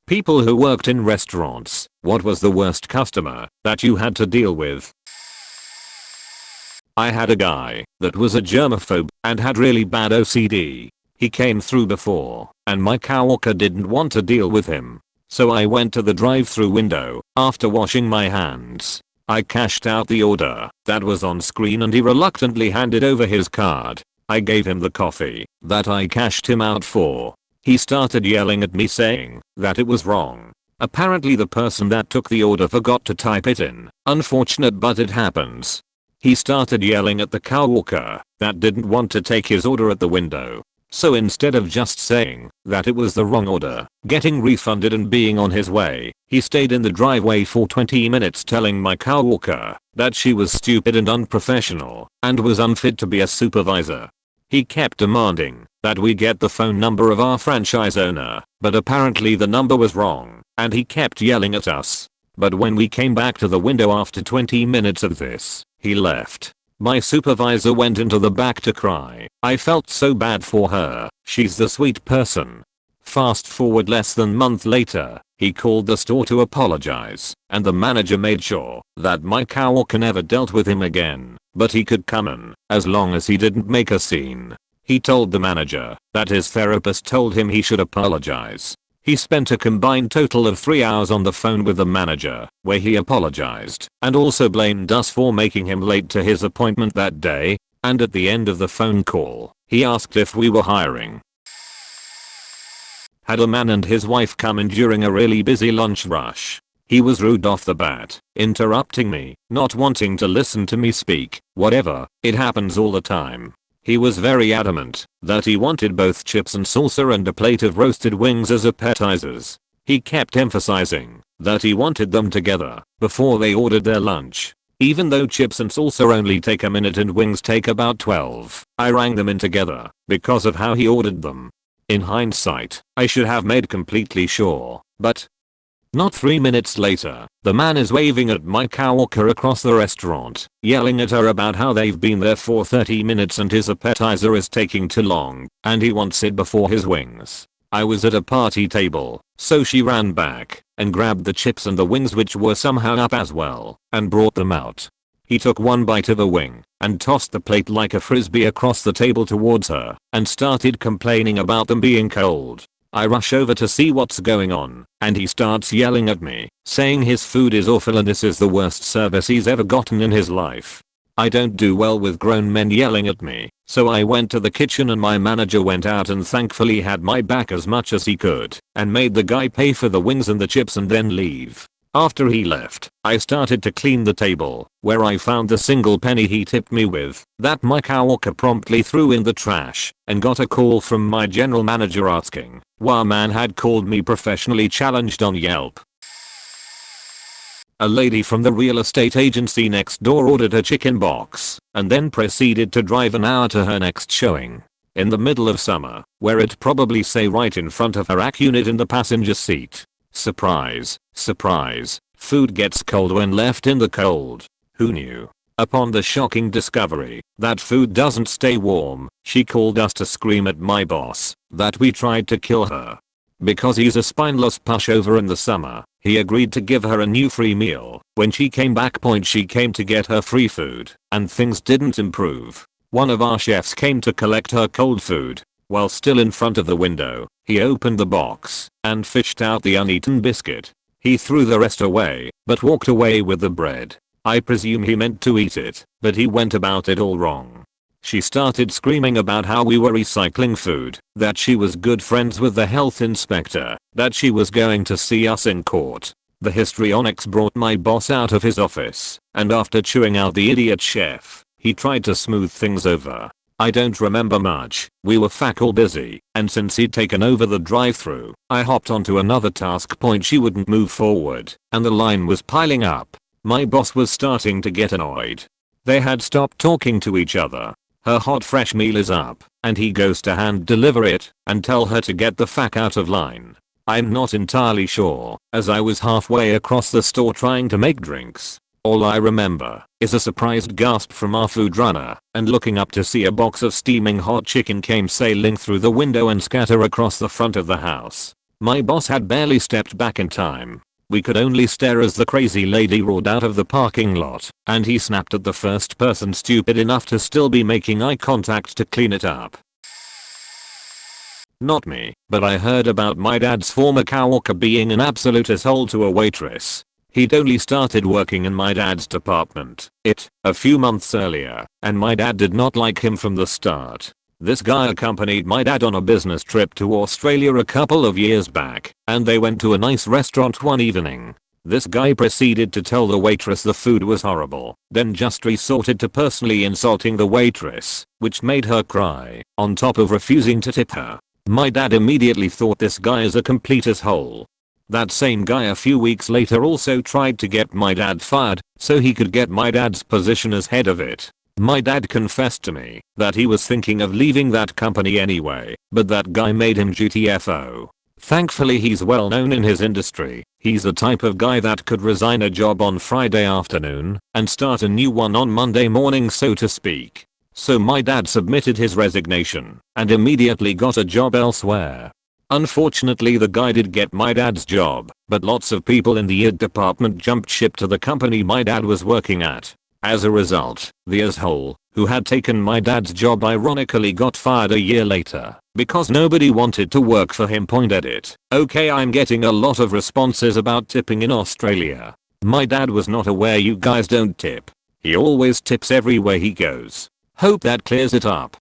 People who worked in restaurants, what was the worst customer that you had to deal with? I had a guy that was a germaphobe and had really bad OCD. He came through before, and my coworker didn't want to deal with him. So I went to the drive-through window after washing my hands. I cashed out the order that was on screen and he reluctantly handed over his card. I gave him the coffee that I cashed him out for. He started yelling at me saying that it was wrong. Apparently the person that took the order forgot to type it in. Unfortunate, but it happens. He started yelling at the coworker that didn't want to take his order at the window. So instead of just saying that it was the wrong order, getting refunded and being on his way, he stayed in the driveway for 20 minutes telling my coworker that she was stupid and unprofessional and was unfit to be a supervisor. He kept demanding that we get the phone number of our franchise owner, but apparently the number was wrong, and he kept yelling at us. But when we came back to the window after 20 minutes of this, he left. My supervisor went into the back to cry. I felt so bad for her. She's the sweet person. Fast forward less than a month later, he called the store to apologize, and the manager made sure that my coworker never dealt with him again, but he could come in as long as he didn't make a scene. He told the manager that his therapist told him he should apologize. He spent a combined total of 3 hours on the phone with the manager, where he apologized and also blamed us for making him late to his appointment that day, and at the end of the phone call, he asked if we were hiring. Had a man and his wife come in during a really busy lunch rush. He was rude off the bat, interrupting me, not wanting to listen to me speak, whatever, it happens all the time. He was very adamant that he wanted both chips and salsa and a plate of roasted wings as appetizers. He kept emphasizing that he wanted them together before they ordered their lunch. Even though chips and salsa only take a minute and wings take about 12, I rang them in together because of how he ordered them. In hindsight, I should have made completely sure, but not 3 minutes later, the man is waving at my coworker across the restaurant, yelling at her about how they've been there for 30 minutes and his appetizer is taking too long, and he wants it before his wings. I was at a party table, so she ran back and grabbed the chips and the wings, which were somehow up as well, and brought them out. He took one bite of a wing and tossed the plate like a frisbee across the table towards her and started complaining about them being cold. I rush over to see what's going on, and he starts yelling at me, saying his food is awful and this is the worst service he's ever gotten in his life. I don't do well with grown men yelling at me, so I went to the kitchen and my manager went out and thankfully had my back as much as he could and made the guy pay for the wings and the chips and then leave. After he left, I started to clean the table, where I found the single penny he tipped me with that my coworker promptly threw in the trash, and got a call from my general manager asking why a man had called me professionally challenged on Yelp. A lady from the real estate agency next door ordered a chicken box, and then proceeded to drive an hour to her next showing. In the middle of summer, where it probably say right in front of her rack unit in the passenger seat. Surprise, surprise, food gets cold when left in the cold. Who knew? Upon the shocking discovery that food doesn't stay warm, she called us to scream at my boss that we tried to kill her. Because he's a spineless pushover in the summer, he agreed to give her a new free meal. When she came back, she came to get her free food, and things didn't improve. One of our chefs came to collect her cold food. While still in front of the window, he opened the box and fished out the uneaten biscuit. He threw the rest away, but walked away with the bread. I presume he meant to eat it, but he went about it all wrong. She started screaming about how we were recycling food, that she was good friends with the health inspector, that she was going to see us in court. The histrionics brought my boss out of his office, and after chewing out the idiot chef, he tried to smooth things over. I don't remember much, we were all busy, and since he'd taken over the drive-thru, I hopped onto another task. She wouldn't move forward, and the line was piling up. My boss was starting to get annoyed. They had stopped talking to each other. Her hot fresh meal is up, and he goes to hand deliver it, and tell her to get the fuck out of line. I'm not entirely sure, as I was halfway across the store trying to make drinks. All I remember is a surprised gasp from our food runner, and looking up to see a box of steaming hot chicken came sailing through the window and scatter across the front of the house. My boss had barely stepped back in time. We could only stare as the crazy lady roared out of the parking lot, and he snapped at the first person stupid enough to still be making eye contact to clean it up. Not me, but I heard about my dad's former coworker being an absolute asshole to a waitress. He'd only started working in my dad's department, a few months earlier, and my dad did not like him from the start. This guy accompanied my dad on a business trip to Australia a couple of years back, and they went to a nice restaurant one evening. This guy proceeded to tell the waitress the food was horrible, then just resorted to personally insulting the waitress, which made her cry, on top of refusing to tip her. My dad immediately thought this guy is a complete asshole. That same guy a few weeks later also tried to get my dad fired so he could get my dad's position as head of it. My dad confessed to me that he was thinking of leaving that company anyway, but that guy made him GTFO. Thankfully he's well known in his industry. He's the type of guy that could resign a job on Friday afternoon and start a new one on Monday morning, so to speak. So my dad submitted his resignation and immediately got a job elsewhere. Unfortunately the guy did get my dad's job, but lots of people in the department jumped ship to the company my dad was working at. As a result, the asshole, who had taken my dad's job, ironically got fired a year later because nobody wanted to work for him. Okay, I'm getting a lot of responses about tipping in Australia. My dad was not aware you guys don't tip. He always tips everywhere he goes. Hope that clears it up.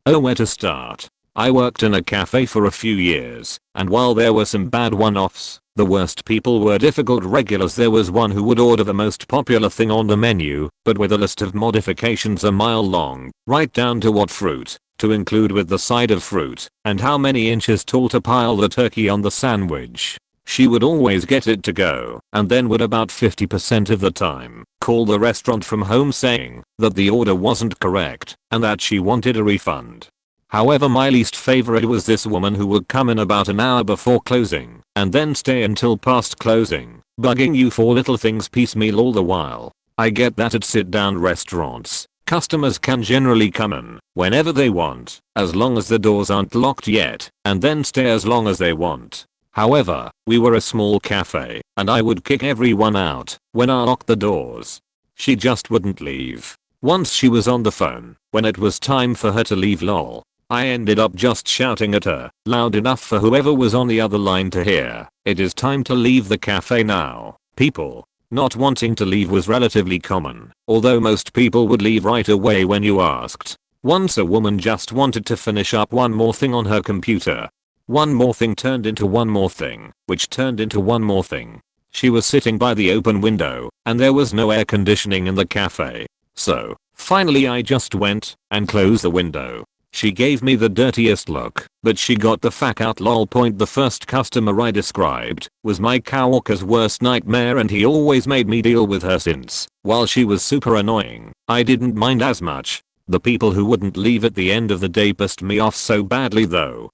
Oh, where to start? I worked in a cafe for a few years, and while there were some bad one-offs, the worst people were difficult regulars. There was one who would order the most popular thing on the menu, but with a list of modifications a mile long, right down to what fruit to include with the side of fruit, and how many inches tall to pile the turkey on the sandwich. She would always get it to go, and then would about 50% of the time call the restaurant from home saying that the order wasn't correct, and that she wanted a refund. However, my least favorite was this woman who would come in about an hour before closing and then stay until past closing, bugging you for little things piecemeal all the while. I get that at sit-down restaurants, customers can generally come in whenever they want, as long as the doors aren't locked yet, and then stay as long as they want. However, we were a small cafe, and I would kick everyone out when I locked the doors. She just wouldn't leave. Once she was on the phone, when it was time for her to leave, lol. I ended up just shouting at her, loud enough for whoever was on the other line to hear, "It is time to leave the cafe now." People not wanting to leave was relatively common, although most people would leave right away when you asked. Once a woman just wanted to finish up one more thing on her computer. One more thing turned into one more thing, which turned into one more thing. She was sitting by the open window, and there was no air conditioning in the cafe. So, finally I just went and closed the window. She gave me the dirtiest look, but she got the fuck out, lol. The first customer I described was my coworker's worst nightmare, and he always made me deal with her since. While she was super annoying, I didn't mind as much. The people who wouldn't leave at the end of the day pissed me off so badly though.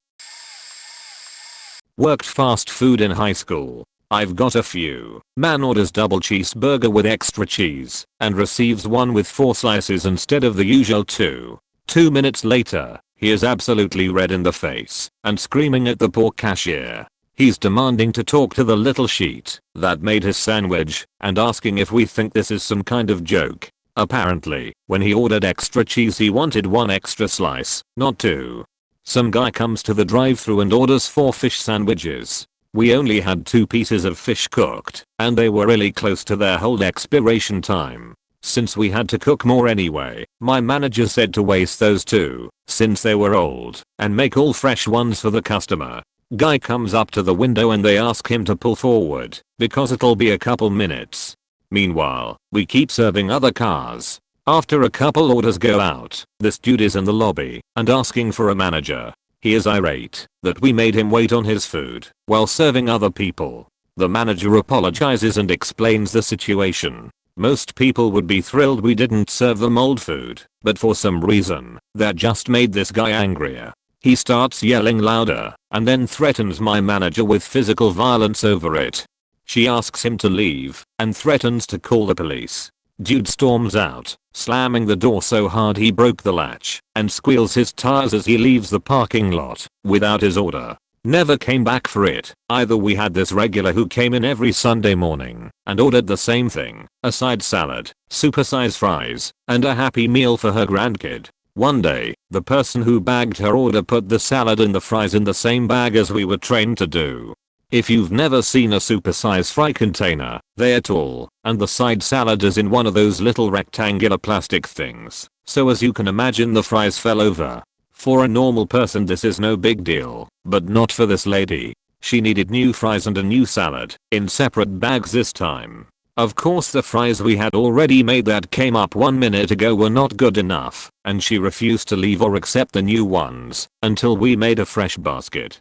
Worked fast food in high school. I've got a few. Man orders double cheeseburger with extra cheese and receives one with 4 slices instead of the usual 2. 2 minutes later, he is absolutely red in the face and screaming at the poor cashier. He's demanding to talk to the little sheet that made his sandwich and asking if we think this is some kind of joke. Apparently, when he ordered extra cheese he wanted 1 extra slice, not 2. Some guy comes to the drive-thru and orders 4 fish sandwiches. We only had 2 pieces of fish cooked, and they were really close to their whole expiration time. Since we had to cook more anyway, my manager said to waste those 2, since they were old, and make all fresh ones for the customer. Guy comes up to the window and they ask him to pull forward, because it'll be a couple minutes. Meanwhile, we keep serving other cars. After a couple orders go out, this dude is in the lobby and asking for a manager. He is irate that we made him wait on his food while serving other people. The manager apologizes and explains the situation. Most people would be thrilled we didn't serve them old food, but for some reason, that just made this guy angrier. He starts yelling louder and then threatens my manager with physical violence over it. She asks him to leave and threatens to call the police. Dude storms out, slamming the door so hard he broke the latch, and squeals his tires as he leaves the parking lot without his order. Never came back for it. Either we had this regular who came in every Sunday morning and ordered the same thing, a side salad, supersize fries, and a happy meal for her grandkid. One day, the person who bagged her order put the salad and the fries in the same bag as we were trained to do. If you've never seen a supersize fry container, they're tall, and the side salad is in one of those little rectangular plastic things, so as you can imagine the fries fell over. For a normal person this is no big deal, but not for this lady. She needed new fries and a new salad, in separate bags this time. Of course the fries we had already made that came up 1 minute ago were not good enough, and she refused to leave or accept the new ones, until we made a fresh basket.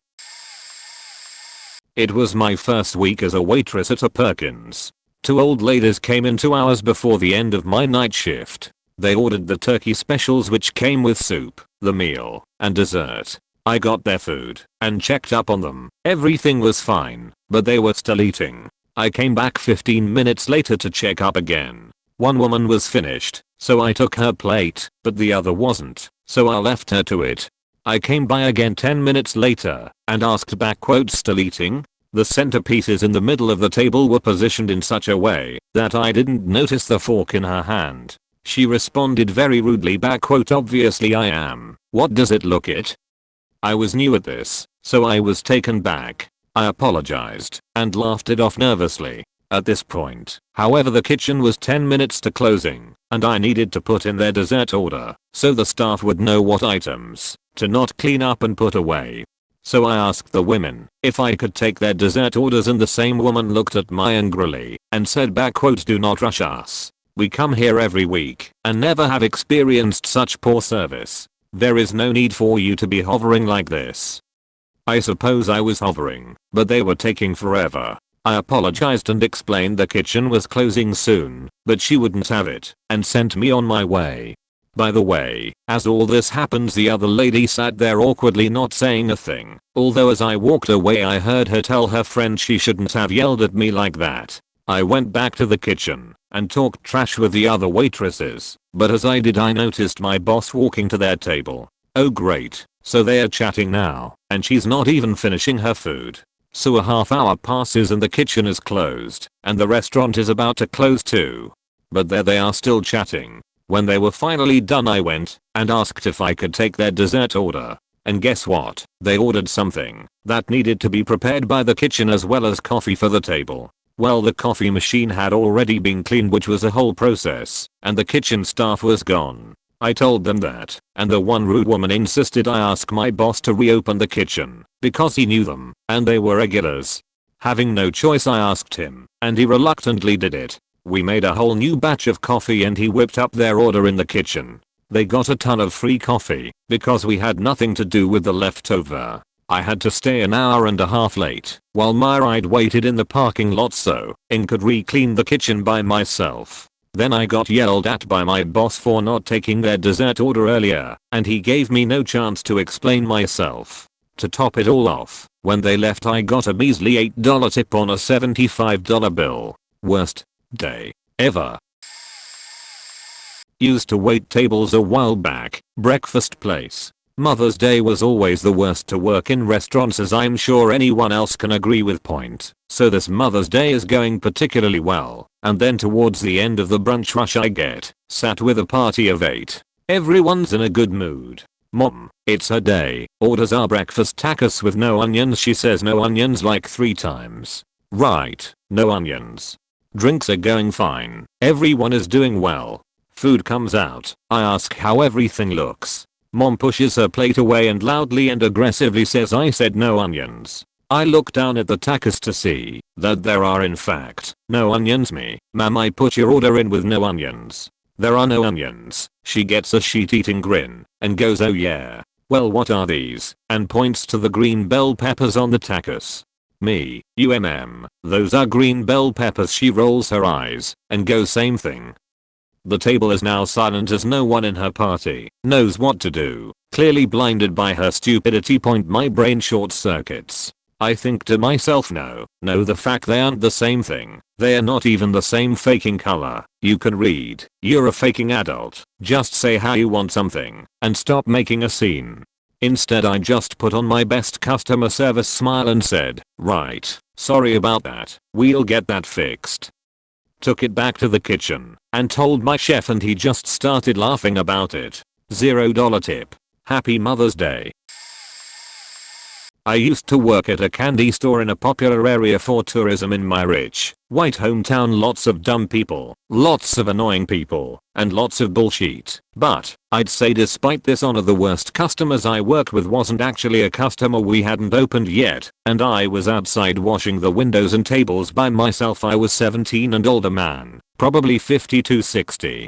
It was my first week as a waitress at a Perkins. 2 old ladies came in 2 hours before the end of my night shift. They ordered the turkey specials which came with soup, the meal, and dessert. I got their food and checked up on them. Everything was fine, but they were still eating. I came back 15 minutes later to check up again. One woman was finished, so I took her plate, but the other wasn't, so I left her to it. I came by again 10 minutes later and asked back, "Still eating?" The centerpieces in the middle of the table were positioned in such a way that I didn't notice the fork in her hand. She responded very rudely back, "Obviously I am. What does it look it?" I was new at this, so I was taken back. I apologized and laughed it off nervously. At this point, however, the kitchen was 10 minutes to closing, and I needed to put in their dessert order so the staff would know what items to not clean up and put away. So I asked the women if I could take their dessert orders, and the same woman looked at me angrily and said back, "Do not rush us. We come here every week and never have experienced such poor service. There is no need for you to be hovering like this." I suppose I was hovering, but they were taking forever. I apologized and explained the kitchen was closing soon, but she wouldn't have it and sent me on my way. By the way, as all this happens, the other lady sat there awkwardly not saying a thing, although as I walked away I heard her tell her friend she shouldn't have yelled at me like that. I went back to the kitchen and talked trash with the other waitresses, but as I did I noticed my boss walking to their table. Oh great, so they are chatting now, and she's not even finishing her food. So a half hour passes and the kitchen is closed, and the restaurant is about to close too. But there they are still chatting. When they were finally done I went and asked if I could take their dessert order. And guess what? They ordered something that needed to be prepared by the kitchen as well as coffee for the table. Well, the coffee machine had already been cleaned, which was a whole process, and the kitchen staff was gone. I told them that, and the one rude woman insisted I ask my boss to reopen the kitchen because he knew them and they were regulars. Having no choice I asked him, and he reluctantly did it. We made a whole new batch of coffee and he whipped up their order in the kitchen. They got a ton of free coffee because we had nothing to do with the leftover. I had to stay an hour and a half late while my ride waited in the parking lot so I could re-clean the kitchen by myself. Then I got yelled at by my boss for not taking their dessert order earlier, and he gave me no chance to explain myself. To top it all off, when they left I got a measly $8 tip on a $75 bill. Worst day ever. Used to wait tables a while back. Breakfast place. Mother's Day was always the worst to work in restaurants, as I'm sure anyone else can agree with. So this Mother's Day is going particularly well, and then towards the end of the brunch rush I get sat with a party of 8. Everyone's in a good mood. Mom, it's her day, orders our breakfast tacos with no onions. She says no onions like 3 times. Right, no onions. Drinks are going fine. Everyone is doing well. Food comes out. I ask how everything looks. Mom pushes her plate away and loudly and aggressively says I said no onions. I look down at the tacos to see that there are in fact no onions. Ma'am, I put your order in with no onions. There are no onions. She gets a sheet-eating grin and goes, oh yeah. Well, what are these? And points to the green bell peppers on the tacos. Me, those are green bell peppers. She rolls her eyes and goes, same thing. The table is now silent as no one in her party knows what to do. Clearly blinded by her stupidity. My brain short circuits. I think to myself, no, the fact they aren't the same thing. They are not even the same faking color. You can read. You're a faking adult. Just say how you want something and stop making a scene. Instead I just put on my best customer service smile and said, "Right, sorry about that, we'll get that fixed." Took it back to the kitchen and told my chef and he just started laughing about it. $0 tip. Happy Mother's Day. I used to work at a candy store in a popular area for tourism in my rich, white hometown. Lots of dumb people, lots of annoying people, and lots of bullshit. But I'd say despite this, one of the worst customers I worked with wasn't actually a customer we hadn't opened yet, and I was outside washing the windows and tables by myself. I was 17 and older man, probably 50 to 60.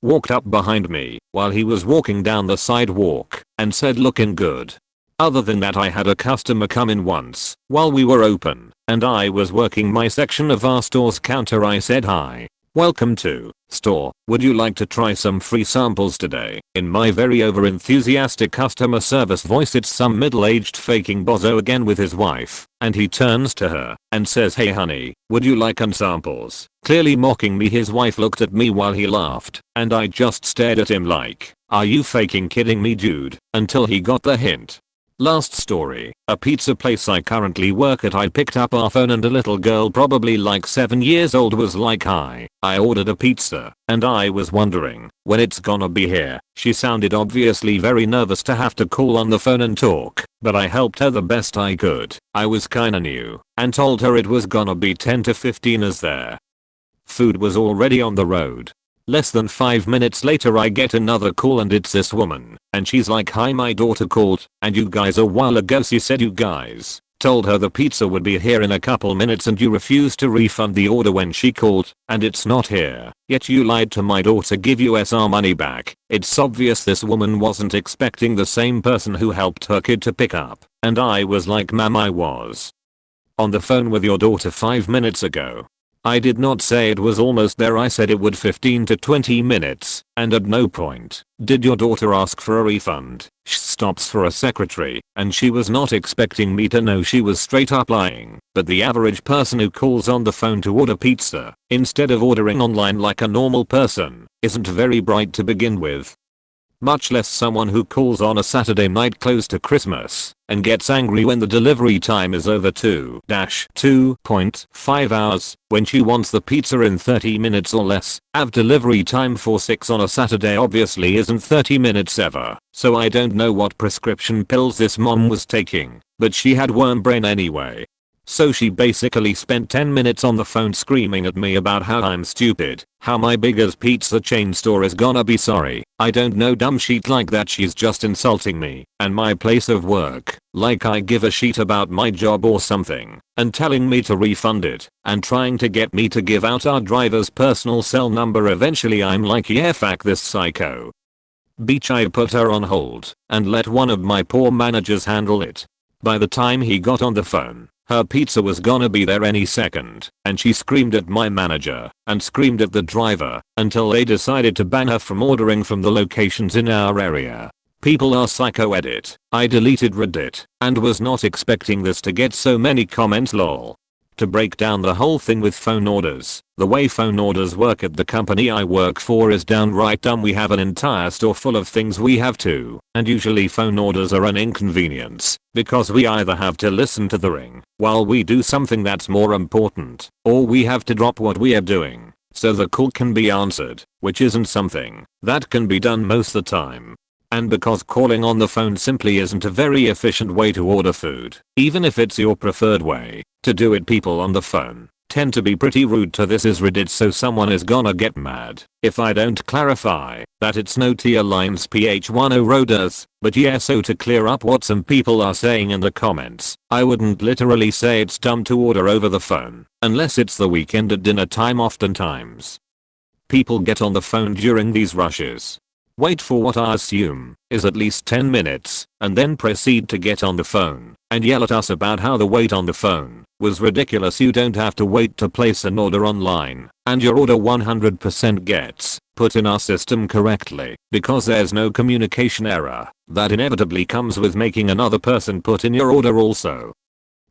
Walked up behind me while he was walking down the sidewalk and said, "Looking good." Other than that, I had a customer come in once while we were open and I was working my section of our store's counter. I said, "Hi, welcome to store. Would you like to try some free samples today?" In my very over-enthusiastic customer service voice. It's some middle-aged faking bozo again with his wife, and he turns to her and says, "Hey honey, would you like samples?" Clearly mocking me. His wife looked at me while he laughed, and I just stared at him like, "Are you fucking kidding me, dude?" Until he got the hint. Last story, a pizza place I currently work at. I picked up our phone and a little girl probably like 7 years old was like, "Hi, I ordered a pizza and I was wondering when it's gonna be here." She sounded obviously very nervous to have to call on the phone and talk, but I helped her the best I could. I was kinda new and told her it was gonna be 10 to 15 as there. Food was already on the road. Less than 5 minutes later I get another call and it's this woman, and she's like, "Hi, my daughter called and you guys a while ago. She said you guys told her the pizza would be here in a couple minutes and you refused to refund the order when she called and it's not here. Yet you lied to my daughter. Give us our money back." It's obvious this woman wasn't expecting the same person who helped her kid to pick up, and I was like, "Ma'am, I was on the phone with your daughter 5 minutes ago." I did not say it was almost there. I said it would 15 to 20 minutes, and at no point did your daughter ask for a refund. She stops for a secretary, and she was not expecting me to know. She was straight up lying. But the average person who calls on the phone to order pizza instead of ordering online like a normal person isn't very bright to begin with. Much less someone who calls on a Saturday night close to Christmas and gets angry when the delivery time is over 2.5 hours when she wants the pizza in 30 minutes or less. Delivery time for 6 on a Saturday obviously isn't 30 minutes ever, so I don't know what prescription pills this mom was taking, but she had worm brain anyway. So she basically spent 10 minutes on the phone screaming at me about how I'm stupid, how my biggest pizza chain store is gonna be sorry. I don't know, dumb shit like that. She's just insulting me and my place of work, like I give a shit about my job or something, and telling me to refund it, and trying to get me to give out our driver's personal cell number. Eventually I'm like, yeah, fuck this psycho. Beach. I put her on hold and let one of my poor managers handle it. By the time he got on the phone, her pizza was gonna be there any second, and she screamed at my manager and screamed at the driver until they decided to ban her from ordering from the locations in our area. People are psycho. Edit. I deleted Reddit and was not expecting this to get so many comments, lol. To break down the whole thing with phone orders, the way phone orders work at the company I work for is downright dumb. We have an entire store full of things we have to, and usually phone orders are an inconvenience because we either have to listen to the ring while we do something that's more important, or we have to drop what we are doing so the call can be answered, which isn't something that can be done most of the time. And because calling on the phone simply isn't a very efficient way to order food, even if it's your preferred way to do it, people on the phone tend to be pretty rude to this is Reddit, so someone is gonna get mad if I don't clarify that it's no tier lines ph10 roaders, but yeah, so to clear up what some people are saying in the comments, I wouldn't literally say it's dumb to order over the phone unless it's the weekend at dinner time. Oftentimes people get on the phone during these rushes, wait for what I assume is at least 10 minutes, and then proceed to get on the phone and yell at us about how the wait on the phone was ridiculous. You don't have to wait to place an order online, and your order 100% gets put in our system correctly because there's no communication error that inevitably comes with making another person put in your order also.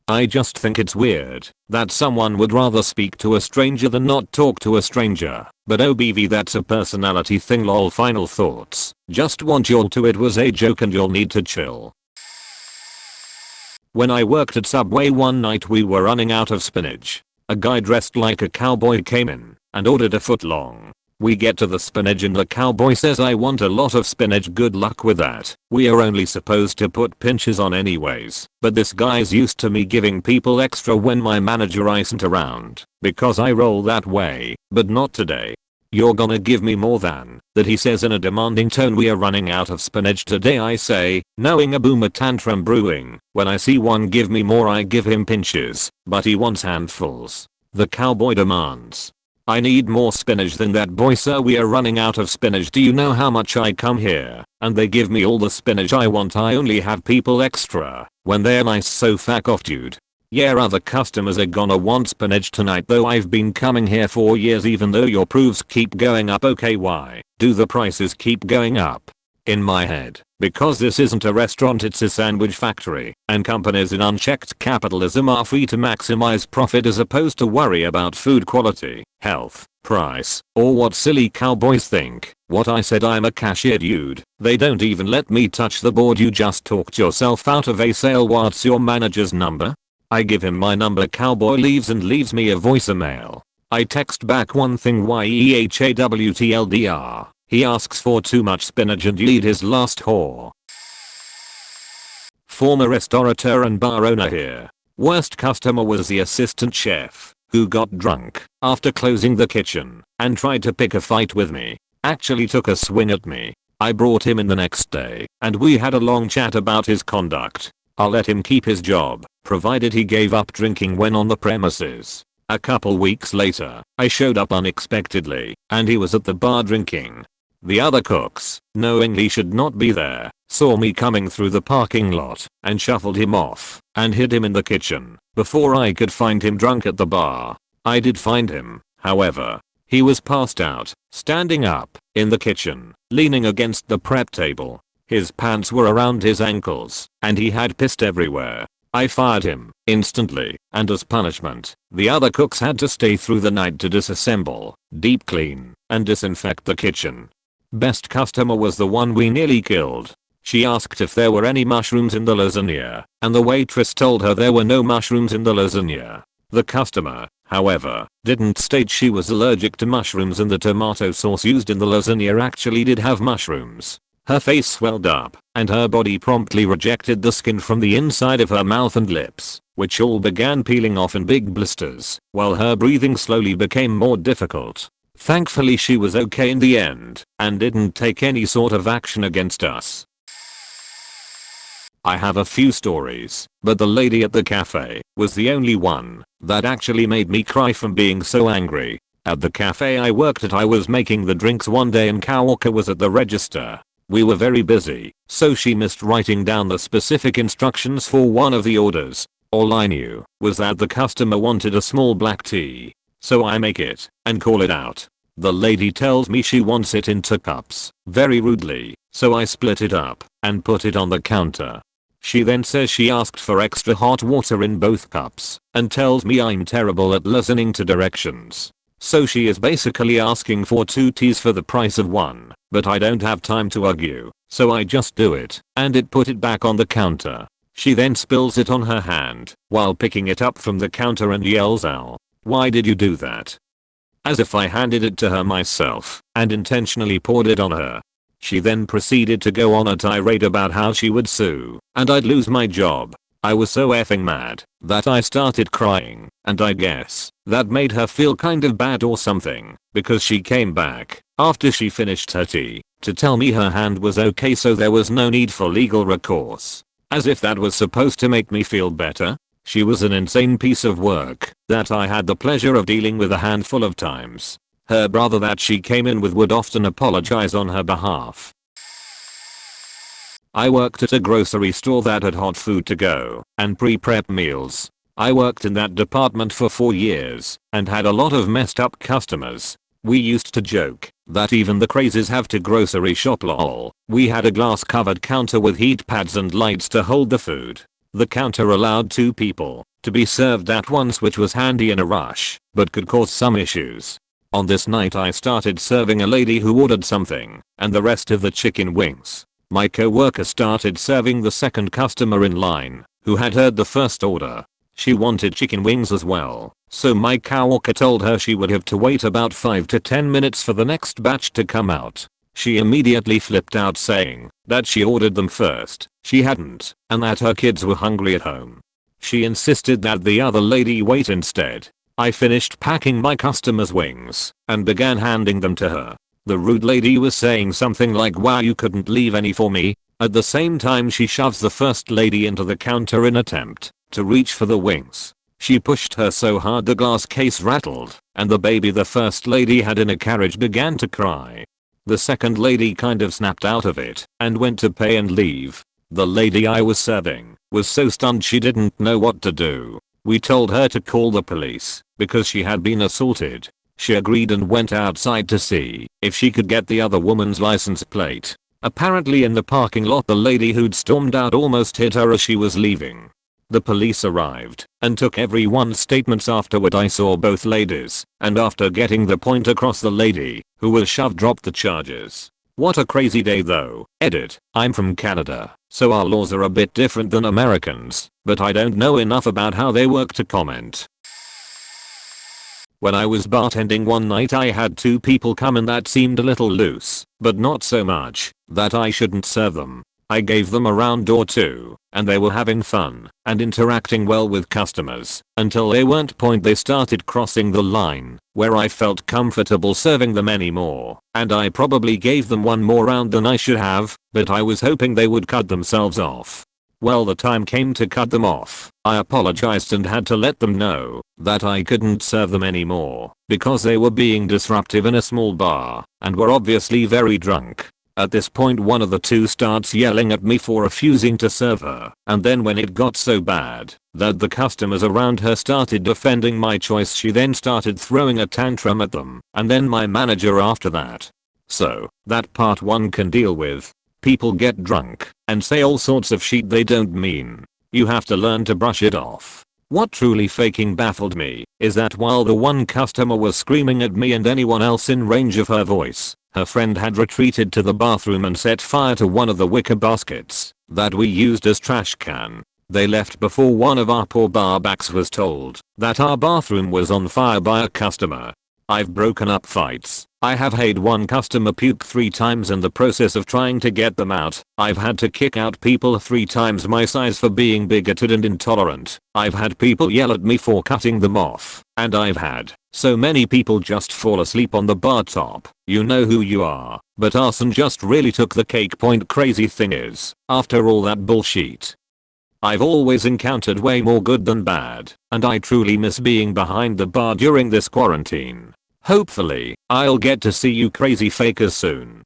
I just think it's weird that someone would rather speak to a stranger than not talk to a stranger. But OBV, that's a personality thing lol. Final thoughts. Just want y'all to, it was a joke and you'll need to chill. When I worked at Subway one night we were running out of spinach. A guy dressed like a cowboy came in and ordered a foot long. We get to the spinach and the cowboy says, I want a lot of spinach, good luck with that. We are only supposed to put pinches on anyways. But this guy's used to me giving people extra when my manager isn't around. Because I roll that way. But not today. You're gonna give me more than that, he says in a demanding tone. We are running out of spinach today, I say, knowing a boomer tantrum brewing. When I see one give me more I give him pinches. But he wants handfuls. The cowboy demands, I need more spinach than that, boy sir, we are running out of spinach. Do you know how much I come here and they give me all the spinach I want? I only have people extra when they're nice, so fuck off dude. Yeah, other customers are gonna want spinach tonight though. I've been coming here for years even though your proofs keep going up. Okay, why do the prices keep going up? In my head, because this isn't a restaurant, it's a sandwich factory, and companies in unchecked capitalism are free to maximize profit as opposed to worry about food quality, health, price, or what silly cowboys think. What I said, I'm a cashier dude. They don't even let me touch the board. You just talked yourself out of a sale. What's your manager's number? I give him my number. Cowboy leaves and leaves me a voicemail. I text back one thing, YEHAWTLDR. He asks for too much spinach and you eat his last whore. Former restaurateur and bar owner here. Worst customer was the assistant chef, who got drunk after closing the kitchen and tried to pick a fight with me. Actually took a swing at me. I brought him in the next day and we had a long chat about his conduct. I'll let him keep his job, provided he gave up drinking when on the premises. A couple weeks later, I showed up unexpectedly and he was at the bar drinking. The other cooks, knowing he should not be there, saw me coming through the parking lot and shuffled him off and hid him in the kitchen before I could find him drunk at the bar. I did find him, however. He was passed out, standing up, in the kitchen, leaning against the prep table. His pants were around his ankles and he had pissed everywhere. I fired him instantly, and as punishment, the other cooks had to stay through the night to disassemble, deep clean, and disinfect the kitchen. Best customer was the one we nearly killed. She asked if there were any mushrooms in the lasagna, and the waitress told her there were no mushrooms in the lasagna. The customer, however, didn't state she was allergic to mushrooms and the tomato sauce used in the lasagna actually did have mushrooms. Her face swelled up, and her body promptly rejected the skin from the inside of her mouth and lips, which all began peeling off in big blisters, while her breathing slowly became more difficult. Thankfully she was okay in the end, and didn't take any sort of action against us. I have a few stories, but the lady at the cafe was the only one that actually made me cry from being so angry. At the cafe I worked at, I was making the drinks one day and Kawaka was at the register. We were very busy, so she missed writing down the specific instructions for one of the orders. All I knew was that the customer wanted a small black tea. So I make it and call it out. The lady tells me she wants it in 2 cups, very rudely, so I split it up and put it on the counter. She then says she asked for extra hot water in both cups and tells me I'm terrible at listening to directions. So she is basically asking for 2 teas for the price of 1, but I don't have time to argue, so I just do it and put it back on the counter. She then spills it on her hand while picking it up from the counter and yells, "Ow, why did you do that?" As if I handed it to her myself and intentionally poured it on her. She then proceeded to go on a tirade about how she would sue and I'd lose my job. I was so effing mad that I started crying, and I guess that made her feel kind of bad or something, because she came back after she finished her tea to tell me her hand was okay, so there was no need for legal recourse. As if that was supposed to make me feel better. She was an insane piece of work that I had the pleasure of dealing with a handful of times. Her brother that she came in with would often apologize on her behalf. I worked at a grocery store that had hot food to go and pre-prep meals. I worked in that department for 4 years and had a lot of messed up customers. We used to joke that even the crazies have to grocery shop lol. We had a glass covered counter with heat pads and lights to hold the food. The counter allowed 2 people to be served at once, which was handy in a rush, but could cause some issues. On this night I started serving a lady who ordered something and the rest of the chicken wings. My coworker started serving the second customer in line who had heard the first order. She wanted chicken wings as well, so my coworker told her she would have to wait about 5 to 10 minutes for the next batch to come out. She immediately flipped out, saying that she ordered them first, she hadn't, and that her kids were hungry at home. She insisted that the other lady wait instead. I finished packing my customer's wings and began handing them to her. The rude lady was saying something like, "Wow, you couldn't leave any for me." At the same time she shoves the first lady into the counter in attempt to reach for the wings. She pushed her so hard the glass case rattled, and the baby the first lady had in a carriage began to cry. The second lady kind of snapped out of it and went to pay and leave. The lady I was serving was so stunned she didn't know what to do. We told her to call the police because she had been assaulted. She agreed and went outside to see if she could get the other woman's license plate. Apparently in the parking lot the lady who'd stormed out almost hit her as she was leaving. The police arrived and took everyone's statements. Afterward I saw both ladies, and after getting the point across, the lady who was shoved dropped the charges. What a crazy day though. Edit. I'm from Canada, so our laws are a bit different than Americans, but I don't know enough about how they work to comment. When I was bartending one night I had 2 people come in that seemed a little loose, but not so much that I shouldn't serve them. I gave them a round or 2, and they were having fun and interacting well with customers until they weren't. They started crossing the line where I felt comfortable serving them anymore, and I probably gave them one more round than I should have, but I was hoping they would cut themselves off. Well, the time came to cut them off. I apologized and had to let them know that I couldn't serve them anymore because they were being disruptive in a small bar and were obviously very drunk. At this point one of the 2 starts yelling at me for refusing to serve her, and then when it got so bad that the customers around her started defending my choice, she then started throwing a tantrum at them, and then my manager after that. So, that part one can deal with. People get drunk and say all sorts of shit they don't mean. You have to learn to brush it off. What truly fucking baffled me is that while the one customer was screaming at me and anyone else in range of her voice, her friend had retreated to the bathroom and set fire to one of the wicker baskets that we used as trash can. They left before one of our poor barbacks was told that our bathroom was on fire by a customer. I've broken up fights. I have had one customer puke 3 times in the process of trying to get them out. I've had to kick out people 3 times my size for being bigoted and intolerant. I've had people yell at me for cutting them off. And I've had so many people just fall asleep on the bar top. You know who you are. But arson just really took the cake. Crazy thing is, after all that bullshit, I've always encountered way more good than bad, and I truly miss being behind the bar during this quarantine. Hopefully, I'll get to see you crazy fakers soon.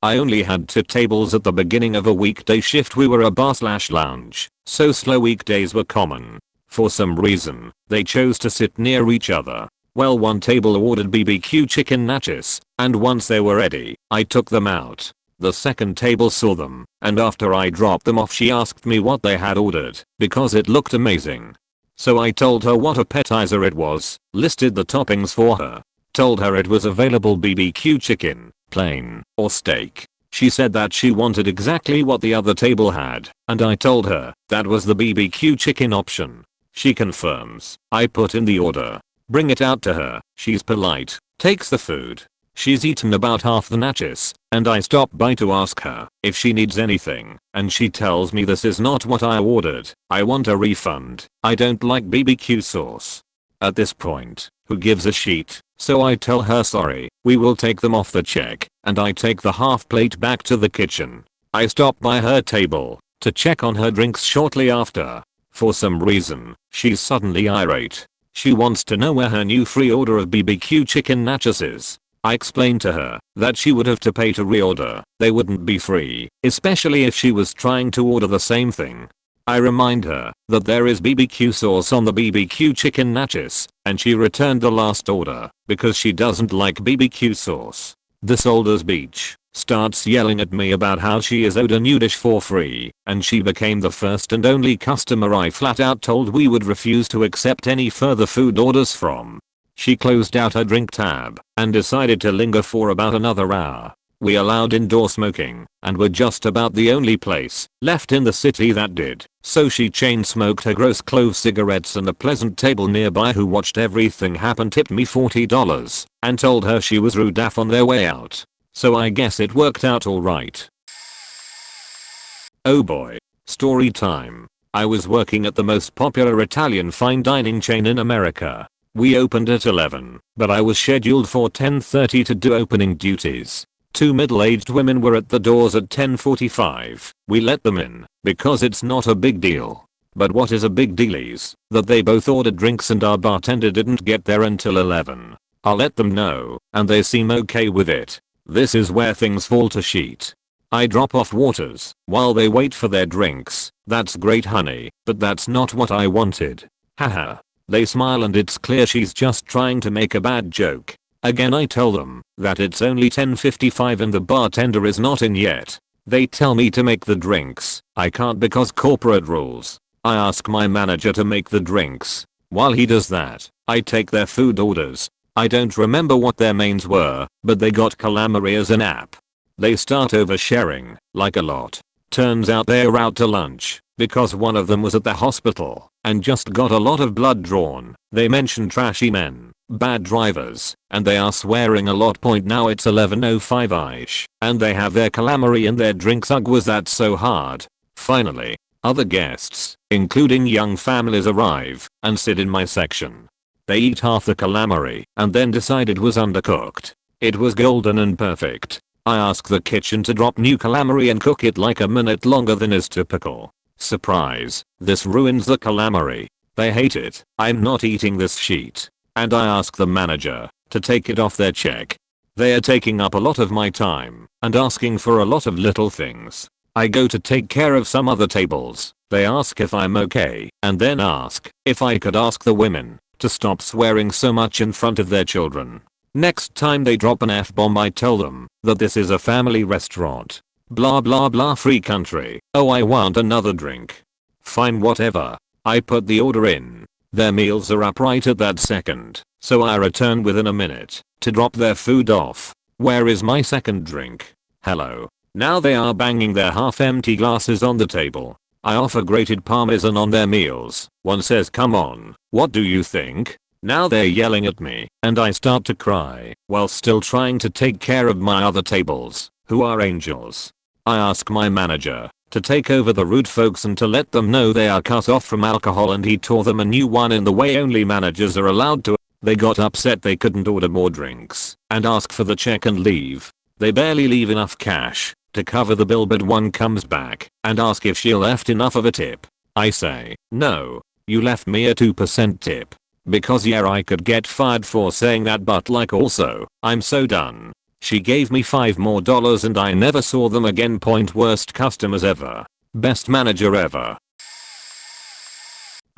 I only had 2 tables at the beginning of a weekday shift. We were a bar/lounge, so slow weekdays were common. For some reason, they chose to sit near each other. Well, one table ordered BBQ chicken nachos, and once they were ready, I took them out. The second table saw them, and after I dropped them off she asked me what they had ordered, because it looked amazing. So I told her what appetizer it was, listed the toppings for her, told her it was available BBQ chicken, plain, or steak. She said that she wanted exactly what the other table had, and I told her that was the BBQ chicken option. She confirms. I put in the order, bring it out to her, she's polite, takes the food. She's eaten about half the nachos, and I stop by to ask her if she needs anything, and she tells me this is not what I ordered. I want a refund. I don't like BBQ sauce. At this point, who gives a shit? So I tell her sorry, we will take them off the check, and I take the half plate back to the kitchen. I stop by her table to check on her drinks shortly after. For some reason, she's suddenly irate. She wants to know where her new free order of BBQ chicken nachos is. I explained to her that she would have to pay to reorder. They wouldn't be free, especially if she was trying to order the same thing. I remind her that there is BBQ sauce on the BBQ chicken nachos, and she returned the last order because she doesn't like BBQ sauce. This old as beach. starts yelling at me about how she is owed a new dish for free, and she became the first and only customer I flat out told we would refuse to accept any further food orders from. She closed out her drink tab and decided to linger for about another hour. We allowed indoor smoking and were just about the only place left in the city that did, so she chain smoked her gross clove cigarettes, and a pleasant table nearby who watched everything happen tipped me $40 and told her she was rude AF on their way out. So I guess it worked out alright. Oh boy. Story time. I was working at the most popular Italian fine dining chain in America. We opened at 11, but I was scheduled for 10:30 to do opening duties. Two middle-aged women were at the doors at 10:45. We let them in because it's not a big deal. But what is a big deal is that they both ordered drinks and our bartender didn't get there until 11. I'll let them know, and they seem okay with it. This is where things fall to shit. I drop off waters while they wait for their drinks. That's great, honey, but that's not what I wanted. Haha. They smile and it's clear she's just trying to make a bad joke. Again I tell them that it's only 10:55 and the bartender is not in yet. They tell me to make the drinks. I can't because corporate rules. I ask my manager to make the drinks. While he does that, I take their food orders. I don't remember what their mains were, but they got calamari as an app. They start oversharing, like a lot. Turns out they're out to lunch because one of them was at the hospital and just got a lot of blood drawn. They mention trashy men, bad drivers, and they are swearing a lot. Now it's 11:05ish and they have their calamari in their drinks. Ugh, was that so hard? Finally, other guests, including young families, arrive and sit in my section. They eat half the calamari and then decide it was undercooked. It was golden and perfect. I ask the kitchen to drop new calamari and cook it like a minute longer than is typical. Surprise, this ruins the calamari. They hate it. I'm not eating this sheet. And I ask the manager to take it off their check. They are taking up a lot of my time and asking for a lot of little things. I go to take care of some other tables. They ask if I'm okay and then ask if I could ask the women to stop swearing so much in front of their children. Next time they drop an F-bomb, I tell them that this is a family restaurant. Blah blah blah, free country. Oh, I want another drink. Fine, whatever. I put the order in. Their meals are up right at that second, so I return within a minute to drop their food off. Where is my second drink? Hello. Now they are banging their half-empty glasses on the table. I offer grated parmesan on their meals. One says, "Come on, what do you think?" Now they're yelling at me, and I start to cry while still trying to take care of my other tables, who are angels. I ask my manager to take over the rude folks and to let them know they are cut off from alcohol, and he tore them a new one in the way only managers are allowed to. They got upset they couldn't order more drinks and ask for the check and leave. They barely leave enough cash to cover the bill, but one comes back and asks if she left enough of a tip. I say, "No, you left me a 2% tip." Because yeah, I could get fired for saying that, but like also, I'm so done. She gave me $5 more and I never saw them again. Worst customers ever. Best manager ever.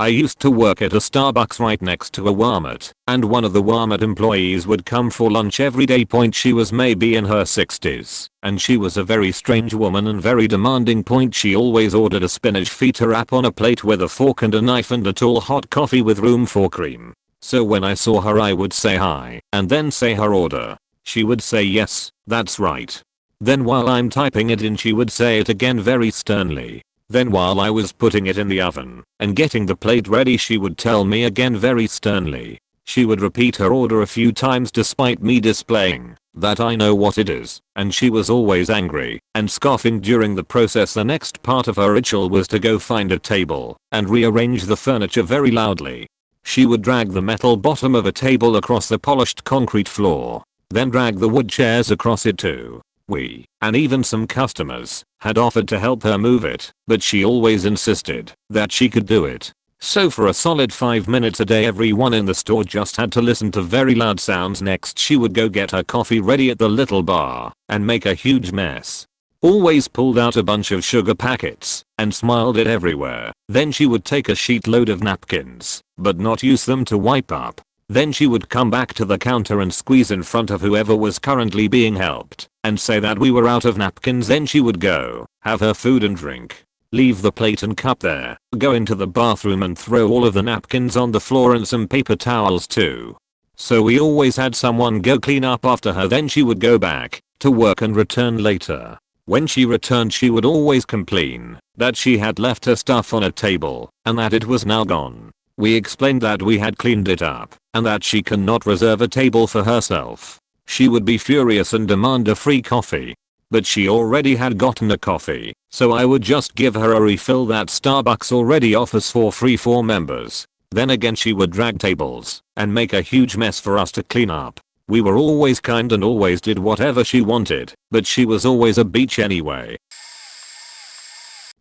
I used to work at a Starbucks right next to a Walmart, and one of the Walmart employees would come for lunch every day. She was maybe in her 60s, and she was a very strange woman and very demanding. She always ordered a spinach feta wrap on a plate with a fork and a knife and a tall hot coffee with room for cream. So when I saw her, I would say hi and then say her order. She would say yes, that's right. Then while I'm typing it in, she would say it again very sternly. Then while I was putting it in the oven and getting the plate ready, she would tell me again very sternly. She would repeat her order a few times despite me displaying that I know what it is, and she was always angry and scoffing during the process. The next part of her ritual was to go find a table and rearrange the furniture very loudly. She would drag the metal bottom of a table across the polished concrete floor, then drag the wood chairs across it too. We, and even some customers, had offered to help her move it, but she always insisted that she could do it. So for a solid 5 minutes a day, everyone in the store just had to listen to very loud sounds. Next, she would go get her coffee ready at the little bar and make a huge mess. Always pulled out a bunch of sugar packets and smiled it everywhere. Then she would take a sheet load of napkins, but not use them to wipe up. Then she would come back to the counter and squeeze in front of whoever was currently being helped and say that we were out of napkins. Then she would go, have her food and drink, leave the plate and cup there, go into the bathroom and throw all of the napkins on the floor and some paper towels too. So we always had someone go clean up after her. Then she would go back to work and return later. When she returned, she would always complain that she had left her stuff on a table and that it was now gone. We explained that we had cleaned it up and that she cannot reserve a table for herself. She would be furious and demand a free coffee. But she already had gotten a coffee, so I would just give her a refill that Starbucks already offers for free for members. Then again she would drag tables and make a huge mess for us to clean up. We were always kind and always did whatever she wanted, but she was always a bitch anyway.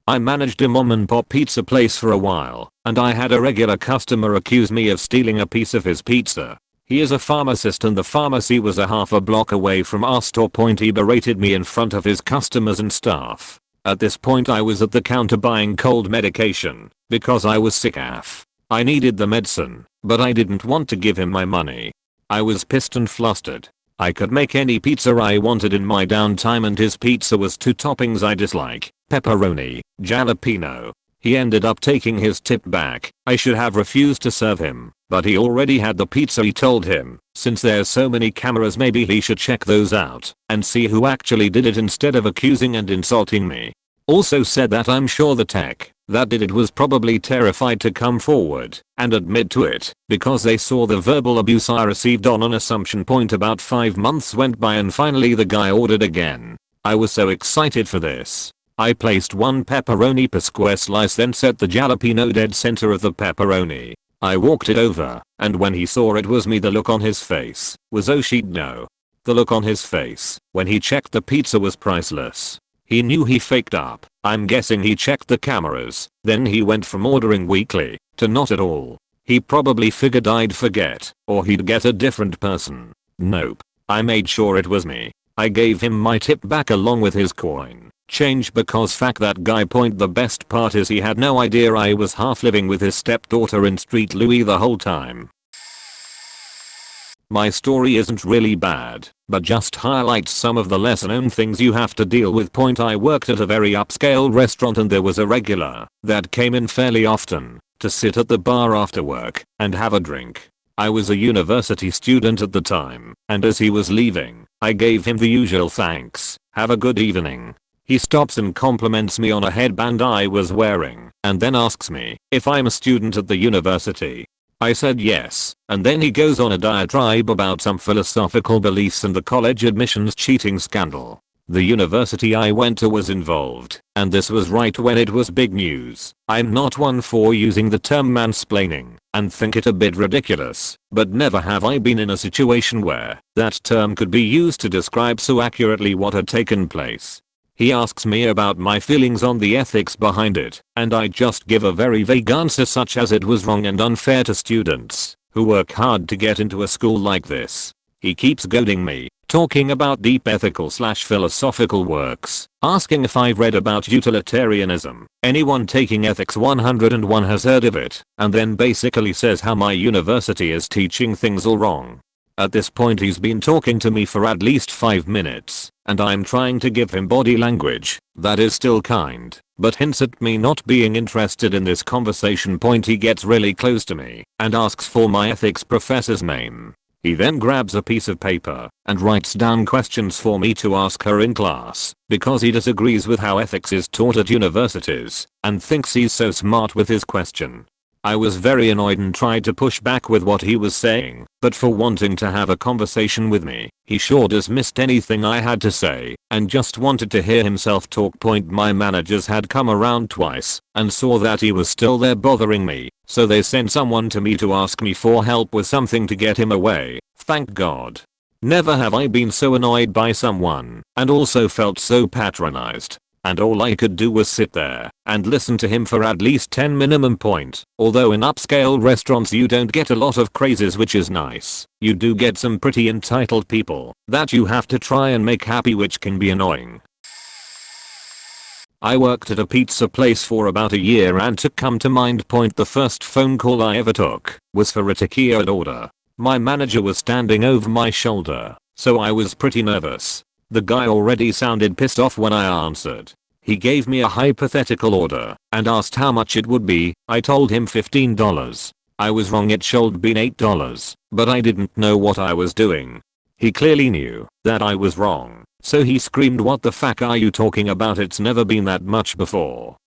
I managed a mom and pop pizza place for a while, and I had a regular customer accuse me of stealing a piece of his pizza. He is a pharmacist and the pharmacy was a half a block away from our store. He berated me in front of his customers and staff. At this point I was at the counter buying cold medication because I was sick AF. I needed the medicine, but I didn't want to give him my money. I was pissed and flustered. I could make any pizza I wanted in my downtime and his pizza was 2 toppings I dislike, pepperoni, jalapeno. He ended up taking his tip back. I should have refused to serve him, but he already had the pizza. He told him, since there's so many cameras, maybe he should check those out and see who actually did it instead of accusing and insulting me. Also said that I'm sure the tech that did it was probably terrified to come forward and admit to it because they saw the verbal abuse I received on an assumption point. About 5 months went by and finally the guy ordered again. I was so excited for this. I placed 1 pepperoni per square slice, then set the jalapeno dead center of the pepperoni. I walked it over, and when he saw it was me, the look on his face was oh shit no. The look on his face when he checked the pizza was priceless. He knew he faked up. I'm guessing he checked the cameras. Then he went from ordering weekly to not at all. He probably figured I'd forget or he'd get a different person. Nope. I made sure it was me. I gave him my tip back along with his coin change because fuck that guy. The best part is he had no idea I was half living with his stepdaughter in Street Louis the whole time. My story isn't really bad, but just highlights some of the lesser known things you have to deal with. I worked at a very upscale restaurant and there was a regular that came in fairly often to sit at the bar after work and have a drink. I was a university student at the time, and as he was leaving, I gave him the usual thanks, have a good evening. He stops and compliments me on a headband I was wearing and then asks me if I'm a student at the university. I said yes, and then he goes on a diatribe about some philosophical beliefs and the college admissions cheating scandal. The university I went to was involved, and this was right when it was big news. I'm not one for using the term mansplaining and think it a bit ridiculous, but never have I been in a situation where that term could be used to describe so accurately what had taken place. He asks me about my feelings on the ethics behind it, and I just give a very vague answer such as it was wrong and unfair to students who work hard to get into a school like this. He keeps goading me, talking about deep ethical/philosophical works, asking if I've read about utilitarianism. Anyone taking ethics 101 has heard of it, and then basically says how my university is teaching things all wrong. At this point he's been talking to me for at least 5 minutes, and I'm trying to give him body language that is still kind, but hints at me not being interested in this conversation. He gets really close to me and asks for my ethics professor's name. He then grabs a piece of paper and writes down questions for me to ask her in class because he disagrees with how ethics is taught at universities and thinks he's so smart with his question. I was very annoyed and tried to push back with what he was saying, but for wanting to have a conversation with me, he sure dismissed anything I had to say and just wanted to hear himself talk. My managers had come around twice and saw that he was still there bothering me, so they sent someone to me to ask me for help with something to get him away. Thank God. Never have I been so annoyed by someone and also felt so patronized. And all I could do was sit there and listen to him for at least 10 minimum. Although in upscale restaurants you don't get a lot of crazes, which is nice, you do get some pretty entitled people that you have to try and make happy, which can be annoying. I worked at a pizza place for about a year, and to come to mind, the first phone call I ever took was for a taquilla order. My manager was standing over my shoulder, so I was pretty nervous. The guy already sounded pissed off when I answered. He gave me a hypothetical order and asked how much it would be. I told him $15. I was wrong, it should have been $8, but I didn't know what I was doing. He clearly knew that I was wrong, so he screamed, "What the fuck are you talking about? It's never been that much before."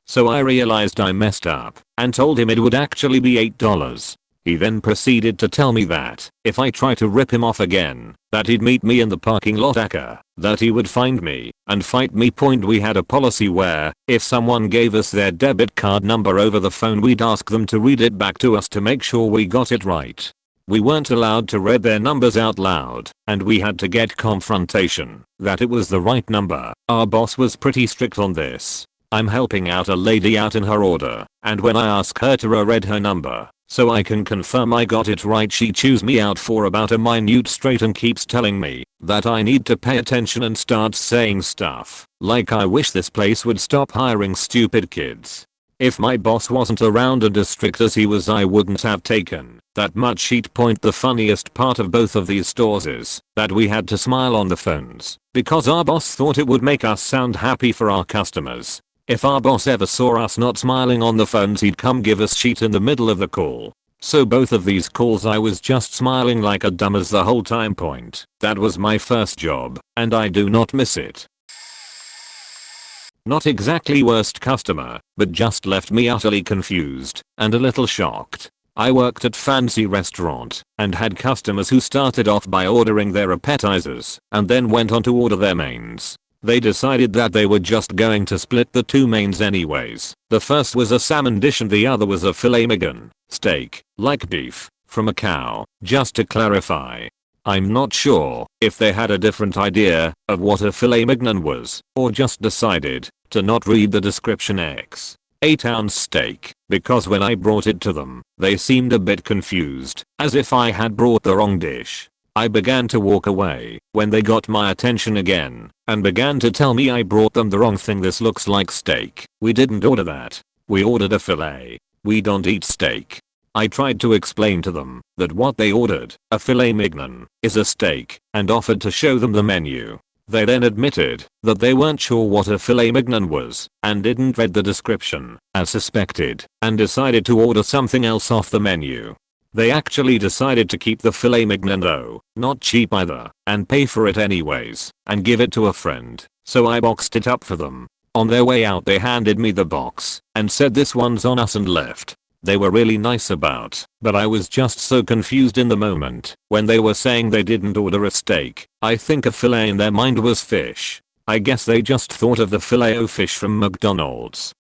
So I realized I messed up and told him it would actually be $8. He then proceeded to tell me that if I try to rip him off again, that he'd meet me in the parking lot aka, that he would find me and fight me. We had a policy where if someone gave us their debit card number over the phone, we'd ask them to read it back to us to make sure we got it right. We weren't allowed to read their numbers out loud, and we had to get confrontation that it was the right number. Our boss was pretty strict on this. I'm helping out a lady out in her order, and when I ask her to read her number so I can confirm I got it right, she chews me out for about a minute straight and keeps telling me that I need to pay attention and starts saying stuff like I wish this place would stop hiring stupid kids. If my boss wasn't around and as strict as he was, I wouldn't have taken that much heat. The funniest part of both of these stores is that we had to smile on the phones because our boss thought it would make us sound happy for our customers. If our boss ever saw us not smiling on the phones, he'd come give us shit in the middle of the call. So both of these calls I was just smiling like a dumbass the whole time. That was my first job, and I do not miss it. Not exactly worst customer, but just left me utterly confused and a little shocked. I worked at fancy restaurant and had customers who started off by ordering their appetizers and then went on to order their mains. They decided that they were just going to split the two mains anyways. The first was a salmon dish and the other was a filet mignon, steak, like beef, from a cow. Just to clarify, I'm not sure if they had a different idea of what a filet mignon was or just decided to not read the description. 8-ounce steak, because when I brought it to them, they seemed a bit confused, as if I had brought the wrong dish. I began to walk away when they got my attention again and began to tell me I brought them the wrong thing. This looks like steak. We didn't order that. We ordered a filet. We don't eat steak. I tried to explain to them that what they ordered, a filet mignon, is a steak, and offered to show them the menu. They then admitted that they weren't sure what a filet mignon was and didn't read the description, as suspected, and decided to order something else off the menu. They actually decided to keep the filet mignon though, not cheap either, and pay for it anyways, and give it to a friend, so I boxed it up for them. On their way out they handed me the box and said this one's on us and left. They were really nice about, but I was just so confused in the moment when they were saying they didn't order a steak. I think a filet in their mind was fish. I guess they just thought of the Filet-O-Fish from McDonald's.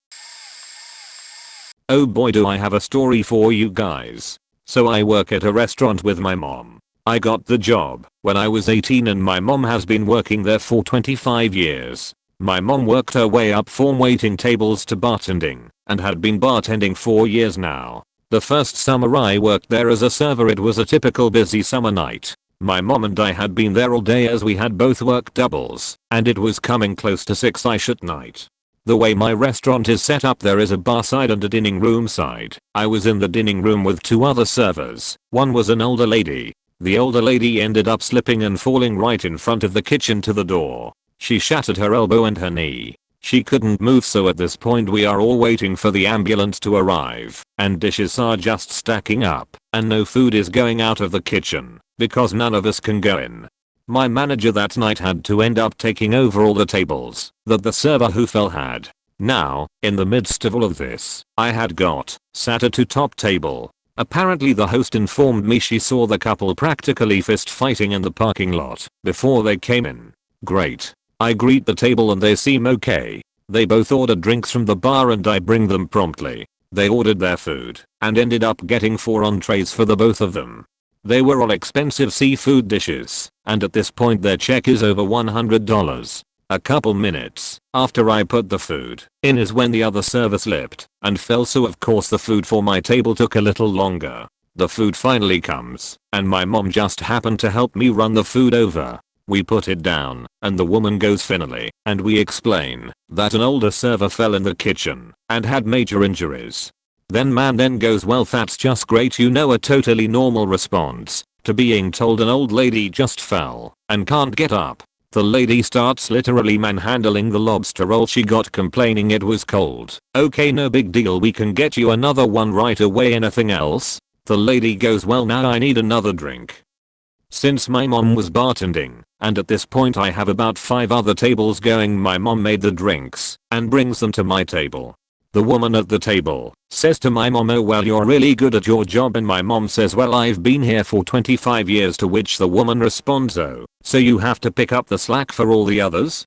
Oh boy, do I have a story for you guys. So I work at a restaurant with my mom. I got the job when I was 18 and my mom has been working there for 25 years. My mom worked her way up from waiting tables to bartending and had been bartending for years now. The first summer I worked there as a server, it was a typical busy summer night. My mom and I had been there all day as we had both worked doubles, and it was coming close to 6ish at night. The way my restaurant is set up, there is a bar side and a dining room side. I was in the dining room with two other servers. One was an older lady. The older lady ended up slipping and falling right in front of the kitchen to the door. She shattered her elbow and her knee. She couldn't move, so at this point we are all waiting for the ambulance to arrive, and dishes are just stacking up, and no food is going out of the kitchen because none of us can go in. My manager that night had to end up taking over all the tables that the server who fell had. Now, in the midst of all of this, I had got sat at a top table. Apparently the host informed me she saw the couple practically fist fighting in the parking lot before they came in. Great. I greet the table and they seem okay. They both ordered drinks from the bar and I bring them promptly. They ordered their food and ended up getting 4 entrees for the both of them. They were all expensive seafood dishes, and at this point their check is over $100. A couple minutes after I put the food in is when the other server slipped and fell, so of course the food for my table took a little longer. The food finally comes, and my mom just happened to help me run the food over. We put it down, and the woman goes finally, and we explain that an older server fell in the kitchen and had major injuries. Then man then goes, well that's just great, you know, a totally normal response to being told an old lady just fell and can't get up. The lady starts literally manhandling the lobster roll she got, complaining it was cold. Okay, no big deal, we can get you another one right away, anything else? The lady goes, well now I need another drink. Since my mom was bartending, and at this point I have about 5 other tables going, my mom made the drinks and brings them to my table. The woman at the table says to my mom, oh well, you're really good at your job, and my mom says, well I've been here for 25 years, to which the woman responds, oh, so you have to pick up the slack for all the others?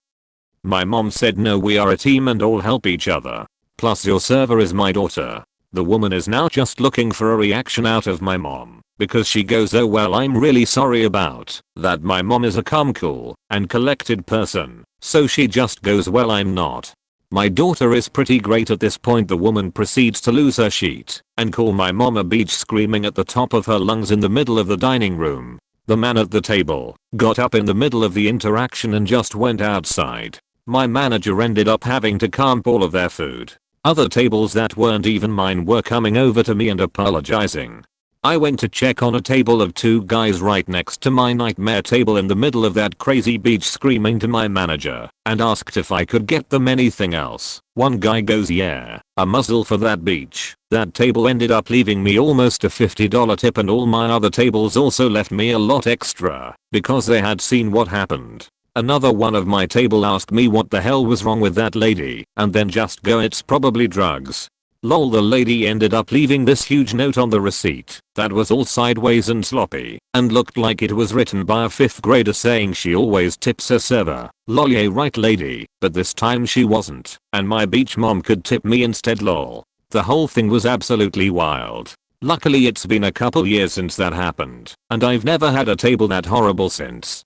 My mom said, no, we are a team and all help each other. Plus your server is my daughter. The woman is now just looking for a reaction out of my mom, because she goes, oh well, I'm really sorry about that. My mom is a calm, cool and collected person, so she just goes, well I'm not. My daughter is pretty great. At this point the woman proceeds to lose her shit and call my mom a beach, screaming at the top of her lungs in the middle of the dining room. The man at the table got up in the middle of the interaction and just went outside. My manager ended up having to comp all of their food. Other tables that weren't even mine were coming over to me and apologizing. I went to check on a table of 2 guys right next to my nightmare table in the middle of that crazy beach, screaming to my manager and asked if I could get them anything else. One guy goes, yeah, a muzzle for that beach. That table ended up leaving me almost a $50 tip, and all my other tables also left me a lot extra because they had seen what happened. Another one of my table asked me what the hell was wrong with that lady, and then just go, it's probably drugs. Lol, the lady ended up leaving this huge note on the receipt that was all sideways and sloppy and looked like it was written by a 5th grader, saying she always tips her server. Lol, yeah right lady, but this time she wasn't, and my beach mom could tip me instead. Lol. The whole thing was absolutely wild. Luckily it's been a couple years since that happened, and I've never had a table that horrible since.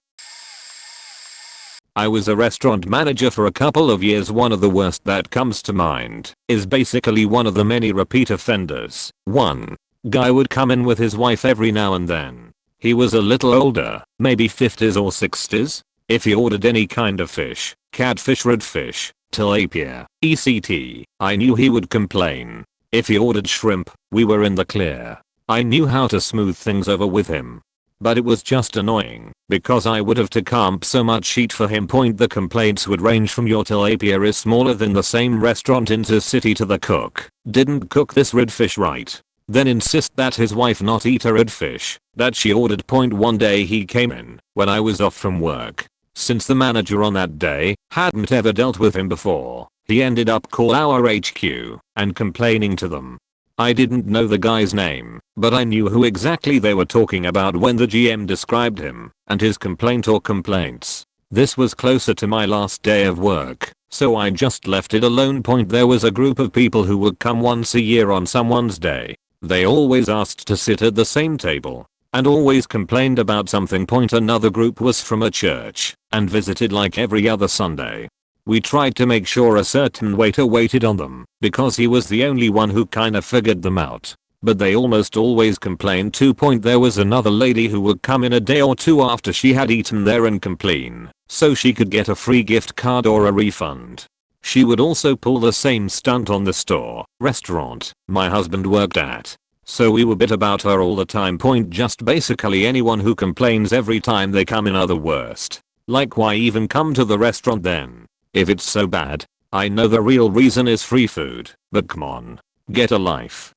I was a restaurant manager for a couple of years. One of the worst that comes to mind is basically one of the many repeat offenders. One guy would come in with his wife every now and then. He was a little older, maybe 50s or 60s. If he ordered any kind of fish, catfish, redfish, tilapia, etc., I knew he would complain. If he ordered shrimp, we were in the clear. I knew how to smooth things over with him. But it was just annoying because I would have to comp so much sheet for him. The complaints would range from your tilapia is smaller than the same restaurant intercity to the cook didn't cook this redfish right. Then insist that his wife not eat a redfish that she ordered. One day he came in when I was off from work. Since the manager on that day hadn't ever dealt with him before, he ended up call our HQ and complaining to them. I didn't know the guy's name, but I knew who exactly they were talking about when the GM described him and his complaint or complaints. This was closer to my last day of work, so I just left it alone. There was a group of people who would come once a year on someone's day. They always asked to sit at the same table and always complained about something. Another group was from a church and visited like every other Sunday. We tried to make sure a certain waiter waited on them because he was the only one who kinda figured them out. But they almost always complained too. There was another lady who would come in a day or 2 after she had eaten there and complain so she could get a free gift card or a refund. She would also pull the same stunt on the restaurant my husband worked at. So we were bit about her all the time. Just basically anyone who complains every time they come in are the worst. Like, why even come to the restaurant then? If it's so bad, I know the real reason is free food, but come on, get a life.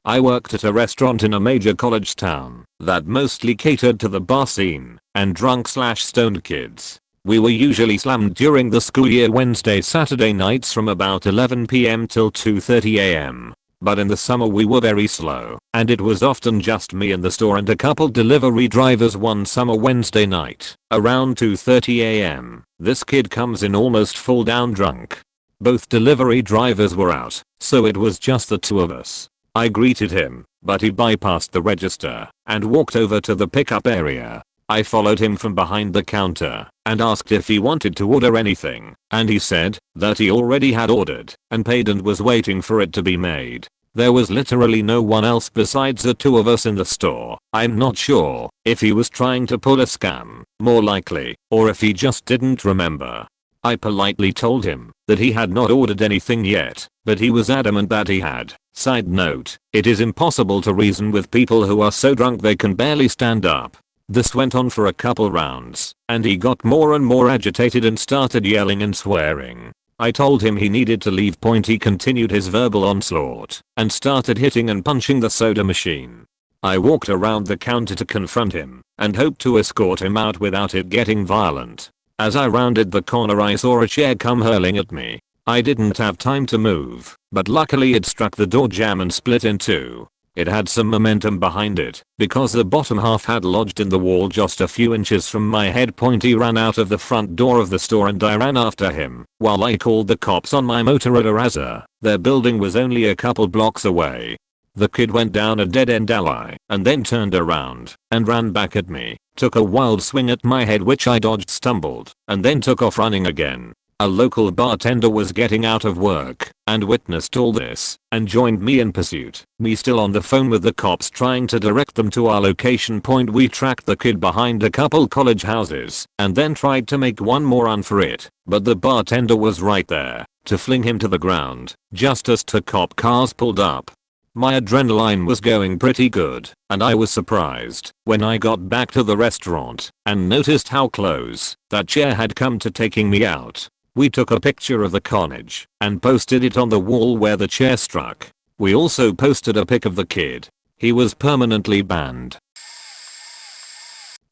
I worked at a restaurant in a major college town that mostly catered to the bar scene and drunk/stoned kids. We were usually slammed during the school year Wednesday, Saturday nights from about 11 p.m. till 2:30 a.m. But in the summer we were very slow, and it was often just me in the store and a couple delivery drivers. One summer Wednesday night, around 2:30 a.m., this kid comes in almost full down drunk. Both delivery drivers were out, so it was just the 2 of us. I greeted him, but he bypassed the register and walked over to the pickup area. I followed him from behind the counter and asked if he wanted to order anything, and he said that he already had ordered and paid and was waiting for it to be made. There was literally no one else besides the 2 of us in the store. I'm not sure if he was trying to pull a scam, more likely, or if he just didn't remember. I politely told him that he had not ordered anything yet, but he was adamant that he had. Side note, it is impossible to reason with people who are so drunk they can barely stand up. This went on for a couple rounds, and he got more and more agitated and started yelling and swearing. I told him he needed to leave. He continued his verbal onslaught and started hitting and punching the soda machine. I walked around the counter to confront him and hoped to escort him out without it getting violent. As I rounded the corner I saw a chair come hurling at me. I didn't have time to move, but luckily it struck the door jamb and split in two. It had some momentum behind it because the bottom half had lodged in the wall just a few inches from my head. He ran out of the front door of the store and I ran after him while I called the cops on my Motorola. Their building was only a couple blocks away. The kid went down a dead-end alley and then turned around and ran back at me, took a wild swing at my head which I dodged, stumbled, and then took off running again. A local bartender was getting out of work and witnessed all this and joined me in pursuit. Me still on the phone with the cops trying to direct them to our location point. We tracked the kid behind a couple college houses and then tried to make one more run for it, but the bartender was right there to fling him to the ground just as two cop cars pulled up. My adrenaline was going pretty good, and I was surprised when I got back to the restaurant and noticed how close that chair had come to taking me out. We took a picture of the carnage and posted it on the wall where the chair struck. We also posted a pic of the kid. He was permanently banned.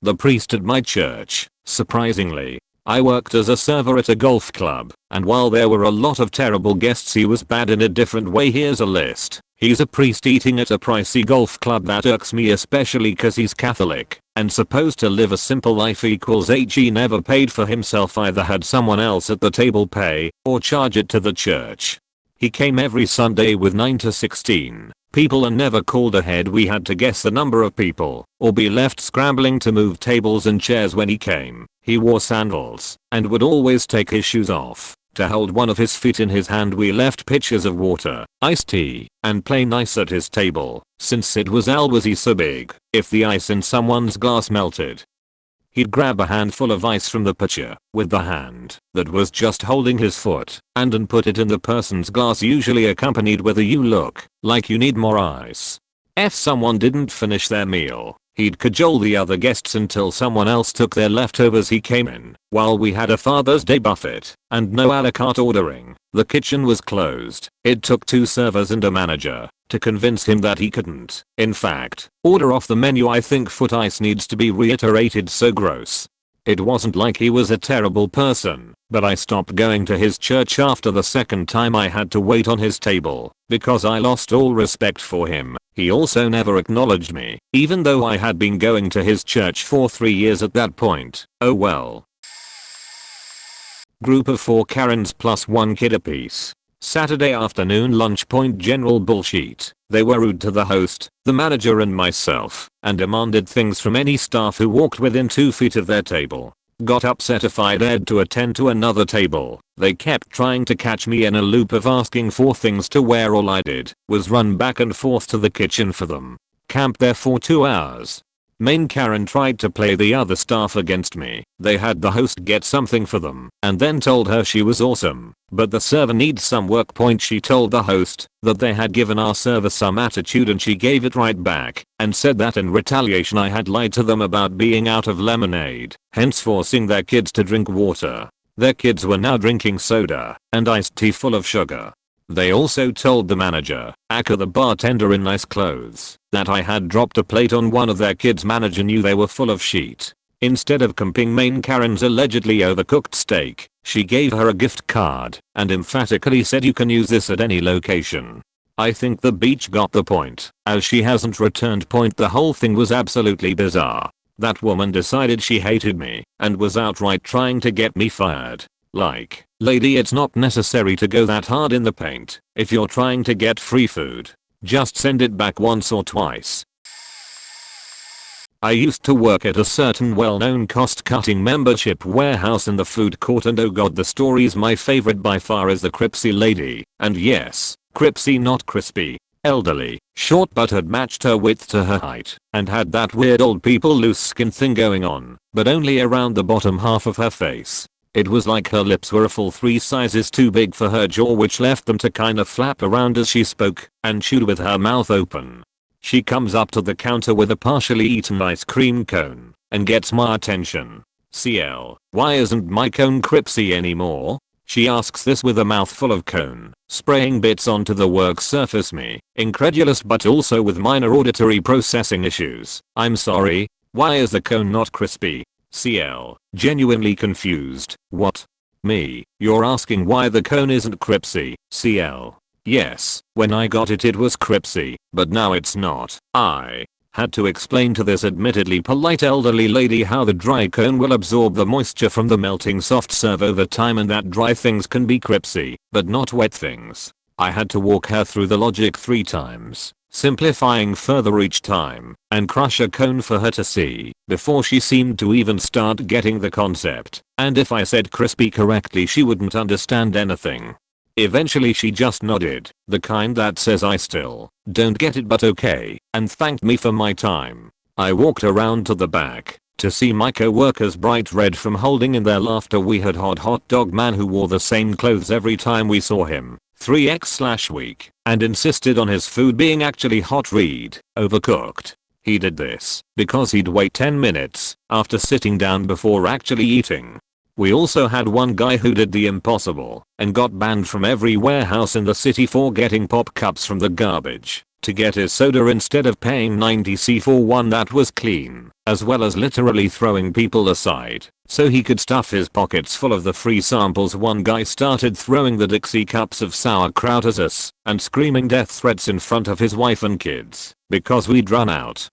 The priest at my church, surprisingly. I worked as a server at a golf club, and while there were a lot of terrible guests he was bad in a different way. Here's a list. He's a priest eating at a pricey golf club. That irks me especially cause he's Catholic and supposed to live a simple life. He never paid for himself, either had someone else at the table pay or charge it to the church. He came every Sunday with 9 to 16 people and never called ahead. We had to guess the number of people or be left scrambling to move tables and chairs when he came. He wore sandals and would always take his shoes off to hold one of his feet in his hand. We left pitchers of water, iced tea, and plain ice at his table since it was always so big. If the ice in someone's glass melted, he'd grab a handful of ice from the pitcher with the hand that was just holding his foot and put it in the person's glass, usually accompanied with a "you look like you need more ice." If someone didn't finish their meal, he'd cajole the other guests until someone else took their leftovers. He came in while we had a Father's Day buffet and no a la carte ordering. The kitchen was closed. It took 2 servers and a manager to convince him that he couldn't, in fact, order off the menu. I think foot ice needs to be reiterated. So gross. It wasn't like he was a terrible person, but I stopped going to his church after the second time I had to wait on his table because I lost all respect for him. He also never acknowledged me, even though I had been going to his church for 3 years at that point. Oh well. Group of 4 Karens plus 1 kid apiece. Saturday afternoon lunch. General bullshit. They were rude to the host, the manager and myself, and demanded things from any staff who walked within 2 feet of their table. Got upset if I dared to attend to another table. They kept trying to catch me in a loop of asking for things to wear. All I did was run back and forth to the kitchen for them. Camped there for 2 hours. Main Karen tried to play the other staff against me. They had the host get something for them and then told her she was awesome, but the server needs some work. She told the host that they had given our server some attitude and she gave it right back and said that in retaliation I had lied to them about being out of lemonade, hence forcing their kids to drink water. Their kids were now drinking soda and iced tea full of sugar. They also told the manager, aka the bartender in nice clothes, that I had dropped a plate on one of their kids. Manager knew they were full of shit. Instead of comping Main Karen's allegedly overcooked steak, she gave her a gift card and emphatically said you can use this at any location. I think the beach got the point, as she hasn't returned. The whole thing was absolutely bizarre. That woman decided she hated me and was outright trying to get me fired. Like, lady, it's not necessary to go that hard in the paint. If you're trying to get free food, just send it back once or twice. I used to work at a certain well-known cost-cutting membership warehouse in the food court, and oh god, the story's my favorite by far is the Cripsy lady. And yes, Cripsy, not crispy. Elderly, short but had matched her width to her height and had that weird old people loose skin thing going on, but only around the bottom half of her face. It was like her lips were a full 3 sizes too big for her jaw, which left them to kind of flap around as she spoke and chewed with her mouth open. She comes up to the counter with a partially eaten ice cream cone and gets my attention. CL, why isn't my cone crispy anymore? She asks this with a mouthful of cone, spraying bits onto the work surface. Me, incredulous but also with minor auditory processing issues. I'm sorry, why is the cone not crispy? CL, genuinely confused. What? Me, you're asking why the cone isn't crispy? CL, yes, when I got it was crispy, but now it's not. I had to explain to this admittedly polite elderly lady how the dry cone will absorb the moisture from the melting soft serve over time, and that dry things can be crispy, but not wet things. I had to walk her through the logic 3 times, simplifying further each time, and crush a cone for her to see, before she seemed to even start getting the concept. And if I said crispy correctly, she wouldn't understand anything. Eventually she just nodded, the kind that says I still don't get it but okay, and thanked me for my time. I walked around to the back to see my co-workers bright red from holding in their laughter. We had hot dog man who wore the same clothes every time we saw him, 3x/week, and insisted on his food being actually hot. Read, overcooked. He did this because he'd wait 10 minutes after sitting down before actually eating. We also had one guy who did the impossible and got banned from every warehouse in the city for getting pop cups from the garbage to get his soda instead of paying 90 for one that was clean, as well as literally throwing people aside so he could stuff his pockets full of the free samples. One guy started throwing the Dixie cups of sauerkraut at us and screaming death threats in front of his wife and kids because we'd run out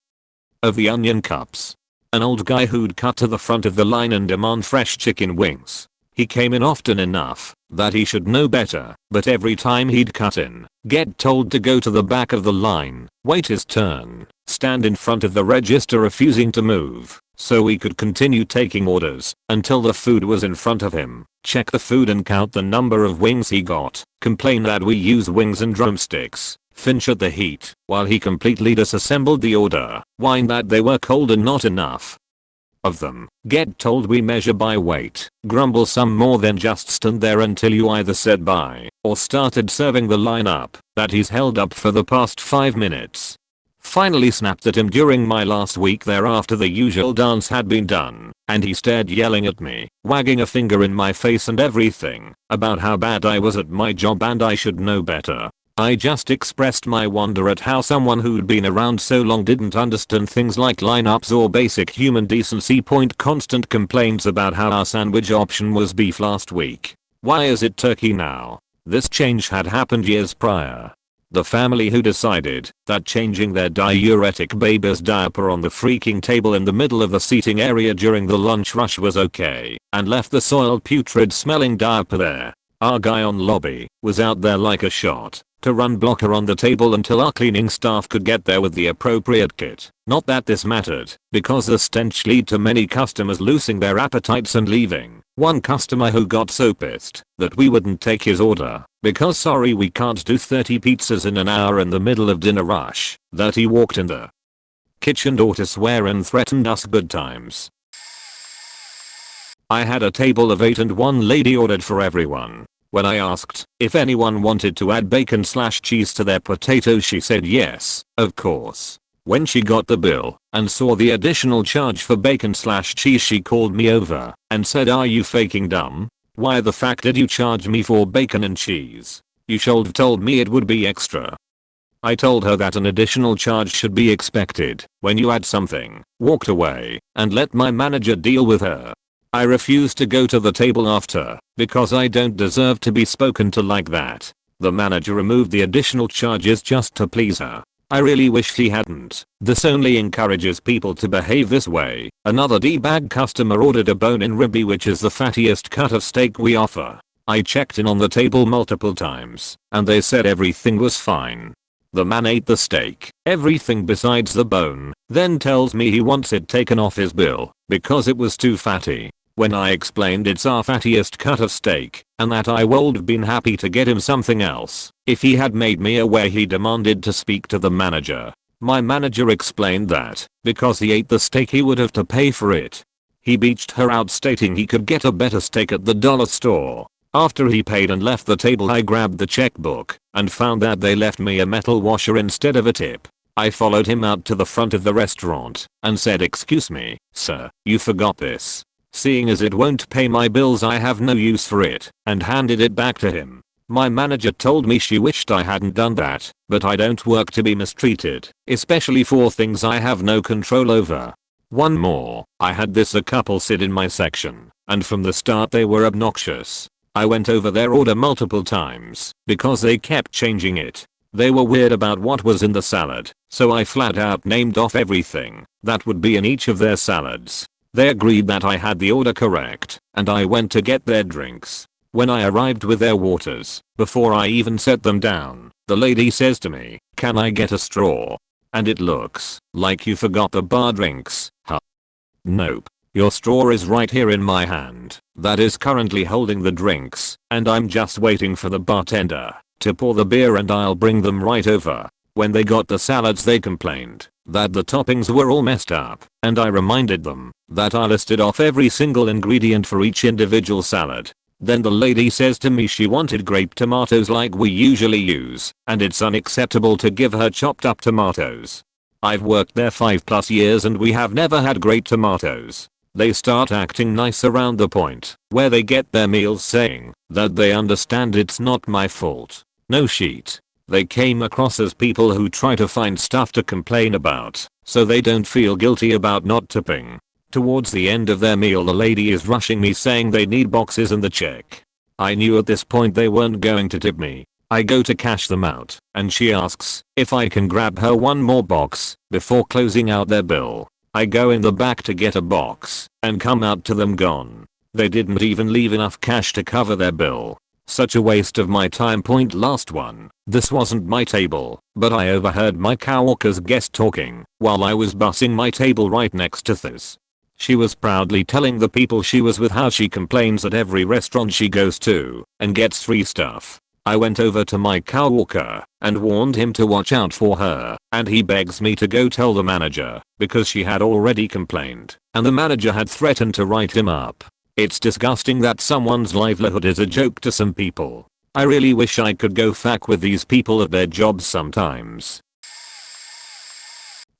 of the onion cups. An old guy who'd cut to the front of the line and demand fresh chicken wings. He came in often enough that he should know better, but every time he'd cut in, get told to go to the back of the line, wait his turn, stand in front of the register refusing to move, so he could continue taking orders until the food was in front of him, check the food and count the number of wings he got, complain that we use wings and drumsticks, flinch at the heat while he completely disassembled the order, whine that they were cold and not enough of them, get told we measure by weight, grumble some more, then just stand there until you either said bye or started serving the lineup that he's held up for the past 5 minutes. Finally snapped at him during my last week there after the usual dance had been done, and he stared yelling at me, wagging a finger in my face and everything about how bad I was at my job and I should know better. I just expressed my wonder at how someone who'd been around so long didn't understand things like lineups or basic human decency. Constant complaints about how our sandwich option was beef last week. Why is it turkey now? This change had happened years prior. The family who decided that changing their diuretic baby's diaper on the freaking table in the middle of the seating area during the lunch rush was okay, and left the soiled putrid smelling diaper there. Our guy on lobby was out there like a shot to run blocker on the table until our cleaning staff could get there with the appropriate kit. Not that this mattered, because the stench led to many customers losing their appetites and leaving. One customer who got so pissed that we wouldn't take his order because sorry we can't do 30 pizzas in an hour in the middle of dinner rush, that he walked in the kitchen door to swear and threatened us good times. I had a table of 8 and one lady ordered for everyone. When I asked if anyone wanted to add bacon/cheese to their potatoes, she said yes, of course. When she got the bill and saw the additional charge for bacon/cheese, she called me over and said, "Are you faking dumb? Why the fuck did you charge me for bacon and cheese? You should have told me it would be extra." I told her that an additional charge should be expected when you add something, walked away, and let my manager deal with her. I refused to go to the table after because I don't deserve to be spoken to like that. The manager removed the additional charges just to please her. I really wish he hadn't. This only encourages people to behave this way. Another D-bag customer ordered a bone-in ribeye, which is the fattiest cut of steak we offer. I checked in on the table multiple times and they said everything was fine. The man ate the steak, everything besides the bone, then tells me he wants it taken off his bill because it was too fatty. When I explained it's our fattiest cut of steak and that I would have been happy to get him something else if he had made me aware, he demanded to speak to the manager. My manager explained that because he ate the steak he would have to pay for it. He beached her out stating he could get a better steak at the dollar store. After he paid and left the table, I grabbed the checkbook and found that they left me a metal washer instead of a tip. I followed him out to the front of the restaurant and said, "Excuse me, sir, you forgot this." Seeing as it won't pay my bills, I have no use for it, and handed it back to him. My manager told me she wished I hadn't done that, but I don't work to be mistreated, especially for things I have no control over. One more, I had this a couple sit in my section, and from the start they were obnoxious. I went over their order multiple times because they kept changing it. They were weird about what was in the salad, so I flat out named off everything that would be in each of their salads. They agreed that I had the order correct, and I went to get their drinks. When I arrived with their waters, before I even set them down, the lady says to me, "Can I get a straw?" And it looks like you forgot the bar drinks, huh? Nope. Your straw is right here in my hand that is currently holding the drinks, and I'm just waiting for the bartender to pour the beer and I'll bring them right over. When they got the salads, they complained that the toppings were all messed up, and I reminded them that I listed off every single ingredient for each individual salad. Then the lady says to me she wanted grape tomatoes like we usually use, and it's unacceptable to give her chopped up tomatoes. I've worked there 5+ years and we have never had great tomatoes. They start acting nice around the point where they get their meals, saying that they understand it's not my fault. No shit. They came across as people who try to find stuff to complain about so they don't feel guilty about not tipping. Towards the end of their meal, the lady is rushing me saying they need boxes and the check. I knew at this point they weren't going to tip me. I go to cash them out and she asks if I can grab her one more box before closing out their bill. I go in the back to get a box and come out to them gone. They didn't even leave enough cash to cover their bill. Such a waste of my time. Point last one. This wasn't my table, but I overheard my coworker's guest talking while I was bussing my table right next to this. She was proudly telling the people she was with how she complains at every restaurant she goes to and gets free stuff. I went over to my coworker and warned him to watch out for her, and he begs me to go tell the manager because she had already complained and the manager had threatened to write him up. It's disgusting that someone's livelihood is a joke to some people. I really wish I could go fuck with these people at their jobs sometimes.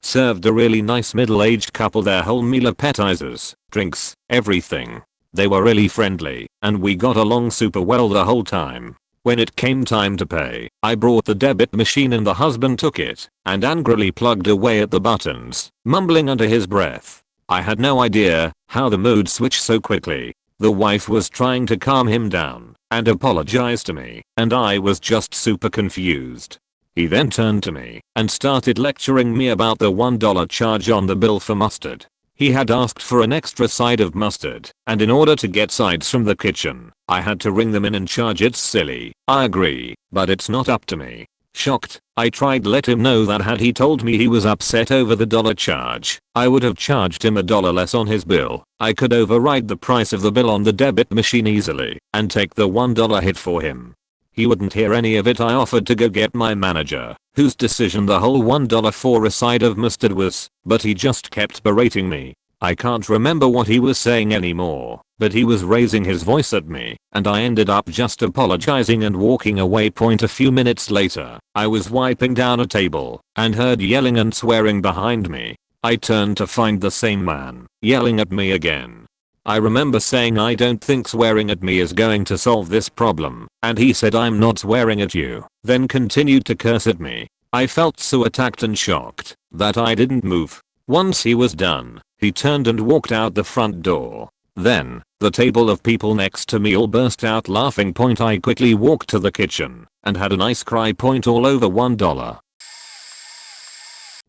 Served a really nice middle-aged couple their whole meal, appetizers, drinks, everything. They were really friendly and we got along super well the whole time. When it came time to pay, I brought the debit machine and the husband took it and angrily plugged away at the buttons, mumbling under his breath. I had no idea how the mood switched so quickly. The wife was trying to calm him down and apologize to me, and I was just super confused. He then turned to me and started lecturing me about the $1 charge on the bill for mustard. He had asked for an extra side of mustard, and in order to get sides from the kitchen, I had to ring them in and charge. It's silly, I agree, but it's not up to me. Shocked, I tried to let him know that had he told me he was upset over the dollar charge, I would have charged him $1 less on his bill. I could override the price of the bill on the debit machine easily and take the $1 hit for him. He wouldn't hear any of it. I offered to go get my manager, whose decision the whole $1 for a side of mustard was, but he just kept berating me. I can't remember what he was saying anymore, but he was raising his voice at me, and I ended up just apologizing and walking away. A few minutes later, I was wiping down a table and heard yelling and swearing behind me. I turned to find the same man yelling at me again. I remember saying I don't think swearing at me is going to solve this problem, and he said I'm not swearing at you, then continued to curse at me. I felt so attacked and shocked that I didn't move. Once he was done, he turned and walked out the front door. Then, the table of people next to me all burst out laughing. I quickly walked to the kitchen and had a nice cry. All over $1.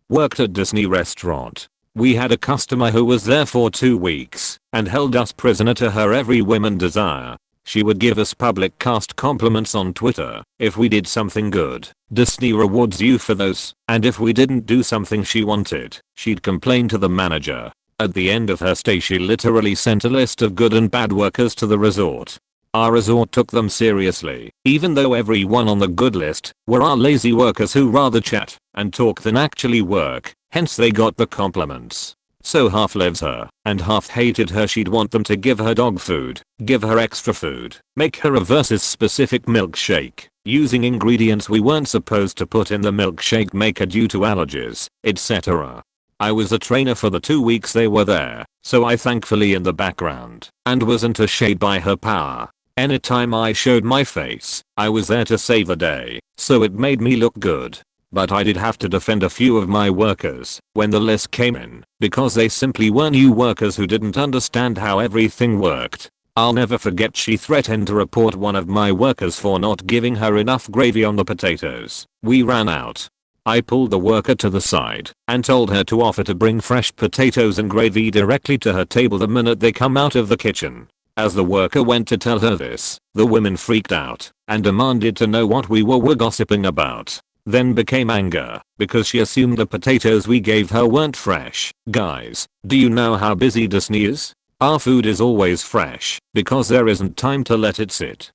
Worked at Disney restaurant. We had a customer who was there for 2 weeks and held us prisoner to her every whim and desire. She would give us public cast compliments on Twitter if we did something good. Disney rewards you for those, and if we didn't do something she wanted, she'd complain to the manager. At the end of her stay, she literally sent a list of good and bad workers to the resort. Our resort took them seriously, even though everyone on the good list were our lazy workers who rather chat and talk than actually work, hence they got the compliments. So half loves her and half hated her. She'd want them to give her dog food, give her extra food, make her a versus specific milkshake, using ingredients we weren't supposed to put in the milkshake maker due to allergies, etc. I was a trainer for the 2 weeks they were there, so I thankfully in the background and wasn't a shade by her power. Anytime I showed my face, I was there to save the day, so it made me look good. But I did have to defend a few of my workers when the list came in, because they simply were new workers who didn't understand how everything worked. I'll never forget she threatened to report one of my workers for not giving her enough gravy on the potatoes. We ran out. I pulled the worker to the side and told her to offer to bring fresh potatoes and gravy directly to her table the minute they come out of the kitchen. As the worker went to tell her this, the women freaked out and demanded to know what we were gossiping about. Then became anger because she assumed the potatoes we gave her weren't fresh. Guys, do you know how busy Disney is? Our food is always fresh because there isn't time to let it sit.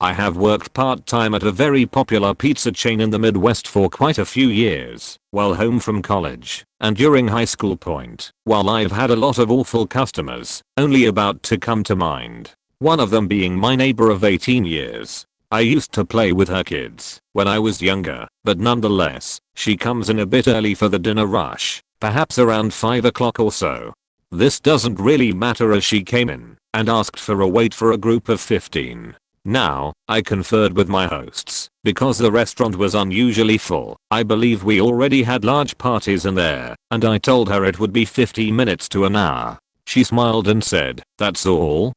I have worked part-time at a very popular pizza chain in the Midwest for quite a few years, while home from college, and during high school point, while I've had a lot of awful customers, only about to come to mind. One of them being my neighbor of 18 years. I used to play with her kids when I was younger, but nonetheless, she comes in a bit early for the dinner rush, perhaps around 5 o'clock or so. This doesn't really matter as she came in and asked for a wait for a group of 15. Now, I conferred with my hosts, because the restaurant was unusually full. I believe we already had large parties in there, and I told her it would be 15 minutes to an hour. She smiled and said, "That's all?"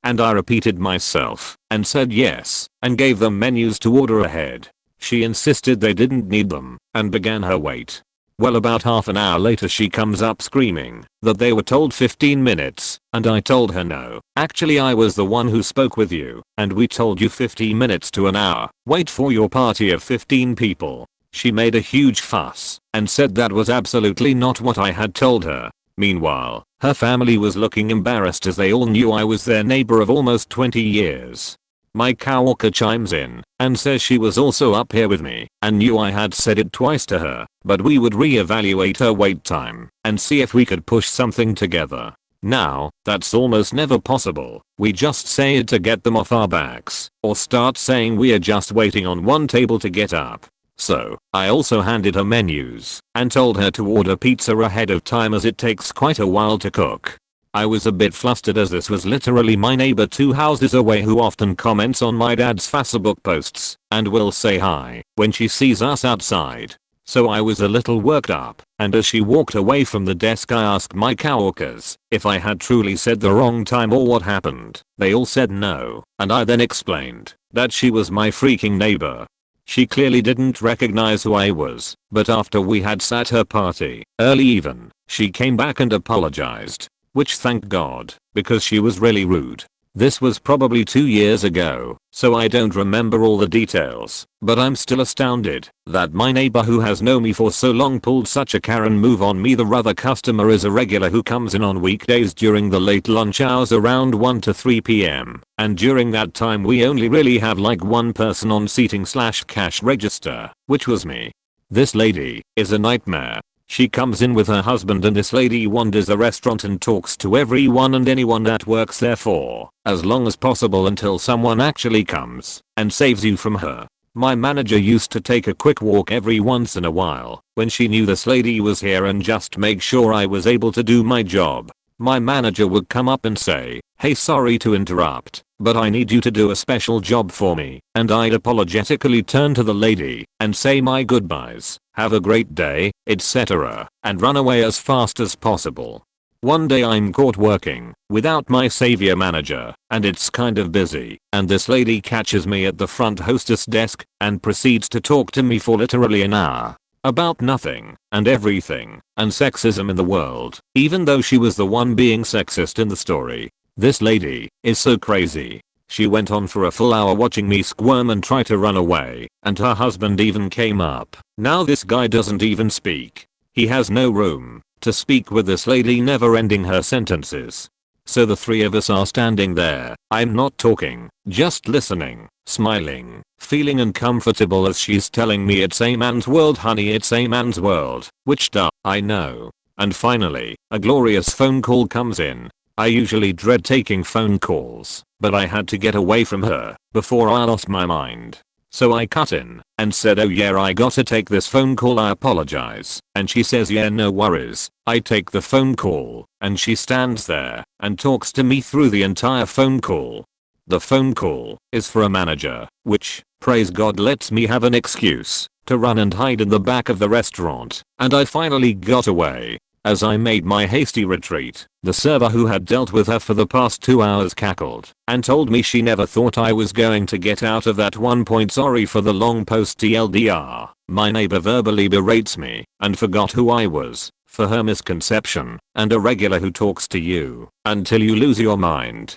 And I repeated myself and said yes, and gave them menus to order ahead. She insisted they didn't need them and began her wait. Well, about half an hour later she comes up screaming that they were told 15 minutes, and I told her no, actually I was the one who spoke with you, and we told you 15 minutes to an hour, wait for your party of 15 people. She made a huge fuss and said that was absolutely not what I had told her. Meanwhile, her family was looking embarrassed as they all knew I was their neighbor of almost 20 years. My coworker chimes in and says she was also up here with me and knew I had said it twice to her, but we would re-evaluate her wait time and see if we could push something together. Now, that's almost never possible. We just say it to get them off our backs, or start saying we are just waiting on one table to get up. So, I also handed her menus and told her to order pizza ahead of time as it takes quite a while to cook. I was a bit flustered as this was literally my neighbor 2 houses away who often comments on my dad's Facebook posts and will say hi when she sees us outside. So I was a little worked up, and as she walked away from the desk I asked my coworkers if I had truly said the wrong time or what happened. They all said no, and I then explained that she was my freaking neighbor. She clearly didn't recognize who I was, but after we had sat her party, early even, she came back and apologized. Which thank God, because she was really rude. This was probably 2 years ago, so I don't remember all the details, but I'm still astounded that my neighbor who has known me for so long pulled such a Karen move on me. The other customer is a regular who comes in on weekdays during the late lunch hours around 1 to 3 p.m. and during that time we only really have like one person on seating/cash register, which was me. This lady is a nightmare. She comes in with her husband and this lady wanders the restaurant and talks to everyone and anyone that works there for as long as possible until someone actually comes and saves you from her. My manager used to take a quick walk every once in a while when she knew this lady was here and just make sure I was able to do my job. My manager would come up and say, "Hey, sorry to interrupt, but I need you to do a special job for me," and I'd apologetically turn to the lady and say my goodbyes, "Have a great day," etc., and run away as fast as possible. One day I'm caught working without my savior manager, and it's kind of busy, and this lady catches me at the front hostess desk and proceeds to talk to me for literally an hour about nothing and everything and sexism in the world, even though she was the one being sexist in the story. This lady is so crazy. She went on for a full hour watching me squirm and try to run away, and her husband even came up. Now this guy doesn't even speak. He has no room to speak with this lady, never ending her sentences. So the three of us are standing there. I'm not talking, just listening, smiling, feeling uncomfortable as she's telling me it's a man's world, honey, it's a man's world. Which duh, I know. And finally, a glorious phone call comes in. I usually dread taking phone calls, but I had to get away from her before I lost my mind. So I cut in and said, oh yeah, I gotta take this phone call, I apologize. And she says, yeah, no worries. I take the phone call and she stands there and talks to me through the entire phone call. The phone call is for a manager, which, praise God, lets me have an excuse to run and hide in the back of the restaurant, and I finally got away. As I made my hasty retreat, the server who had dealt with her for the past 2 hours cackled and told me she never thought I was going to get out of that one point. Sorry for the long post TLDR. My neighbor verbally berates me and forgot who I was for her misconception, and a regular who talks to you until you lose your mind.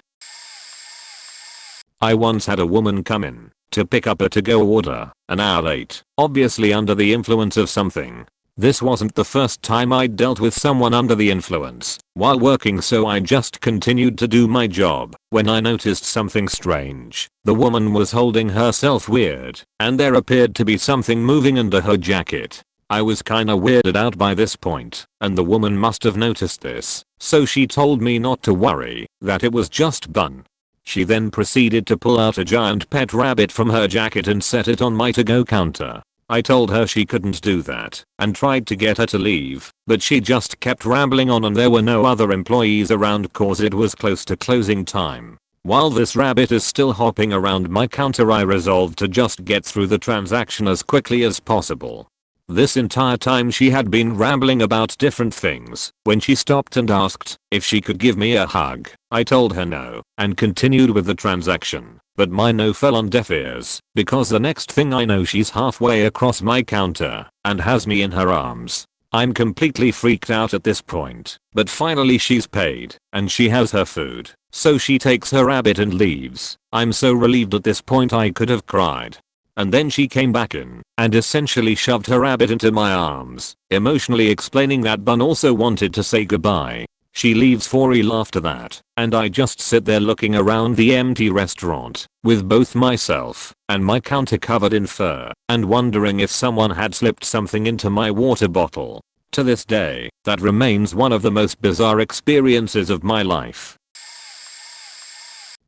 I once had a woman come in to pick up a to-go order an hour late, obviously under the influence of something. This wasn't the first time I'd dealt with someone under the influence while working, so I just continued to do my job when I noticed something strange. The woman was holding herself weird, and there appeared to be something moving under her jacket. I was kinda weirded out by this point, and the woman must have noticed this, so she told me not to worry, that it was just bun. She then proceeded to pull out a giant pet rabbit from her jacket and set it on my to-go counter. I told her she couldn't do that and tried to get her to leave, but she just kept rambling on, and there were no other employees around cause it was close to closing time. While this rabbit is still hopping around my counter, I resolved to just get through the transaction as quickly as possible. This entire time she had been rambling about different things. When she stopped and asked if she could give me a hug, I told her no and continued with the transaction. But my no fell on deaf ears, because the next thing I know she's halfway across my counter and has me in her arms. I'm completely freaked out at this point, but finally she's paid and she has her food, so she takes her rabbit and leaves. I'm so relieved at this point I could have cried. And then she came back in and essentially shoved her rabbit into my arms, emotionally explaining that Bun also wanted to say goodbye. She leaves for real after that, and I just sit there looking around the empty restaurant with both myself and my counter covered in fur and wondering if someone had slipped something into my water bottle. To this day, that remains one of the most bizarre experiences of my life.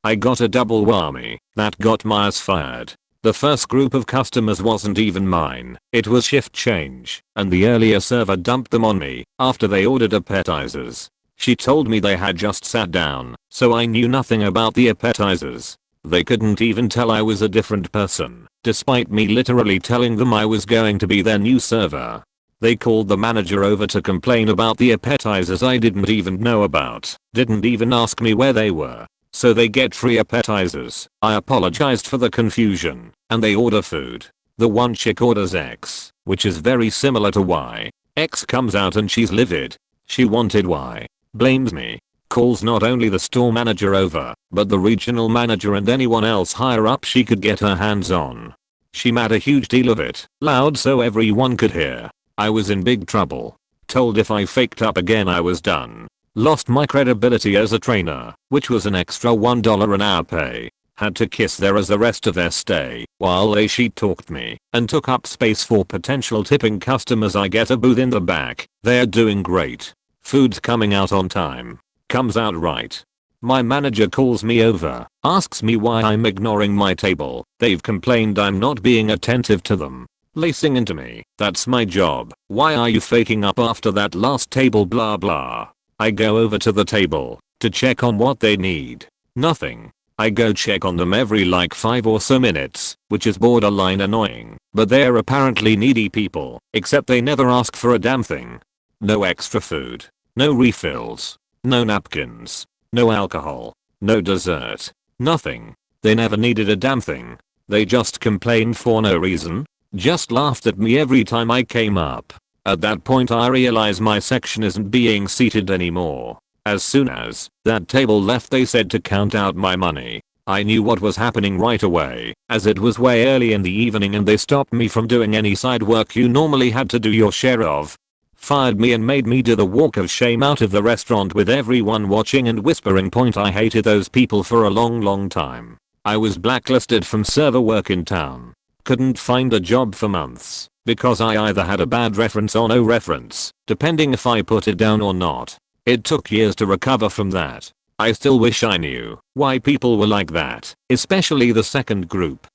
I got a double whammy that got my ass fired. The first group of customers wasn't even mine, it was shift change, and the earlier server dumped them on me after they ordered appetizers. She told me they had just sat down, so I knew nothing about the appetizers. They couldn't even tell I was a different person, despite me literally telling them I was going to be their new server. They called the manager over to complain about the appetizers I didn't even know about, didn't even ask me where they were. So they get free appetizers. I apologized for the confusion, and they order food. The one chick orders X, which is very similar to Y. X comes out and she's livid. She wanted Y. Blames me. Calls not only the store manager over, but the regional manager and anyone else higher up she could get her hands on. She made a huge deal of it, loud so everyone could hear. I was in big trouble. Told if I faked up again I was done. Lost my credibility as a trainer, which was an extra $1 an hour pay. Had to kiss there as the rest of their stay, while they sheet talked me and took up space for potential tipping customers. I get a booth in the back. They're doing great. Food's coming out on time. Comes out right. My manager calls me over, asks me why I'm ignoring my table. They've complained I'm not being attentive to them. Lacing into me, that's my job. Why are you faking up after that last table, blah blah. I go over to the table to check on what they need. Nothing. I go check on them every like 5 or so minutes, which is borderline annoying, but they're apparently needy people, except they never ask for a damn thing. No extra food. No refills. No napkins. No alcohol. No dessert. Nothing. They never needed a damn thing. They just complained for no reason. Just laughed at me every time I came up. At that point I realized my section isn't being seated anymore. As soon as that table left they said to count out my money. I knew what was happening right away, as it was way early in the evening and they stopped me from doing any side work you normally had to do your share of. fired me and made me do the walk of shame out of the restaurant with everyone watching and whispering. I hated those people for a long time. I was blacklisted from server work in town. Couldn't find a job for months because I either had a bad reference or no reference, depending if I put it down or not. It took years to recover from that. I still wish I knew why people were like that, especially the second group.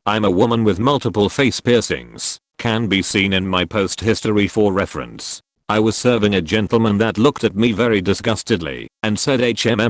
I'm a woman with multiple face piercings. Can be seen in my post history for reference. I was serving a gentleman that looked at me very disgustedly and said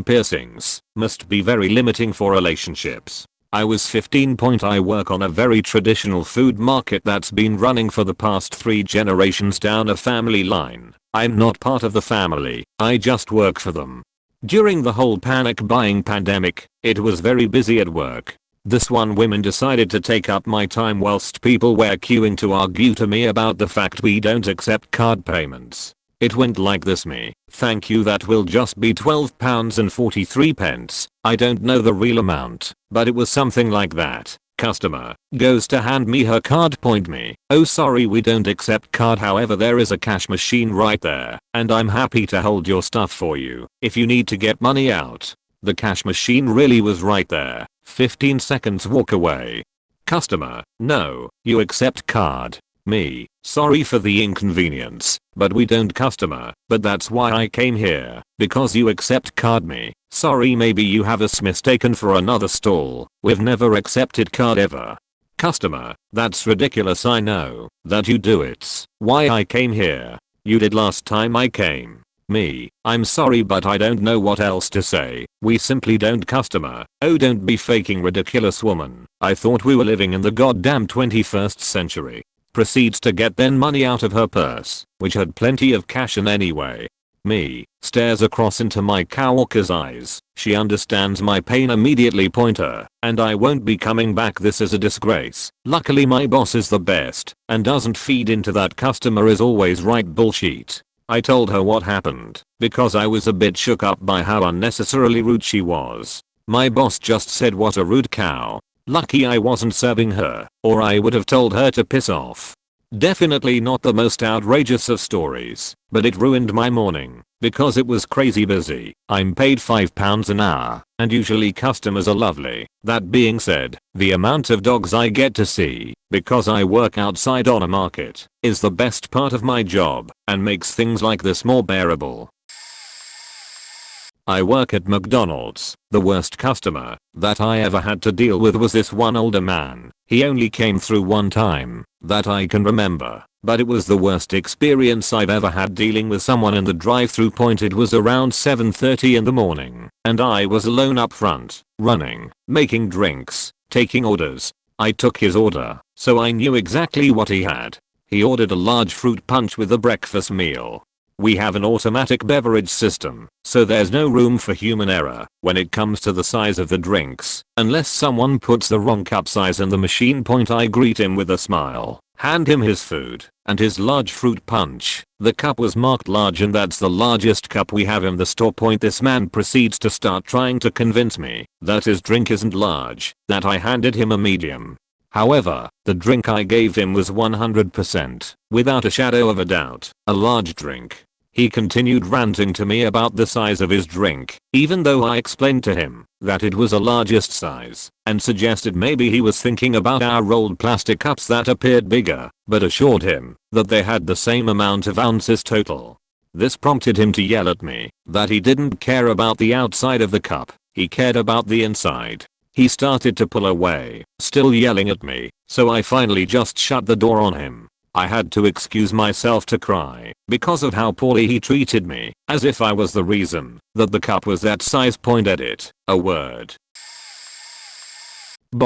piercings must be very limiting for relationships. I was 15. I work on a very traditional food market that's been running for the past 3 generations down a family line. I'm not part of the family, I just work for them. During the whole panic buying pandemic, it was very busy at work. This one woman decided to take up my time whilst people were queuing to argue to me about the fact we don't accept card payments. It went like this: me, thank you, that will just be £12.43. I don't know the real amount, but it was something like that. Customer goes to hand me her card. Me, oh sorry, we don't accept card, however there is a cash machine right there and I'm happy to hold your stuff for you if you need to get money out. The cash machine really was right there. 15 seconds walk away. Customer, no, you accept card. Me, sorry for the inconvenience, but we don't. Customer, but that's why I came here, because you accept card. Me, sorry, maybe you have us mistaken for another stall. We've never accepted card ever. Customer, that's ridiculous. I know that you do, it's why I came here. You did last time I came. Me, I'm sorry but I don't know what else to say. We simply don't. Customer, oh don't be faking, ridiculous woman. I thought we were living in the goddamn 21st century. Proceeds to get then money out of her purse, which had plenty of cash in anyway. Me, stares across into my coworker's eyes. She understands my pain immediately. Her, and I won't be coming back. This is a disgrace. Luckily my boss is the best and doesn't feed into that customer is always right bullshit. I told her what happened because I was a bit shook up by how unnecessarily rude she was. My boss just said, what a rude cow. Lucky I wasn't serving her, or I would have told her to piss off. Definitely not the most outrageous of stories, but it ruined my morning because it was crazy busy. I'm paid £5 an hour and usually customers are lovely. That being said, the amount of dogs I get to see because I work outside on a market is the best part of my job and makes things like this more bearable. I work at McDonald's. The worst customer that I ever had to deal with was this one older man. He only came through one time that I can remember, but it was the worst experience I've ever had dealing with someone in the drive-thru. It was around 7:30 in the morning and I was alone up front, running, making drinks, taking orders. I took his order, so I knew exactly what he had. He ordered a large fruit punch with a breakfast meal. We have an automatic beverage system, so there's no room for human error when it comes to the size of the drinks, unless someone puts the wrong cup size in the machine. I greet him with a smile, hand him his food and his large fruit punch. The cup was marked large and that's the largest cup we have in the store. This man proceeds to start trying to convince me that his drink isn't large, that I handed him a medium. However, the drink I gave him was 100%, without a shadow of a doubt, a large drink. He continued ranting to me about the size of his drink, even though I explained to him that it was a largest size, and suggested maybe he was thinking about our rolled plastic cups that appeared bigger, but assured him that they had the same amount of ounces total. This prompted him to yell at me that he didn't care about the outside of the cup, he cared about the inside. He started to pull away, still yelling at me, so I finally just shut the door on him. I had to excuse myself to cry because of how poorly he treated me, as if I was the reason that the cup was that size. Edit, a word.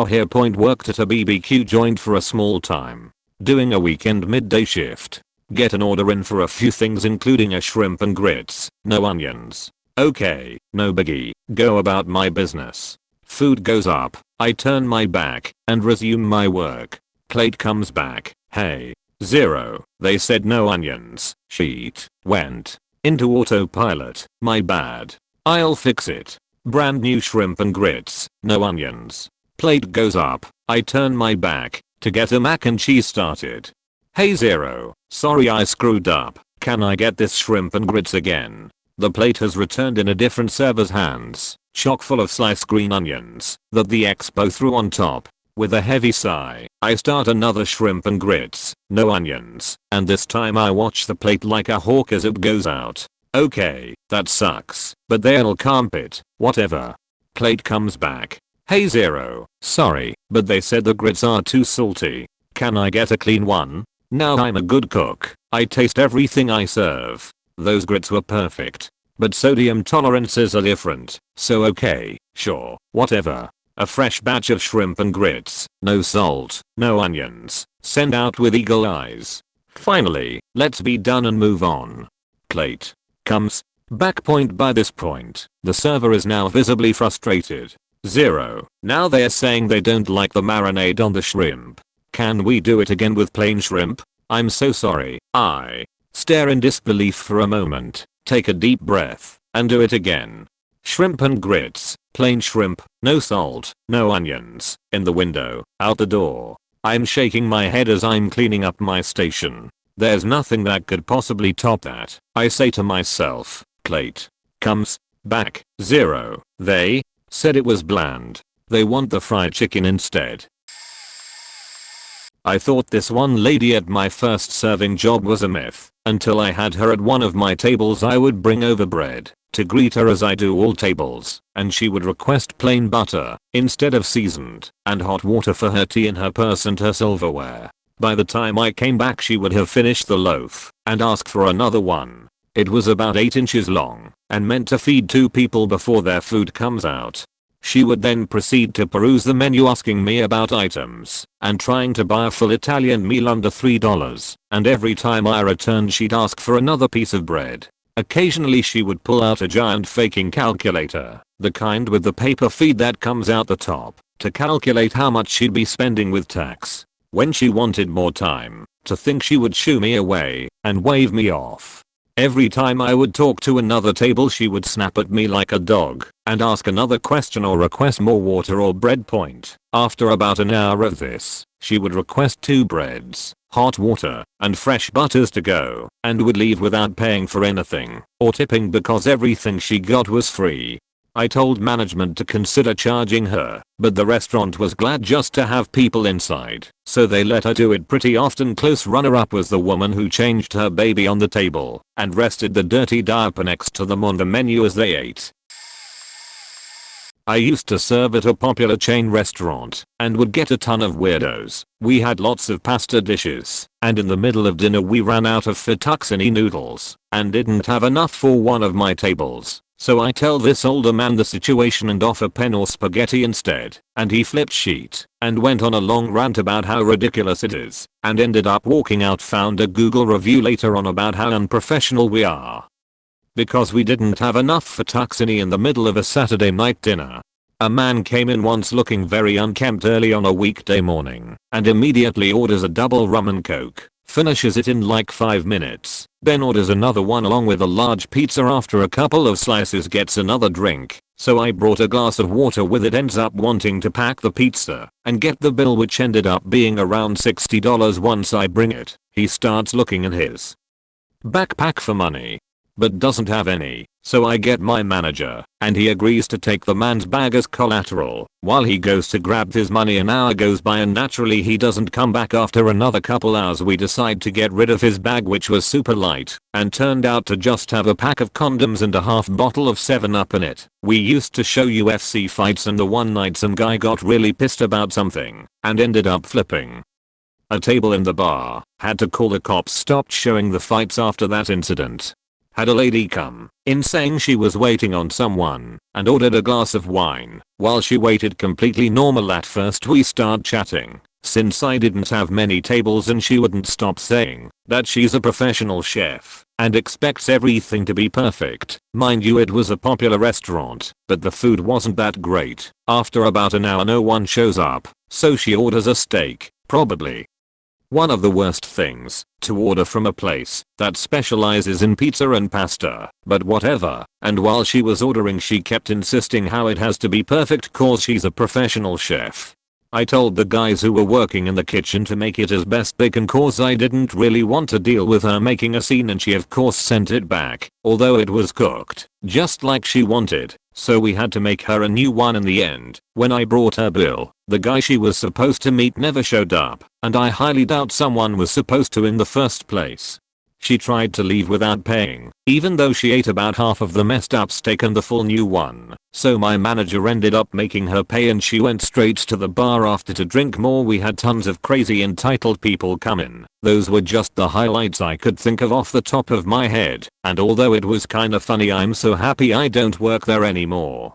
Here. Worked at a BBQ joint for a small time, doing a weekend midday shift. Get an order in for a few things including a shrimp and grits, no onions. Okay, no biggie, go about my business. Food goes up, I turn my back and resume my work. Plate comes back, hey. 0. They said no onions. Sheet went into autopilot. My bad. I'll fix it. Brand new shrimp and grits. No onions. Plate goes up. I turn my back to get a mac and cheese started. Hey 0. Sorry I screwed up. Can I get this shrimp and grits again? The plate has returned in a different server's hands, chock full of sliced green onions that the expo threw on top. With a heavy sigh, I start another shrimp and grits, no onions, and this time I watch the plate like a hawk as it goes out. Okay, that sucks, but they'll comp it, whatever. Plate comes back. Hey Zero, sorry, but they said the grits are too salty. Can I get a clean one? Now I'm a good cook. I taste everything I serve. Those grits were perfect. But sodium tolerances are different, so okay, sure, whatever. A fresh batch of shrimp and grits, no salt, no onions, send out with eagle eyes. Finally, let's be done and move on. Plate comes back. Point by this point, the server is now visibly frustrated. Zero, now they're saying they don't like the marinade on the shrimp. Can we do it again with plain shrimp? I'm so sorry. I stare in disbelief for a moment, take a deep breath, and do it again. Shrimp and grits, plain shrimp, no salt, no onions, in the window, out the door. I'm shaking my head as I'm cleaning up my station. There's nothing that could possibly top that, I say to myself. Plate comes back. Zero, they said it was bland. They want the fried chicken instead. I thought this one lady at my first serving job was a myth, until I had her at one of my tables. I would bring over bread to greet her as I do all tables, and she would request plain butter instead of seasoned, and hot water for her tea in her purse and her silverware. By the time I came back she would have finished the loaf and ask for another one. It was about 8 inches long and meant to feed 2 people before their food comes out. She would then proceed to peruse the menu, asking me about items and trying to buy a full Italian meal under $3, and every time I returned she'd ask for another piece of bread. Occasionally she would pull out a giant faking calculator, the kind with the paper feed that comes out the top, to calculate how much she'd be spending with tax. When she wanted more time to think, she would shoo me away and wave me off. Every time I would talk to another table she would snap at me like a dog and ask another question or request more water or bread. Point. After about an hour of this, she would request 2 breads, hot water, and fresh butters to go, and would leave without paying for anything or tipping because everything she got was free. I told management to consider charging her, but the restaurant was glad just to have people inside, so they let her do it pretty often. Close runner-up was the woman who changed her baby on the table and rested the dirty diaper next to them on the menu as they ate. I used to serve at a popular chain restaurant and would get a ton of weirdos. We had lots of pasta dishes, and in the middle of dinner we ran out of fettuccine noodles and didn't have enough for one of my tables. So I tell this older man the situation and offer pen or spaghetti instead, and he flipped sheet and went on a long rant about how ridiculous it is, and ended up walking out. Found a Google review later on about how unprofessional we are because we didn't have enough fettuccine in the middle of a Saturday night dinner. A man came in once looking very unkempt early on a weekday morning and immediately orders a double rum and coke, finishes it in like 5 minutes, then orders another one along with a large pizza. After a couple of slices gets another drink, so I brought a glass of water with it. Ends up wanting to pack the pizza and get the bill, which ended up being around $60 once I bring it. He starts looking in his backpack for money, but doesn't have any, so I get my manager, and he agrees to take the man's bag as collateral. While he goes to grab his money, an hour goes by and naturally he doesn't come back. After another couple hours we decide to get rid of his bag, which was super light and turned out to just have a pack of condoms and a half bottle of 7-Up in it. We used to show UFC fights, and the one night some guy got really pissed about something and ended up flipping a table in the bar. Had to call the cops. Stopped showing the fights after that incident. Had a lady come in saying she was waiting on someone and ordered a glass of wine. While she waited completely normal at first, we start chatting since I didn't have many tables, and she wouldn't stop saying that she's a professional chef and expects everything to be perfect. Mind you, it was a popular restaurant, but the food wasn't that great. After about an hour no one shows up, so she orders a steak, probably one of the worst things to order from a place that specializes in pizza and pasta, but whatever. And while she was ordering she kept insisting how it has to be perfect cause she's a professional chef. I told the guys who were working in the kitchen to make it as best they can cause I didn't really want to deal with her making a scene, and she of course sent it back, although it was cooked, just like she wanted, so we had to make her a new one in the end. When I brought her bill, the guy she was supposed to meet never showed up, and I highly doubt someone was supposed to in the first place. She tried to leave without paying, even though she ate about half of the messed up steak and the full new one. So my manager ended up making her pay, and she went straight to the bar after to drink more. We had tons of crazy entitled people come in. Those were just the highlights I could think of off the top of my head, and although it was kinda funny, I'm so happy I don't work there anymore.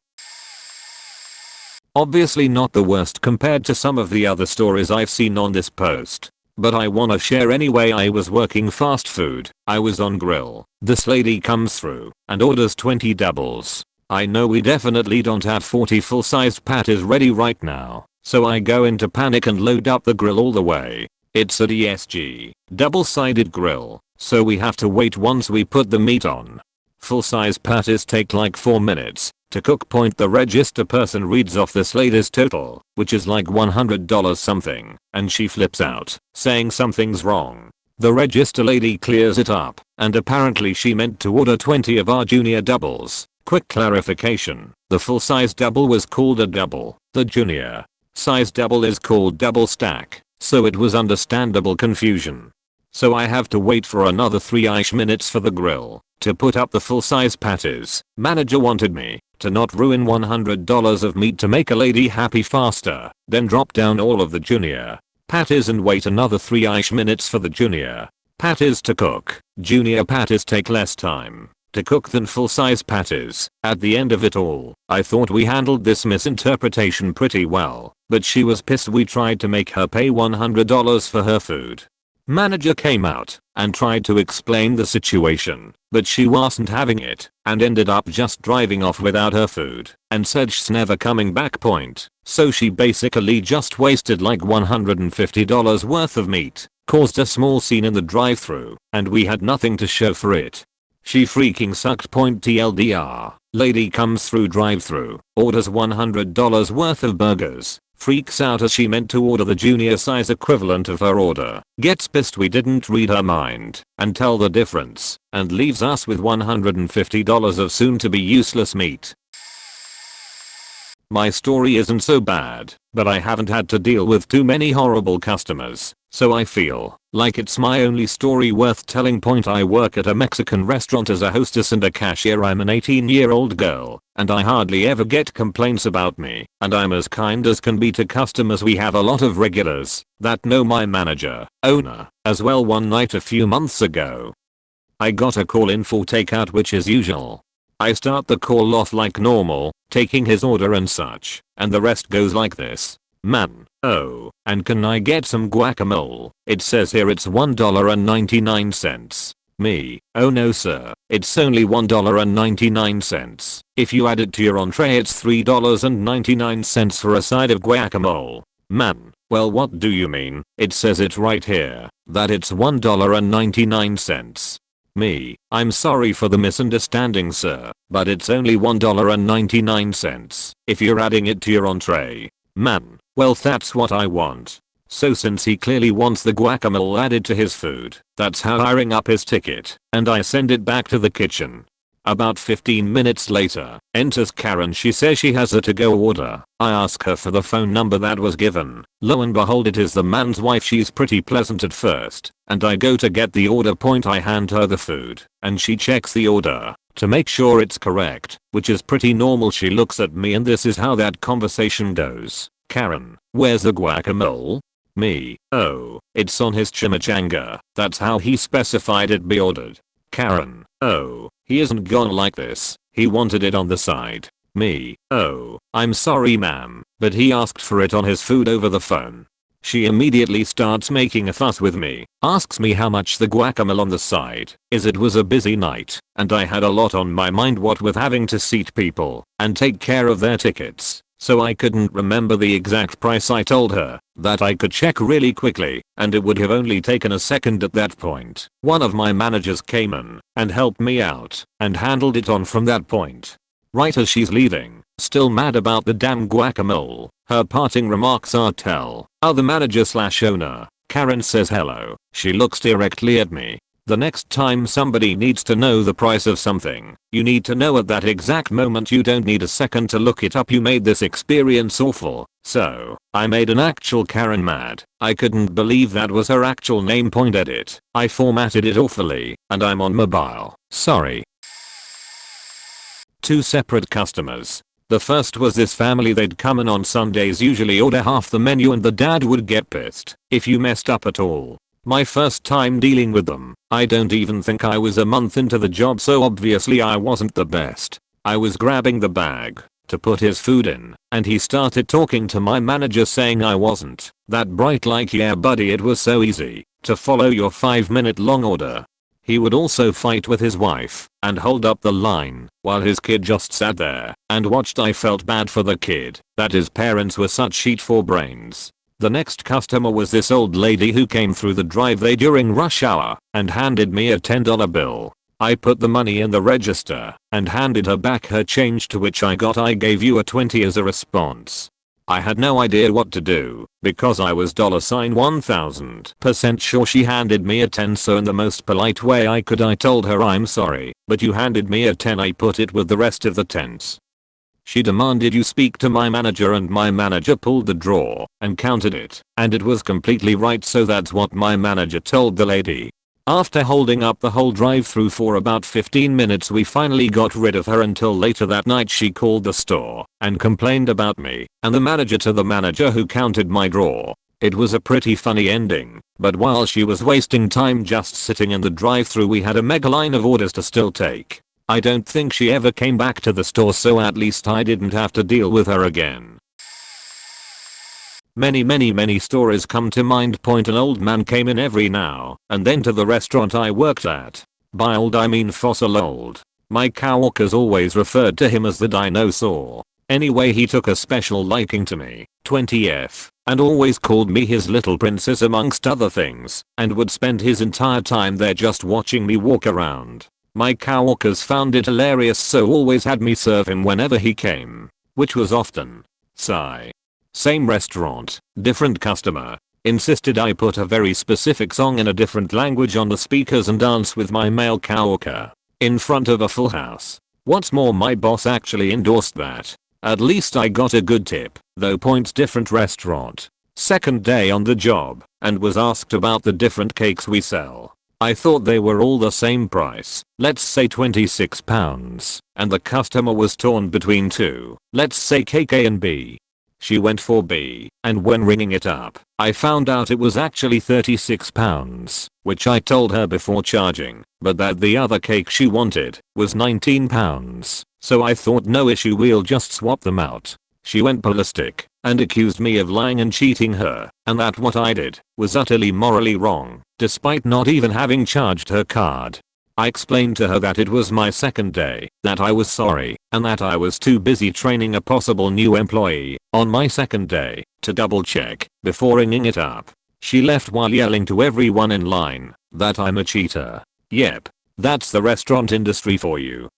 Obviously not the worst compared to some of the other stories I've seen on this post, but I wanna share anyway. I was working fast food. I was on grill. This lady comes through and orders 20 doubles. I know we definitely don't have 40 full-sized patties ready right now, so I go into panic and load up the grill all the way. It's a DSG, double-sided grill, so we have to wait once we put the meat on. Full-size patties take like 4 minutes to cook. The register person reads off this lady's total, which is like $100 something, and she flips out, saying something's wrong. The register lady clears it up, and apparently she meant to order 20 of our junior doubles. Quick clarification, the full-size double was called a double, the junior size double is called double stack, so it was understandable confusion. So I have to wait for another 3-ish minutes for the grill to put up the full-size patties. Manager wanted me to not ruin $100 of meat to make a lady happy faster, then drop down all of the junior patties and wait another 3-ish minutes for the junior patties to cook. Junior patties take less time to cook than full-size patties. At the end of it all, I thought we handled this misinterpretation pretty well, but she was pissed we tried to make her pay $100 for her food. Manager came out and tried to explain the situation, but she wasn't having it and ended up just driving off without her food and said she's never coming back. So she basically just wasted like $150 worth of meat, caused a small scene in the drive-thru, and we had nothing to show for it. She freaking sucked. TLDR, lady comes through drive-thru, orders $100 worth of burgers, freaks out as she meant to order the junior size equivalent of her order, gets pissed we didn't read her mind and tell the difference, and leaves us with $150 of soon to be useless meat. My story isn't so bad, but I haven't had to deal with too many horrible customers, so I feel like it's my only story worth telling. I work at a Mexican restaurant as a hostess and a cashier. I'm an 18-year-old girl, and I hardly ever get complaints about me, and I'm as kind as can be to customers. We have a lot of regulars that know my manager, owner, as well. One night a few months ago, I got a call in for takeout, which is usual. I start the call off like normal, taking his order and such, and the rest goes like this. Man, oh, and can I get some guacamole? It says here it's $1.99. Me, oh no sir, it's only $1.99. If you add it to your entree it's $3.99 for a side of guacamole. Man, well what do you mean? It says it right here, that it's $1.99. Me, I'm sorry for the misunderstanding sir, but it's only $1.99 if you're adding it to your entree. Man, well that's what I want. So since he clearly wants the guacamole added to his food, that's how I ring up his ticket, and I send it back to the kitchen. About 15 minutes later, enters Karen. She says she has a to-go order. I ask her for the phone number that was given. Lo and behold, it is the man's wife. She's pretty pleasant at first, and I go to get the order. I hand her the food, and she checks the order to make sure it's correct, which is pretty normal. She looks at me and this is how that conversation goes. Karen, where's the guacamole? Me, oh, it's on his chimichanga. That's how he specified it be ordered. Karen, oh, he isn't gonna like this. He wanted it on the side. Me, oh, I'm sorry ma'am, but he asked for it on his food over the phone. She immediately starts making a fuss with me, asks me how much the guacamole on the side is. It was a busy night, and I had a lot on my mind, what with having to seat people and take care of their tickets, so I couldn't remember the exact price. I told her that I could check really quickly, and it would have only taken a second. At that point, one of my managers came in and helped me out and handled it on from that point. Right as she's leaving, still mad about the damn guacamole, her parting remarks are tell other manager/owner. Karen says hello. She looks directly at me. The next time somebody needs to know the price of something, you need to know at that exact moment. You don't need a second to look it up. You made this experience awful. So, I made an actual Karen mad. I couldn't believe that was her actual name. Point edit. I formatted it awfully, and I'm on mobile. Sorry. Two separate customers. The first was this family. They'd come in on Sundays, usually order half the menu, and the dad would get pissed if you messed up at all. My first time dealing with them. I don't even think I was a month into the job, so obviously I wasn't the best. I was grabbing the bag to put his food in, and he started talking to my manager saying I wasn't that bright. Like, yeah buddy, it was so easy to follow your 5-minute long order. He would also fight with his wife and hold up the line while his kid just sat there and watched. I felt bad for the kid that his parents were such sheet for brains. The next customer was this old lady who came through the driveway during rush hour and handed me a $10 bill. I put the money in the register and handed her back her change, to which I gave you a 20 as a response. I had no idea what to do because I was $1000% sure she handed me a 10, so in the most polite way I could I told her, I'm sorry, but you handed me a 10. I put it with the rest of the 10s. She demanded you speak to my manager, and my manager pulled the drawer and counted it, and it was completely right, so that's what my manager told the lady. After holding up the whole drive-through for about 15 minutes, we finally got rid of her. Until later that night she called the store and complained about me and the manager to the manager who counted my drawer. It was a pretty funny ending, but while she was wasting time just sitting in the drive-through, we had a mega line of orders to still take. I don't think she ever came back to the store, so at least I didn't have to deal with her again. Many stories come to mind. Point: an old man came in every now and then to the restaurant I worked at. By old I mean fossil old. My coworkers always referred to him as the dinosaur. Anyway, he took a special liking to me, 20F, and always called me his little princess amongst other things, and would spend his entire time there just watching me walk around. My coworkers found it hilarious, so always had me serve him whenever he came, which was often. Sigh. Same restaurant, different customer. Insisted I put a very specific song in a different language on the speakers and dance with my male coworker in front of a full house. What's more, my boss actually endorsed that. At least I got a good tip, though. Point: different restaurant. Second day on the job, and was asked about the different cakes we sell. I thought they were all the same price, let's say £26, and the customer was torn between two, let's say cake A and B. She went for B, and when ringing it up, I found out it was actually £36, which I told her before charging, but that the other cake she wanted was £19, so I thought no issue, we'll just swap them out. She went ballistic and accused me of lying and cheating her, and that what I did was utterly morally wrong, despite not even having charged her card. I explained to her that it was my second day, that I was sorry, and that I was too busy training a possible new employee on my second day to double check before ringing it up. She left while yelling to everyone in line that I'm a cheater. Yep, that's the restaurant industry for you.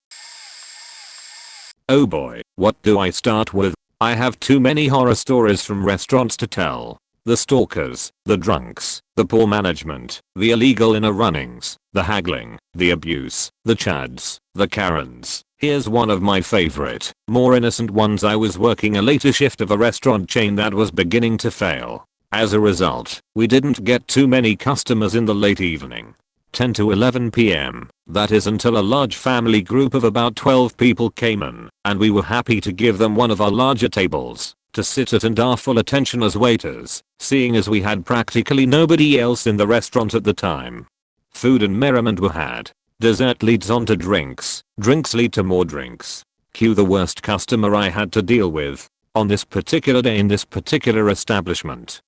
Oh boy, what do I start with? I have too many horror stories from restaurants to tell. The stalkers, the drunks, the poor management, the illegal inner runnings, the haggling, the abuse, the chads, the Karens. Here's one of my favorite, more innocent ones. I was working a later shift of a restaurant chain that was beginning to fail. As a result, we didn't get too many customers in the late evening. 10 to 11 p.m. That is, until a large family group of about 12 people came in, and we were happy to give them one of our larger tables to sit at and our full attention as waiters, seeing as we had practically nobody else in the restaurant at the time. Food and merriment were had. Dessert leads on to drinks. Drinks lead to more drinks. Cue the worst customer I had to deal with on this particular day in this particular establishment.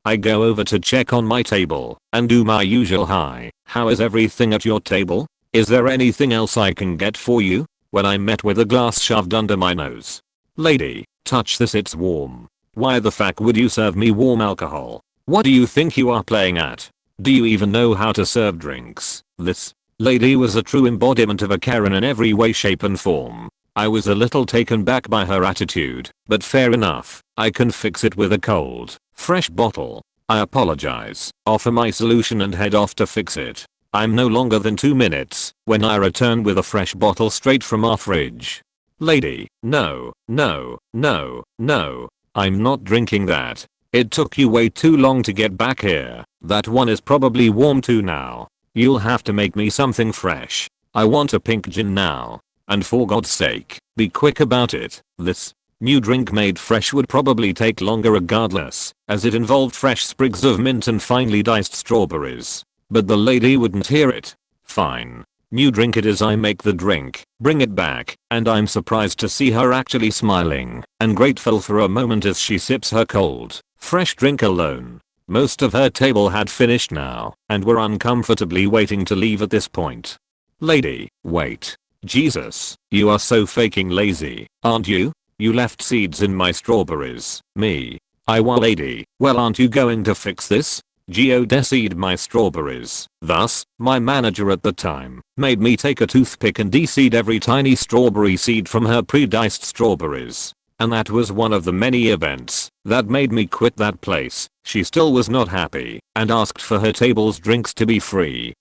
I go over to check on my table and do my usual hi, how is everything at your table? Is there anything else I can get for you? When I'm met with a glass shoved under my nose. Lady, touch this, it's warm. Why the fuck would you serve me warm alcohol? What do you think you are playing at? Do you even know how to serve drinks? This lady was a true embodiment of a Karen in every way, shape and form. I was a little taken back by her attitude, but fair enough, I can fix it with a cold, fresh bottle. I apologize, offer my solution and head off to fix it. I'm no longer than 2 minutes when I return with a fresh bottle straight from our fridge. Lady, no, no, no, no. I'm not drinking that. It took you way too long to get back here. That one is probably warm too now. You'll have to make me something fresh. I want a pink gin now. And for God's sake, be quick about it. This new drink made fresh would probably take longer regardless, as it involved fresh sprigs of mint and finely diced strawberries. But the lady wouldn't hear it. Fine. New drink it is. I make the drink, bring it back, and I'm surprised to see her actually smiling and grateful for a moment as she sips her cold, fresh drink alone. Most of her table had finished now and were uncomfortably waiting to leave at this point. Lady, wait. Jesus, you are so faking lazy, aren't you? You left seeds in my strawberries. Me. Lady, well, aren't you going to fix this? Geodeseed my strawberries. Thus, my manager at the time made me take a toothpick and de-seed every tiny strawberry seed from her pre-diced strawberries. And that was one of the many events that made me quit that place. She still was not happy and asked for her table's drinks to be free.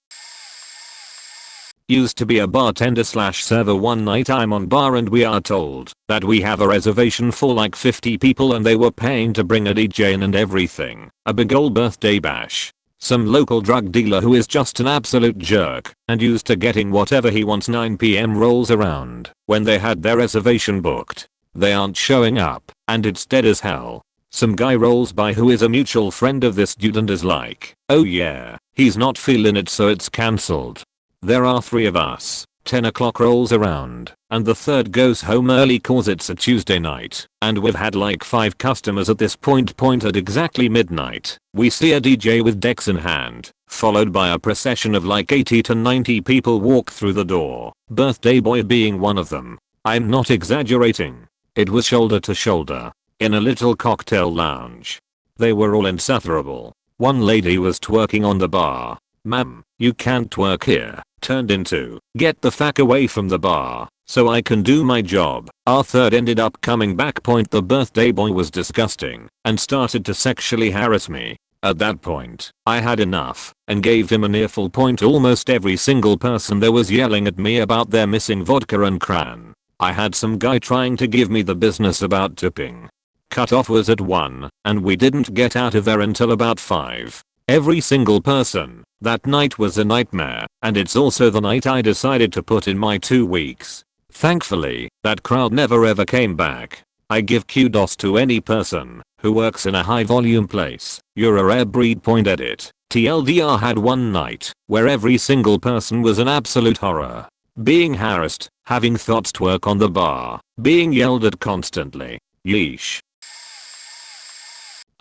Used to be a bartender slash server. One night I'm on bar and we are told that we have a reservation for like 50 people and they were paying to bring a DJ in and everything. A big ol' birthday bash. Some local drug dealer who is just an absolute jerk and used to getting whatever he wants. 9 PM rolls around when they had their reservation booked. They aren't showing up and it's dead as hell. Some guy rolls by who is a mutual friend of this dude and is like, oh yeah, he's not feeling it so it's cancelled. There are 3 of us. 10 o'clock rolls around, and the third goes home early cause it's a Tuesday night, and we've had like 5 customers at this point. At exactly midnight, we see a DJ with decks in hand, followed by a procession of like 80 to 90 people walk through the door, birthday boy being one of them. I'm not exaggerating. It was shoulder to shoulder, in a little cocktail lounge. They were all insufferable. One lady was twerking on the bar. Ma'am, you can't twerk here. Turned into, get the fuck away from the bar, so I can do my job. Our third ended up coming back. The birthday boy was disgusting and started to sexually harass me. At that point, I had enough and gave him an earful. Almost every single person there was yelling at me about their missing vodka and cran. I had some guy trying to give me the business about tipping. Cutoff was at 1, and we didn't get out of there until about 5. Every single person. That night was a nightmare, and it's also the night I decided to put in my 2 weeks. Thankfully, that crowd never ever came back. I give kudos to any person who works in a high volume place. You're a rare breed. Edit. TLDR had one night where every single person was an absolute horror. Being harassed, having thoughts twerk on the bar, being yelled at constantly. Yeesh.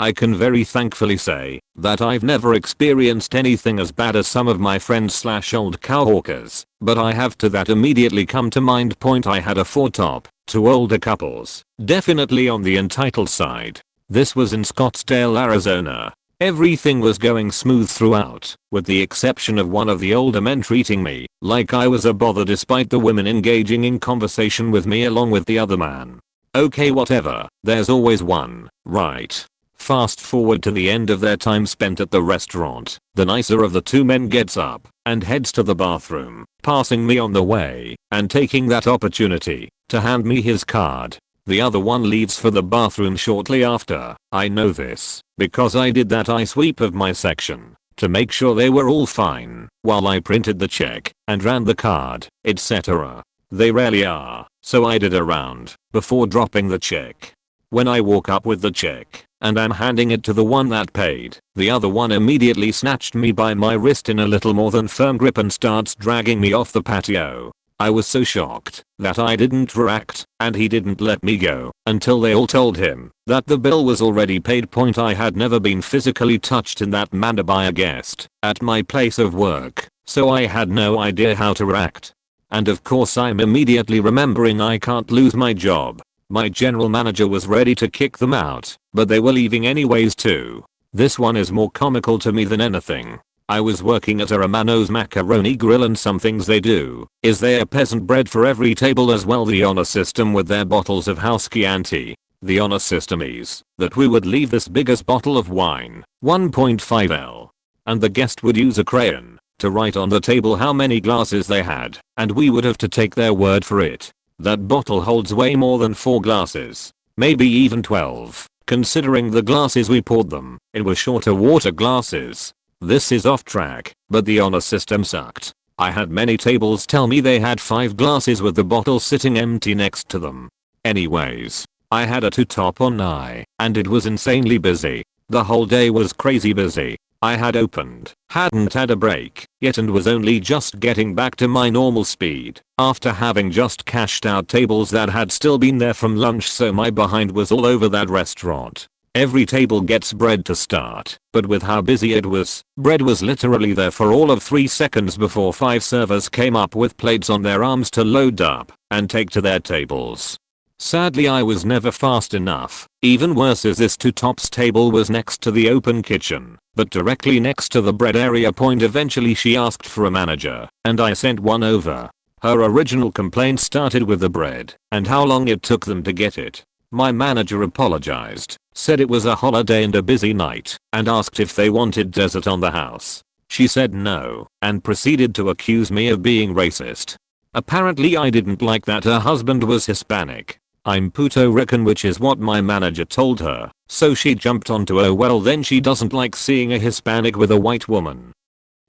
I can very thankfully say that I've never experienced anything as bad as some of my friends slash old cowhawkers, but I have to that immediately come to mind. I had a 4-top, 2 older couples, definitely on the entitled side. This was in Scottsdale, Arizona. Everything was going smooth throughout, with the exception of one of the older men treating me like I was a bother despite the women engaging in conversation with me along with the other man. Okay, whatever, there's always one, right? Fast forward to the end of their time spent at the restaurant. The nicer of the 2 men gets up and heads to the bathroom, passing me on the way and taking that opportunity to hand me his card. The other one leaves for the bathroom shortly after. I know this because I did that eye sweep of my section to make sure they were all fine while I printed the check and ran the card, etc. They rarely are, so I did a round before dropping the check. When I walk up with the check and I'm handing it to the one that paid, the other one immediately snatched me by my wrist in a little more than firm grip and starts dragging me off the patio. I was so shocked that I didn't react, and he didn't let me go until they all told him that the bill was already paid. I had never been physically touched in that manner by a guest at my place of work, so I had no idea how to react. And of course I'm immediately remembering I can't lose my job. My general manager was ready to kick them out, but they were leaving anyways too. This one is more comical to me than anything. I was working at a Romano's macaroni grill, and some things they do is they are peasant bread for every table as well. The honor system with their bottles of house Chianti. The honor system is that we would leave this biggest bottle of wine, 1.5 L, and the guest would use a crayon to write on the table how many glasses they had, and we would have to take their word for it. That bottle holds way more than 4 glasses, maybe even 12, considering the glasses we poured them in were shorter water glasses. This is off track, but the honor system sucked. I had many tables tell me they had 5 glasses with the bottle sitting empty next to them. Anyways, I had a 2 top on eye, and it was insanely busy. The whole day was crazy busy. I hadn't had a break yet, and was only just getting back to my normal speed after having just cashed out tables that had still been there from lunch, so my behind was all over that restaurant. Every table gets bread to start, but with how busy it was, bread was literally there for all of 3 seconds before 5 servers came up with plates on their arms to load up and take to their tables. Sadly, I was never fast enough. Even worse is this 2 tops table was next to the open kitchen, but directly next to the bread area point. Eventually she asked for a manager, and I sent one over. Her original complaint started with the bread and how long it took them to get it. My manager apologized, said it was a holiday and a busy night, and asked if they wanted dessert on the house. She said no, and proceeded to accuse me of being racist. Apparently I didn't like that her husband was Hispanic. I'm Puerto Rican, which is what my manager told her, so she jumped onto, oh well then she doesn't like seeing a Hispanic with a white woman.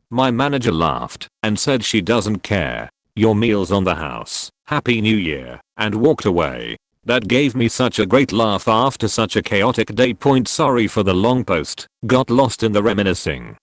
My manager laughed and said she doesn't care. Your meal's on the house, Happy New Year, and walked away. That gave me such a great laugh after such a chaotic day. Sorry for the long post, got lost in the reminiscing.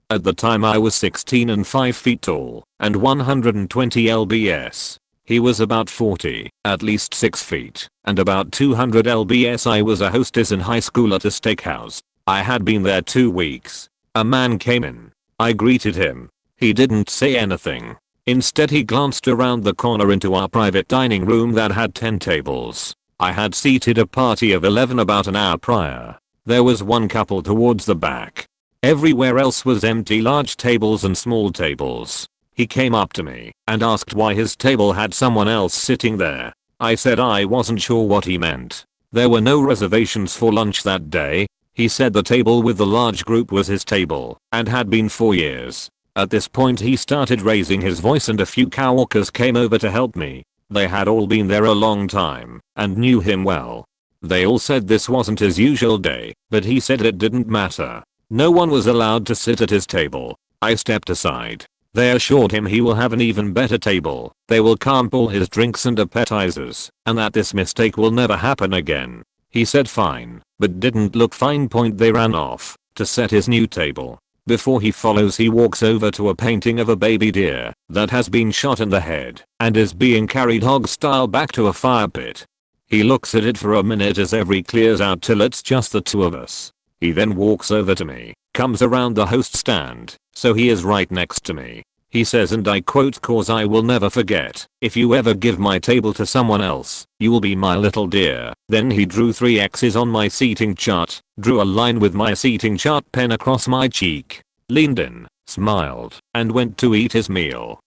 At the time I was 16 and 5 feet tall and 120 lbs. He was about 40, at least 6 feet, and about 200 lbs. I was a hostess in high school at a steakhouse. I had been there 2 weeks. A man came in. I greeted him. He didn't say anything. Instead he glanced around the corner into our private dining room that had 10 tables. I had seated a party of 11 about an hour prior. There was one couple towards the back. Everywhere else was empty, large tables and small tables. He came up to me and asked why his table had someone else sitting there. I said I wasn't sure what he meant. There were no reservations for lunch that day. He said the table with the large group was his table and had been for years. At this point he started raising his voice and a few coworkers came over to help me. They had all been there a long time and knew him well. They all said this wasn't his usual day, but he said it didn't matter. No one was allowed to sit at his table. I stepped aside. They assured him he will have an even better table. They will camp all his drinks and appetizers, and that this mistake will never happen again. He said fine, but didn't look fine. They ran off to set his new table. Before he follows, he walks over to a painting of a baby deer that has been shot in the head and is being carried hog style back to a fire pit. He looks at it for a minute as every clears out till it's just the 2 of us. He then walks over to me, comes around the host stand, so he is right next to me. He says, and I quote, "Cause I will never forget, if you ever give my table to someone else, you will be my little dear." Then he drew 3 X's on my seating chart, drew a line with my seating chart pen across my cheek, leaned in, smiled, and went to eat his meal.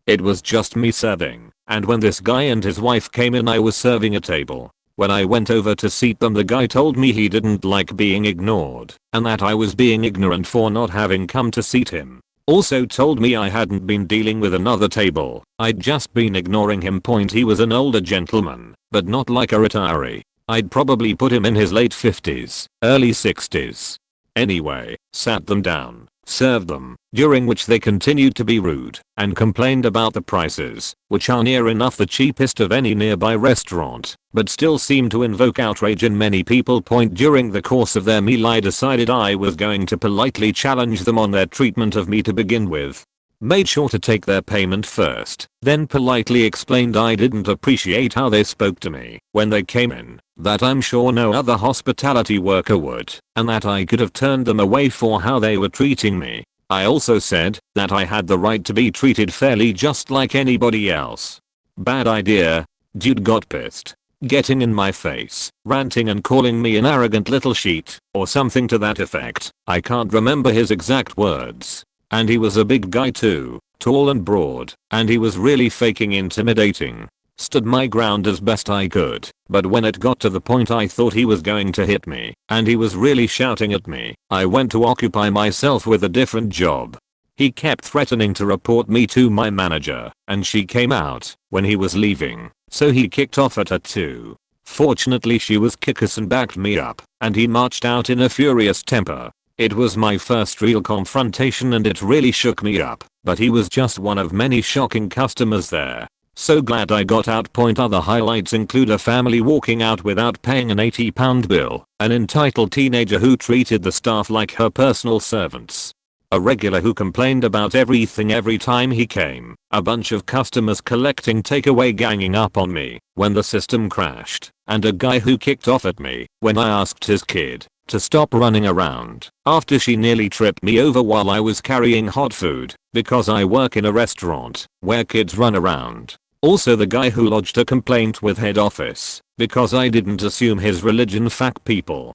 It was just me serving, and when this guy and his wife came in I was serving a table. When I went over to seat them, the guy told me he didn't like being ignored and that I was being ignorant for not having come to seat him. Also told me I hadn't been dealing with another table, I'd just been ignoring him. He was an older gentleman, but not like a retiree. I'd probably put him in his late 50s, early 60s. Anyway, sat them down, served them, during which they continued to be rude and complained about the prices, which are near enough the cheapest of any nearby restaurant, but still seem to invoke outrage in many people. During the course of their meal I decided I was going to politely challenge them on their treatment of me to begin with. Made sure to take their payment first, then politely explained I didn't appreciate how they spoke to me when they came in, that I'm sure no other hospitality worker would, and that I could have turned them away for how they were treating me. I also said that I had the right to be treated fairly just like anybody else. Bad idea. Dude got pissed. getting in my face, ranting and calling me an arrogant little sheet, or something to that effect. I can't remember his exact words. And he was a big guy too, tall and broad, and he was really faking intimidating. Stood my ground as best I could, but when it got to the point I thought he was going to hit me, and he was really shouting at me, I went to occupy myself with a different job. He kept threatening to report me to my manager, and she came out when he was leaving, so he kicked off at her too. Fortunately she was kick-ass and backed me up, and he marched out in a furious temper. It was my first real confrontation and it really shook me up, but he was just one of many shocking customers there. So glad I got out. Other highlights include a family walking out without paying an £80 bill, an entitled teenager who treated the staff like her personal servants, a regular who complained about everything every time he came, a bunch of customers collecting takeaway ganging up on me when the system crashed, and a guy who kicked off at me when I asked his kid to stop running around after she nearly tripped me over while I was carrying hot food, because I work in a restaurant where kids run around. Also the guy who lodged a complaint with head office because I didn't assume his religion. Fuck people.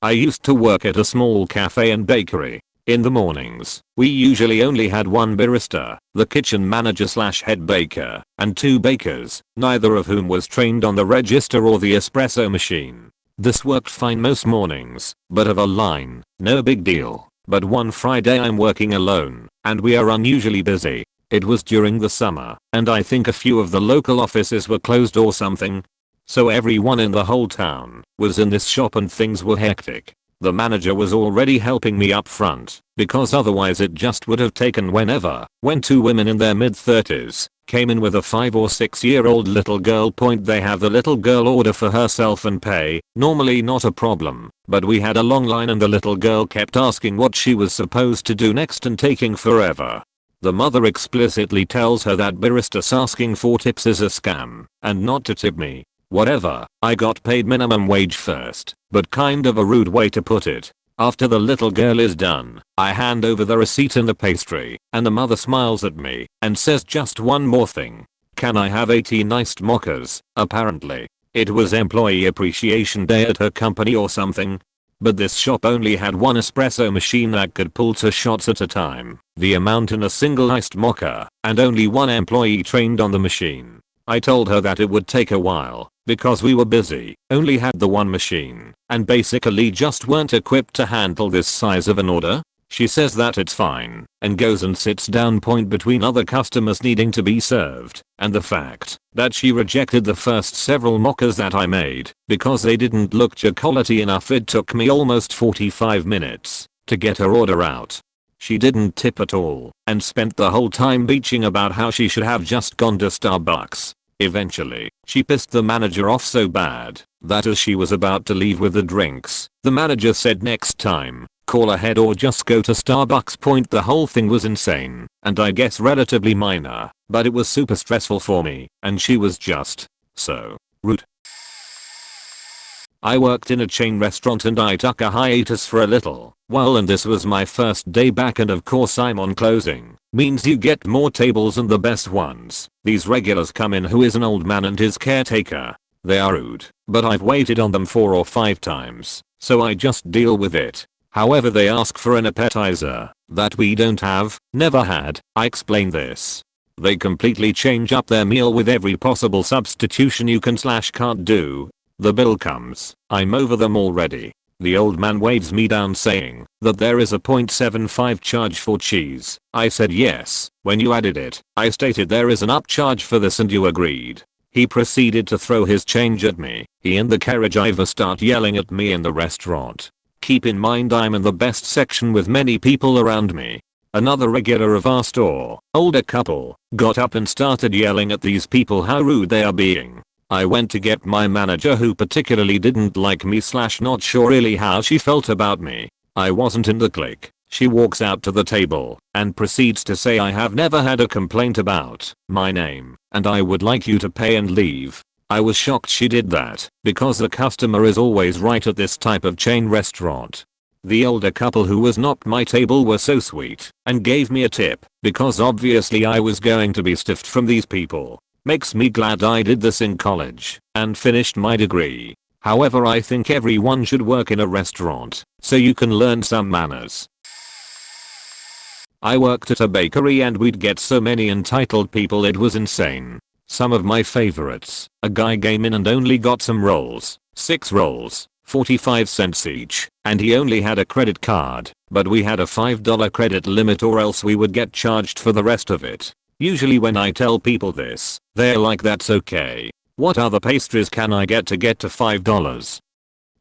I used to work at a small cafe and bakery. In the mornings, we usually only had one barista, the kitchen manager / head baker, and 2 bakers, neither of whom was trained on the register or the espresso machine. This worked fine most mornings, but of a line, no big deal. But one Friday I'm working alone, and we are unusually busy. It was during the summer, and I think a few of the local offices were closed or something. So everyone in the whole town was in this shop and things were hectic. The manager was already helping me up front, because otherwise it just would have taken whenever, when 2 women in their mid-30s came in with a 5 or 6-year-old little girl. They have the little girl order for herself and pay, normally not a problem, but we had a long line and the little girl kept asking what she was supposed to do next and taking forever. The mother explicitly tells her that baristas asking for tips is a scam, and not to tip me. Whatever, I got paid minimum wage first, but kind of a rude way to put it. After the little girl is done, I hand over the receipt and the pastry, and the mother smiles at me and says just one more thing. Can I have 18 iced mochas? Apparently, it was Employee Appreciation Day at her company or something. But this shop only had one espresso machine that could pull 2 shots at a time, the amount in a single iced mocha, and only one employee trained on the machine. I told her that it would take a while, because we were busy, only had the one machine, and basically just weren't equipped to handle this size of an order. She says that it's fine, and goes and sits down between other customers needing to be served, and the fact that she rejected the first several mochas that I made because they didn't look chocolatey enough. It took me almost 45 minutes to get her order out. She didn't tip at all, and spent the whole time bitching about how she should have just gone to Starbucks. Eventually, she pissed the manager off so bad that as she was about to leave with the drinks, the manager said next time, call ahead or just go to Starbucks. The whole thing was insane, and I guess relatively minor, but it was super stressful for me, and she was just so rude. I worked in a chain restaurant and I took a hiatus for a little while, and this was my first day back, and of course I'm on closing. Means you get more tables and the best ones. These regulars come in who is an old man and his caretaker. They are rude, but I've waited on them 4 or 5 times, so I just deal with it. However, they ask for an appetizer that we don't have, never had. I explain this. They completely change up their meal with every possible substitution you can / can't do. The bill comes, I'm over them already. The old man waves me down saying that there is a 0.75 charge for cheese. I said yes. When you added it, I stated there is an upcharge for this and you agreed. He proceeded to throw his change at me. He and the carriage driver start yelling at me in the restaurant. Keep in mind I'm in the best section with many people around me. Another regular of our store, older couple, got up and started yelling at these people how rude they are being. I went to get my manager, who particularly didn't like me / not sure really how she felt about me. I wasn't in the clique. She walks out to the table and proceeds to say I have never had a complaint about my name and I would like you to pay and leave. I was shocked she did that because the customer is always right at this type of chain restaurant. The older couple who was not my table were so sweet and gave me a tip because obviously I was going to be stiffed from these people. Makes me glad I did this in college and finished my degree. However, I think everyone should work in a restaurant so you can learn some manners. I worked at a bakery and we'd get so many entitled people it was insane. Some of my favorites, a guy came in and only got some rolls, 6 rolls, 45 cents each, and he only had a credit card, but we had a $5 credit limit or else we would get charged for the rest of it. Usually when I tell people this, they're like, that's okay. What other pastries can I get to $5?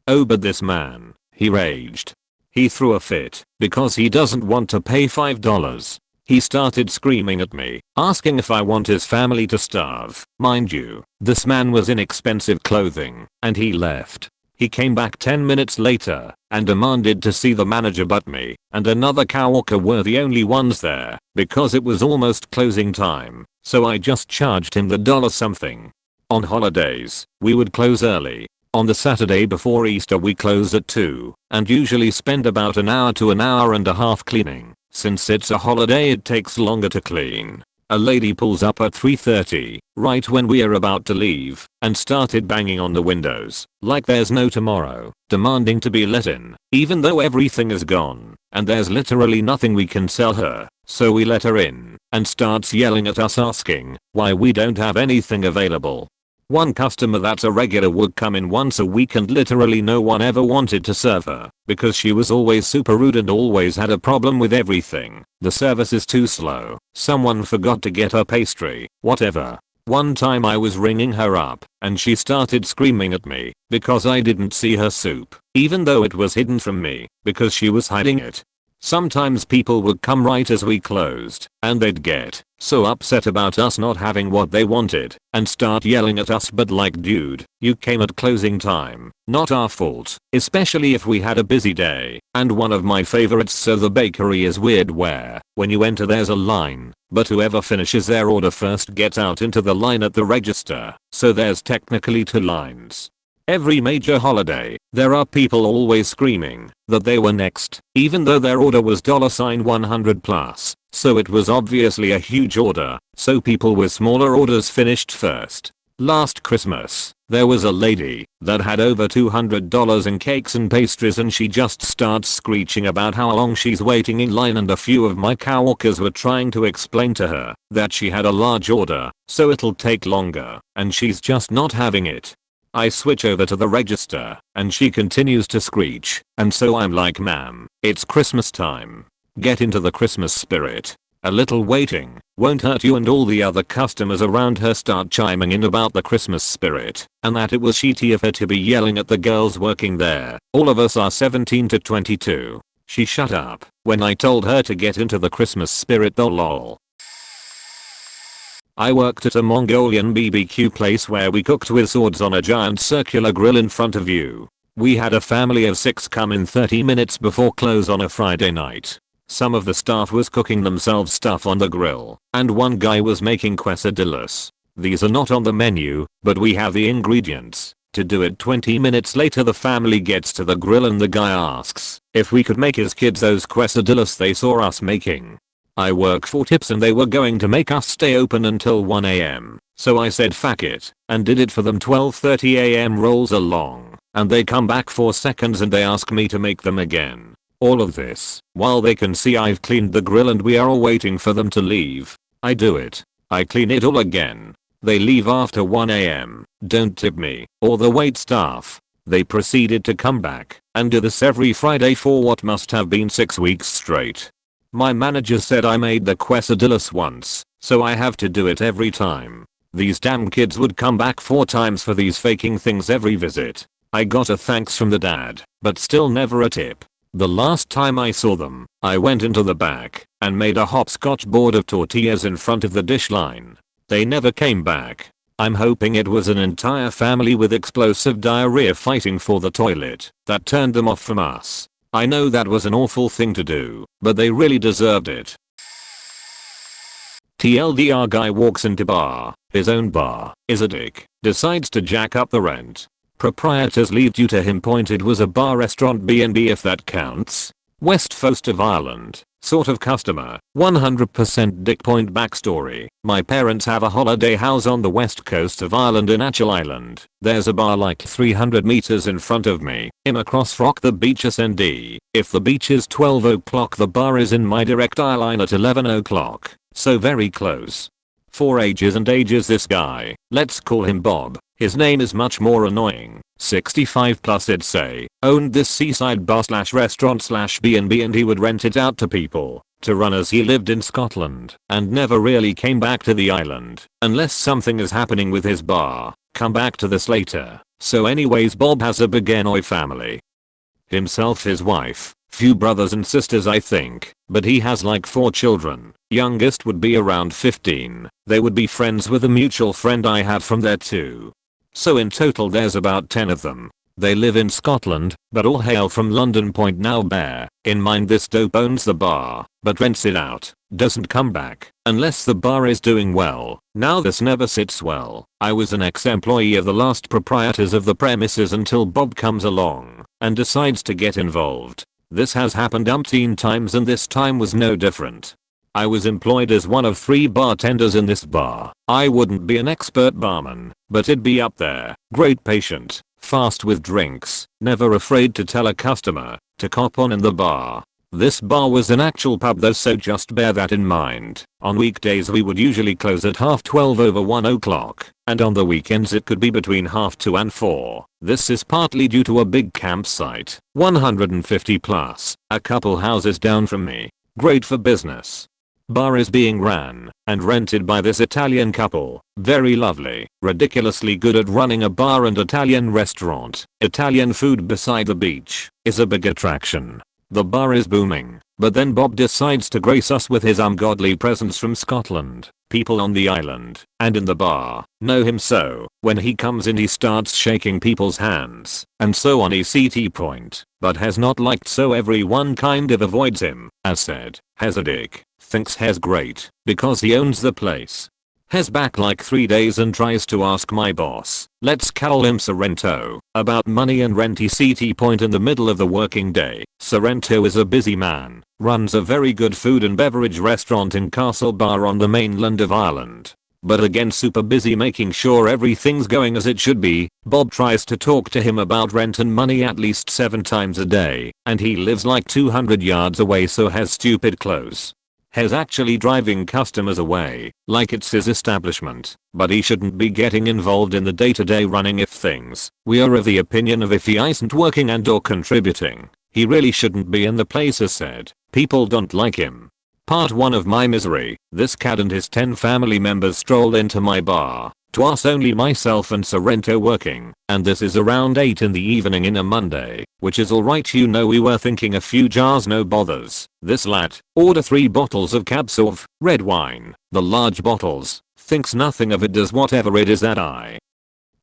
Oh, but this man, he raged. He threw a fit because he doesn't want to pay $5. He started screaming at me, asking if I want his family to starve. Mind you, this man was in expensive clothing, and he left. He came back 10 minutes later and demanded to see the manager, but me and another coworker were the only ones there because it was almost closing time, so I just charged him the dollar something. On holidays, we would close early. On the Saturday before Easter we close at 2 and usually spend about an hour to an hour and a half cleaning. Since it's a holiday it takes longer to clean. A lady pulls up at 3:30, right when we are about to leave, and started banging on the windows, like there's no tomorrow, demanding to be let in, even though everything is gone, and there's literally nothing we can sell her. So we let her in, and starts yelling at us asking why we don't have anything available. One customer that's a regular would come in once a week and literally no one ever wanted to serve her because she was always super rude and always had a problem with everything. The service is too slow. Someone forgot to get her pastry, whatever. One time I was ringing her up and she started screaming at me because I didn't see her soup, even though it was hidden from me because she was hiding it. Sometimes people would come right as we closed and they'd get so upset about us not having what they wanted and start yelling at us, but like, dude, you came at closing time, not our fault, especially if we had a busy day. And one of my favorites, so the bakery is weird where when you enter there's a line, but whoever finishes their order first gets out into the line at the register, so there's technically 2 lines. Every major holiday, there are people always screaming that they were next, even though their order was $100 plus, so it was obviously a huge order, so people with smaller orders finished first. Last Christmas, there was a lady that had over $200 in cakes and pastries and she just starts screeching about how long she's waiting in line, and a few of my coworkers were trying to explain to her that she had a large order, so it'll take longer, and she's just not having it. I switch over to the register and she continues to screech, and so I'm like, ma'am, it's Christmas time. Get into the Christmas spirit. A little waiting won't hurt you. And all the other customers around her start chiming in about the Christmas spirit and that it was shitty of her to be yelling at the girls working there. All of us are 17 to 22. She shut up when I told her to get into the Christmas spirit though, lol. I worked at a Mongolian BBQ place where we cooked with swords on a giant circular grill in front of you. We had a family of 6 come in 30 minutes before close on a Friday night. Some of the staff was cooking themselves stuff on the grill, and one guy was making quesadillas. These are not on the menu, but we have the ingredients to do it. 20 minutes later the family gets to the grill and the guy asks if we could make his kids those quesadillas they saw us making. I work for tips and they were going to make us stay open until 1 AM, so I said fuck it and did it for them. 12:30 AM rolls along and they come back 4 seconds and they ask me to make them again. All of this while they can see I've cleaned the grill and we are all waiting for them to leave. I do it. I clean it all again. They leave after 1 AM, don't tip me or the wait staff. They proceeded to come back and do this every Friday for what must have been 6 weeks straight. My manager said I made the quesadillas once, so I have to do it every time. These damn kids would come back 4 times for these faking things every visit. I got a thanks from the dad, but still never a tip. The last time I saw them, I went into the back and made a hopscotch board of tortillas in front of the dish line. They never came back. I'm hoping it was an entire family with explosive diarrhea fighting for the toilet that turned them off from us. I know that was an awful thing to do, but they really deserved it. TLDR guy walks into bar, his own bar, is a dick, decides to jack up the rent. Proprietors leave due to him. Point, it was a bar restaurant B&B if that counts. West Coast of Ireland, sort of customer. 100% dick point backstory. My parents have a holiday house on the west coast of Ireland in Atchell Island. There's a bar like 300 meters in front of me. I'm across frock the beach SND. If the beach is 12 o'clock, the bar is in my direct eye line at 11 o'clock. So very close. For ages and ages this guy, let's call him Bob, his name is much more annoying, 65 plus it'd say, owned this seaside bar slash restaurant slash B&B, and he would rent it out to people to run as he lived in Scotland and never really came back to the island unless something is happening with his bar. Come back to this later. So anyways, Bob has a big Enoy family. Himself, his wife, few brothers and sisters I think, but he has like 4 children. Youngest would be around 15. They would be friends with a mutual friend I have from there too. So in total there's about 10 of them. They live in Scotland, but all hail from London. Point now, bear in mind this dope owns the bar, but rents it out, doesn't come back, unless the bar is doing well. Now this never sits well. I was an ex-employee of the last proprietors of the premises until Bob comes along and decides to get involved. This has happened umpteen times and this time was no different. I was employed as one of 3 bartenders in this bar. I wouldn't be an expert barman, but it'd be up there. Great patient, fast with drinks, never afraid to tell a customer to cop on in the bar. This bar was an actual pub though, so just bear that in mind. On weekdays we would usually close at 12 over 1 o'clock, and on the weekends it could be between 2 and 4. This is partly due to a big campsite, 150 plus, a couple houses down from me. Great for business. Bar is being ran and rented by this Italian couple. Very lovely, ridiculously good at running a bar and Italian restaurant. Italian food beside the beach is a big attraction. The bar is booming, but then Bob decides to grace us with his ungodly presence from Scotland. People on the island and in the bar know him, so when he comes in he starts shaking people's hands and so on ECT point, but has not liked, so everyone kind of avoids him. As said, has a dick, thinks has great because he owns the place. Has back like 3 days and tries to ask my boss, let's call him Sorrento, about money and rent ECT point in the middle of the working day. Sorrento is a busy man, runs a very good food and beverage restaurant in Castle Bar on the mainland of Ireland. But again super busy making sure everything's going as it should be. Bob tries to talk to him about rent and money at least 7 times a day, and he lives like 200 yards away, so has stupid clothes. Has actually driving customers away, like it's his establishment, but he shouldn't be getting involved in the day-to-day running of things. We are of the opinion of if he isn't working and or contributing, he really shouldn't be in the place. As said, people don't like him. Part 1 of my misery. This cat and his 10 family members strolled into my bar, to us only myself and Sorrento working, and this is around 8 in the evening in a Monday, which is alright, you know. We were thinking a few jars, no bothers. This lad order 3 bottles of Cab Sauv, red wine, the large bottles, thinks nothing of it, does whatever it is that I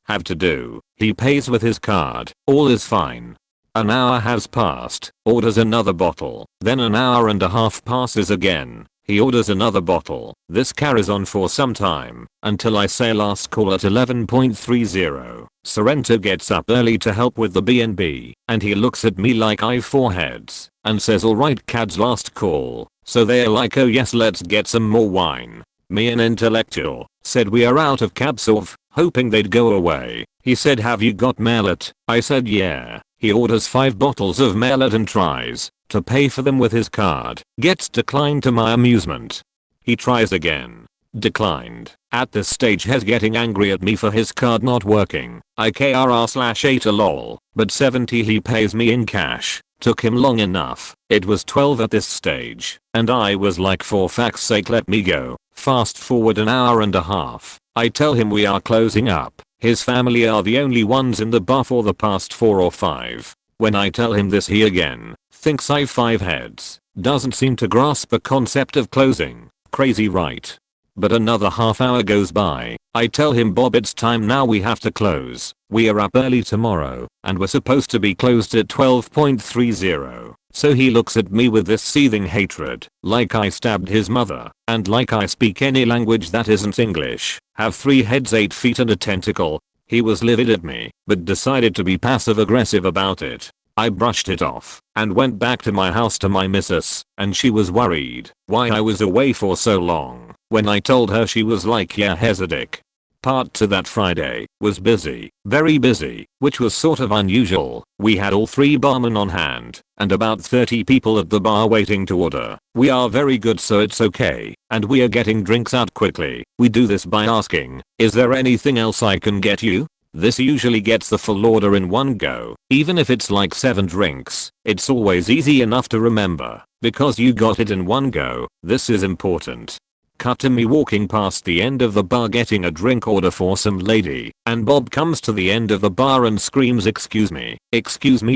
have to do. He pays with his card, all is fine. An hour has passed, orders another bottle, then an hour and a half passes again. He orders another bottle. This carries on for some time, until I say last call at 11:30. Sorrento gets up early to help with the B&B, and he looks at me like I've 4 heads, and says alright Cad's last call. So they're like, oh yes, let's get some more wine. Me, an intellectual, said we are out of Cab Sauv, hoping they'd go away. He said, have you got Merlot? I said yeah. He orders 5 bottles of Merlot and tries to pay for them with his card. Gets declined to my amusement. He tries again. Declined. At this stage he's getting angry at me for his card not working. IKRR/8 lol. But 70 he pays me in cash. Took him long enough. It was 12 at this stage, and I was like, for fuck's sake let me go. Fast forward an hour and a half. I tell him we are closing up. His family are the only ones in the bar for the past 4 or 5. When I tell him this, he again thinks I've 5 heads. Doesn't seem to grasp the concept of closing. Crazy, right? But another half hour goes by. I tell him, Bob, it's time now, we have to close. We are up early tomorrow, and we're supposed to be closed at 12:30. So he looks at me with this seething hatred, like I stabbed his mother, and like I speak any language that isn't English, have 3 heads, 8 feet and a tentacle. He was livid at me, but decided to be passive aggressive about it. I brushed it off and went back to my house to my missus, and she was worried why I was away for so long. When I told her, she was like, yeah, hesidic. Part 2. That Friday was busy, very busy, which was sort of unusual. We had all 3 barmen on hand and about 30 people at the bar waiting to order. We are very good, so it's okay, and we are getting drinks out quickly. We do this by asking, is there anything else I can get you? This usually gets the full order in one go. Even if it's like 7 drinks, it's always easy enough to remember because you got it in one go. This is important. Cut to me walking past the end of the bar getting a drink order for some lady, and Bob comes to the end of the bar and screams, excuse me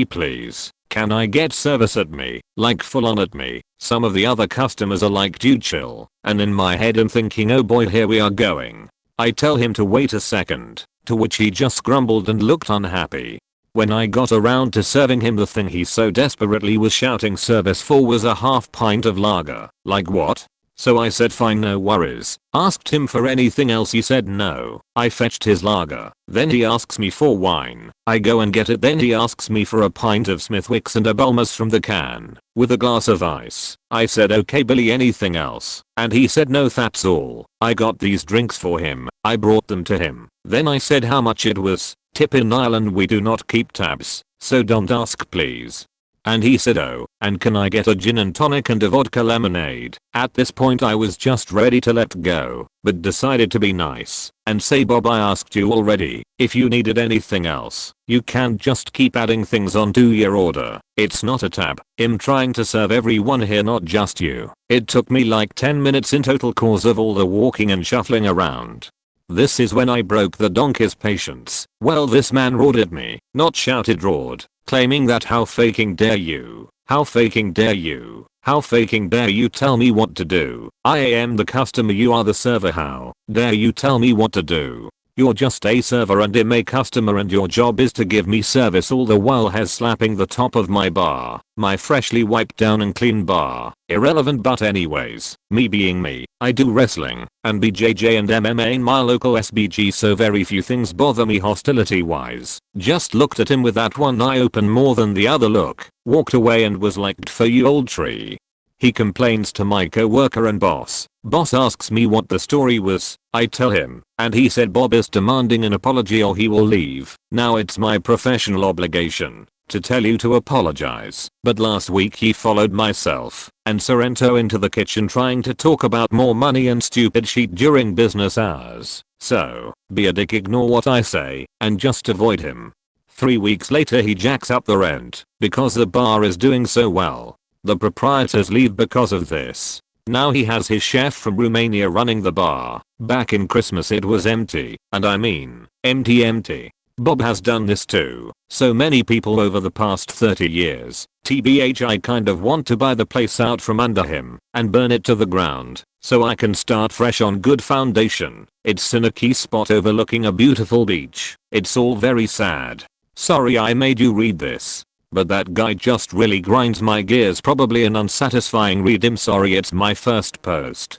please, can I get service at me? Like full on at me. Some of the other customers are like, dude chill, and in my head I'm thinking, oh boy, here we are going. I tell him to wait a second, to which he just grumbled and looked unhappy. When I got around to serving him, the thing he so desperately was shouting service for was a half pint of lager. Like what? So I said fine, no worries. Asked him for anything else, he said no. I fetched his lager. Then he asks me for wine. I go and get it. Then he asks me for a pint of Smithwick's and a Bulmers from the can, with a glass of ice. I said okay Billy, anything else? And he said no, that's all. I got these drinks for him. I brought them to him. Then I said how much it was. Tip in Ireland we do not keep tabs, so don't ask please. And he said oh, and can I get a gin and tonic and a vodka lemonade? At this point I was just ready to let go, but decided to be nice and say, Bob, I asked you already. If you needed anything else, you can't just keep adding things onto your order. It's not a tab. I'm trying to serve everyone here, not just you. It took me like 10 minutes in total cause of all the walking and shuffling around. This is when I broke the donkey's patience. Well, this man roared at me, not shouted, roared, claiming that how faking dare you, how faking dare you, how faking dare you tell me what to do. I am the customer, you are the server, how dare you tell me what to do. You're just a server and I'm a customer and your job is to give me service, all the while has slapping the top of my bar, my freshly wiped down and clean bar. Irrelevant, but anyways, me being me, I do wrestling and BJJ and MMA in my local SBG, so very few things bother me hostility wise. Just looked at him with that one eye open more than the other look, walked away and was like, for you old tree. He complains to my co-worker and boss. Boss asks me what the story was. I tell him, and he said Bob is demanding an apology or he will leave. Now it's my professional obligation to tell you to apologize. But last week he followed myself and Sorrento into the kitchen trying to talk about more money and stupid shit during business hours. So, be a dick, ignore what I say, and just avoid him. 3 weeks later he jacks up the rent because the bar is doing so well. The proprietors leave because of this. Now he has his chef from Romania running the bar. Back in Christmas it was empty, and I mean, empty. Bob has done this to so many people over the past 30 years. TBH, I kind of want to buy the place out from under him and burn it to the ground so I can start fresh on good foundation. It's in a key spot overlooking a beautiful beach. It's all very sad. Sorry I made you read this. But that guy just really grinds my gears, probably an unsatisfying read. I'm sorry, it's my first post.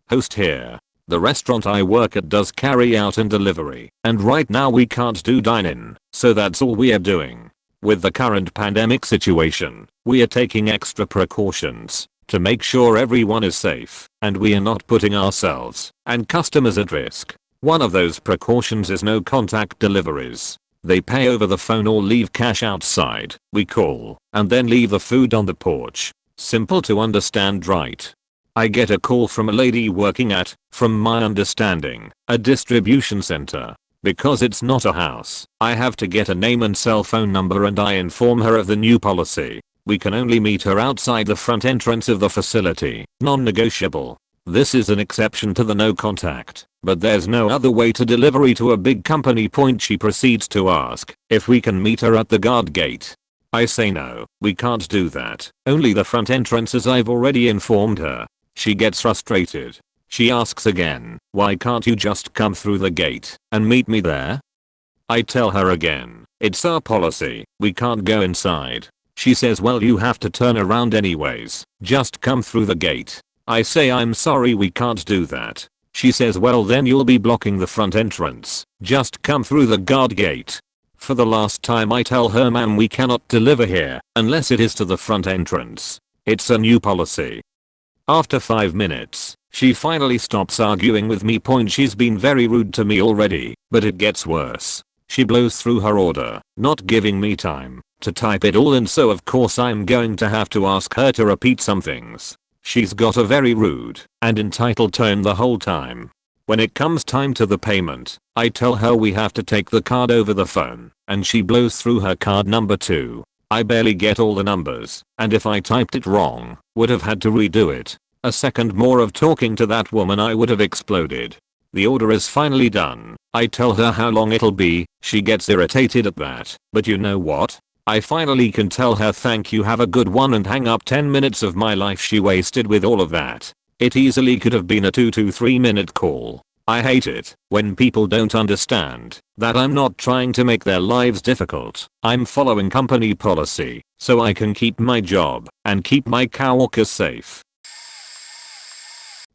Host here. The restaurant I work at does carry out and delivery, and right now we can't do dine-in, so that's all we are doing. With the current pandemic situation, we are taking extra precautions to make sure everyone is safe, and we are not putting ourselves and customers at risk. One of those precautions is no contact deliveries. They pay over the phone or leave cash outside. We call and then leave the food on the porch. Simple to understand, right? I get a call from a lady working at, from my understanding, a distribution center. Because it's not a house, I have to get a name and cell phone number and I inform her of the new policy. We can only meet her outside the front entrance of the facility. Non-negotiable. This is an exception to the no contact, but there's no other way to delivery to a big company. She proceeds to ask if we can meet her at the guard gate. I say no, we can't do that. Only the front entrance, as I've already informed her. She gets frustrated. She asks again, why can't you just come through the gate and meet me there? I tell her again, it's our policy, we can't go inside. She says, well, you have to turn around anyways, just come through the gate. I say, I'm sorry, we can't do that. She says, well then you'll be blocking the front entrance. Just come through the guard gate. For the last time I tell her, ma'am, we cannot deliver here unless it is to the front entrance. It's a new policy. After 5 minutes, she finally stops arguing with me. She's been very rude to me already, but it gets worse. She blows through her order, not giving me time to type it all in, so of course I'm going to have to ask her to repeat some things. She's got a very rude and entitled tone the whole time. When it comes time to the payment, I tell her we have to take the card over the phone, and she blows through her card number too. I barely get all the numbers, and if I typed it wrong, would have had to redo it. A second more of talking to that woman, I would have exploded. The order is finally done. I tell her how long it'll be. She gets irritated at that, but you know what? I finally can tell her thank you, have a good one, and hang up. 10 minutes of my life she wasted with all of that. It easily could have been a 2 to 3 minute call. I hate it when people don't understand that I'm not trying to make their lives difficult. I'm following company policy so I can keep my job and keep my coworkers safe.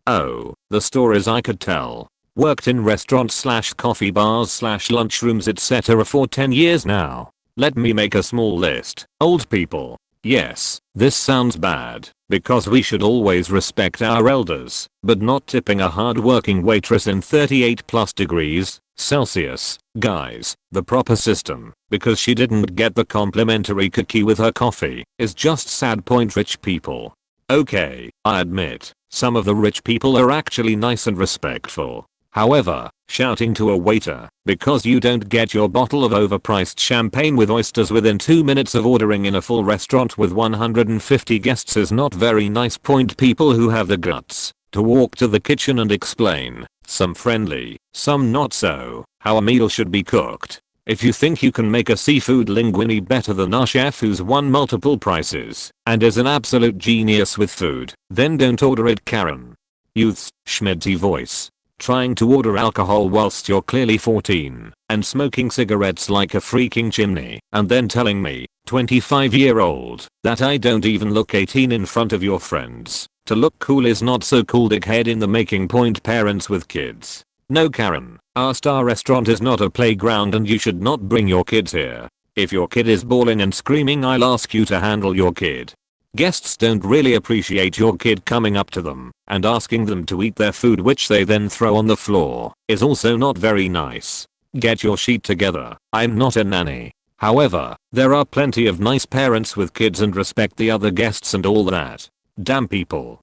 Oh, the stories I could tell. Worked in restaurants / coffee bars / lunchrooms etc. for 10 years now. Let me make a small list. Old people. Yes, this sounds bad, because we should always respect our elders, but not tipping a hard-working waitress in 38+ degrees Celsius, guys, the proper system, because she didn't get the complimentary cookie with her coffee, is just sad. Rich people. Okay, I admit, some of the rich people are actually nice and respectful. However, shouting to a waiter because you don't get your bottle of overpriced champagne with oysters within 2 minutes of ordering in a full restaurant with 150 guests is not very nice. People who have the guts to walk to the kitchen and explain, some friendly, some not so, how a meal should be cooked. If you think you can make a seafood linguine better than our chef who's won multiple prizes and is an absolute genius with food, then don't order it, Karen. Youth's schmedty voice. Trying to order alcohol whilst you're clearly 14 and smoking cigarettes like a freaking chimney, and then telling me, 25-year-old, that I don't even look 18 in front of your friends. To look cool is not so cool, dickhead in the making. Parents with kids. No, Karen, our star restaurant is not a playground and you should not bring your kids here. If your kid is bawling and screaming, I'll ask you to handle your kid. Guests don't really appreciate your kid coming up to them and asking them to eat their food, which they then throw on the floor, is also not very nice. Get your sheet together. I'm not a nanny. However, there are plenty of nice parents with kids and respect the other guests and all that. Damn people.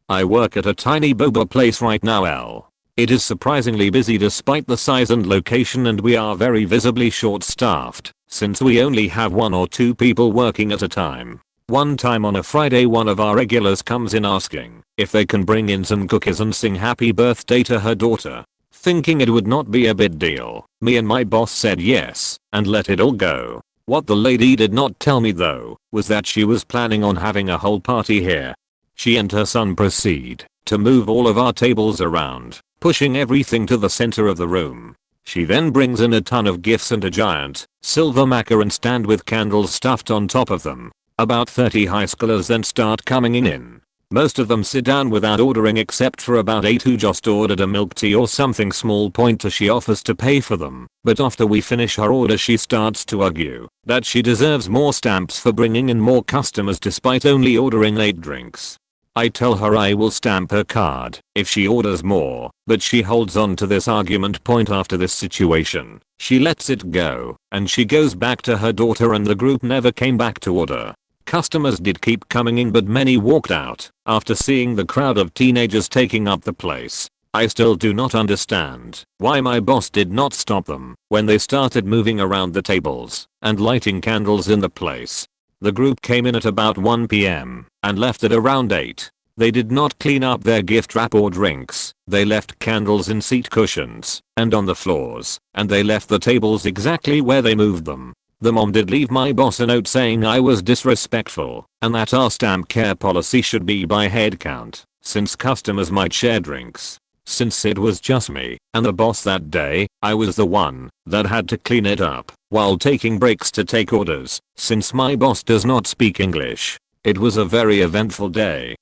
I work at a tiny boba place right now. It is surprisingly busy despite the size and location, and we are very visibly short-staffed since we only have 1 or 2 people working at a time. One time on a Friday, one of our regulars comes in asking if they can bring in some cookies and sing happy birthday to her daughter. Thinking it would not be a big deal, me and my boss said yes and let it all go. What the lady did not tell me though was that she was planning on having a whole party here. She and her son proceed to move all of our tables around, pushing everything to the center of the room. She then brings in a ton of gifts and a giant silver macaron stand with candles stuffed on top of them. About 30 high schoolers then start coming in. Most of them sit down without ordering except for about 8 who just ordered a milk tea or something small. She offers to pay for them, but after we finish her order she starts to argue that she deserves more stamps for bringing in more customers despite only ordering 8 drinks. I tell her I will stamp her card if she orders more, but she holds on to this argument. After this situation, she lets it go and she goes back to her daughter and the group never came back to order. Customers did keep coming in, but many walked out after seeing the crowd of teenagers taking up the place. I still do not understand why my boss did not stop them when they started moving around the tables and lighting candles in the place. The group came in at about 1 PM and left at around 8. They did not clean up their gift wrap or drinks. They left candles in seat cushions and on the floors, and they left the tables exactly where they moved them. The mom did leave my boss a note saying I was disrespectful and that our stamp care policy should be by head count since customers might share drinks. Since it was just me and the boss that day, I was the one that had to clean it up while taking breaks to take orders since my boss does not speak English. It was a very eventful day.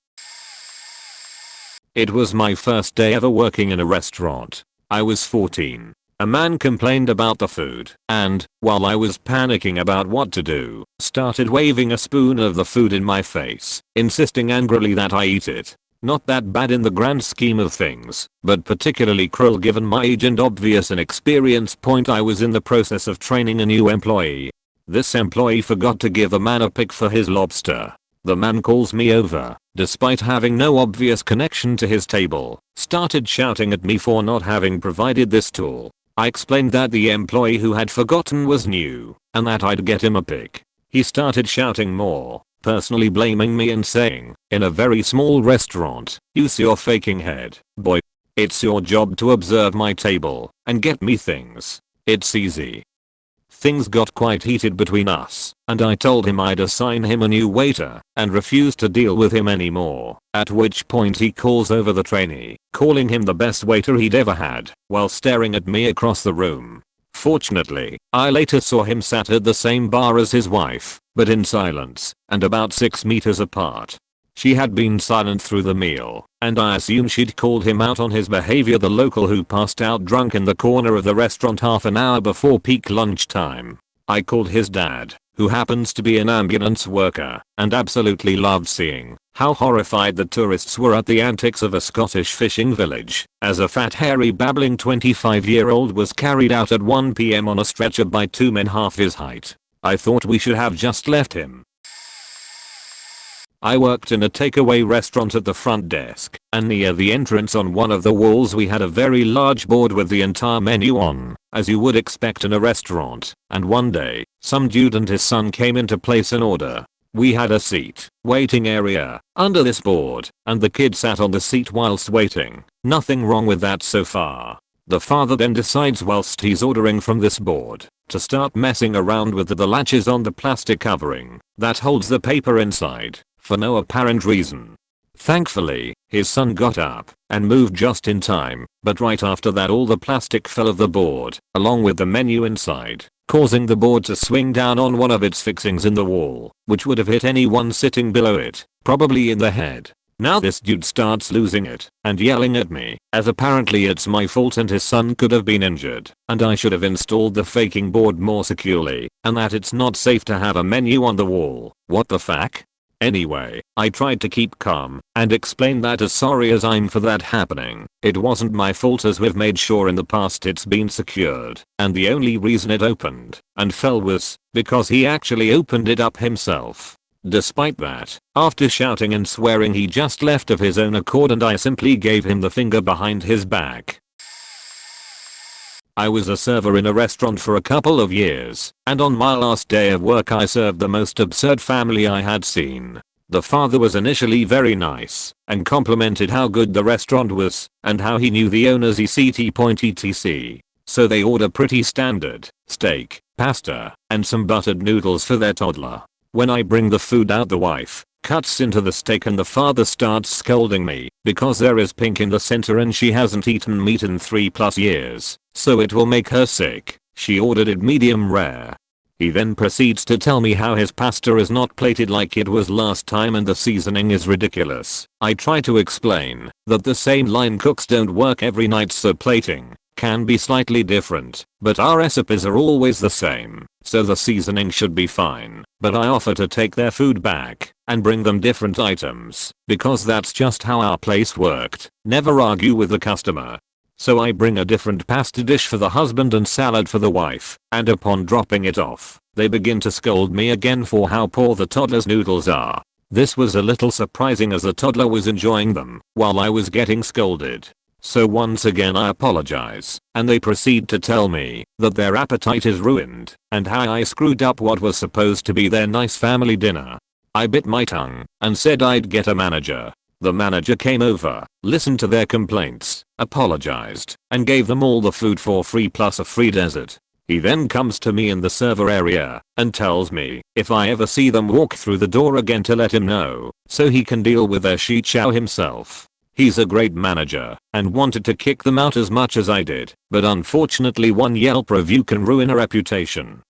It was my first day ever working in a restaurant. I was 14. A man complained about the food and, while I was panicking about what to do, started waving a spoon of the food in my face, insisting angrily that I eat it. Not that bad in the grand scheme of things, but particularly cruel given my age and obvious inexperience. I was in the process of training a new employee. This employee forgot to give a man a pick for his lobster. The man calls me over, despite having no obvious connection to his table, started shouting at me for not having provided this tool. I explained that the employee who had forgotten was new, and that I'd get him a pick. He started shouting more, personally blaming me and saying, in a very small restaurant, "Use your faking head, boy. It's your job to observe my table and get me things. It's easy." Things got quite heated between us, and I told him I'd assign him a new waiter and refused to deal with him anymore, at which point he calls over the trainee, calling him the best waiter he'd ever had, while staring at me across the room. Fortunately, I later saw him sat at the same bar as his wife, but in silence, and about 6 meters apart. She had been silent through the meal, and I assume she'd called him out on his behavior. The local who passed out drunk in the corner of the restaurant half an hour before peak lunchtime. I called his dad, who happens to be an ambulance worker, and absolutely loved seeing how horrified the tourists were at the antics of a Scottish fishing village, as a fat hairy babbling 25-year-old was carried out at 1 p.m. on a stretcher by 2 men half his height. I thought we should have just left him. I worked in a takeaway restaurant at the front desk, and near the entrance on one of the walls we had a very large board with the entire menu on, as you would expect in a restaurant, and one day, some dude and his son came in to place an order. We had a seat, waiting area, under this board, and the kid sat on the seat whilst waiting. Nothing wrong with that so far. The father then decides whilst he's ordering from this board, to start messing around with the latches on the plastic covering that holds the paper inside, for no apparent reason. Thankfully, his son got up and moved just in time, but right after that all the plastic fell off the board, along with the menu inside, causing the board to swing down on one of its fixings in the wall, which would have hit anyone sitting below it, probably in the head. Now this dude starts losing it and yelling at me, as apparently it's my fault and his son could have been injured, and I should have installed the faking board more securely, and that it's not safe to have a menu on the wall. What the fuck? Anyway, I tried to keep calm and explain that as sorry as I'm for that happening, it wasn't my fault as we've made sure in the past it's been secured, and the only reason it opened and fell was because he actually opened it up himself. Despite that, after shouting and swearing, he just left of his own accord and I simply gave him the finger behind his back. I was a server in a restaurant for a couple of years, and on my last day of work I served the most absurd family I had seen. The father was initially very nice and complimented how good the restaurant was and how he knew the owners etc. So they order pretty standard steak, pasta, and some buttered noodles for their toddler. When I bring the food out, the wife cuts into the steak and the father starts scolding me because there is pink in the center and she hasn't eaten meat in 3+ years, so it will make her sick. She ordered it medium rare. He then proceeds to tell me how his pasta is not plated like it was last time and the seasoning is ridiculous. I try to explain that the same line cooks don't work every night, so plating can be slightly different, but our recipes are always the same, so the seasoning should be fine. But I offer to take their food back and bring them different items, because that's just how our place worked. Never argue with the customer. So I bring a different pasta dish for the husband and salad for the wife, and upon dropping it off, they begin to scold me again for how poor the toddler's noodles are. This was a little surprising as the toddler was enjoying them while I was getting scolded. So once again I apologize, and they proceed to tell me that their appetite is ruined and how I screwed up what was supposed to be their nice family dinner. I bit my tongue and said I'd get a manager. The manager came over, listened to their complaints, apologized, and gave them all the food for free plus a free dessert. He then comes to me in the server area and tells me if I ever see them walk through the door again to let him know, so he can deal with their shit show himself. He's a great manager and wanted to kick them out as much as I did, but unfortunately one Yelp review can ruin a reputation.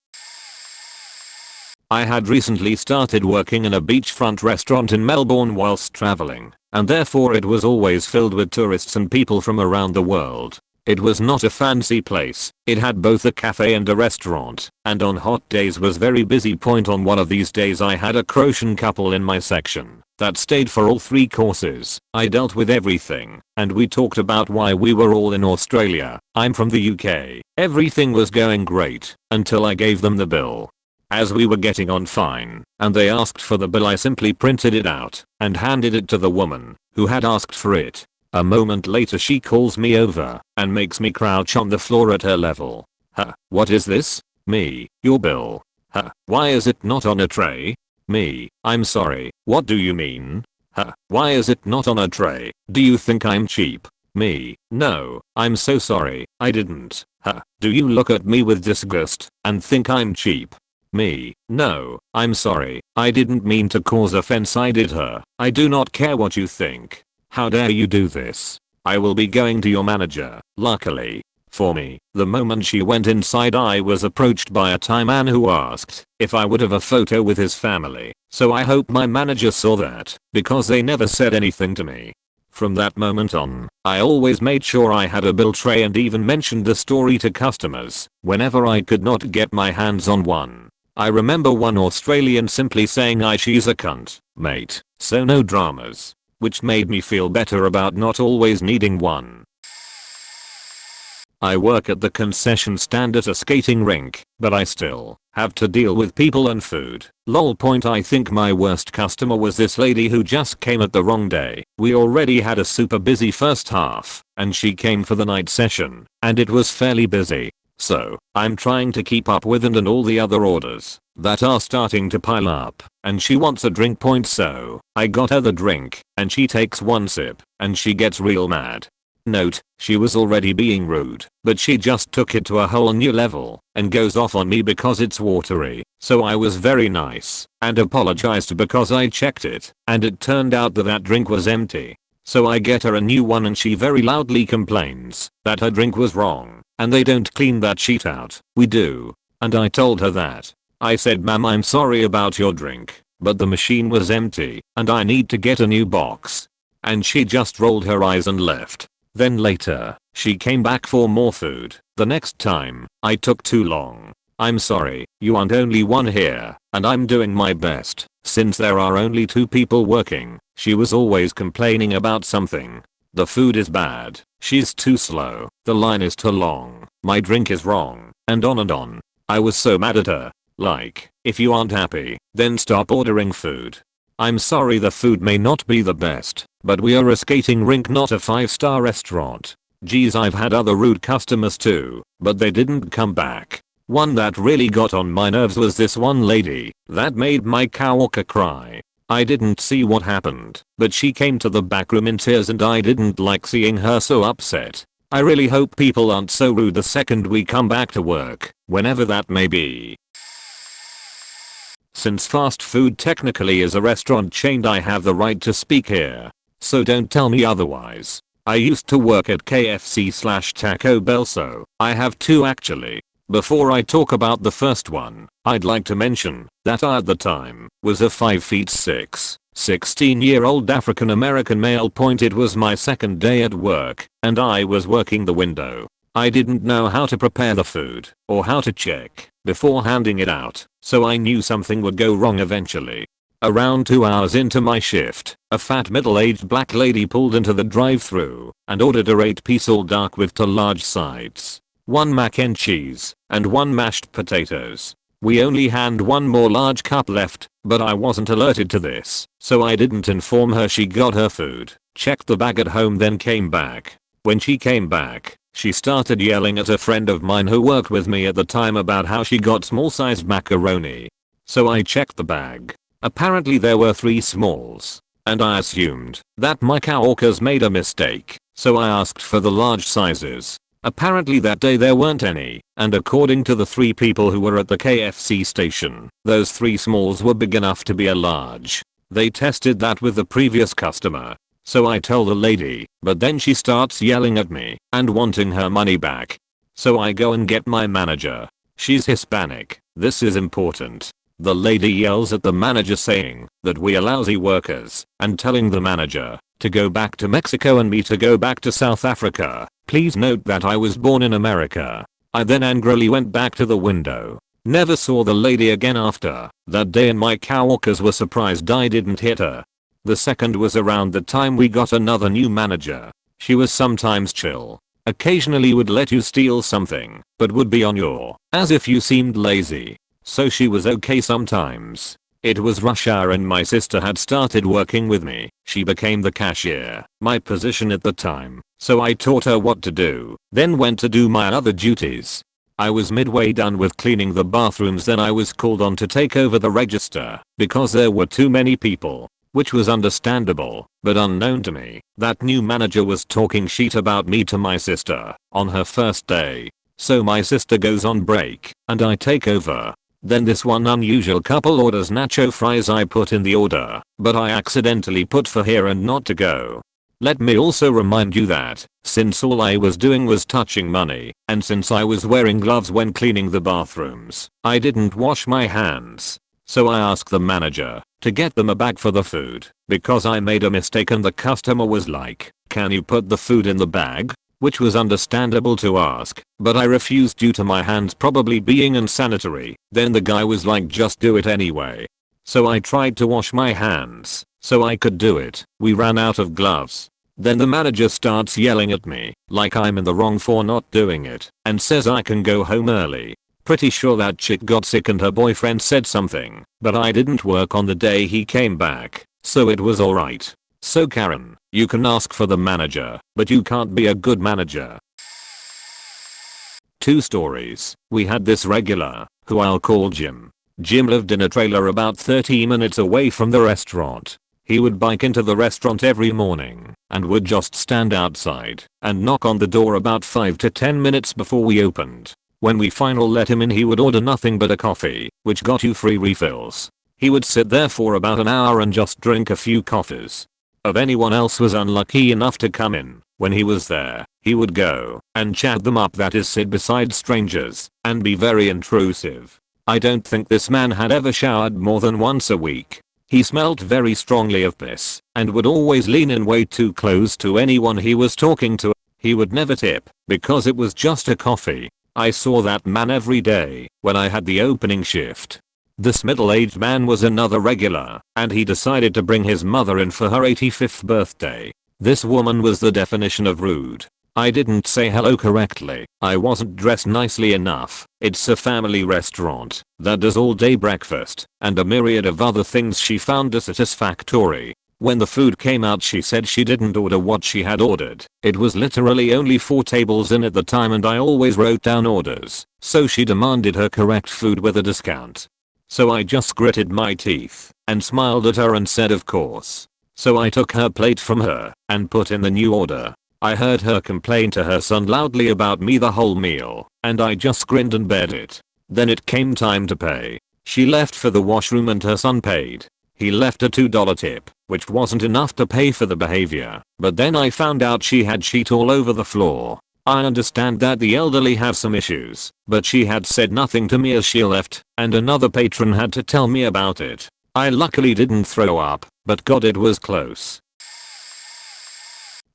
I had recently started working in a beachfront restaurant in Melbourne whilst traveling, and therefore it was always filled with tourists and people from around the world. It was not a fancy place. It had both a cafe and a restaurant, and on hot days was very busy. On one of these days I had a Croatian couple in my section that stayed for all 3 courses. I dealt with everything, and we talked about why we were all in Australia. I'm from the UK. Everything was going great until I gave them the bill. As we were getting on fine, and they asked for the bill, I simply printed it out and handed it to the woman who had asked for it. A moment later she calls me over and makes me crouch on the floor at her level. Huh, what is this? Me, your bill. Huh, why is it not on a tray? Me, I'm sorry, what do you mean? Huh, why is it not on a tray? Do you think I'm cheap? Me, no, I'm so sorry, I didn't. Huh, do you look at me with disgust and think I'm cheap? Me, no, I'm sorry, I didn't mean to cause offense. I did her. I do not care what you think. How dare you do this? I will be going to your manager. Luckily for me, the moment she went inside I was approached by a Thai man who asked if I would have a photo with his family. So I hope my manager saw that, because they never said anything to me. From that moment on, I always made sure I had a bill tray and even mentioned the story to customers whenever I could not get my hands on one. I remember one Australian simply saying she's a cunt, mate, so no dramas. Which made me feel better about not always needing one. I work at the concession stand at a skating rink, but I still have to deal with people and food. Lol. I think my worst customer was this lady who just came at the wrong day. We already had a super busy first half, and she came for the night session, and it was fairly busy. So, I'm trying to keep up with and all the other orders that are starting to pile up, and she wants a drink. So, I got her the drink, and she takes one sip, and she gets real mad. Note, she was already being rude, but she just took it to a whole new level, and goes off on me because it's watery. So I was very nice, and apologized because I checked it, and it turned out that drink was empty. So I get her a new one and she very loudly complains that her drink was wrong, and they don't clean that sheet out. We do. And I told her that. I said, ma'am, I'm sorry about your drink, but the machine was empty, and I need to get a new box. And she just rolled her eyes and left. Then later, she came back for more food. The next time, I took too long. I'm sorry, you aren't only one here, and I'm doing my best. Since there are only 2 people working, she was always complaining about something. The food is bad, she's too slow, the line is too long, my drink is wrong, and on and on. I was so mad at her. Like, if you aren't happy, then stop ordering food. I'm sorry the food may not be the best, but we are a skating rink, not a 5-star restaurant. Geez, I've had other rude customers too, but they didn't come back. One that really got on my nerves was this one lady that made my coworker cry. I didn't see what happened, but she came to the back room in tears and I didn't like seeing her so upset. I really hope people aren't so rude the second we come back to work, whenever that may be. Since fast food technically is a restaurant chain, I have the right to speak here. So don't tell me otherwise. I used to work at KFC/Taco Bell, so I have 2 actually. Before I talk about the first one, I'd like to mention that I at the time was a 5'6", 16-year-old African American male. It was my second day at work, and I was working the window. I didn't know how to prepare the food or how to check before handing it out, so I knew something would go wrong eventually. Around 2 hours into my shift, a fat middle-aged black lady pulled into the drive-thru and ordered a 8-piece all dark with 2 large sides, 1 mac and cheese, and 1 mashed potatoes. We only had 1 more large cup left, but I wasn't alerted to this, so I didn't inform her. She got her food, checked the bag at home, then came back. When she came back, she started yelling at a friend of mine who worked with me at the time about how she got small-sized macaroni. So I checked the bag. Apparently there were 3 smalls, and I assumed that my coworkers made a mistake, so I asked for the large sizes. Apparently that day there weren't any, and according to the 3 people who were at the KFC station, those 3 smalls were big enough to be a large. They tested that with the previous customer. So I tell the lady, but then she starts yelling at me and wanting her money back. So I go and get my manager. She's Hispanic. This is important. The lady yells at the manager saying that we are lousy workers and telling the manager to go back to Mexico and me to go back to South Africa. Please note that I was born in America. I then angrily went back to the window. Never saw the lady again after that day, and my coworkers were surprised I didn't hit her. The second was around the time we got another new manager. She was sometimes chill. Occasionally would let you steal something, but would be on your as if you seemed lazy. So she was okay sometimes. It was rush hour and my sister had started working with me. She became the cashier, my position at the time, so I taught her what to do, then went to do my other duties. I was midway done with cleaning the bathrooms, then I was called on to take over the register because there were too many people, which was understandable, but unknown to me, that new manager was talking shit about me to my sister on her first day. So my sister goes on break and I take over. Then this one unusual couple orders nacho fries. I put in the order, but I accidentally put for here and not to go. Let me also remind you that, since all I was doing was touching money, and since I was wearing gloves when cleaning the bathrooms, I didn't wash my hands. So I asked the manager to get them a bag for the food, because I made a mistake and the customer was like, "Can you put the food in the bag?" Which was understandable to ask, but I refused due to my hands probably being unsanitary. Then the guy was like, "Just do it anyway." So I tried to wash my hands so I could do it. We ran out of gloves. Then the manager starts yelling at me like I'm in the wrong for not doing it and says I can go home early. Pretty sure that chick got sick and her boyfriend said something, but I didn't work on the day he came back, so it was alright. So Karen, you can ask for the manager, but you can't be a good manager. 2 stories. We had this regular, who I'll call Jim. Jim lived in a trailer about 30 minutes away from the restaurant. He would bike into the restaurant every morning and would just stand outside and knock on the door about 5 to 10 minutes before we opened. When we finally let him in, he would order nothing but a coffee, which got you free refills. He would sit there for about an hour and just drink a few coffees. If anyone else was unlucky enough to come in when he was there, he would go and chat them up, that is sit beside strangers, and be very intrusive. I don't think this man had ever showered more than once a week. He smelled very strongly of piss and would always lean in way too close to anyone he was talking to. He would never tip because it was just a coffee. I saw that man every day when I had the opening shift. This middle-aged man was another regular, and he decided to bring his mother in for her 85th birthday. This woman was the definition of rude. I didn't say hello correctly. I wasn't dressed nicely enough. It's a family restaurant that does all-day breakfast and a myriad of other things she found dissatisfactory. When the food came out, she said she didn't order what she had ordered. It was literally only 4 tables in at the time and I always wrote down orders, so she demanded her correct food with a discount. So I just gritted my teeth and smiled at her and said of course. So I took her plate from her and put in the new order. I heard her complain to her son loudly about me the whole meal, and I just grinned and bared it. Then it came time to pay. She left for the washroom and her son paid. He left a $2 tip, which wasn't enough to pay for the behavior, but then I found out she had shit all over the floor. I understand that the elderly have some issues, but she had said nothing to me as she left, and another patron had to tell me about it. I luckily didn't throw up, but God, it was close.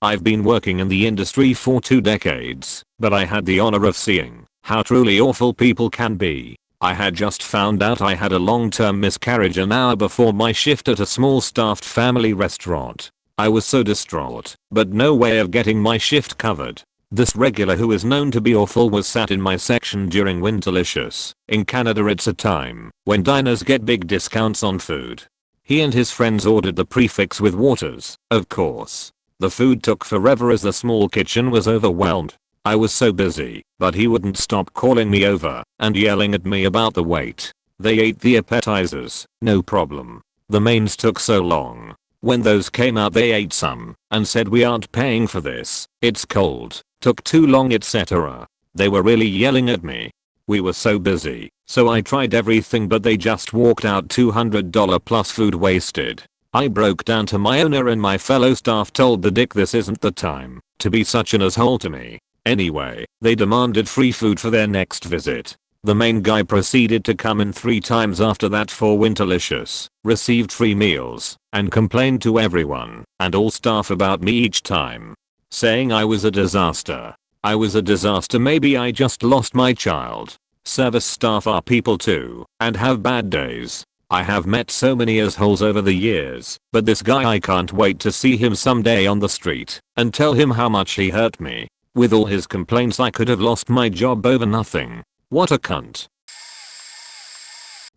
I've been working in the industry for 2 decades, but I had the honor of seeing how truly awful people can be. I had just found out I had a long-term miscarriage an hour before my shift at a small staffed family restaurant. I was so distraught, but no way of getting my shift covered. This regular, who is known to be awful, was sat in my section during Winterlicious. In Canada it's a time when diners get big discounts on food. He and his friends ordered the prefix with waters, of course. The food took forever as the small kitchen was overwhelmed. I was so busy, but he wouldn't stop calling me over and yelling at me about the wait. They ate the appetizers, no problem. The mains took so long. When those came out they ate some and said, "We aren't paying for this, it's cold, took too long, etc." They were really yelling at me. We were so busy, so I tried everything, but they just walked out $200 plus food wasted. I broke down to my owner and my fellow staff told the dick this isn't the time to be such an asshole to me. Anyway, they demanded free food for their next visit. The main guy proceeded to come in 3 times after that for Winterlicious, received free meals, and complained to everyone and all staff about me each time, saying I was a disaster. I was a disaster. Maybe I just lost my child. Service staff are people too and have bad days. I have met so many assholes over the years, but this guy, I can't wait to see him someday on the street and tell him how much he hurt me. With all his complaints, I could have lost my job over nothing. What a cunt.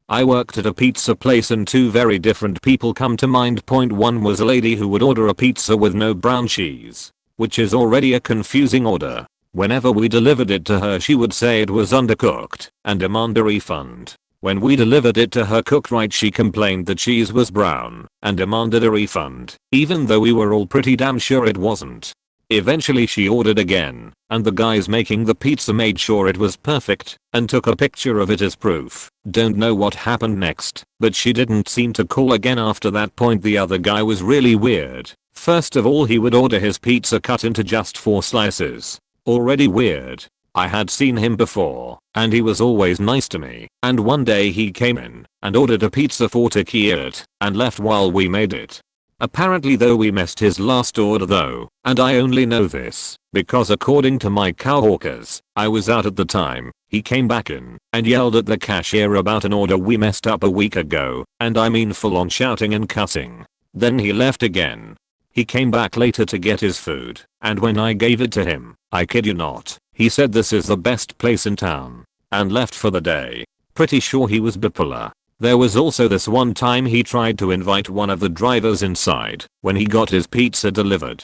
I worked at a pizza place and two very different people come to mind. Point 1 was a lady who would order a pizza with no brown cheese, which is already a confusing order. Whenever we delivered it to her, she would say it was undercooked and demand a refund. When we delivered it to her cooked right, she complained the cheese was brown and demanded a refund, even though we were all pretty damn sure it wasn't. Eventually she ordered again, and the guys making the pizza made sure it was perfect and took a picture of it as proof. Don't know what happened next, but she didn't seem to call again after that point. The other guy was really weird. First of all, he would order his pizza cut into just 4 slices. Already weird. I had seen him before, and he was always nice to me, and one day he came in and ordered a pizza for to eat it and left while we made it. Apparently though we missed his last order though, and I only know this because according to my coworkers, I was out at the time. He came back in and yelled at the cashier about an order we messed up a week ago, and I mean full on shouting and cussing. Then he left again. He came back later to get his food, and when I gave it to him, I kid you not, he said this is the best place in town, and left for the day. Pretty sure he was bipolar. There was also this one time he tried to invite one of the drivers inside when he got his pizza delivered.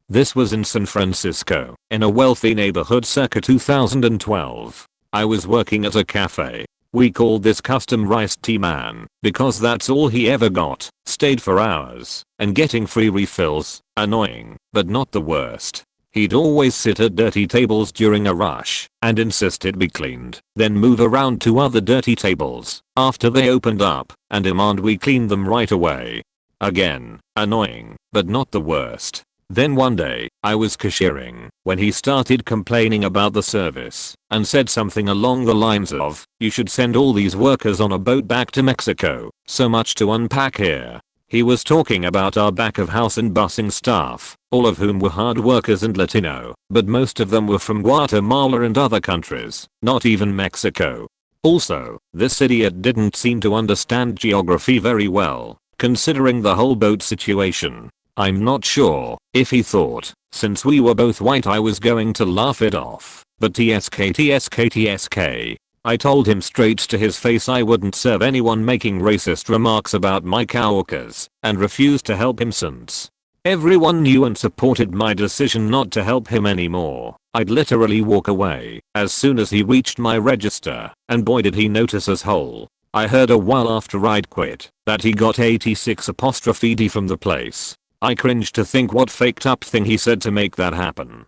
This was in San Francisco, in a wealthy neighborhood circa 2012. I was working at a cafe. We called this custom iced tea man because that's all he ever got. Stayed for hours and getting free refills. Annoying, but not the worst. He'd always sit at dirty tables during a rush and insist it be cleaned, then move around to other dirty tables after they opened up and demand we clean them right away. Again, annoying, but not the worst. Then one day, I was cashiering when he started complaining about the service and said something along the lines of, "You should send all these workers on a boat back to Mexico. So much to unpack here." He was talking about our back of house and busing staff, all of whom were hard workers and Latino, but most of them were from Guatemala and other countries, not even Mexico. Also, this idiot didn't seem to understand geography very well, considering the whole boat situation. I'm not sure if he thought, since we were both white, I was going to laugh it off, but tsk. I told him straight to his face I wouldn't serve anyone making racist remarks about my coworkers, and refused to help him since everyone knew and supported my decision not to help him anymore. I'd literally walk away as soon as he reached my register, and boy did he notice us whole. I heard a while after I'd quit that he got 86'D from the place. I cringed to think what faked up thing he said to make that happen.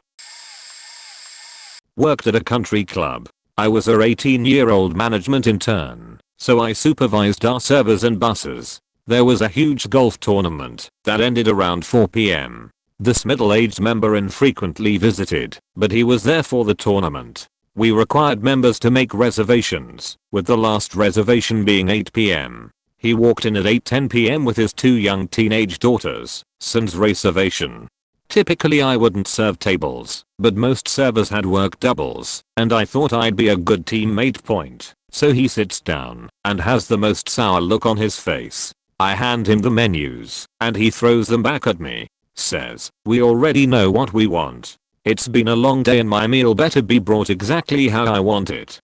Worked at a country club. I was a 18-year-old management intern, so I supervised our servers and bussers. There was a huge golf tournament that ended around 4 p.m. This middle-aged member infrequently visited, but he was there for the tournament. We required members to make reservations, with the last reservation being 8 p.m. He walked in at 8:10 p.m. with his 2 young teenage daughters, sans reservation. Typically I wouldn't serve tables, but most servers had work doubles, and I thought I'd be a good teammate point. So he sits down and has the most sour look on his face. I hand him the menus, and he throws them back at me. Says, "We already know what we want. It's been a long day and my meal better be brought exactly how I want it."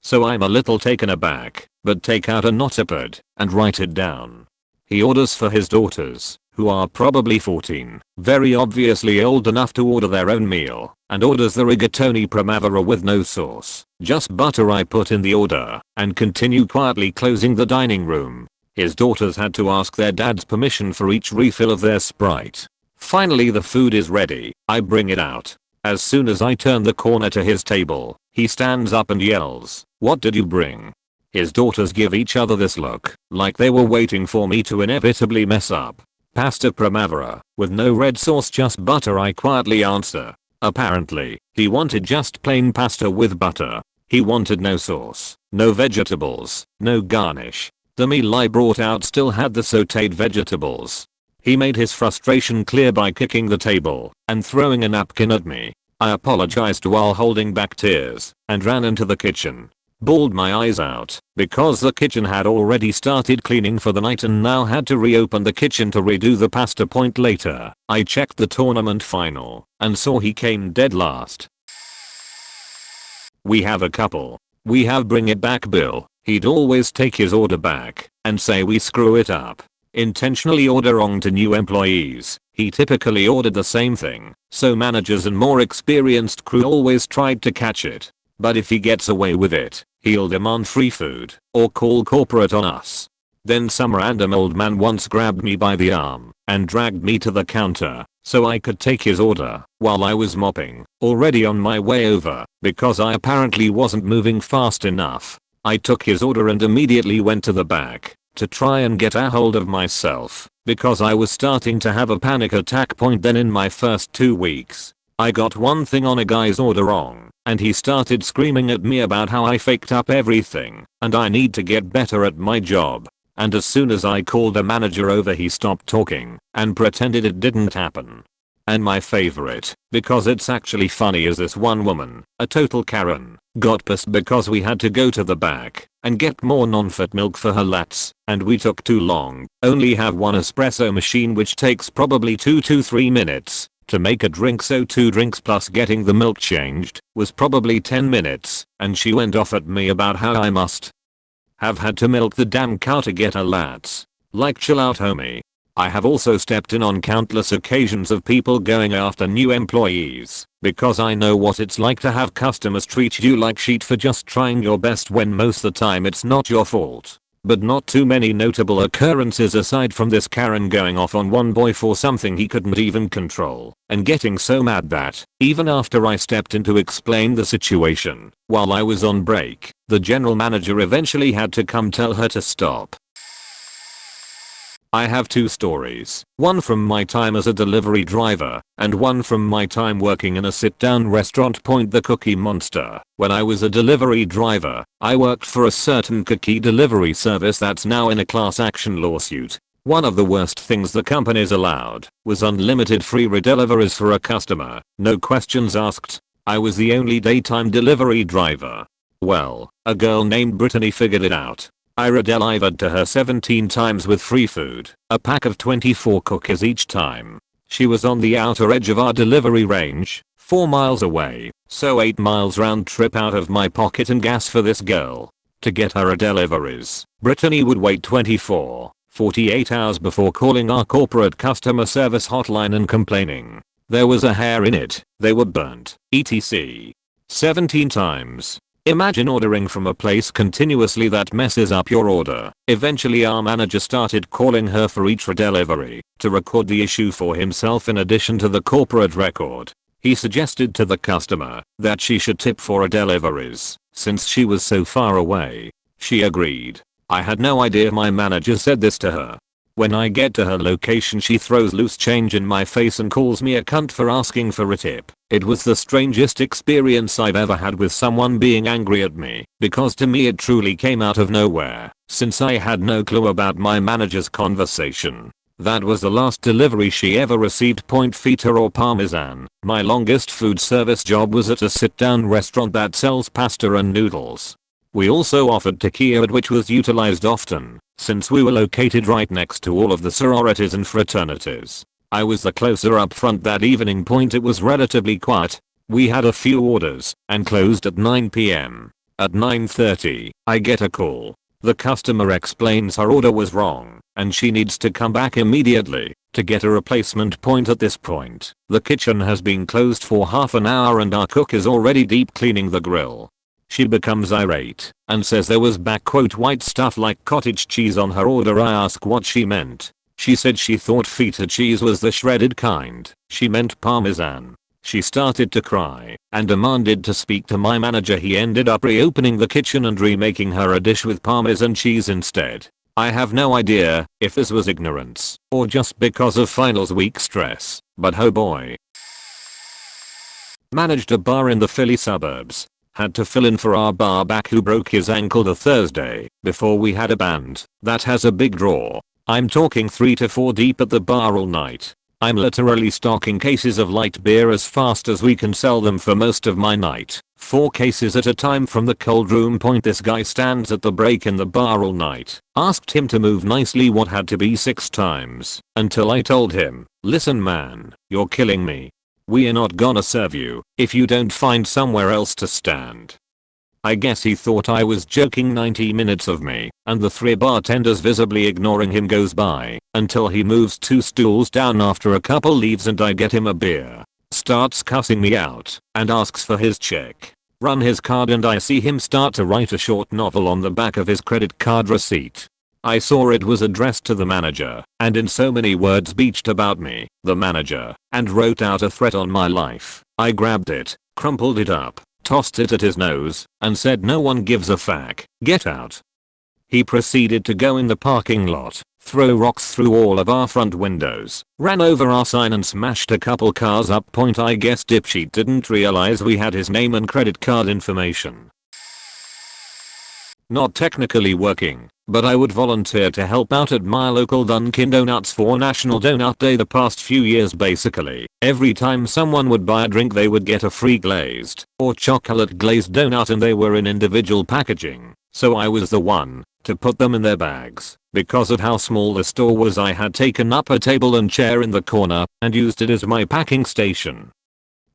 So I'm a little taken aback, but take out a notepad and write it down. He orders for his daughters, who are probably 14, very obviously old enough to order their own meal, and orders the rigatoni primavera with no sauce, just butter. I put in the order and continue quietly closing the dining room. His daughters had to ask their dad's permission for each refill of their Sprite. Finally the food is ready. I bring it out. As soon as I turn the corner to his table, he stands up and yells, "What did you bring?" His daughters give each other this look, like they were waiting for me to inevitably mess up. "Pasta primavera, with no red sauce, just butter," I quietly answer. Apparently, he wanted just plain pasta with butter. He wanted no sauce, no vegetables, no garnish. The meal I brought out still had the sauteed vegetables. He made his frustration clear by kicking the table and throwing a napkin at me. I apologized while holding back tears and ran into the kitchen. Bawled my eyes out because the kitchen had already started cleaning for the night and now had to reopen the kitchen to redo the pasta point later. I checked the tournament final and saw he came dead last. We have a couple. We have Bring It Back Bill. He'd always take his order back and say we screw it up. Intentionally order wrong to new employees. He typically ordered the same thing, so managers and more experienced crew always tried to catch it. But if he gets away with it, he'll demand free food or call corporate on us. Then some random old man once grabbed me by the arm and dragged me to the counter so I could take his order while I was mopping, already on my way over because I apparently wasn't moving fast enough. I took his order and immediately went to the back to try and get a hold of myself because I was starting to have a panic attack. Then in my first 2 weeks, I got one thing on a guy's order wrong and he started screaming at me about how I faked up everything and I need to get better at my job. And as soon as I called a manager over, he stopped talking and pretended it didn't happen. And my favorite, because it's actually funny, is this one woman, a total Karen, got pissed because we had to go to the back and get more non-fat milk for her lattes and we took too long. Only have one espresso machine which takes probably 2 to 3 minutes to make a drink, so 2 drinks plus getting the milk changed was probably 10 minutes and she went off at me about how I must have had to milk the damn cow to get her lattes. Like, chill out, homie. I have also stepped in on countless occasions of people going after new employees because I know what it's like to have customers treat you like shit for just trying your best when most of the time it's not your fault. But not too many notable occurrences aside from this Karen going off on one boy for something he couldn't even control and getting so mad that, even after I stepped in to explain the situation while I was on break, the general manager eventually had to come tell her to stop. I have 2 stories, one from my time as a delivery driver and one from my time working in a sit-down restaurant. The Cookie Monster. When I was a delivery driver, I worked for a certain cookie delivery service that's now in a class action lawsuit. One of the worst things the companies allowed was unlimited free redeliveries for a customer, no questions asked. I was the only daytime delivery driver. Well, a girl named Brittany figured it out. I redelivered to her 17 times with free food, a pack of 24 cookies each time. She was on the outer edge of our delivery range, 4 miles away, so 8 miles round trip out of my pocket and gas for this girl. To get her deliveries, Brittany would wait 48 hours before calling our corporate customer service hotline and complaining. There was a hair in it, they were burnt, etc. 17 times. Imagine ordering from a place continuously that messes up your order. Eventually our manager started calling her for each redelivery to record the issue for himself in addition to the corporate record. He suggested to the customer that she should tip for redeliveries since she was so far away. She agreed. I had no idea my manager said this to her. When I get to her location, she throws loose change in my face and calls me a cunt for asking for a tip. It was the strangest experience I've ever had with someone being angry at me, because to me it truly came out of nowhere, since I had no clue about my manager's conversation. That was the last delivery she ever received. Feta or parmesan. My longest food service job was at a sit-down restaurant that sells pasta and noodles. We also offered tequila, which was utilized often, since we were located right next to all of the sororities and fraternities. I was the closer up front that evening. It was relatively quiet. We had a few orders and closed at 9 p.m. At 9:30, I get a call. The customer explains her order was wrong and she needs to come back immediately to get a replacement. At this point, the kitchen has been closed for half an hour and our cook is already deep cleaning the grill. She becomes irate and says there was "white stuff like cottage cheese" on her order. I ask what she meant. She said she thought feta cheese was the shredded kind. She meant parmesan. She started to cry and demanded to speak to my manager. He ended up reopening the kitchen and remaking her a dish with parmesan cheese instead. I have no idea if this was ignorance or just because of finals week stress, but oh boy. Managed a bar in the Philly suburbs. Had to fill in for our bar back who broke his ankle the Thursday before we had a band that has a big draw. I'm talking 3 to 4 deep at the bar all night. I'm literally stocking cases of light beer as fast as we can sell them for most of my night. 4 cases at a time from the cold room point. This guy stands at the break in the bar all night. Asked him to move nicely what had to be 6 times. Until I told him, listen man, you're killing me. We are not gonna serve you if you don't find somewhere else to stand. I guess he thought I was joking. 90 minutes of me and the 3 bartenders visibly ignoring him goes by until he moves 2 stools down after a couple leaves and I get him a beer. Starts cussing me out and asks for his check. Run his card and I see him start to write a short novel on the back of his credit card receipt. I saw it was addressed to the manager and in so many words beached about me, the manager, and wrote out a threat on my life. I grabbed it, crumpled it up, tossed it at his nose, and said no one gives a fuck, get out. He proceeded to go in the parking lot, throw rocks through all of our front windows, ran over our sign and smashed a couple cars up. Point I guess dipshit didn't realize we had his name and credit card information. Not technically working, but I would volunteer to help out at my local Dunkin' Donuts for National Donut Day the past few years. Basically, every time someone would buy a drink they would get a free glazed or chocolate glazed donut and they were in individual packaging, so I was the one to put them in their bags. Because of how small the store was, I had taken up a table and chair in the corner and used it as my packing station.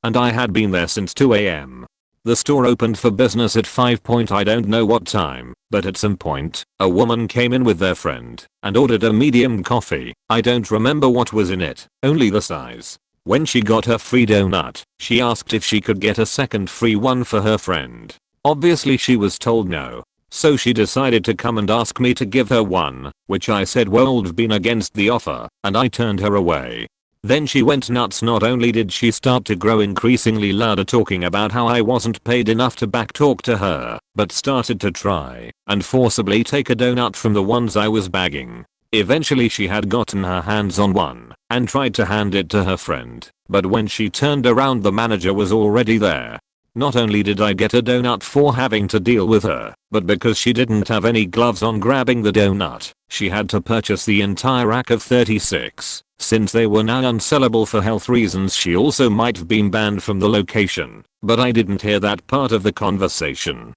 And I had been there since 2 AM. The store opened for business at 5. I don't know what time, but at some point, a woman came in with their friend and ordered a medium coffee. I don't remember what was in it, only the size. When she got her free donut, she asked if she could get a second free one for her friend. Obviously she was told no. So she decided to come and ask me to give her one, which I said would have been against the offer, and I turned her away. Then she went nuts. Not only did she start to grow increasingly louder talking about how I wasn't paid enough to backtalk to her, but started to try and forcibly take a donut from the ones I was bagging. Eventually she had gotten her hands on one and tried to hand it to her friend, but when she turned around the manager was already there. Not only did I get a donut for having to deal with her, but because she didn't have any gloves on grabbing the donut, she had to purchase the entire rack of 36. Since they were now unsellable for health reasons, she also might have been banned from the location, but I didn't hear that part of the conversation.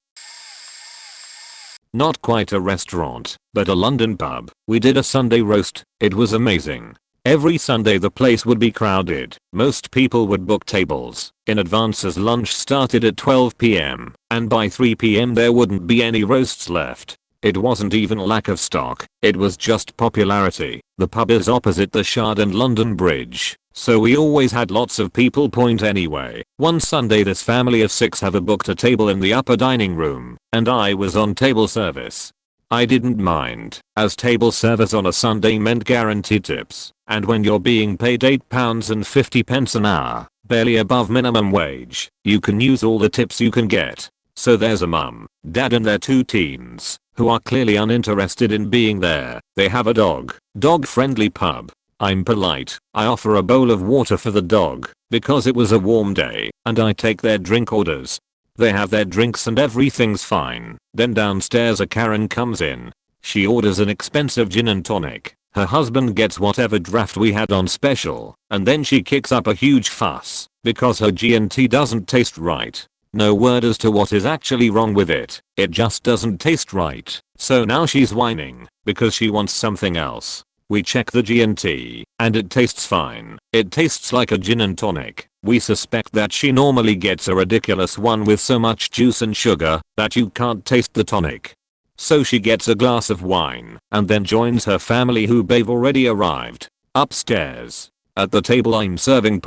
Not quite a restaurant, but a London pub. We did a Sunday roast. It was amazing. Every Sunday the place would be crowded. Most people would book tables in advance as lunch started at 12 PM, and by 3 PM there wouldn't be any roasts left. It wasn't even a lack of stock, it was just popularity. The pub is opposite the Shard and London Bridge, so we always had lots of people. Anyway, one Sunday this family of 6 have booked a table in the upper dining room, and I was on table service. I didn't mind, as table service on a Sunday meant guaranteed tips, and when you're being paid £8.50 an hour, barely above minimum wage, you can use all the tips you can get. So there's a mum, dad and their 2 teens, who are clearly uninterested in being there. They have a dog-friendly pub. I'm polite, I offer a bowl of water for the dog, because it was a warm day, and I take their drink orders. They have their drinks and everything's fine. Then downstairs a Karen comes in. She orders an expensive gin and tonic. Her husband gets whatever draft we had on special, and then she kicks up a huge fuss because her G&T doesn't taste right. No word as to what is actually wrong with it. It just doesn't taste right. So now she's whining because she wants something else. We check the G&T, and it tastes fine. It tastes like a gin and tonic. We suspect that she normally gets a ridiculous one with so much juice and sugar that you can't taste the tonic. So she gets a glass of wine and then joins her family who they've already arrived upstairs. At the table I'm serving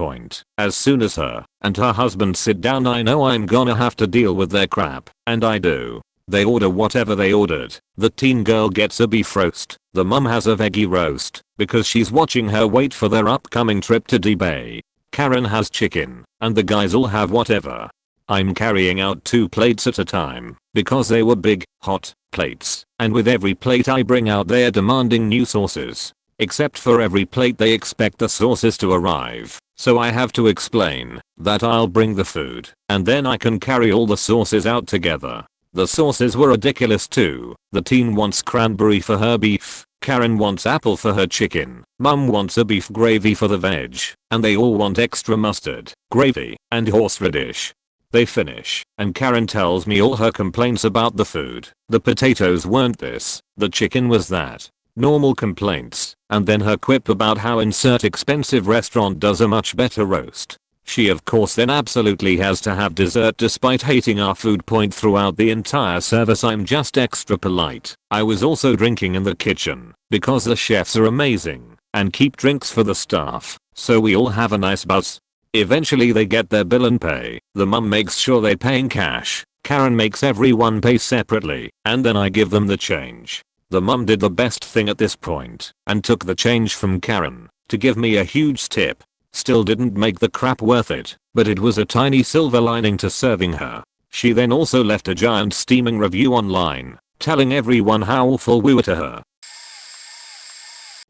as soon as her and her husband sit down, I know I'm gonna have to deal with their crap, and I do. They order whatever they ordered. The teen girl gets a beef roast. The mum has a veggie roast because she's watching her weight for their upcoming trip to Dubai. Karen has chicken, and the guys all have whatever. I'm carrying out 2 plates at a time because they were big, hot plates, and with every plate I bring out they're demanding new sauces. Except for every plate they expect the sauces to arrive, so I have to explain that I'll bring the food, and then I can carry all the sauces out together. The sauces were ridiculous too. The teen wants cranberry for her beef, Karen wants apple for her chicken, Mum wants a beef gravy for the veg, and they all want extra mustard, gravy, and horseradish. They finish, and Karen tells me all her complaints about the food. The potatoes weren't this, the chicken was that. Normal complaints, and then her quip about how insert expensive restaurant does a much better roast. She of course then absolutely has to have dessert despite hating our food point throughout the entire service. I'm just extra polite. I was also drinking in the kitchen, because the chefs are amazing, and keep drinks for the staff, so we all have a nice buzz. Eventually they get their bill and pay. The mum makes sure they pay in cash, Karen makes everyone pay separately, and then I give them the change. The mum did the best thing at this point, and took the change from Karen, to give me a huge tip. Still didn't make the crap worth it, but it was a tiny silver lining to serving her. She then also left a giant steaming review online, telling everyone how awful we were to her.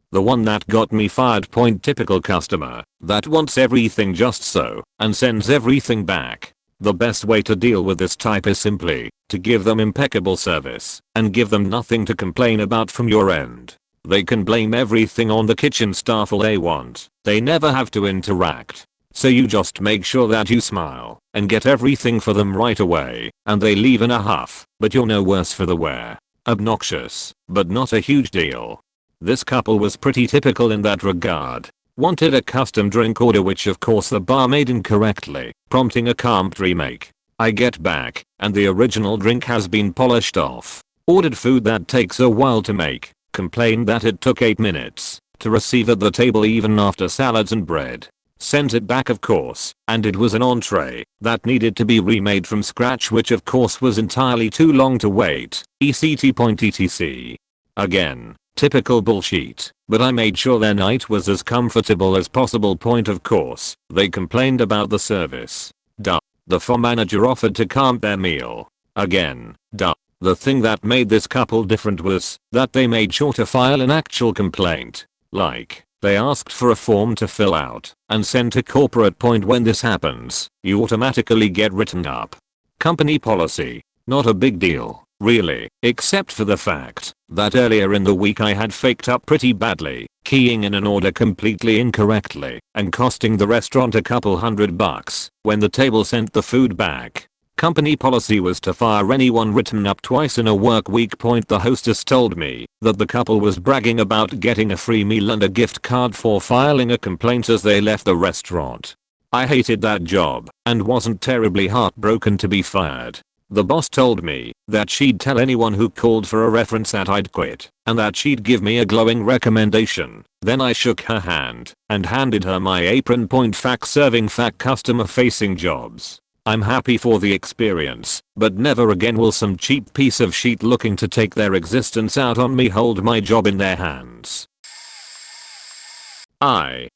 The one that got me fired. Typical customer that wants everything just so and sends everything back. The best way to deal with this type is simply to give them impeccable service and give them nothing to complain about from your end. They can blame everything on the kitchen staff all they want. They never have to interact. So you just make sure that you smile and get everything for them right away, and they leave in a huff, but you're no worse for the wear. Obnoxious, but not a huge deal. This couple was pretty typical in that regard. Wanted a custom drink order, which of course the bar made incorrectly, prompting a prompt remake. I get back, and the original drink has been polished off. Ordered food that takes a while to make. Complained that it took 8 minutes to receive at the table even after salads and bread. Sent it back of course, and it was an entree that needed to be remade from scratch, which of course was entirely too long to wait. etc. Again, typical bullshit, but I made sure their night was as comfortable as possible. Of course, they complained about the service. Duh. The floor manager offered to count their meal. Again, duh. The thing that made this couple different was that they made sure to file an actual complaint. Like, they asked for a form to fill out and send to corporate. When this happens, you automatically get written up. Company policy. Not a big deal, really, except for the fact that earlier in the week I had faked up pretty badly, keying in an order completely incorrectly and costing the restaurant a couple $100 when the table sent the food back. Company policy was to fire anyone written up twice in a work week. The hostess told me that the couple was bragging about getting a free meal and a gift card for filing a complaint as they left the restaurant. I hated that job and wasn't terribly heartbroken to be fired. The boss told me that she'd tell anyone who called for a reference that I'd quit and that she'd give me a glowing recommendation. Then I shook her hand and handed her my apron. Fact serving customer facing jobs. I'm happy for the experience, but never again will some cheap piece of shit looking to take their existence out on me hold my job in their hands. I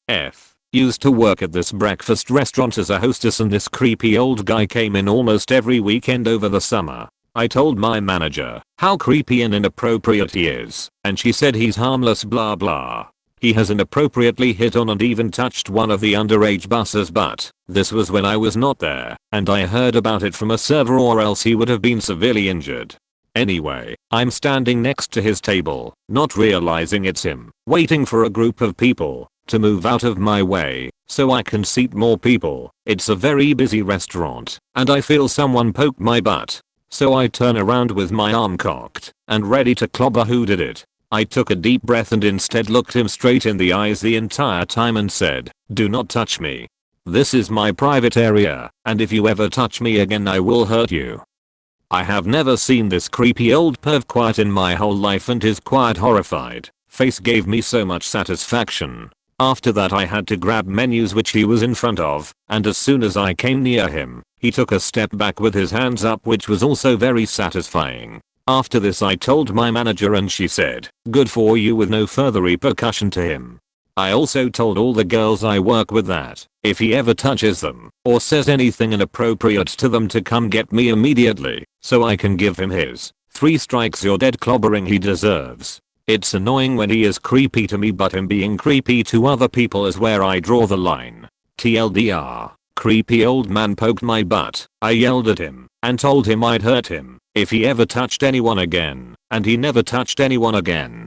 used to work at this breakfast restaurant as a hostess, and this creepy old guy came in almost every weekend over the summer. I told my manager how creepy and inappropriate he is, and she said he's harmless blah blah. He has inappropriately hit on and even touched one of the underage bussers, but this was when I was not there, and I heard about it from a server, or else he would have been severely injured. Anyway, I'm standing next to his table, not realizing it's him, waiting for a group of people to move out of my way so I can seat more people. It's a very busy restaurant, and I feel someone poked my butt. So I turn around with my arm cocked and ready to clobber who did it. I took a deep breath and instead looked him straight in the eyes the entire time and said, "Do not touch me. This is my private area, and if you ever touch me again I will hurt you." I have never seen this creepy old perv quiet in my whole life, and his quiet horrified face gave me so much satisfaction. After that I had to grab menus which he was in front of, and as soon as I came near him, he took a step back with his hands up, which was also very satisfying. After this I told my manager and she said, "Good for you," with no further repercussion to him. I also told all the girls I work with that if he ever touches them or says anything inappropriate to them to come get me immediately so I can give him his 3 strikes you're dead clobbering he deserves. It's annoying when he is creepy to me, but him being creepy to other people is where I draw the line. TLDR, creepy old man poked my butt. I yelled at him and told him I'd hurt him if he ever touched anyone again, and he never touched anyone again.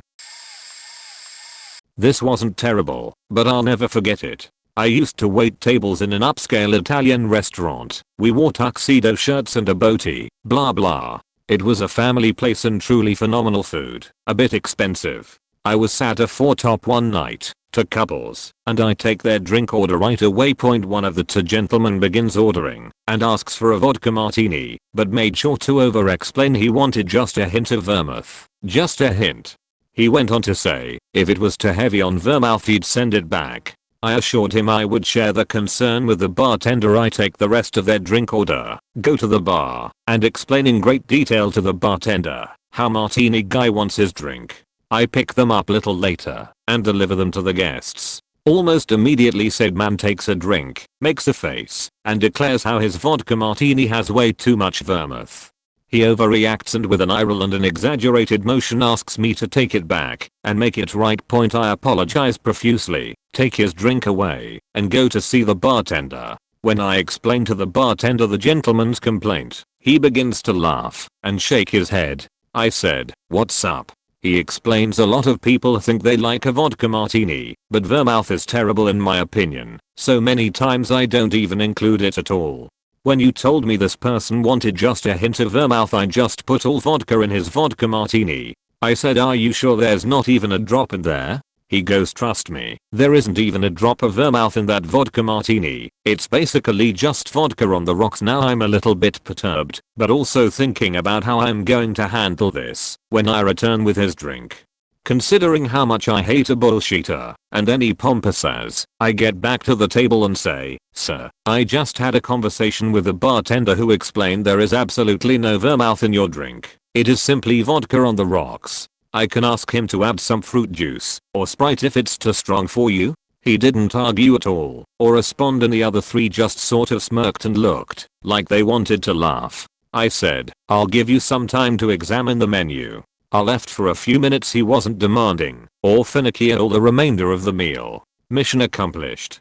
This wasn't terrible, but I'll never forget it. I used to wait tables in an upscale Italian restaurant. We wore tuxedo shirts and a bow tie, blah blah. It was a family place and truly phenomenal food, a bit expensive. I was sat a 4-top one night, to couples, and I take their drink order right away. One of the two gentlemen begins ordering, and asks for a vodka martini, but made sure to over-explain he wanted just a hint of vermouth. Just a hint. He went on to say, if it was too heavy on vermouth he'd send it back. I assured him I would share the concern with the bartender. I take the rest of their drink order, go to the bar, and explain in great detail to the bartender how martini guy wants his drink. I pick them up little later and deliver them to the guests. Almost immediately said man takes a drink, makes a face, and declares how his vodka martini has way too much vermouth. He overreacts and with an eye roll and an exaggerated motion asks me to take it back and make it right. I apologize profusely, take his drink away, and go to see the bartender. When I explain to the bartender the gentleman's complaint, he begins to laugh and shake his head. I said, what's up? He explains a lot of people think they like a vodka martini, but vermouth is terrible in my opinion, so many times I don't even include it at all. When you told me this person wanted just a hint of vermouth I just put all vodka in his vodka martini. I said, are you sure there's not even a drop in there? He goes, trust me, there isn't even a drop of vermouth in that vodka martini. It's basically just vodka on the rocks. Now I'm a little bit perturbed, but also thinking about how I'm going to handle this when I return with his drink. Considering how much I hate a bullshitter and any pompous ass, I get back to the table and say, sir, I just had a conversation with the bartender who explained there is absolutely no vermouth in your drink. It is simply vodka on the rocks. I can ask him to add some fruit juice or Sprite if it's too strong for you. He didn't argue at all or respond, and the other three just sort of smirked and looked like they wanted to laugh. I said, I'll give you some time to examine the menu. I left for a few minutes. He wasn't demanding or finicky at all the remainder of the meal. Mission accomplished.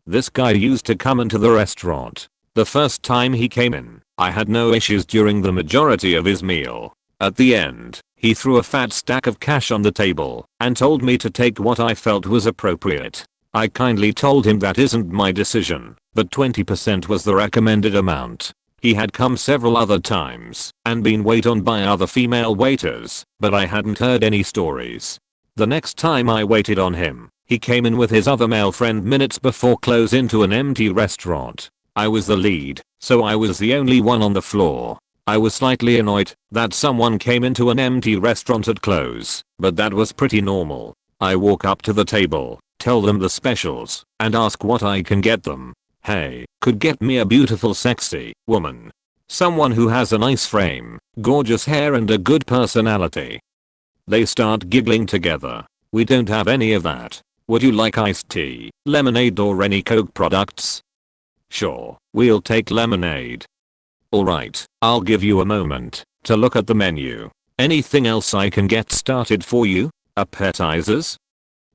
This guy used to come into the restaurant. The first time he came in, I had no issues during the majority of his meal. At the end, he threw a fat stack of cash on the table and told me to take what I felt was appropriate. I kindly told him that isn't my decision, but 20% was the recommended amount. He had come several other times and been waited on by other female waiters, but I hadn't heard any stories. The next time I waited on him, he came in with his other male friend minutes before close into an empty restaurant. I was the lead, so I was the only one on the floor. I was slightly annoyed that someone came into an empty restaurant at close, but that was pretty normal. I walk up to the table, tell them the specials, and ask what I can get them. Hey, could get me a beautiful sexy woman. Someone who has a nice frame, gorgeous hair and a good personality. They start giggling together. We don't have any of that. Would you like iced tea, lemonade or any Coke products? Sure, we'll take lemonade. Alright, I'll give you a moment to look at the menu. Anything else I can get started for you? Appetizers?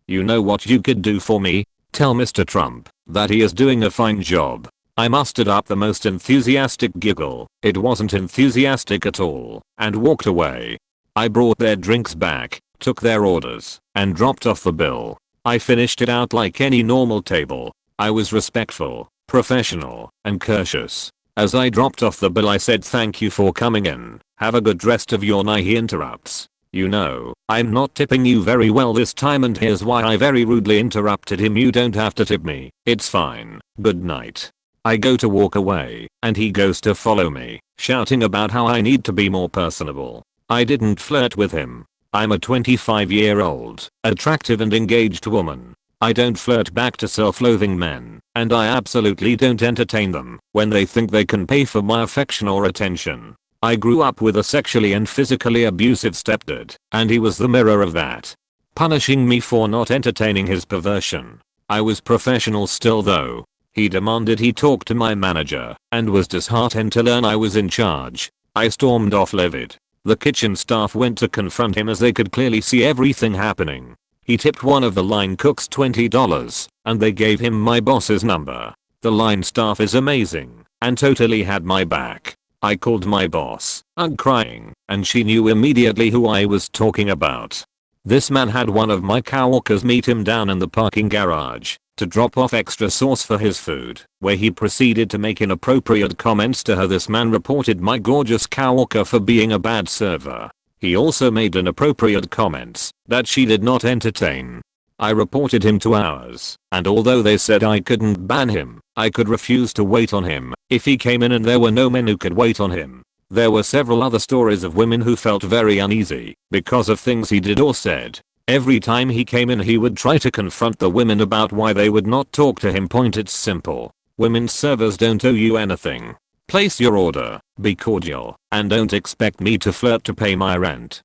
You know what you could do for me? Tell Mr. Trump that he is doing a fine job. I mustered up the most enthusiastic giggle, it wasn't enthusiastic at all, and walked away. I brought their drinks back, took their orders, and dropped off the bill. I finished it out like any normal table. I was respectful, professional, and courteous. As I dropped off the bill I said, thank you for coming in, have a good rest of your night. He interrupts. You know, I'm not tipping you very well this time, and here's why. I very rudely interrupted him. You don't have to tip me, it's fine, good night. I go to walk away, and he goes to follow me, shouting about how I need to be more personable. I didn't flirt with him. I'm a 25-year-old, attractive and engaged woman. I don't flirt back to self-loathing men, and I absolutely don't entertain them when they think they can pay for my affection or attention. I grew up with a sexually and physically abusive stepdad, and he was the mirror of that, punishing me for not entertaining his perversion. I was professional still though. He demanded he talk to my manager and was disheartened to learn I was in charge. I stormed off livid. The kitchen staff went to confront him as they could clearly see everything happening. He tipped one of the line cooks $20 and they gave him my boss's number. The line staff is amazing and totally had my back. I called my boss, crying, and she knew immediately who I was talking about. This man had one of my coworkers meet him down in the parking garage to drop off extra sauce for his food, where he proceeded to make inappropriate comments to her. This man reported my gorgeous coworker for being a bad server. He also made inappropriate comments that she did not entertain. I reported him to ours, and although they said I couldn't ban him, I could refuse to wait on him if he came in and there were no men who could wait on him. There were several other stories of women who felt very uneasy because of things he did or said. Every time he came in he would try to confront the women about why they would not talk to him. Point: it's simple. Women servers don't owe you anything. Place your order, be cordial, and don't expect me to flirt to pay my rent.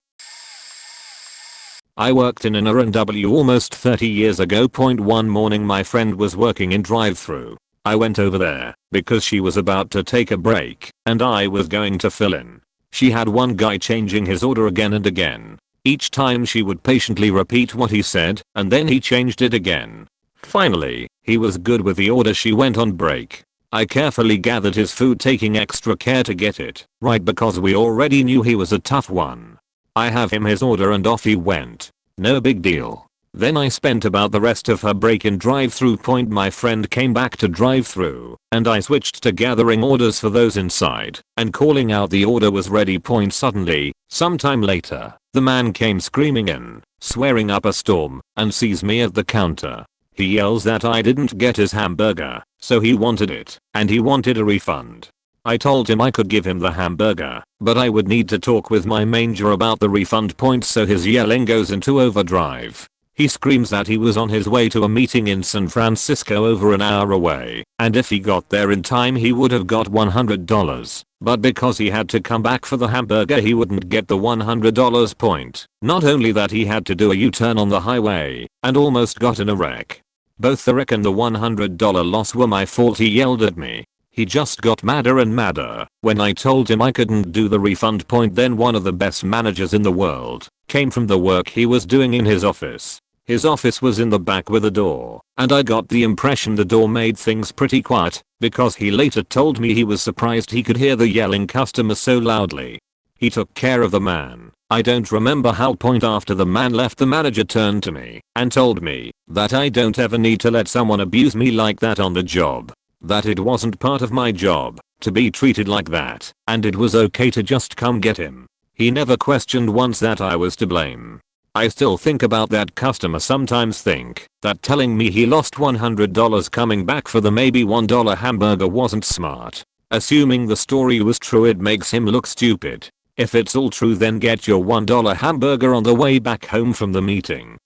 I worked in an R&W almost 30 years ago. One morning my friend was working in drive-thru. I went over there because she was about to take a break and I was going to fill in. She had one guy changing his order again and again. Each time she would patiently repeat what he said and then he changed it again. Finally, he was good with the order. She went on break. I carefully gathered his food, taking extra care to get it right because we already knew he was a tough one. I have him his order and off he went. No big deal. Then I spent about the rest of her break in drive-thru. My friend came back to drive-thru and I switched to gathering orders for those inside and calling out the order was ready. Suddenly, sometime later, the man came screaming in, swearing up a storm, and sees me at the counter. He yells that I didn't get his hamburger, so he wanted it, and he wanted a refund. I told him I could give him the hamburger, but I would need to talk with my manager about the refund. So his yelling goes into overdrive. He screams that he was on his way to a meeting in San Francisco over an hour away, and if he got there in time he would have got $100. But because he had to come back for the hamburger he wouldn't get the $100. Not only that, he had to do a U-turn on the highway and almost got in a wreck. Both the wreck and the $100 loss were my fault. He yelled at me. He just got madder and madder when I told him I couldn't do the refund. Then one of the best managers in the world came from the work he was doing in his office. His office was in the back with a door, and I got the impression the door made things pretty quiet because he later told me he was surprised he could hear the yelling customers so loudly. He took care of the man. I don't remember how. After the man left, the manager turned to me and told me that I don't ever need to let someone abuse me like that on the job. That it wasn't part of my job to be treated like that, and it was okay to just come get him. He never questioned once that I was to blame. I still think about that customer sometimes. Think that telling me he lost $100 coming back for the maybe $1 hamburger wasn't smart. Assuming the story was true, it makes him look stupid. If it's all true, then get your $1 hamburger on the way back home from the meeting.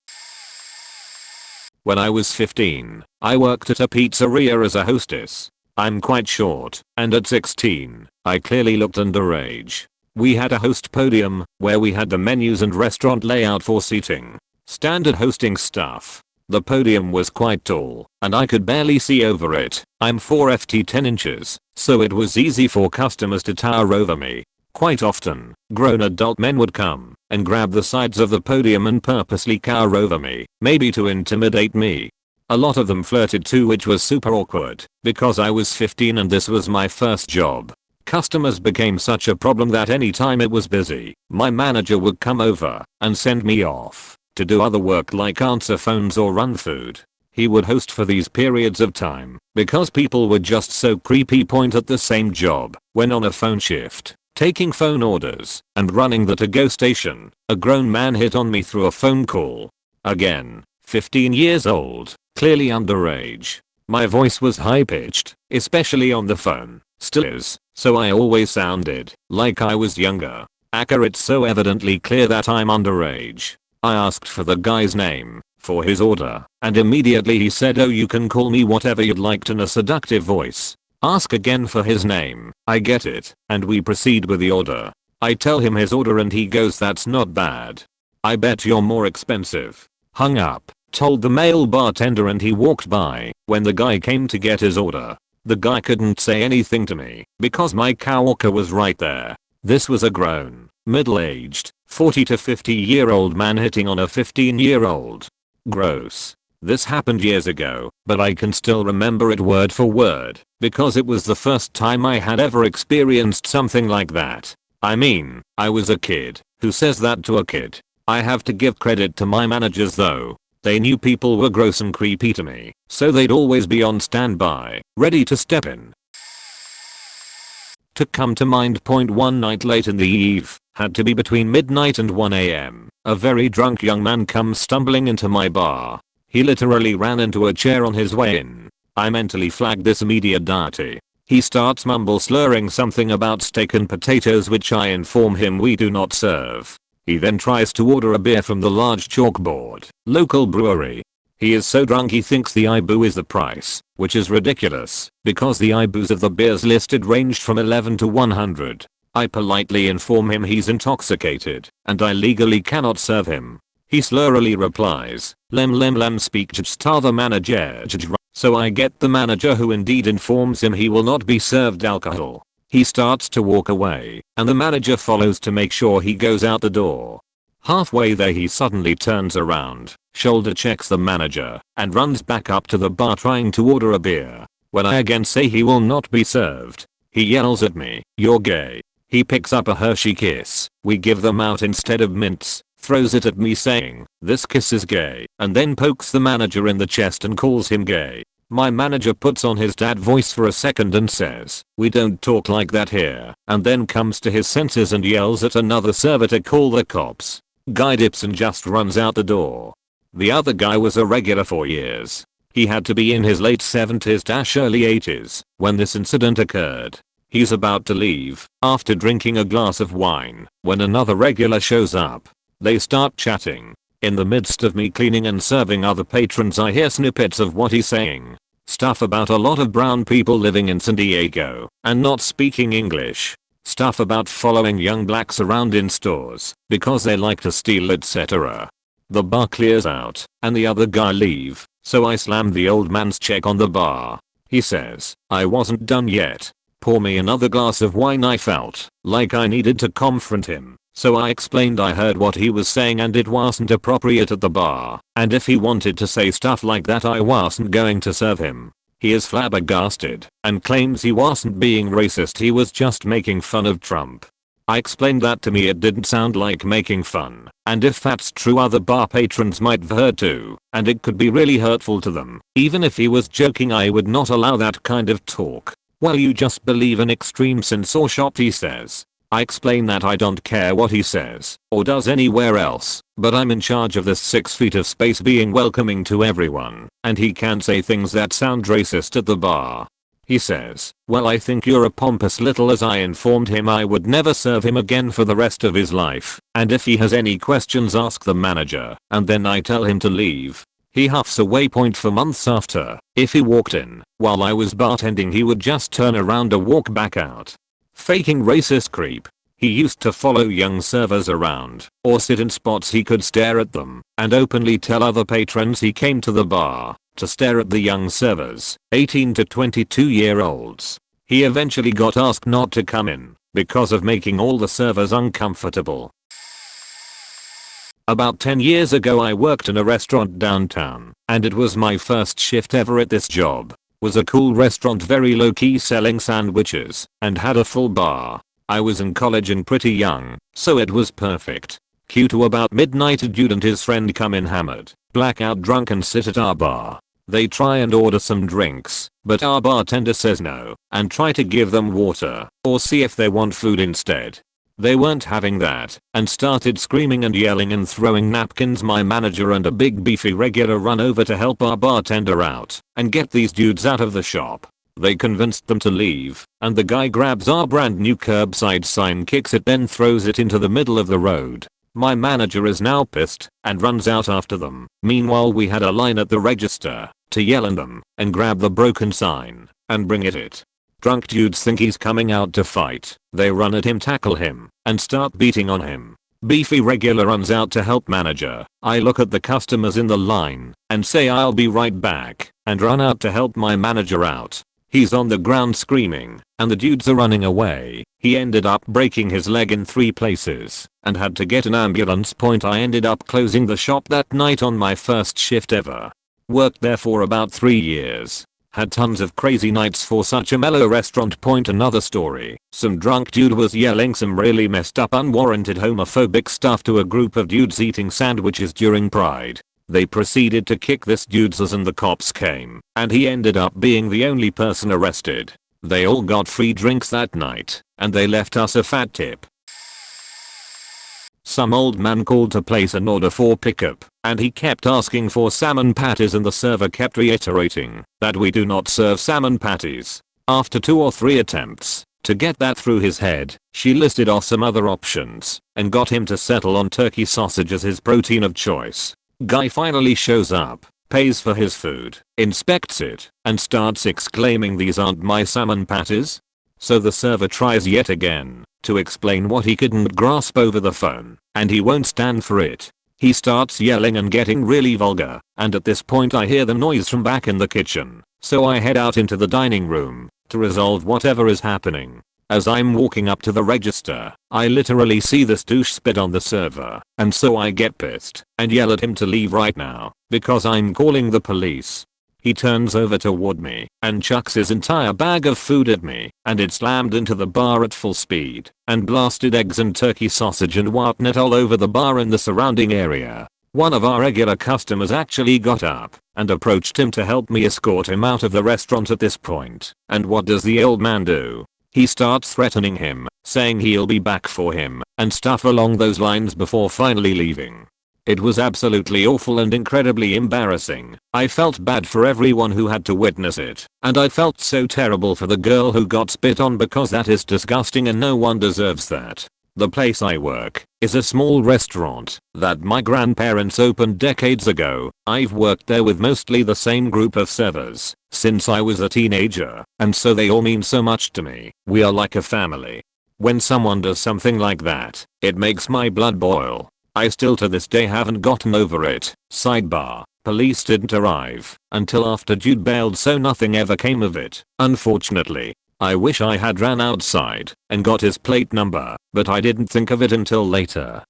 When I was 15, I worked at a pizzeria as a hostess. I'm quite short, and at 16, I clearly looked underage. We had a host podium where we had the menus and restaurant layout for seating. Standard hosting stuff. The podium was quite tall, and I could barely see over it. I'm 4'10" 10 inches, so it was easy for customers to tower over me. Quite often, grown adult men would come and grab the sides of the podium and purposely cower over me, maybe to intimidate me. A lot of them flirted too, which was super awkward because I was 15 and this was my first job. Customers became such a problem that anytime it was busy, my manager would come over and send me off to do other work like answer phones or run food. He would host for these periods of time because people were just so creepy. At the same job, when on a phone shift, taking phone orders and running the to-go station, a grown man hit on me through a phone call. Again, 15 years old, clearly underage. My voice was high-pitched, especially on the phone, still is, so I always sounded like I was younger. Accurate, so evidently clear that I'm underage. I asked for the guy's name for his order, and immediately he said, "Oh, you can call me whatever you'd like," in a seductive voice. Ask again for his name. I get it, and we proceed with the order. I tell him his order and he goes, "That's not bad. I bet you're more expensive." Hung up, told the male bartender, and he walked by when the guy came to get his order. The guy couldn't say anything to me because my coworker was right there. This was a grown, middle-aged, 40 to 50-year-old man hitting on a 15-year-old. Gross. This happened years ago, but I can still remember it word for word because it was the first time I had ever experienced something like that. I mean, I was a kid. Who says that to a kid? I have to give credit to my managers though. They knew people were gross and creepy to me, so they'd always be on standby, ready to step in. To come to mind, point one night late in the eve, had to be between midnight and 1 AM, a very drunk young man comes stumbling into my bar. He literally ran into a chair on his way in. I mentally flagged this immediately. He starts mumble slurring something about steak and potatoes, which I inform him we do not serve. He then tries to order a beer from the large chalkboard, local brewery. He is so drunk he thinks the IBU is the price, which is ridiculous, because the IBUs of the beers listed ranged from 11 to 100. I politely inform him he's intoxicated, and I legally cannot serve him. He slurrily replies, lem speak star the manager. So I get the manager, who indeed informs him he will not be served alcohol. He starts to walk away, and the manager follows to make sure he goes out the door. Halfway there he suddenly turns around, shoulder checks the manager, and runs back up to the bar trying to order a beer. When I again say he will not be served, he yells at me, "You're gay." He picks up a Hershey Kiss, we give them out instead of mints, throws it at me saying, "This kiss is gay," and then pokes the manager in the chest and calls him gay. My manager puts on his dad voice for a second and says, "We don't talk like that here," and then comes to his senses and yells at another server to call the cops. Guy dips and just runs out the door. The other guy was a regular for years. He had to be in his late 70s-early 80s when this incident occurred. He's about to leave after drinking a glass of wine when another regular shows up. They start chatting. In the midst of me cleaning and serving other patrons, I hear snippets of what he's saying. Stuff about a lot of brown people living in San Diego and not speaking English. Stuff about following young blacks around in stores because they like to steal, etc. The bar clears out and the other guy leave, so I slam the old man's check on the bar. He says, "I wasn't done yet. Pour me another glass of wine." I felt like I needed to confront him. So I explained I heard what he was saying and it wasn't appropriate at the bar, and if he wanted to say stuff like that I wasn't going to serve him. He is flabbergasted and claims he wasn't being racist, he was just making fun of Trump. I explained that to me it didn't sound like making fun, and if that's true other bar patrons might have heard too, and it could be really hurtful to them. Even if he was joking I would not allow that kind of talk. "Well, you just believe in extreme censorship," he says. I explain that I don't care what he says or does anywhere else, but I'm in charge of this 6 feet of space being welcoming to everyone, and he can't say things that sound racist at the bar. He says, "Well, I think you're a pompous little," as I informed him I would never serve him again for the rest of his life, and if he has any questions ask the manager, and then I tell him to leave. He huffs away. For months after, if he walked in while I was bartending he would just turn around or walk back out. Faking racist creep. He used to follow young servers around or sit in spots he could stare at them and openly tell other patrons he came to the bar to stare at the young servers, 18 to 22-year-olds. He eventually got asked not to come in because of making all the servers uncomfortable. About 10 years ago I worked in a restaurant downtown, and it was my first shift ever at this job. Was a cool restaurant, very low key, selling sandwiches and had a full bar. I was in college and pretty young, so it was perfect. Cue to about midnight a dude and his friend come in hammered, blackout drunk and sit at our bar. They try and order some drinks, but our bartender says no and try to give them water or see if they want food instead. They weren't having that and started screaming and yelling and throwing napkins. My manager and a big beefy regular run over to help our bartender out and get these dudes out of the shop. They convinced them to leave, and the guy grabs our brand new curbside sign, kicks it, then throws it into the middle of the road. My manager is now pissed and runs out after them. Meanwhile we had a line at the register to yell at them and grab the broken sign and bring it. Drunk dudes think he's coming out to fight. They run at him, tackle him, and start beating on him. Beefy regular runs out to help manager. I look at the customers in the line and say I'll be right back and run out to help my manager out. He's on the ground screaming and the dudes are running away. He ended up breaking his leg in 3 places and had to get an ambulance. I ended up closing the shop that night on my first shift ever. Worked there for about 3 years. Had tons of crazy nights for such a mellow restaurant. Another story. Some drunk dude was yelling some really messed up unwarranted homophobic stuff to a group of dudes eating sandwiches during Pride. They proceeded to kick this dude's ass and the cops came, and he ended up being the only person arrested. They all got free drinks that night, and they left us a fat tip. Some old man called to place an order for pickup, and he kept asking for salmon patties and the server kept reiterating that we do not serve salmon patties. After 2 or 3 attempts to get that through his head, she listed off some other options and got him to settle on turkey sausage as his protein of choice. Guy finally shows up, pays for his food, inspects it, and starts exclaiming, "These aren't my salmon patties?" So the server tries yet again to explain what he couldn't grasp over the phone, and he won't stand for it. He starts yelling and getting really vulgar, and at this point I hear the noise from back in the kitchen, so I head out into the dining room to resolve whatever is happening. As I'm walking up to the register, I literally see this douche spit on the server, and so I get pissed and yell at him to leave right now because I'm calling the police. He turns over toward me and chucks his entire bag of food at me, and it slammed into the bar at full speed and blasted eggs and turkey sausage and whatnot all over the bar and the surrounding area. One of our regular customers actually got up and approached him to help me escort him out of the restaurant at this point. And what does the old man do? He starts threatening him, saying he'll be back for him and stuff along those lines before finally leaving. It was absolutely awful and incredibly embarrassing. I felt bad for everyone who had to witness it, and I felt so terrible for the girl who got spit on because that is disgusting and no one deserves that. The place I work is a small restaurant that my grandparents opened decades ago. I've worked there with mostly the same group of servers since I was a teenager, and so they all mean so much to me. We are like a family. When someone does something like that, it makes my blood boil. I still to this day haven't gotten over it. Sidebar: police didn't arrive until after Jude bailed, so nothing ever came of it, unfortunately. I wish I had ran outside and got his plate number, but I didn't think of it until later.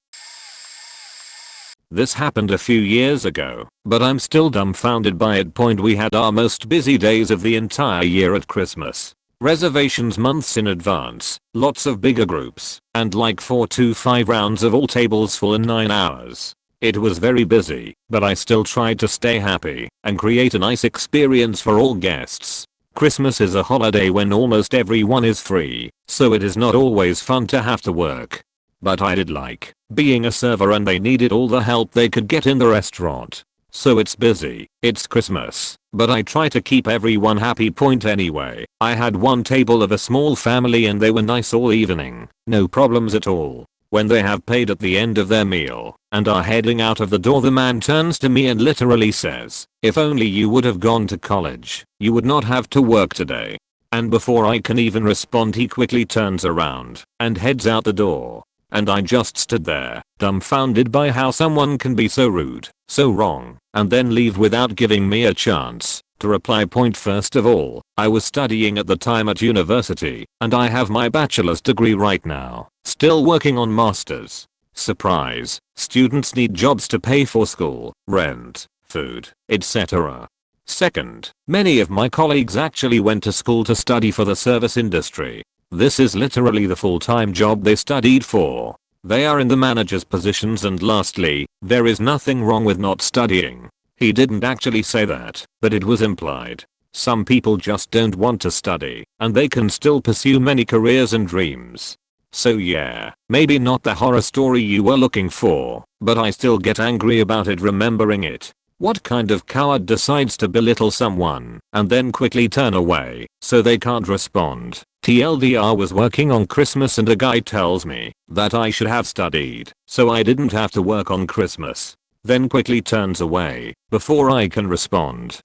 This happened a few years ago, but I'm still dumbfounded by it. We had our most busy days of the entire year at Christmas. Reservations months in advance, lots of bigger groups, and like 4 to 5 rounds of all tables full in 9 hours. It was very busy, but I still tried to stay happy and create a nice experience for all guests. Christmas is a holiday when almost everyone is free, so it is not always fun to have to work. But I did like being a server, and they needed all the help they could get in the restaurant. So it's busy, it's Christmas, but I try to keep everyone happy. Anyway, I had one table of a small family and they were nice all evening, no problems at all. When they have paid at the end of their meal and are heading out of the door, the man turns to me and literally says, "If only you would have gone to college, you would not have to work today." And before I can even respond, he quickly turns around and heads out the door. And I just stood there, dumbfounded by how someone can be so rude, so wrong, and then leave without giving me a chance to reply. First of all, I was studying at the time at university, and I have my bachelor's degree right now, still working on master's. Surprise, students need jobs to pay for school, rent, food, etc. Second, many of my colleagues actually went to school to study for the service industry. This is literally the full-time job they studied for. They are in the manager's positions. And lastly, there is nothing wrong with not studying. He didn't actually say that, but it was implied. Some people just don't want to study, and they can still pursue many careers and dreams. So yeah, maybe not the horror story you were looking for, but I still get angry about it remembering it. What kind of coward decides to belittle someone and then quickly turn away so they can't respond? TLDR was working on Christmas and a guy tells me that I should have studied so I didn't have to work on Christmas. Then quickly turns away before I can respond.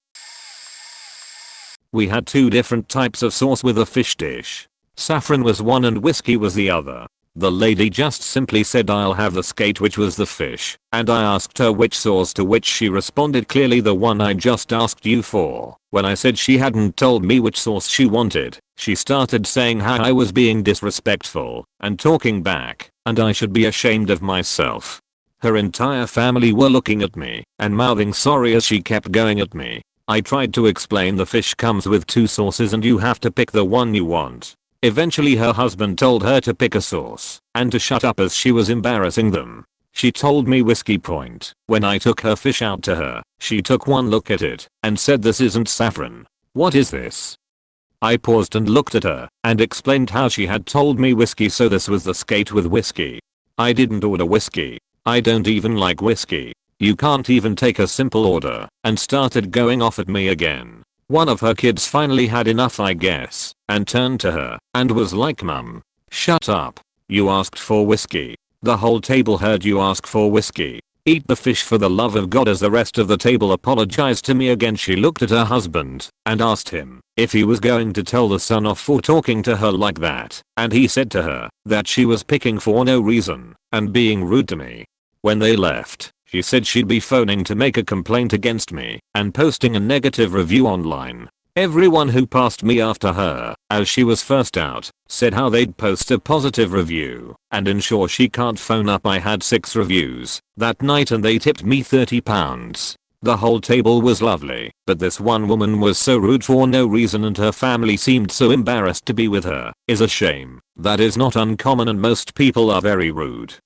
We had 2 different types of sauce with a fish dish. Saffron was one and whiskey was the other. The lady just simply said, "I'll have the skate," which was the fish, and I asked her which sauce, to which she responded, "Clearly the one I just asked you for." When I said she hadn't told me which sauce she wanted, she started saying how I was being disrespectful and talking back, and I should be ashamed of myself. Her entire family were looking at me and mouthing sorry as she kept going at me. I tried to explain the fish comes with 2 sauces and you have to pick the one you want. Eventually her husband told her to pick a sauce and to shut up as she was embarrassing them. She told me whiskey point. When I took her fish out to her, she took one look at it and said, "This isn't saffron. What is this?" I paused and looked at her and explained how she had told me whiskey, so this was the skate with whiskey. I didn't order whiskey. I don't even like whiskey. You can't even take a simple order, and started going off at me again. One of her kids finally had enough, I guess, and turned to her and was like, "Mum, shut up. You asked for whiskey. The whole table heard you ask for whiskey. Eat the fish for the love of God." As the rest of the table apologized to me again, she looked at her husband and asked him if he was going to tell the son off for talking to her like that, and he said to her that she was picking for no reason and being rude to me. When they left, she said she'd be phoning to make a complaint against me and posting a negative review online. Everyone who passed me after her, as she was first out, said how they'd post a positive review and ensure she can't phone up. I had 6 reviews that night and they tipped me £30. The whole table was lovely, but this one woman was so rude for no reason and her family seemed so embarrassed to be with her. Is a shame. That is not uncommon and most people are very rude.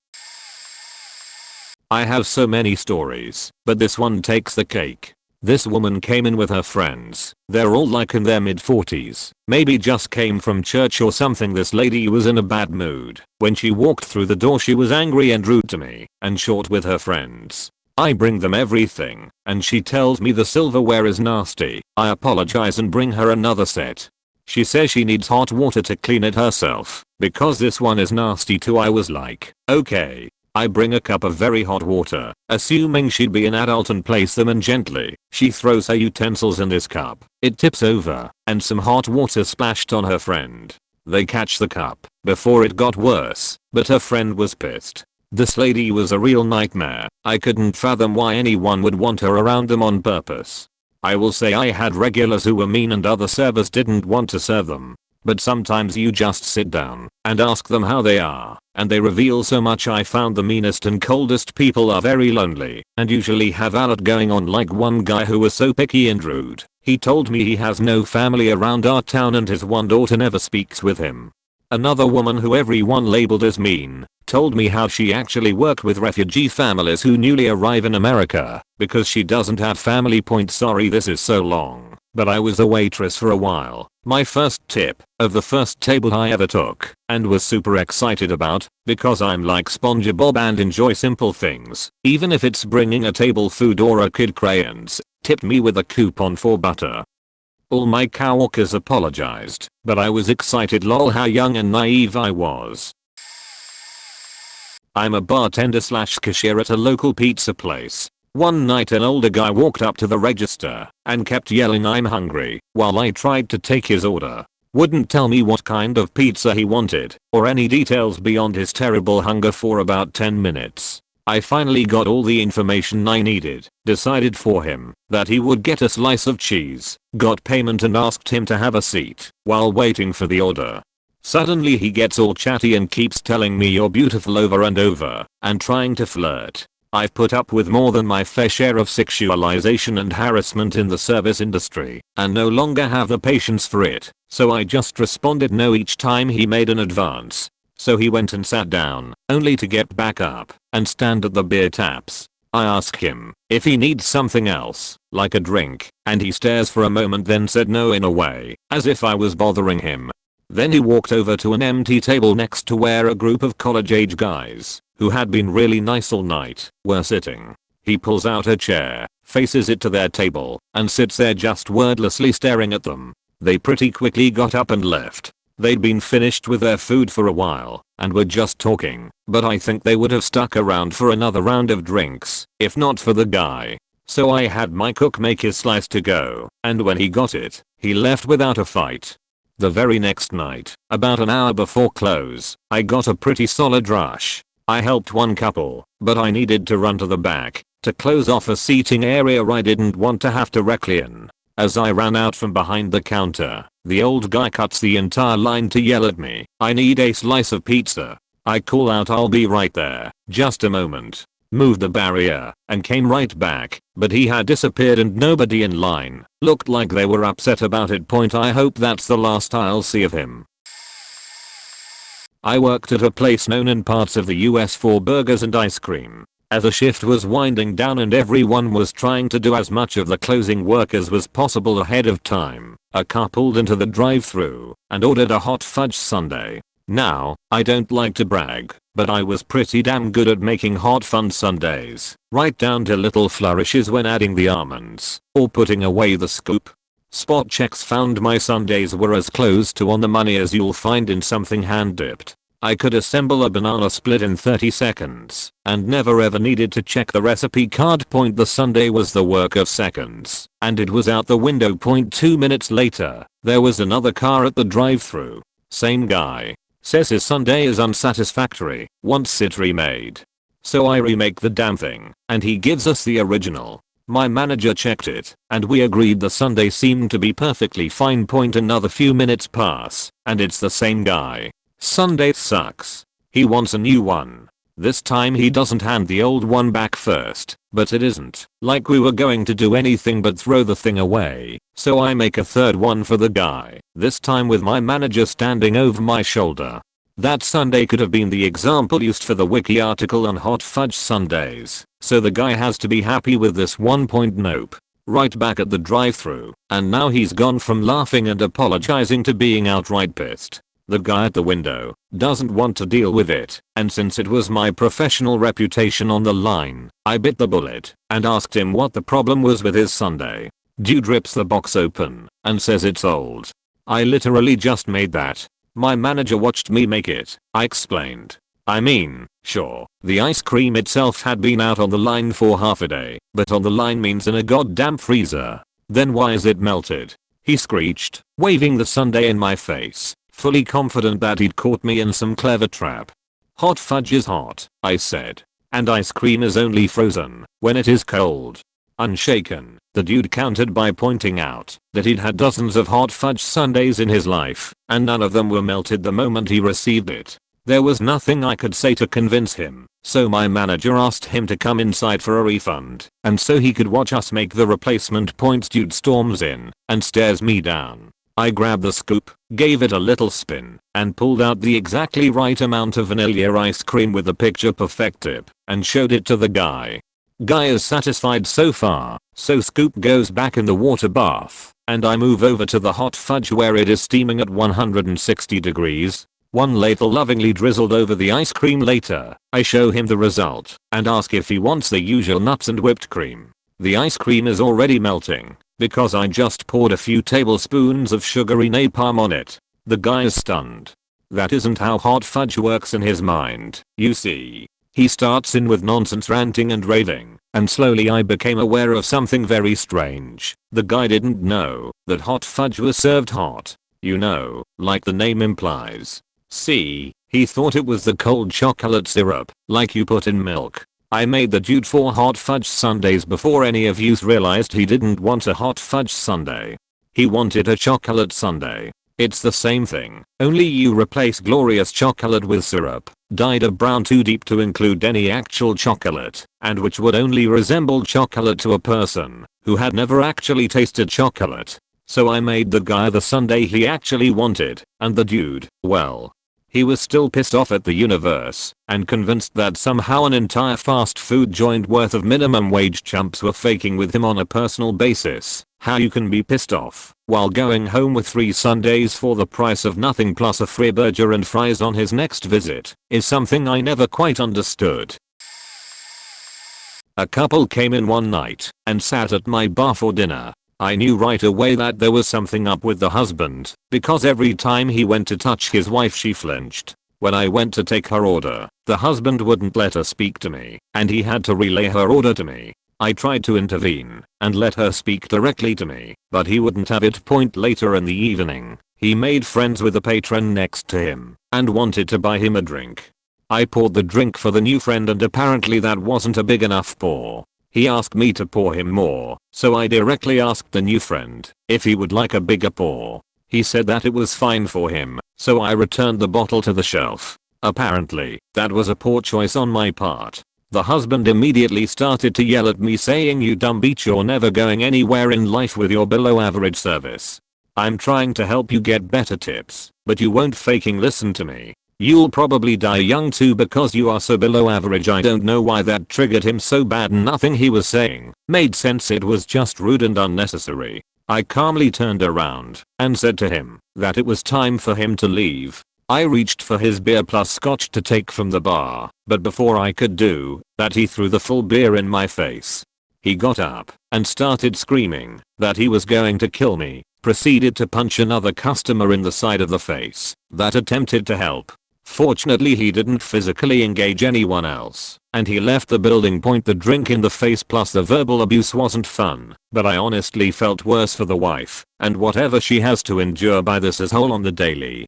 I have so many stories, but this one takes the cake. This woman came in with her friends. They're all like in their mid-40s, maybe just came from church or something. This lady was in a bad mood. When she walked through the door she was angry and rude to me and short with her friends. I bring them everything and she tells me the silverware is nasty. I apologize and bring her another set. She says she needs hot water to clean it herself because this one is nasty too. I was like, okay. I bring a cup of very hot water, assuming she'd be an adult, and place them in gently. She throws her utensils in this cup. It tips over, and some hot water splashed on her friend. They catch the cup before it got worse, but her friend was pissed. This lady was a real nightmare. I couldn't fathom why anyone would want her around them on purpose. I will say I had regulars who were mean and other servers didn't want to serve them. But sometimes you just sit down and ask them how they are, and they reveal so much. I found the meanest and coldest people are very lonely and usually have a lot going on, like one guy who was so picky and rude. He told me he has no family around our town and his one daughter never speaks with him. Another woman who everyone labeled as mean told me how she actually worked with refugee families who newly arrive in America because she doesn't have family. Sorry this is so long, but I was a waitress for a while. My first tip of the first table I ever took and was super excited about because I'm like SpongeBob and enjoy simple things, even if it's bringing a table food or a kid crayons, tipped me with a coupon for butter. All my coworkers apologized, but I was excited. Lol, how young and naive I was. I'm a bartender / cashier at a local pizza place. One night an older guy walked up to the register and kept yelling "I'm hungry" while I tried to take his order. Wouldn't tell me what kind of pizza he wanted or any details beyond his terrible hunger for about 10 minutes. I finally got all the information I needed, decided for him that he would get a slice of cheese, got payment and asked him to have a seat while waiting for the order. Suddenly he gets all chatty and keeps telling me "you're beautiful" over and over and trying to flirt. I've put up with more than my fair share of sexualization and harassment in the service industry and no longer have the patience for it, so I just responded no each time he made an advance. So he went and sat down, only to get back up and stand at the beer taps. I ask him if he needs something else, like a drink, and he stares for a moment then said no in a way, as if I was bothering him. Then he walked over to an empty table next to where a group of college-age guys, who had been really nice all night, were sitting. He pulls out a chair, faces it to their table, and sits there just wordlessly staring at them. They pretty quickly got up and left. They'd been finished with their food for a while, and were just talking, but I think they would have stuck around for another round of drinks, if not for the guy. So I had my cook make his slice to go, and when he got it, he left without a fight. The very next night, about an hour before close, I got a pretty solid rush. I helped one couple, but I needed to run to the back to close off a seating area I didn't want to have to recline. As I ran out from behind the counter, the old guy cuts the entire line to yell at me, "I need a slice of pizza." I call out, "I'll be right there, just a moment." moved the barrier, and came right back, but he had disappeared and nobody in line looked like they were upset about it. I hope that's the last I'll see of him. I worked at a place known in parts of the US for burgers and ice cream. As the shift was winding down and everyone was trying to do as much of the closing work as was possible ahead of time, a car pulled into the drive-thru and ordered a hot fudge sundae. Now, I don't like to brag, but I was pretty damn good at making hot fudge sundaes, right down to little flourishes when adding the almonds or putting away the scoop. Spot checks found my sundaes were as close to on the money as you'll find in something hand dipped. I could assemble a banana split in 30 seconds and never ever needed to check the recipe card. The sundae was the work of seconds and it was out the window. 2 minutes later, there was another car at the drive-thru. Same guy. Says his sundae is unsatisfactory, wants it remade. So I remake the damn thing and he gives us the original. My manager checked it and we agreed the sundae seemed to be perfectly fine. Another few minutes pass and it's the same guy. Sundae sucks. He wants a new one. This time he doesn't hand the old one back first, but it isn't like we were going to do anything but throw the thing away. So I make a third one for the guy, this time with my manager standing over my shoulder. That sundae could have been the example used for the wiki article on hot fudge sundaes, so the guy has to be happy with this one. Nope. Right back at the drive-thru, and now he's gone from laughing and apologizing to being outright pissed. The guy at the window doesn't want to deal with it, and since it was my professional reputation on the line, I bit the bullet and asked him what the problem was with his sundae. Dude rips the box open and says it's old. I literally just made that. My manager watched me make it, I explained. I mean, sure, the ice cream itself had been out on the line for half a day, but on the line means in a goddamn freezer. Then why is it melted? He screeched, waving the sundae in my face, fully confident that he'd caught me in some clever trap. Hot fudge is hot, I said. And ice cream is only frozen when it is cold. Unshaken, the dude countered by pointing out that he'd had dozens of hot fudge sundaes in his life, and none of them were melted the moment he received it. There was nothing I could say to convince him, so my manager asked him to come inside for a refund, and so he could watch us make the replacement. Dude storms in and stares me down. I grabbed the scoop, gave it a little spin, and pulled out the exactly right amount of vanilla ice cream with the picture perfect tip, and showed it to the guy. Guy is satisfied so far, so scoop goes back in the water bath, and I move over to the hot fudge where it is steaming at 160 degrees. One ladle lovingly drizzled over the ice cream. Later, I show him the result and ask if he wants the usual nuts and whipped cream. The ice cream is already melting because I just poured a few tablespoons of sugary napalm on it. The guy is stunned. That isn't how hot fudge works in his mind, you see. He starts in with nonsense ranting and raving, and slowly I became aware of something very strange. The guy didn't know that hot fudge was served hot. You know, like the name implies. See, he thought it was the cold chocolate syrup, like you put in milk. I made the dude 4 hot fudge sundaes before any of yous realized he didn't want a hot fudge sundae. He wanted a chocolate sundae. It's the same thing, only you replace glorious chocolate with syrup, dyed a brown too deep to include any actual chocolate, and which would only resemble chocolate to a person who had never actually tasted chocolate. So I made the guy the sundae he actually wanted, and the dude, well, he was still pissed off at the universe and convinced that somehow an entire fast food joint worth of minimum wage chumps were faking with him on a personal basis. How you can be pissed off while going home with 3 sundaes for the price of nothing plus a free burger and fries on his next visit is something I never quite understood. A couple came in one night and sat at my bar for dinner. I knew right away that there was something up with the husband because every time he went to touch his wife she flinched. When I went to take her order, the husband wouldn't let her speak to me and he had to relay her order to me. I tried to intervene and let her speak directly to me, but he wouldn't have it. Later in the evening, he made friends with the patron next to him and wanted to buy him a drink. I poured the drink for the new friend and apparently that wasn't a big enough pour. He asked me to pour him more, so I directly asked the new friend if he would like a bigger pour. He said that it was fine for him, so I returned the bottle to the shelf. Apparently, that was a poor choice on my part. The husband immediately started to yell at me saying, "You dumb bitch, you're never going anywhere in life with your below average service. I'm trying to help you get better tips, but you won't faking listen to me. You'll probably die young too because you are so below average." I don't know why that triggered him so bad. Nothing he was saying made sense. It was just rude and unnecessary. I calmly turned around and said to him that it was time for him to leave. I reached for his beer plus scotch to take from the bar, but before I could do that he threw the full beer in my face. He got up and started screaming that he was going to kill me, proceeded to punch another customer in the side of the face that attempted to help. Fortunately he didn't physically engage anyone else, and he left the building. The drink in the face plus the verbal abuse wasn't fun, but I honestly felt worse for the wife and whatever she has to endure by this asshole on the daily.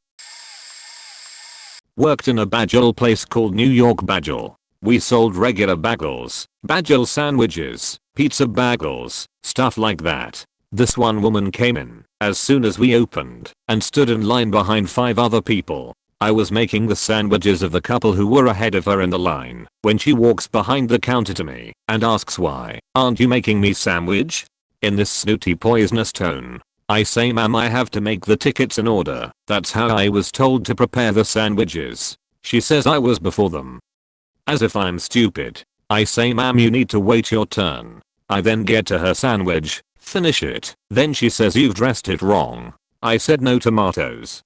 Worked in a bagel place called New York Bagel. We sold regular bagels, bagel sandwiches, pizza bagels, stuff like that. This one woman came in as soon as we opened and stood in line behind 5 other people. I was making the sandwiches of the couple who were ahead of her in the line when she walks behind the counter to me and asks, "Why aren't you making me sandwich?" In this snooty poisonous tone. I say, "Ma'am, I have to make the tickets in order. That's how I was told to prepare the sandwiches." She says I was before them. As if I'm stupid. I say, "Ma'am, you need to wait your turn." I then get to her sandwich, finish it, then she says, "You've dressed it wrong." I said, "No tomatoes."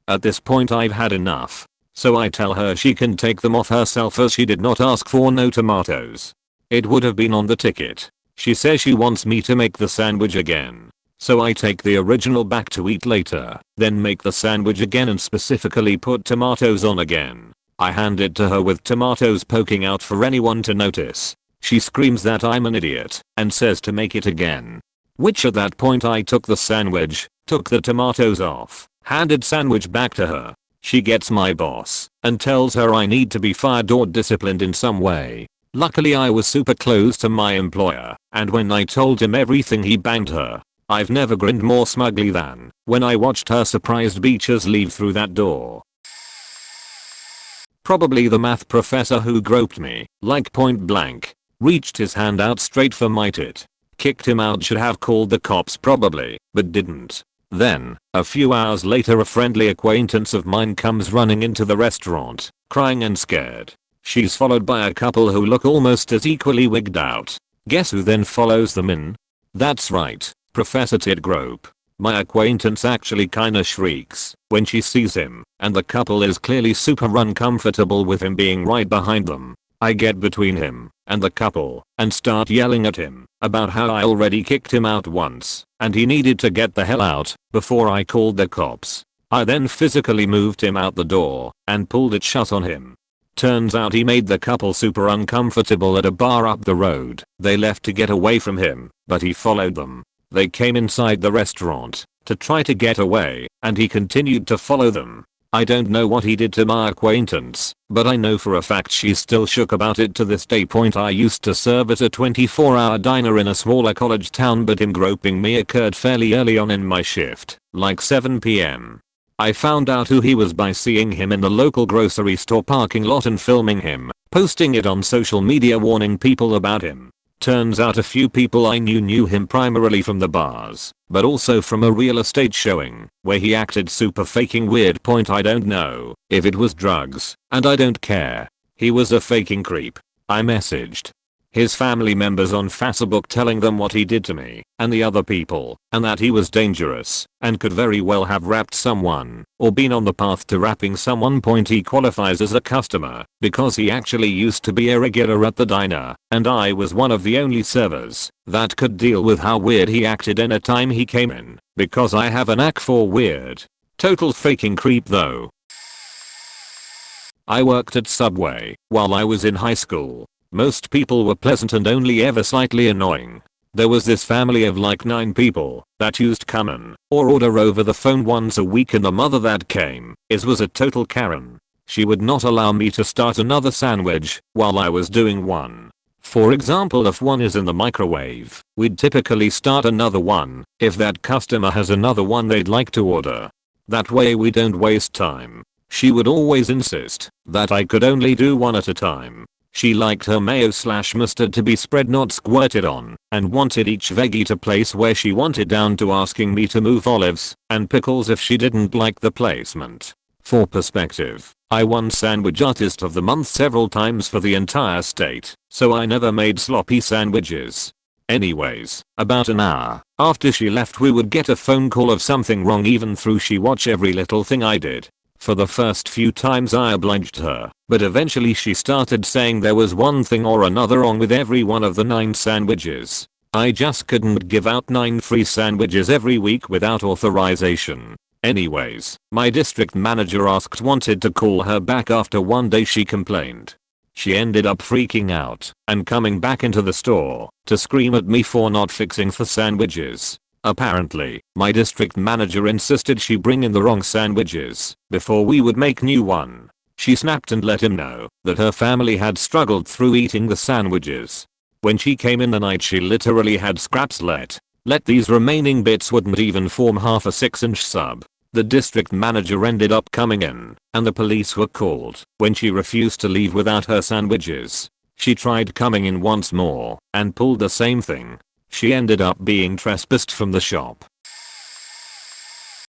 At this point I've had enough, so I tell her she can take them off herself as she did not ask for no tomatoes. It would have been on the ticket. She says she wants me to make the sandwich again. So I take the original back to eat later, then make the sandwich again and specifically put tomatoes on again. I hand it to her with tomatoes poking out for anyone to notice. She screams that I'm an idiot and says to make it again. Which at that point I took the sandwich, took the tomatoes off, handed sandwich back to her. She gets my boss and tells her I need to be fired or disciplined in some way. Luckily I was super close to my employer, and when I told him everything he banged her. I've never grinned more smugly than when I watched her surprised beaches leave through that door. Probably the math professor who groped me, like point blank, reached his hand out straight for my tit. Kicked him out. Should have called the cops probably, but didn't. Then, a few hours later, a friendly acquaintance of mine comes running into the restaurant, crying and scared. She's followed by a couple who look almost as equally wigged out. Guess who then follows them in? That's right. Professor Tit Grope. My acquaintance actually kinda shrieks when she sees him, and the couple is clearly super uncomfortable with him being right behind them. I get between him and the couple and start yelling at him about how I already kicked him out once and he needed to get the hell out before I called the cops. I then physically moved him out the door and pulled it shut on him. Turns out he made the couple super uncomfortable at a bar up the road. They left to get away from him, but he followed them. They came inside the restaurant to try to get away, and he continued to follow them. I don't know what he did to my acquaintance, but I know for a fact she's still shook about it to this day. I used to serve at a 24-hour diner in a smaller college town, but him groping me occurred fairly early on in my shift, like 7 p.m. I found out who he was by seeing him in the local grocery store parking lot and filming him, posting it on social media warning people about him. Turns out a few people I knew him primarily from the bars, but also from a real estate showing where he acted super faking weird. I don't know if it was drugs, and I don't care. He was a faking creep. I messaged his family members on Facebook telling them what he did to me and the other people, and that he was dangerous and could very well have rapped someone or been on the path to rapping someone. He qualifies as a customer because he actually used to be a regular at the diner, and I was one of the only servers that could deal with how weird he acted anytime he came in, because I have a knack for weird. Total faking creep though. I worked at Subway while I was in high school. Most people were pleasant and only ever slightly annoying. There was this family of like 9 people that used common or order over the phone once a week, and the mother that came was a total Karen. She would not allow me to start another sandwich while I was doing one. For example, if one is in the microwave, we'd typically start another one if that customer has another one they'd like to order. That way we don't waste time. She would always insist that I could only do one at a time. She liked her mayo/mustard to be spread not squirted on, and wanted each veggie to place where she wanted down to asking me to move olives and pickles if she didn't like the placement. For perspective, I won Sandwich Artist of the Month several times for the entire state, so I never made sloppy sandwiches. Anyways, about an hour after she left we would get a phone call of something wrong even though she watched every little thing I did. For the first few times I obliged her, but eventually she started saying there was one thing or another wrong with every one of the 9 sandwiches. I just couldn't give out 9 free sandwiches every week without authorization. Anyways, my district manager wanted to call her back after one day she complained. She ended up freaking out and coming back into the store to scream at me for not fixing the sandwiches. Apparently, my district manager insisted she bring in the wrong sandwiches before we would make new one. She snapped and let him know that her family had struggled through eating the sandwiches. When she came in the night she literally had scraps let these remaining bits wouldn't even form half a 6-inch sub. The district manager ended up coming in, and the police were called when she refused to leave without her sandwiches. She tried coming in once more and pulled the same thing. She ended up being trespassed from the shop.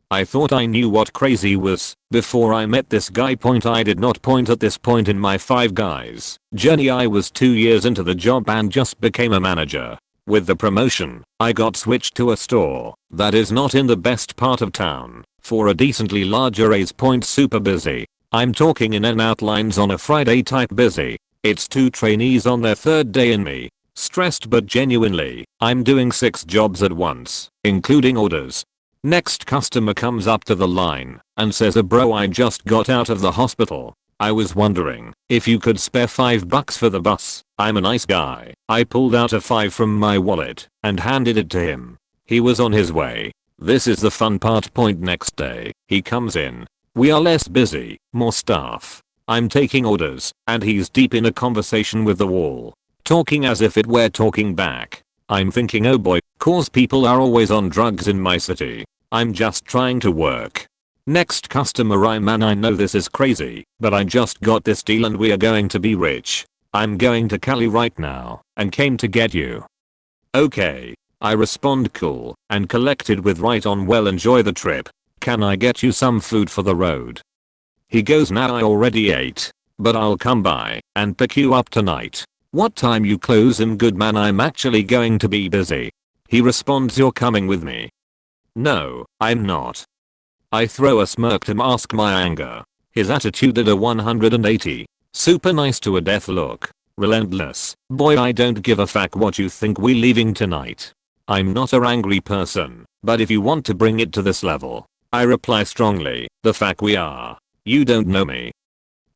I thought I knew what crazy was before I met this guy. I did not point at this point in my 5 guys journey. I was 2 years into the job and just became a manager. With the promotion, I got switched to a store that is not in the best part of town for a decently larger raise. Super busy. I'm talking in and out lines on a Friday type busy. It's 2 trainees on their 3rd day and me. Stressed but genuinely, I'm doing 6 jobs at once, including orders. Next customer comes up to the line and says, bro, I just got out of the hospital. I was wondering if you could spare $5 for the bus. I'm a nice guy. I pulled out a 5 from my wallet and handed it to him. He was on his way. This is the fun part. Next day, he comes in. We are less busy, more staff. I'm taking orders and he's deep in a conversation with the wall, talking as if it were talking back. I'm thinking, oh boy, cause people are always on drugs in my city. I'm just trying to work. Next customer, man, I know this is crazy, but I just got this deal and we are going to be rich. I'm going to Cali right now and came to get you. Okay. I respond cool and collected with right on, well, enjoy the trip. Can I get you some food for the road? He goes, nah, I already ate, but I'll come by and pick you up tonight. What time you close? Good man, I'm actually going to be busy. He responds, you're coming with me? No, I'm not. I throw a smirk to mask my anger. His attitude at a 180. Super nice to a death look. Relentless. Boy, I don't give a fuck what you think, we leaving tonight. I'm not a angry person, but if you want to bring it to this level, I reply strongly, the fuck we are. You don't know me.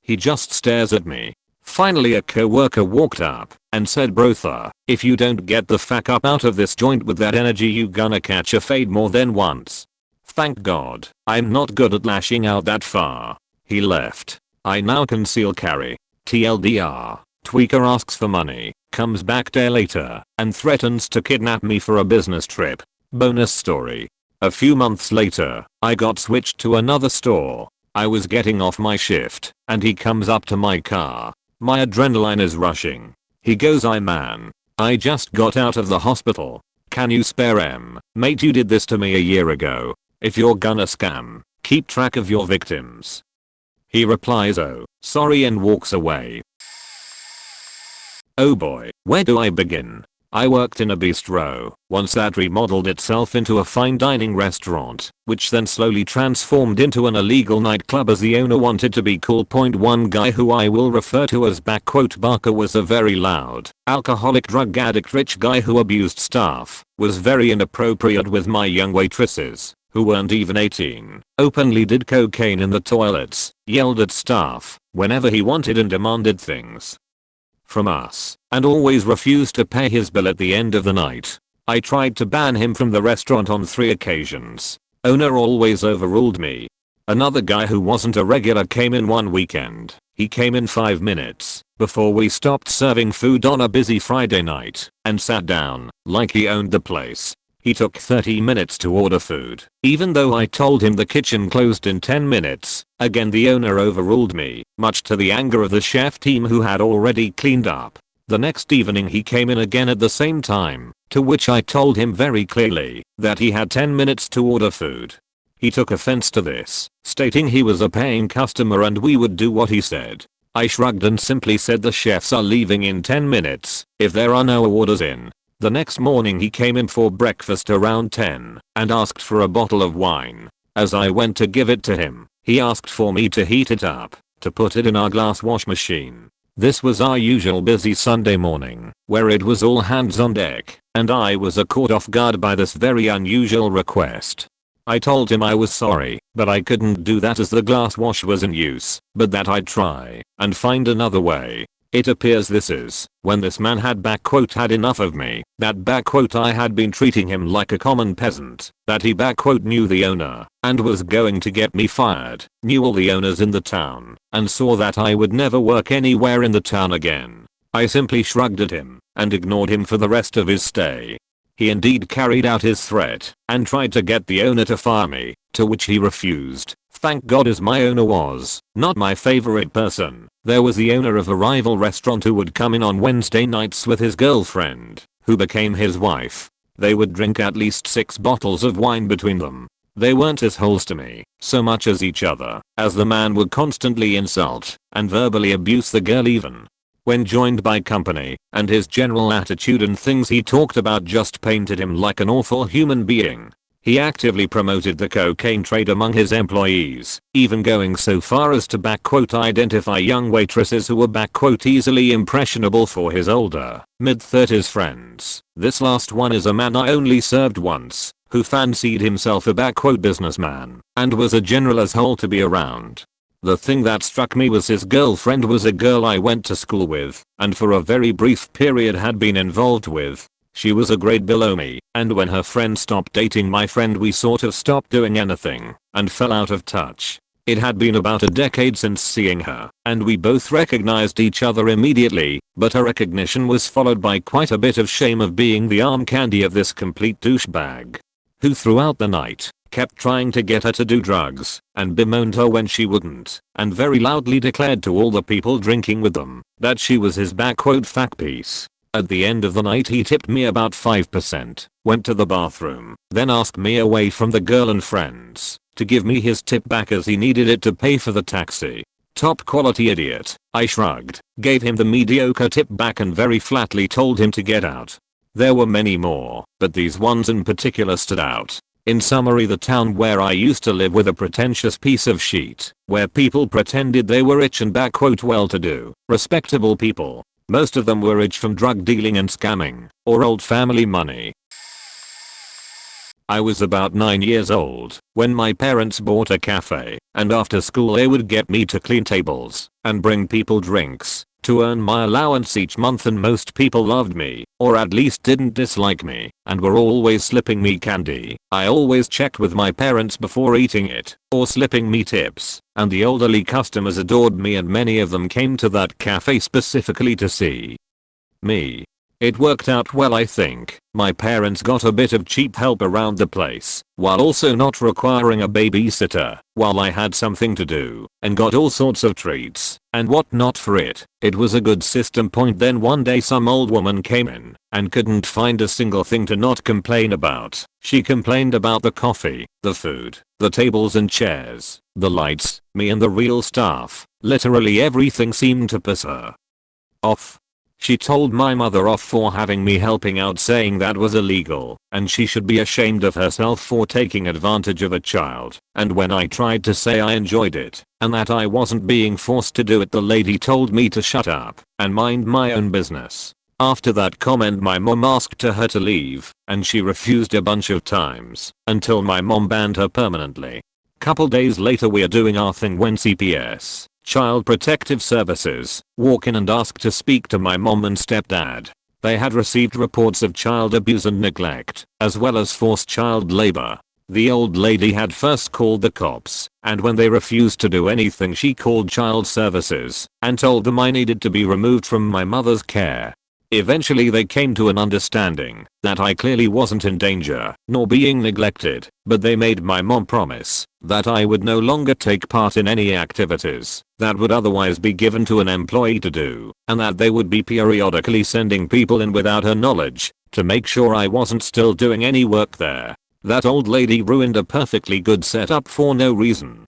He just stares at me. Finally a coworker walked up and said, brother, if you don't get the fuck up out of this joint with that energy, you gonna catch a fade more than once. Thank God, I'm not good at lashing out that far. He left. I now conceal carry. TLDR. Tweaker asks for money, comes back day later, and threatens to kidnap me for a business trip. Bonus story. A few months later, I got switched to another store. I was getting off my shift, and he comes up to my car. My adrenaline is rushing. He goes, man, I just got out of the hospital. Can you spare mate, you did this to me a year ago. If you're gonna scam, keep track of your victims. He replies, oh, sorry, and walks away. Oh boy, where do I begin? I worked in a bistro once that remodeled itself into a fine dining restaurant, which then slowly transformed into an illegal nightclub as the owner wanted to be cool. One guy who I will refer to as Barker was a very loud, alcoholic, drug addict rich guy who abused staff, was very inappropriate with my young waitresses, who weren't even 18, openly did cocaine in the toilets, yelled at staff whenever he wanted and demanded things from us, and always refused to pay his bill at the end of the night. I tried to ban him from the restaurant on 3 occasions. Owner always overruled me. Another guy who wasn't a regular came in one weekend. He came in 5 minutes before we stopped serving food on a busy Friday night and sat down like he owned the place. He took 30 minutes to order food, even though I told him the kitchen closed in 10 minutes. Again, the owner overruled me, much to the anger of the chef team who had already cleaned up. The next evening he came in again at the same time, to which I told him very clearly that he had 10 minutes to order food. He took offense to this, stating he was a paying customer and we would do what he said. I shrugged and simply said the chefs are leaving in 10 minutes if there are no orders in. The next morning he came in for breakfast around 10 and asked for a bottle of wine. As I went to give it to him, he asked for me to heat it up, to put it in our glass wash machine. This was our usual busy Sunday morning, where it was all hands on deck, and I was caught off guard by this very unusual request. I told him I was sorry, but I couldn't do that as the glass wash was in use, but that I'd try and find another way. It appears this is when this man had had enough of me, that I had been treating him like a common peasant, that he knew the owner and was going to get me fired, knew all the owners in the town, and saw that I would never work anywhere in the town again. I simply shrugged at him and ignored him for the rest of his stay. He indeed carried out his threat and tried to get the owner to fire me, to which he refused. Thank God, as my owner was not my favorite person. There was the owner of a rival restaurant who would come in on Wednesday nights with his girlfriend, who became his wife. They would drink at least 6 bottles of wine between them. They weren't assholes to me so much as each other, as the man would constantly insult and verbally abuse the girl even. When joined by company, and his general attitude and things he talked about just painted him like an awful human being. He actively promoted the cocaine trade among his employees, even going so far as to identify young waitresses who were easily impressionable for his older, mid-30s friends. This last one is a man I only served once, who fancied himself a businessman, and was a general asshole to be around. The thing that struck me was his girlfriend was a girl I went to school with, and for a very brief period had been involved with. She was a grade below me, and when her friend stopped dating my friend we sort of stopped doing anything, and fell out of touch. It had been about a decade since seeing her, and we both recognized each other immediately, but her recognition was followed by quite a bit of shame of being the arm candy of this complete douchebag, who throughout the night kept trying to get her to do drugs, and bemoaned her when she wouldn't, and very loudly declared to all the people drinking with them that she was his fat piece. At the end of the night he tipped me about 5%, went to the bathroom, then asked me away from the girl and friends to give me his tip back as he needed it to pay for the taxi. Top quality idiot. I shrugged, gave him the mediocre tip back and very flatly told him to get out. There were many more, but these ones in particular stood out. In summary, the town where I used to live was a pretentious piece of shit, where people pretended they were rich and well-to-do, respectable people. Most of them were rich from drug dealing and scamming, or old family money. I was about 9 years old when my parents bought a cafe, and after school they would get me to clean tables and bring people drinks to earn my allowance each month, and most people loved me, or at least didn't dislike me, and were always slipping me candy. I always checked with my parents before eating it, or slipping me tips, and the elderly customers adored me, and many of them came to that cafe specifically to see me. It worked out well, I think. My parents got a bit of cheap help around the place, while also not requiring a babysitter, while I had something to do, and got all sorts of treats and whatnot for it. It was a good system. Then one day some old woman came in and couldn't find a single thing to not complain about. She complained about the coffee, the food, the tables and chairs, the lights, me and the real staff. Literally everything seemed to piss her off. She told my mother off for having me helping out, saying that was illegal and she should be ashamed of herself for taking advantage of a child. And when I tried to say I enjoyed it and that I wasn't being forced to do it, the lady told me to shut up and mind my own business. After that comment my mom asked her to leave, and she refused a bunch of times until my mom banned her permanently. Couple days later we're doing our thing when CPS, Child Protective Services, walk in and ask to speak to my mom and stepdad. They had received reports of child abuse and neglect, as well as forced child labor. The old lady had first called the cops, and when they refused to do anything she called child services and told them I needed to be removed from my mother's care. Eventually they came to an understanding that I clearly wasn't in danger nor being neglected, but they made my mom promise that I would no longer take part in any activities that would otherwise be given to an employee to do, and that they would be periodically sending people in without her knowledge to make sure I wasn't still doing any work there. That old lady ruined a perfectly good setup for no reason.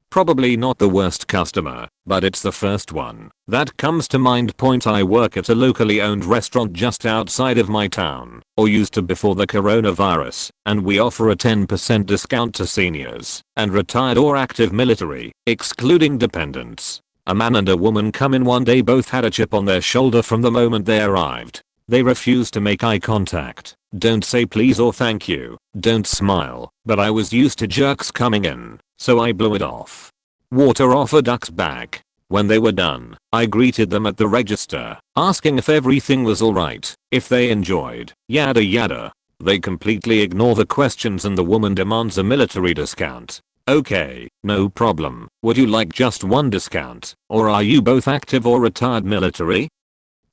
Probably not the worst customer, but it's the first one that comes to mind. I work at a locally owned restaurant just outside of my town, or used to before the coronavirus, and we offer a 10% discount to seniors and retired or active military, excluding dependents. A man and a woman come in one day, both had a chip on their shoulder from the moment they arrived. They refused to make eye contact, don't say please or thank you, don't smile, but I was used to jerks coming in, so I blew it off. Water off a duck's back. When they were done, I greeted them at the register, asking if everything was alright, if they enjoyed, yada yada. They completely ignore the questions and the woman demands a military discount. Okay, no problem. Would you like just one discount, or are you both active or retired military?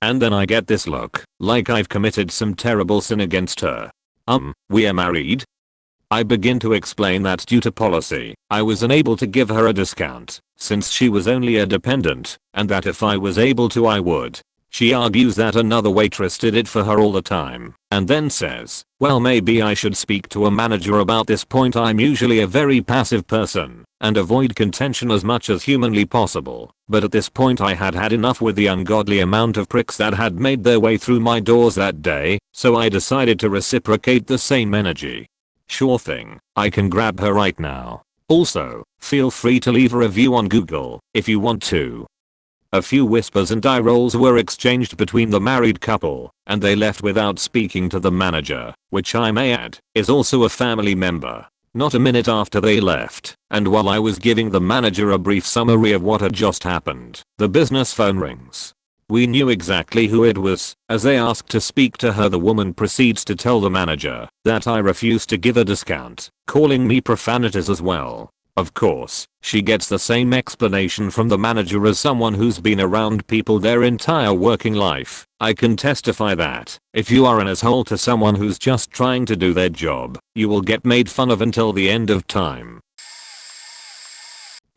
And then I get this look, like I've committed some terrible sin against her. We are married? I begin to explain that due to policy, I was unable to give her a discount, since she was only a dependent, and that if I was able to I would. She argues that another waitress did it for her all the time, and then says, well maybe I should speak to a manager about this. I'm usually a very passive person, and avoid contention as much as humanly possible, but at this point I had had enough with the ungodly amount of pricks that had made their way through my doors that day, so I decided to reciprocate the same energy. Sure thing, I can grab her right now. Also, feel free to leave a review on Google if you want to. A few whispers and eye rolls were exchanged between the married couple, and they left without speaking to the manager, which I may add, is also a family member. Not a minute after they left, and while I was giving the manager a brief summary of what had just happened, the business phone rings. We knew exactly who it was. As they asked to speak to her, the woman proceeds to tell the manager that I refused to give a discount, calling me profanities as well. Of course, she gets the same explanation from the manager as someone who's been around people their entire working life. I can testify that if you are an asshole to someone who's just trying to do their job, you will get made fun of until the end of time.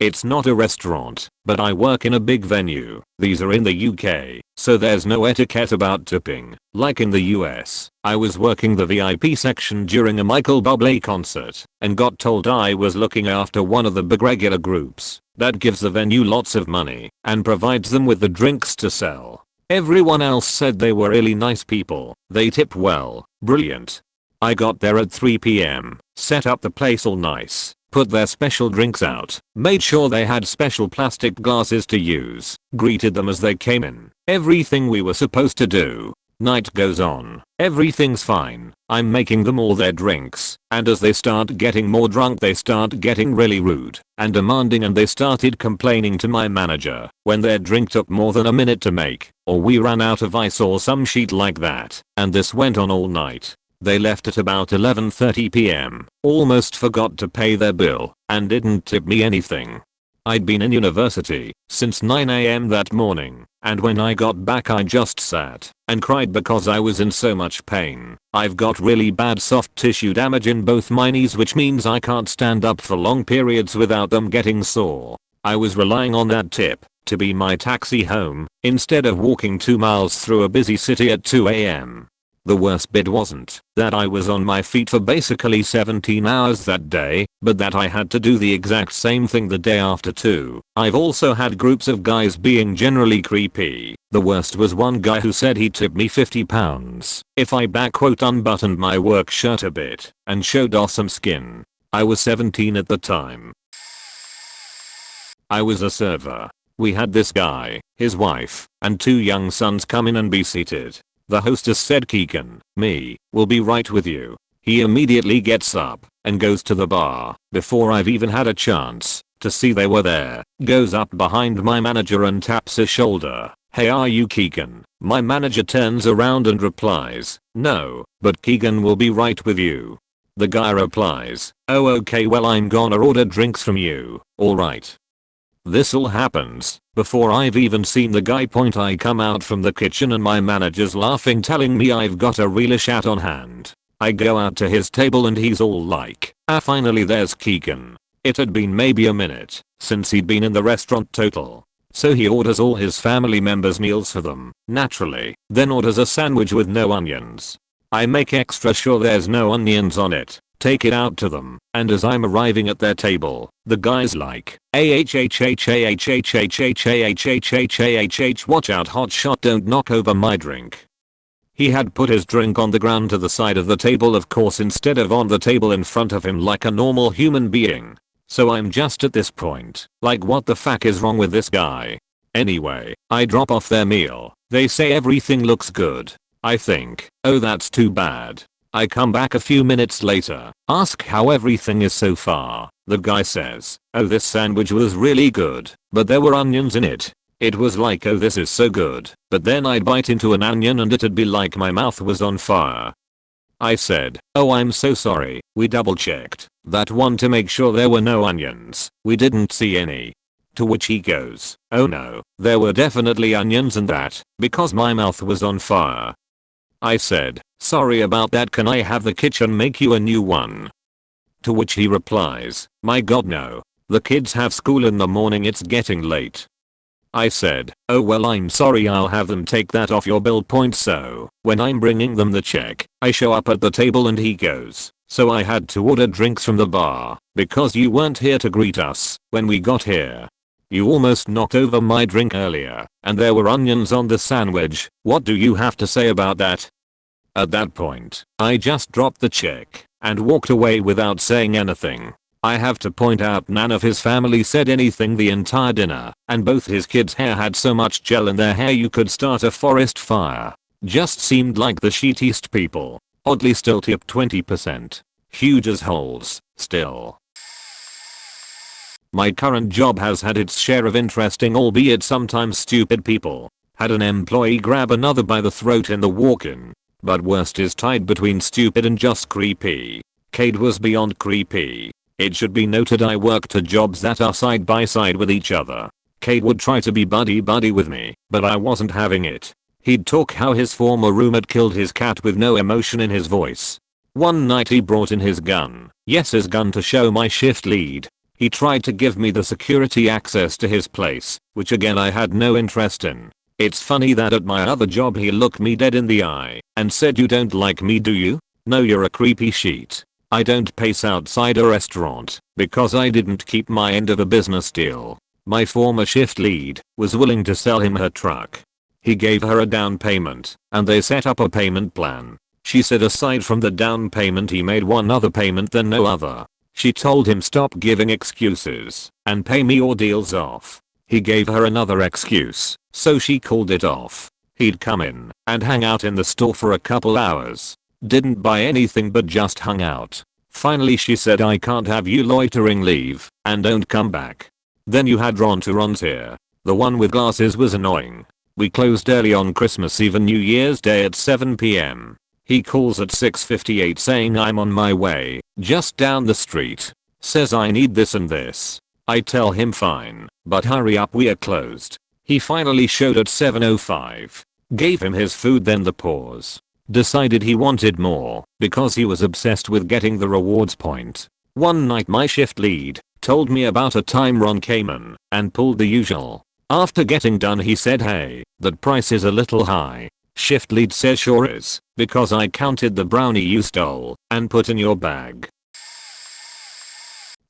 It's not a restaurant, but I work in a big venue. These are in the UK, so there's no etiquette about tipping, like in the US. I was working the VIP section during a Michael Bublé concert, and got told I was looking after one of the big regular groups that gives the venue lots of money, and provides them with the drinks to sell. Everyone else said they were really nice people, they tip well, brilliant. I got there at 3 PM, set up the place all nice, put their special drinks out, made sure they had special plastic glasses to use, greeted them as they came in. Everything we were supposed to do. Night goes on, everything's fine, I'm making them all their drinks, and as they start getting more drunk they start getting really rude and demanding, and they started complaining to my manager when their drink took more than a minute to make, or we ran out of ice or some shit like that, and this went on all night. They left at about 11:30 PM, almost forgot to pay their bill, and didn't tip me anything. I'd been in university since 9 AM that morning, and when I got back I just sat and cried because I was in so much pain. I've got really bad soft tissue damage in both my knees, which means I can't stand up for long periods without them getting sore. I was relying on that tip to be my taxi home, instead of walking 2 miles through a busy city at 2 AM. The worst bit wasn't that I was on my feet for basically 17 hours that day, but that I had to do the exact same thing the day after too. I've also had groups of guys being generally creepy. The worst was one guy who said he'd tip me £50 if I unbuttoned my work shirt a bit and showed off some skin. I was 17 at the time. I was a server. We had this guy, his wife, and 2 young sons come in and be seated. The hostess said, "Keegan, me, will be right with you." He immediately gets up and goes to the bar before I've even had a chance to see they were there. Goes up behind my manager and taps his shoulder. "Hey, are you Keegan?" My manager turns around and replies, "No, but Keegan will be right with you." The guy replies, "Oh okay, well I'm gonna order drinks from you, alright." This all happens before I've even seen the guy point. I come out from the kitchen and my manager's laughing, telling me I've got a real chat on hand. I go out to his table and he's all like, "Ah, finally there's Keegan." It had been maybe a minute since he'd been in the restaurant total. So he orders all his family members' meals for them, naturally, then orders a sandwich with no onions. I make extra sure there's no onions on it, take it out to them, and as I'm arriving at their table, the guy's like, "Watch out, hot shot, don't knock over my drink." He had put his drink on the ground to the side of the table, of course, instead of on the table in front of him like a normal human being. So I'm just at this point, like, what the fuck is wrong with this guy? Anyway, I drop off their meal. They say everything looks good. I think, oh, that's too bad. I come back a few minutes later, ask how everything is so far. The guy says, "Oh, this sandwich was really good, but there were onions in it." It was like, "Oh, this is so good," but then I'd bite into an onion and it'd be like my mouth was on fire. I said, "Oh, I'm so sorry, we double checked that one to make sure there were no onions. We didn't see any." To which he goes, "Oh no, there were definitely onions in that, because my mouth was on fire." I said, "Sorry about that, can I have the kitchen make you a new one?" To which he replies, "My god no. The kids have school in the morning, it's getting late." I said, "Oh well, I'm sorry, I'll have them take that off your bill." So, when I'm bringing them the check, I show up at the table and he goes, "So I had to order drinks from the bar, because you weren't here to greet us when we got here. You almost knocked over my drink earlier, and there were onions on the sandwich. What do you have to say about that?" At that point, I just dropped the check and walked away without saying anything. I have to point out none of his family said anything the entire dinner, and both his kids' hair had so much gel in their hair you could start a forest fire. Just seemed like the shittiest people. Oddly still tipped 20%. Huge as holes, still. My current job has had its share of interesting, albeit sometimes stupid people. Had an employee grab another by the throat in the walk-in. But worst is tied between stupid and just creepy. Cade was beyond creepy. It should be noted I worked at jobs that are side by side with each other. Cade would try to be buddy with me, but I wasn't having it. He'd talk how his former roommate killed his cat with no emotion in his voice. One night he brought in his gun. Yes, his gun, to show my shift lead. He tried to give me the security access to his place, which again I had no interest in. It's funny that at my other job he looked me dead in the eye and said, "You don't like me, do you? No, you're a creepy sheet." I don't pace outside a restaurant because I didn't keep my end of a business deal. My former shift lead was willing to sell him her truck. He gave her a down payment and they set up a payment plan. She said aside from the down payment he made one other payment, then no other. She told him stop giving excuses and pay me or deal's off. He gave her another excuse, so she called it off. He'd come in and hang out in the store for a couple hours. Didn't buy anything but just hung out. Finally she said, "I can't have you loitering, leave and don't come back." Then you had Ron to Ron's here. The one with glasses was annoying. We closed early on Christmas Eve and New Year's Day at 7 p.m. He calls at 6:58 saying I'm on my way, just down the street. Says I need this and this. I tell him fine, but hurry up, we are closed. He finally showed at 7:05. Gave him his food, then the pause. Decided he wanted more because he was obsessed with getting the rewards point. One night my shift lead told me about a time Ron came in and pulled the usual. After getting done he said, "Hey, that price is a little high." Shift lead says, "Sure is, because I counted the brownie you stole and put in your bag."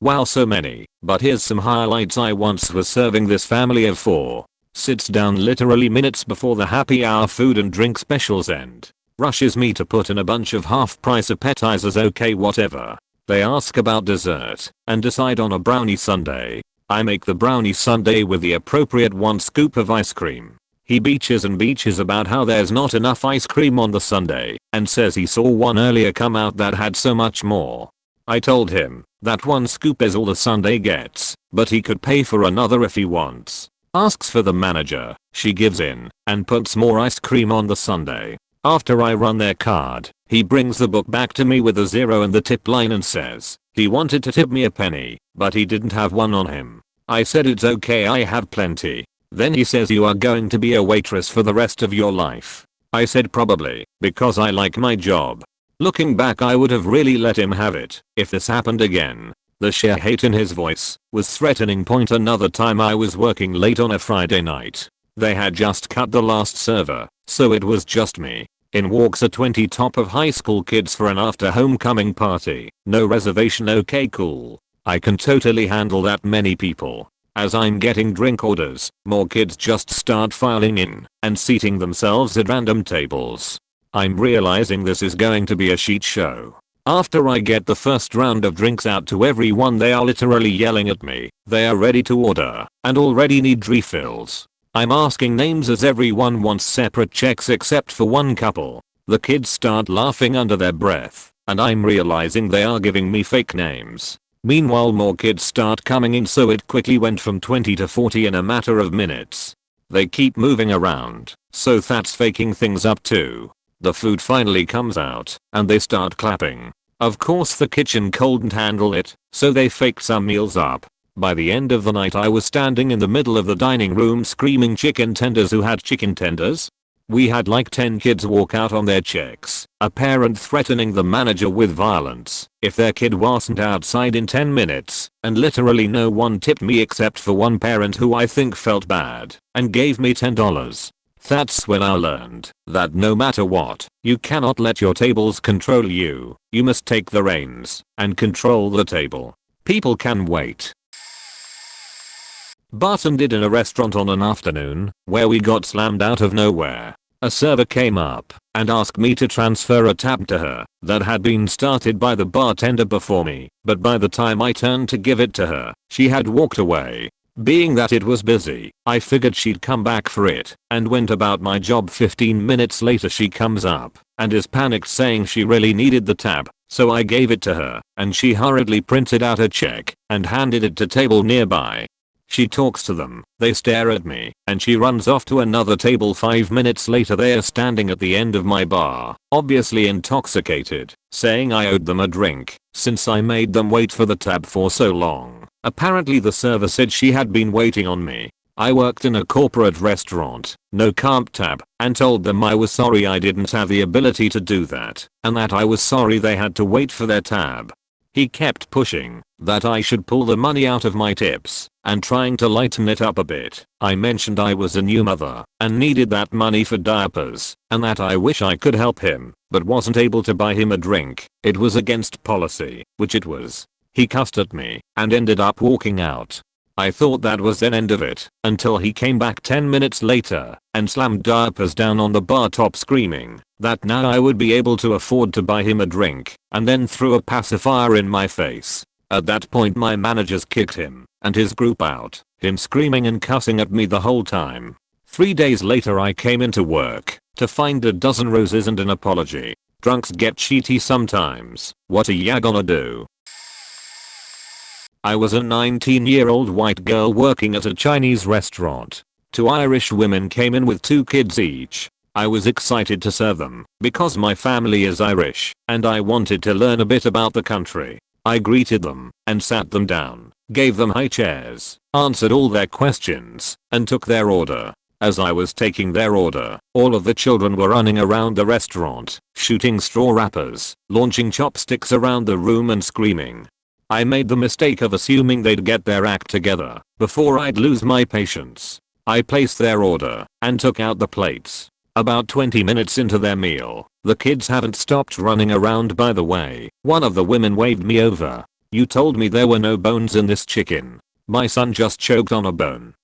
Wow, so many, but here's some highlights. I once was serving this family of 4. Sits down literally minutes before the happy hour food and drink specials end. Rushes me to put in a bunch of half-price appetizers. Okay, whatever. They ask about dessert and decide on a brownie sundae. I make the brownie sundae with the appropriate 1 scoop of ice cream. He beaches and beaches about how there's not enough ice cream on the sundae and says he saw one earlier come out that had so much more. I told him that 1 scoop is all the sundae gets, but he could pay for another if he wants. Asks for the manager. She gives in and puts more ice cream on the sundae. After I run their card, he brings the book back to me with a 0 and the tip line and says he wanted to tip me a penny, but he didn't have one on him. I said it's okay, I have plenty. Then he says you are going to be a waitress for the rest of your life. I said probably, because I like my job. Looking back, I would have really let him have it if this happened again. The sheer hate in his voice was threatening. Another time I was working late on a Friday night. They had just cut the last server, so it was just me. In walks a 20 top of high school kids for an after homecoming party. No reservation, okay cool. I can totally handle that many people. As I'm getting drink orders, more kids just start filing in and seating themselves at random tables. I'm realizing this is going to be a shit show. After I get the first round of drinks out to everyone, they are literally yelling at me. They are ready to order and already need refills. I'm asking names as everyone wants separate checks except for one couple. The kids start laughing under their breath, and I'm realizing they are giving me fake names. Meanwhile, more kids start coming in, so it quickly went from 20 to 40 in a matter of minutes. They keep moving around, so that's faking things up too. The food finally comes out, and they start clapping. Of course the kitchen couldn't handle it, so they faked some meals up. By the end of the night I was standing in the middle of the dining room screaming chicken tenders. Who had chicken tenders? We had like 10 kids walk out on their checks, a parent threatening the manager with violence if their kid wasn't outside in 10 minutes, and literally no one tipped me except for one parent who I think felt bad and gave me $10. That's when I learned that no matter what, you cannot let your tables control you. You must take the reins and control the table. People can wait. Bartended in a restaurant on an afternoon where we got slammed out of nowhere. A server came up and asked me to transfer a tab to her that had been started by the bartender before me, but by the time I turned to give it to her, she had walked away. Being that it was busy, I figured she'd come back for it and went about my job. 15 minutes later she comes up and is panicked saying she really needed the tab, so I gave it to her and she hurriedly printed out a check and handed it to table nearby. She talks to them, they stare at me, and she runs off to another table. 5 minutes later they are standing at the end of my bar, obviously intoxicated, saying I owed them a drink since I made them wait for the tab for so long. Apparently the server said she had been waiting on me. I worked in a corporate restaurant, no comp tab, and told them I was sorry I didn't have the ability to do that, and that I was sorry they had to wait for their tab. He kept pushing that I should pull the money out of my tips and trying to lighten it up a bit. I mentioned I was a new mother and needed that money for diapers and that I wish I could help him but wasn't able to buy him a drink. It was against policy, which it was. He cussed at me and ended up walking out. I thought that was the end of it until he came back 10 minutes later and slammed diapers down on the bar top screaming that now I would be able to afford to buy him a drink and then threw a pacifier in my face. At that point my managers kicked him and his group out, him screaming and cussing at me the whole time. 3 days later I came into work to find a dozen roses and an apology. Drunks get cheaty sometimes. What are ya gonna do? I was a 19-year-old white girl working at a Chinese restaurant. 2 Irish women came in with 2 kids each. I was excited to serve them because my family is Irish and I wanted to learn a bit about the country. I greeted them and sat them down, gave them high chairs, answered all their questions, and took their order. As I was taking their order, all of the children were running around the restaurant, shooting straw wrappers, launching chopsticks around the room and screaming. I made the mistake of assuming they'd get their act together before I'd lose my patience. I placed their order and took out the plates. About 20 minutes into their meal, the kids haven't stopped running around. By the way, one of the women waved me over. You told me there were no bones in this chicken. My son just choked on a bone.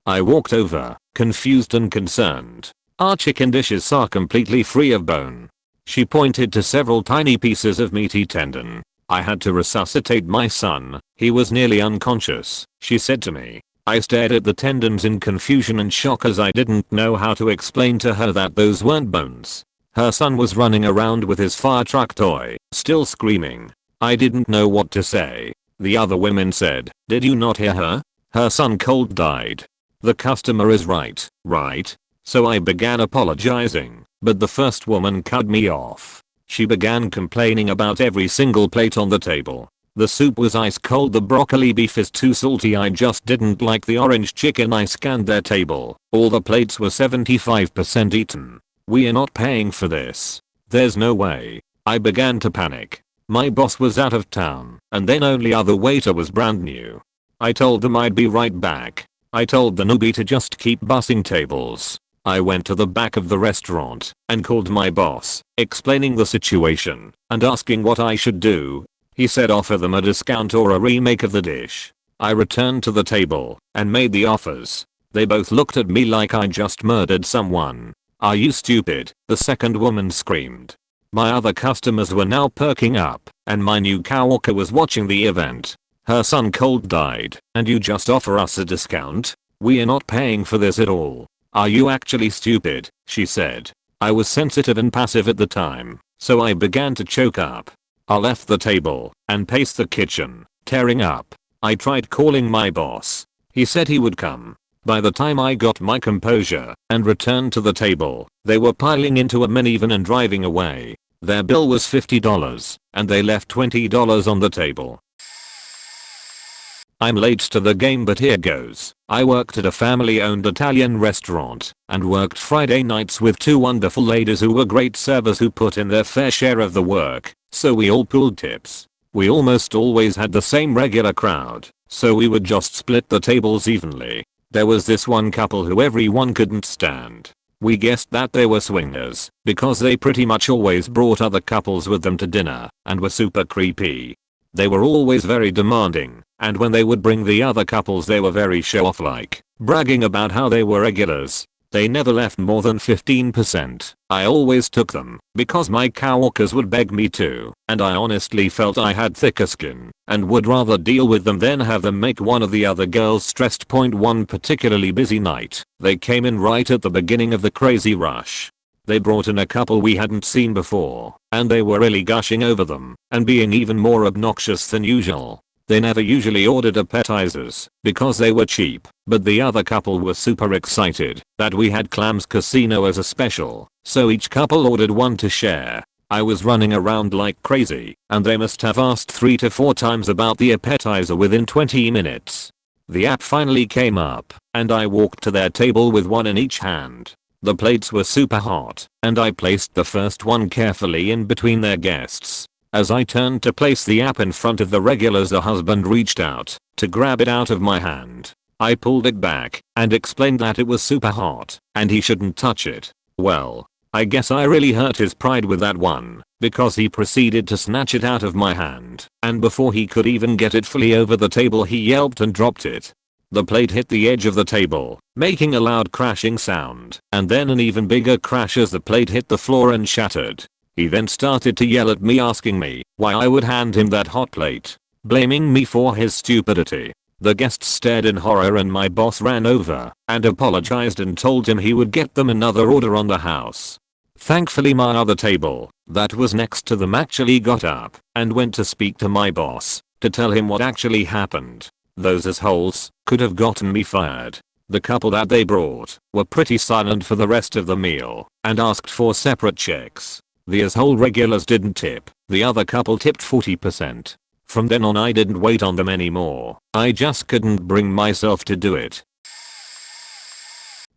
I walked over, confused and concerned. Our chicken dishes are completely free of bone. She pointed to several tiny pieces of meaty tendon. I had to resuscitate my son. He was nearly unconscious, she said to me. I stared at the tendons in confusion and shock as I didn't know how to explain to her that those weren't bones. Her son was running around with his fire truck toy, still screaming. I didn't know what to say. The other women said, "Did you not hear her? Her son cold died. The customer is right, right?" So I began apologizing, but the first woman cut me off. She began complaining about every single plate on the table. The soup was ice cold, the broccoli beef is too salty, I just didn't like the orange chicken. I scanned their table. All the plates were 75% eaten. We are not paying for this. There's no way. I began to panic. My boss was out of town, and then only other waiter was brand new. I told them I'd be right back. I told the newbie to just keep bussing tables. I went to the back of the restaurant and called my boss, explaining the situation and asking what I should do. He said offer them a discount or a remake of the dish. I returned to the table and made the offers. They both looked at me like I just murdered someone. Are you stupid? The second woman screamed. My other customers were now perking up, and my new coworker was watching the event. Her son cold died, and you just offer us a discount? We are not paying for this at all. Are you actually stupid? She said. I was sensitive and passive at the time, so I began to choke up. I left the table and paced the kitchen, tearing up. I tried calling my boss. He said he would come. By the time I got my composure and returned to the table, they were piling into a minivan and driving away. Their bill was $50, and they left $20 on the table. I'm late to the game, but here goes. I worked at a family-owned Italian restaurant and worked Friday nights with two wonderful ladies who were great servers who put in their fair share of the work, so we all pooled tips. We almost always had the same regular crowd, so we would just split the tables evenly. There was this one couple who everyone couldn't stand. We guessed that they were swingers because they pretty much always brought other couples with them to dinner and were super creepy. They were always very demanding, and when they would bring the other couples they were very show-off like, bragging about how they were regulars. They never left more than 15%. I always took them because my coworkers would beg me to, and I honestly felt I had thicker skin and would rather deal with them than have them make one of the other girls stressed. One particularly busy night, they came in right at the beginning of the crazy rush. They brought in a couple we hadn't seen before, and they were really gushing over them and being even more obnoxious than usual. They never usually ordered appetizers because they were cheap, but the other couple were super excited that we had Clams Casino as a special, so each couple ordered one to share. I was running around like crazy, and they must have asked 3 to 4 times about the appetizer within 20 minutes. The app finally came up, and I walked to their table with one in each hand. The plates were super hot, and I placed the first one carefully in between their guests. As I turned to place the app in front of the regulars, the husband reached out to grab it out of my hand. I pulled it back and explained that it was super hot and he shouldn't touch it. Well, I guess I really hurt his pride with that one, because he proceeded to snatch it out of my hand, and before he could even get it fully over the table he yelped and dropped it. The plate hit the edge of the table, making a loud crashing sound, and then an even bigger crash as the plate hit the floor and shattered. He then started to yell at me, asking me why I would hand him that hot plate, blaming me for his stupidity. The guests stared in horror, and my boss ran over and apologized and told him he would get them another order on the house. Thankfully my other table, that was next to them, actually got up and went to speak to my boss to tell him what actually happened. Those assholes could have gotten me fired. The couple that they brought were pretty silent for the rest of the meal and asked for separate checks. The asshole regulars didn't tip. The other couple tipped 40%. From then on I didn't wait on them anymore. I just couldn't bring myself to do it.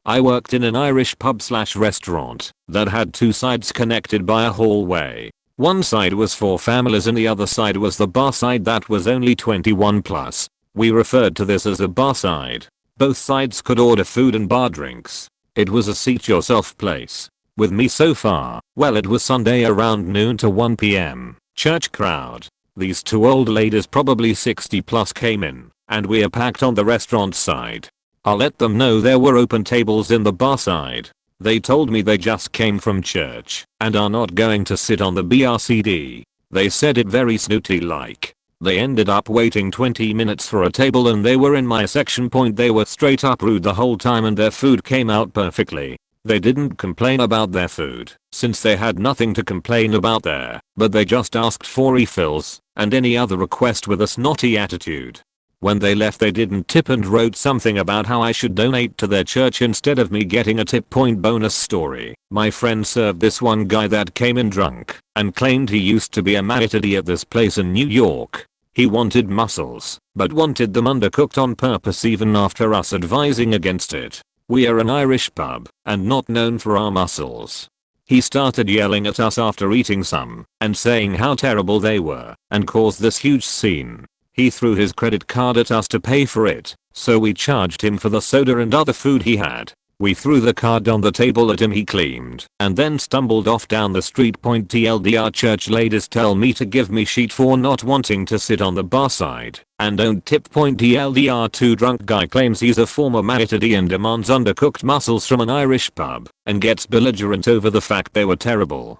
I worked in an Irish pub/restaurant that had 2 sides connected by a hallway. One side was for families and the other side was the bar side that was only 21 plus. We referred to this as a bar side. Both sides could order food and bar drinks. It was a seat yourself place. With me so far, well, it was Sunday around noon to 1 p.m. Church crowd. These 2 old ladies, probably 60 plus, came in, and we are packed on the restaurant side. I let them know there were open tables in the bar side. They told me they just came from church and are not going to sit on the BRCD. They said it very snooty like. They ended up waiting 20 minutes for a table and they were in my section. They were straight up rude the whole time and their food came out perfectly. They didn't complain about their food, since they had nothing to complain about there, but they just asked for refills and any other request with a snotty attitude. When they left they didn't tip and wrote something about how I should donate to their church instead of me getting a tip. Bonus story. My friend served this one guy that came in drunk and claimed he used to be a manager at this place in New York. He wanted mussels, but wanted them undercooked on purpose even after us advising against it. We are an Irish pub and not known for our mussels. He started yelling at us after eating some and saying how terrible they were and caused this huge scene. He threw his credit card at us to pay for it, so we charged him for the soda and other food he had. We threw the card on the table at him, he claimed, and then stumbled off down the street. TLDR church ladies tell me to give me shit for not wanting to sit on the bar side and don't tip. TLDR 2 drunk guy claims he's a former matadee and demands undercooked mussels from an Irish pub and gets belligerent over the fact they were terrible.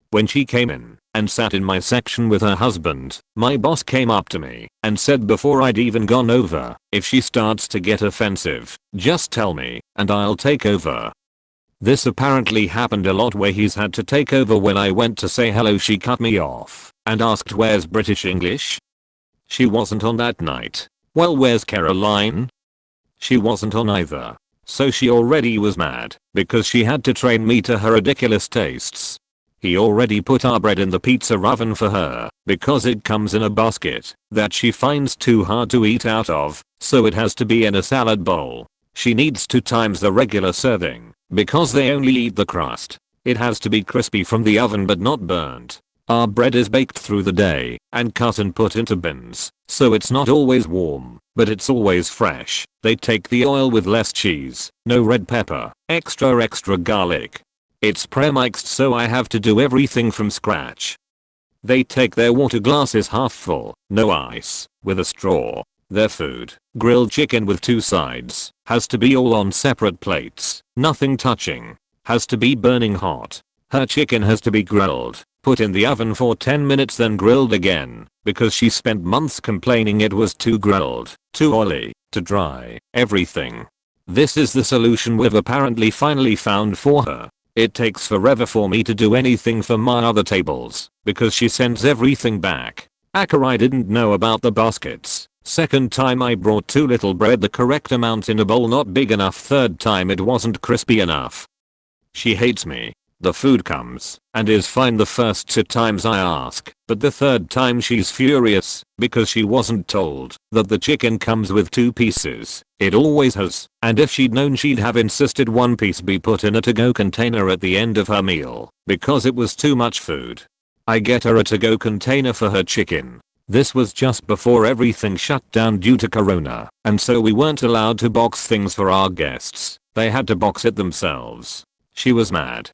When she came in and sat in my section with her husband, my boss came up to me and said before I'd even gone over, if she starts to get offensive, just tell me and I'll take over. This apparently happened a lot where he's had to take over. When I went to say hello, she cut me off and asked where's British English? She wasn't on that night. Well, where's Caroline? She wasn't on either. So she already was mad because she had to train me to her ridiculous tastes. He already put our bread in the pizza oven for her because it comes in a basket that she finds too hard to eat out of, so it has to be in a salad bowl. She needs 2 times the regular serving because they only eat the crust. It has to be crispy from the oven but not burnt. Our bread is baked through the day and cut and put into bins, so it's not always warm, but it's always fresh. They take the oil with less cheese, no red pepper, extra garlic. It's pre-mixed, so I have to do everything from scratch. They take their water glasses half full, no ice, with a straw. Their food, grilled chicken with 2 sides, has to be all on separate plates, nothing touching. Has to be burning hot. Her chicken has to be grilled, put in the oven for 10 minutes then grilled again, because she spent months complaining it was too grilled, too oily, too dry, everything. This is the solution we've apparently finally found for her. It takes forever for me to do anything for my other tables because she sends everything back. I didn't know about the baskets. Second time I brought too little bread, the correct amount in a bowl not big enough. Third time it wasn't crispy enough. She hates me. The food comes and is fine the first 2 times I ask, but the third time she's furious because she wasn't told that the chicken comes with 2 pieces. It always has, and if she'd known she'd have insisted 1 piece be put in a to-go container at the end of her meal because it was too much food. I get her a to-go container for her chicken. This was just before everything shut down due to corona, and so we weren't allowed to box things for our guests. They had to box it themselves. She was mad.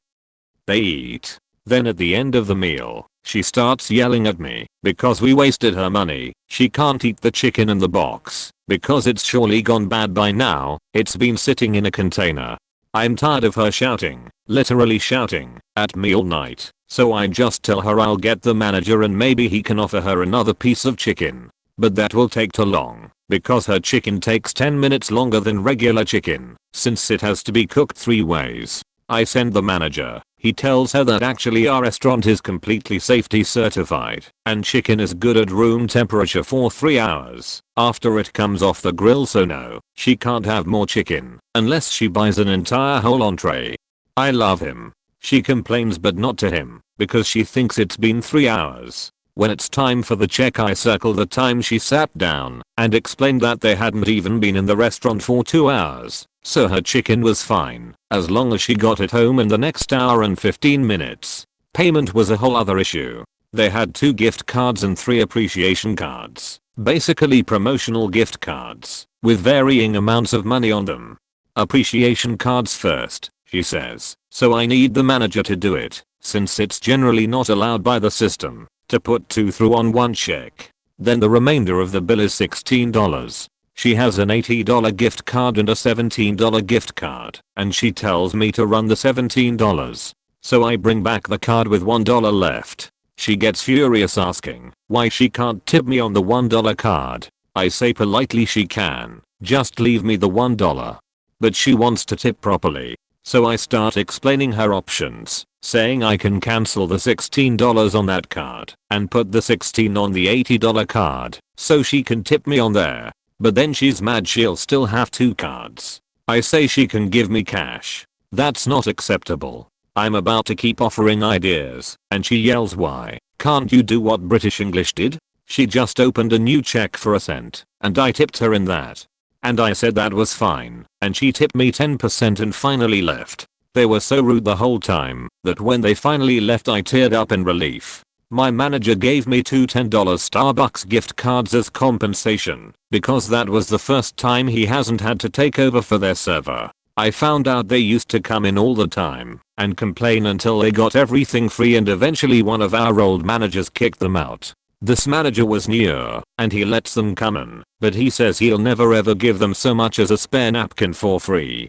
They eat. Then at the end of the meal, she starts yelling at me because we wasted her money. She can't eat the chicken in the box because it's surely gone bad by now. It's been sitting in a container. I'm tired of her shouting, literally shouting, at me all night. So I just tell her I'll get the manager and maybe he can offer her another piece of chicken. But that will take too long because her chicken takes 10 minutes longer than regular chicken since it has to be cooked 3 ways. I send the manager. He tells her that actually our restaurant is completely safety certified and chicken is good at room temperature for 3 hours after it comes off the grill, so no, she can't have more chicken unless she buys an entire whole entree. I love him. She complains but not to him because she thinks it's been 3 hours. When it's time for the check, I circle the time she sat down and explained that they hadn't even been in the restaurant for 2 hours. So her chicken was fine as long as she got it home in the next hour and 15 minutes. Payment was a whole other issue. They had 2 gift cards and 3 appreciation cards. Basically promotional gift cards with varying amounts of money on them. Appreciation cards first, she says, so I need the manager to do it since it's generally not allowed by the system to put 2 through on 1 check. Then the remainder of the bill is $16. She has an $80 gift card and a $17 gift card, and she tells me to run the $17. So I bring back the card with $1 left. She gets furious asking why she can't tip me on the $1 card. I say politely she can, just leave me the $1. But she wants to tip properly. So I start explaining her options, saying I can cancel the $16 on that card and put the $16 on the $80 card so she can tip me on there. But then she's mad she'll still have 2 cards. I say she can give me cash. That's not acceptable. I'm about to keep offering ideas and she yells why. Can't you do what British English did? She just opened a new check for a cent, and I tipped her in that. And I said that was fine, and she tipped me 10% and finally left. They were so rude the whole time that when they finally left I teared up in relief. My manager gave me two $10 Starbucks gift cards as compensation because that was the first time he hasn't had to take over for their server. I found out they used to come in all the time and complain until they got everything free, and eventually one of our old managers kicked them out. This manager was new and he lets them come in, but he says he'll never ever give them so much as a spare napkin for free.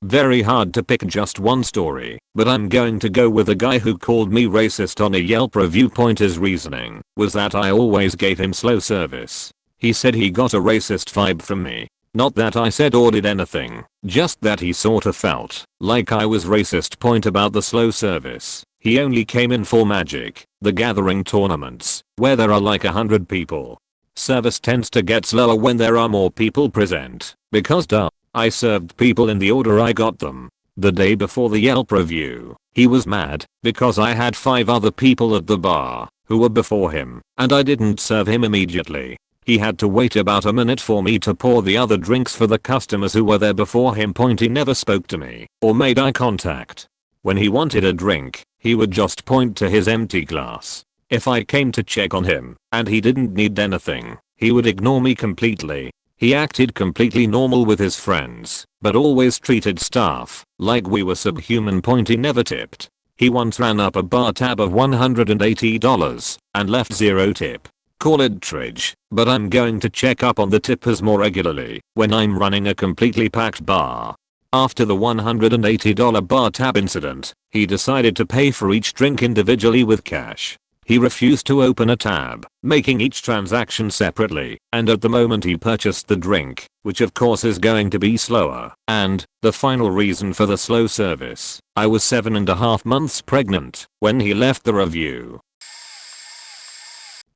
Very hard to pick just one story, but I'm going to go with a guy who called me racist on a Yelp review. His reasoning was that I always gave him slow service. He said he got a racist vibe from me. Not that I said or did anything, just that he sorta felt like I was racist. About the slow service. He only came in for Magic, the Gathering tournaments, where there are like 100 people. Service tends to get slower when there are more people present, because duh. I served people in the order I got them. The day before the Yelp review, he was mad because I had 5 other people at the bar who were before him, and I didn't serve him immediately. He had to wait about a minute for me to pour the other drinks for the customers who were there before him. He never spoke to me or made eye contact. When he wanted a drink, he would just point to his empty glass. If I came to check on him and he didn't need anything, he would ignore me completely. He acted completely normal with his friends, but always treated staff like we were subhuman. He never tipped. He once ran up a bar tab of $180 and left 0 tip. Call it tridge, but I'm going to check up on the tippers more regularly when I'm running a completely packed bar. After the $180 bar tab incident, he decided to pay for each drink individually with cash. He refused to open a tab, making each transaction separately, and at the moment he purchased the drink, which of course is going to be slower. And, the final reason for the slow service, I was 7.5 months pregnant when he left the review.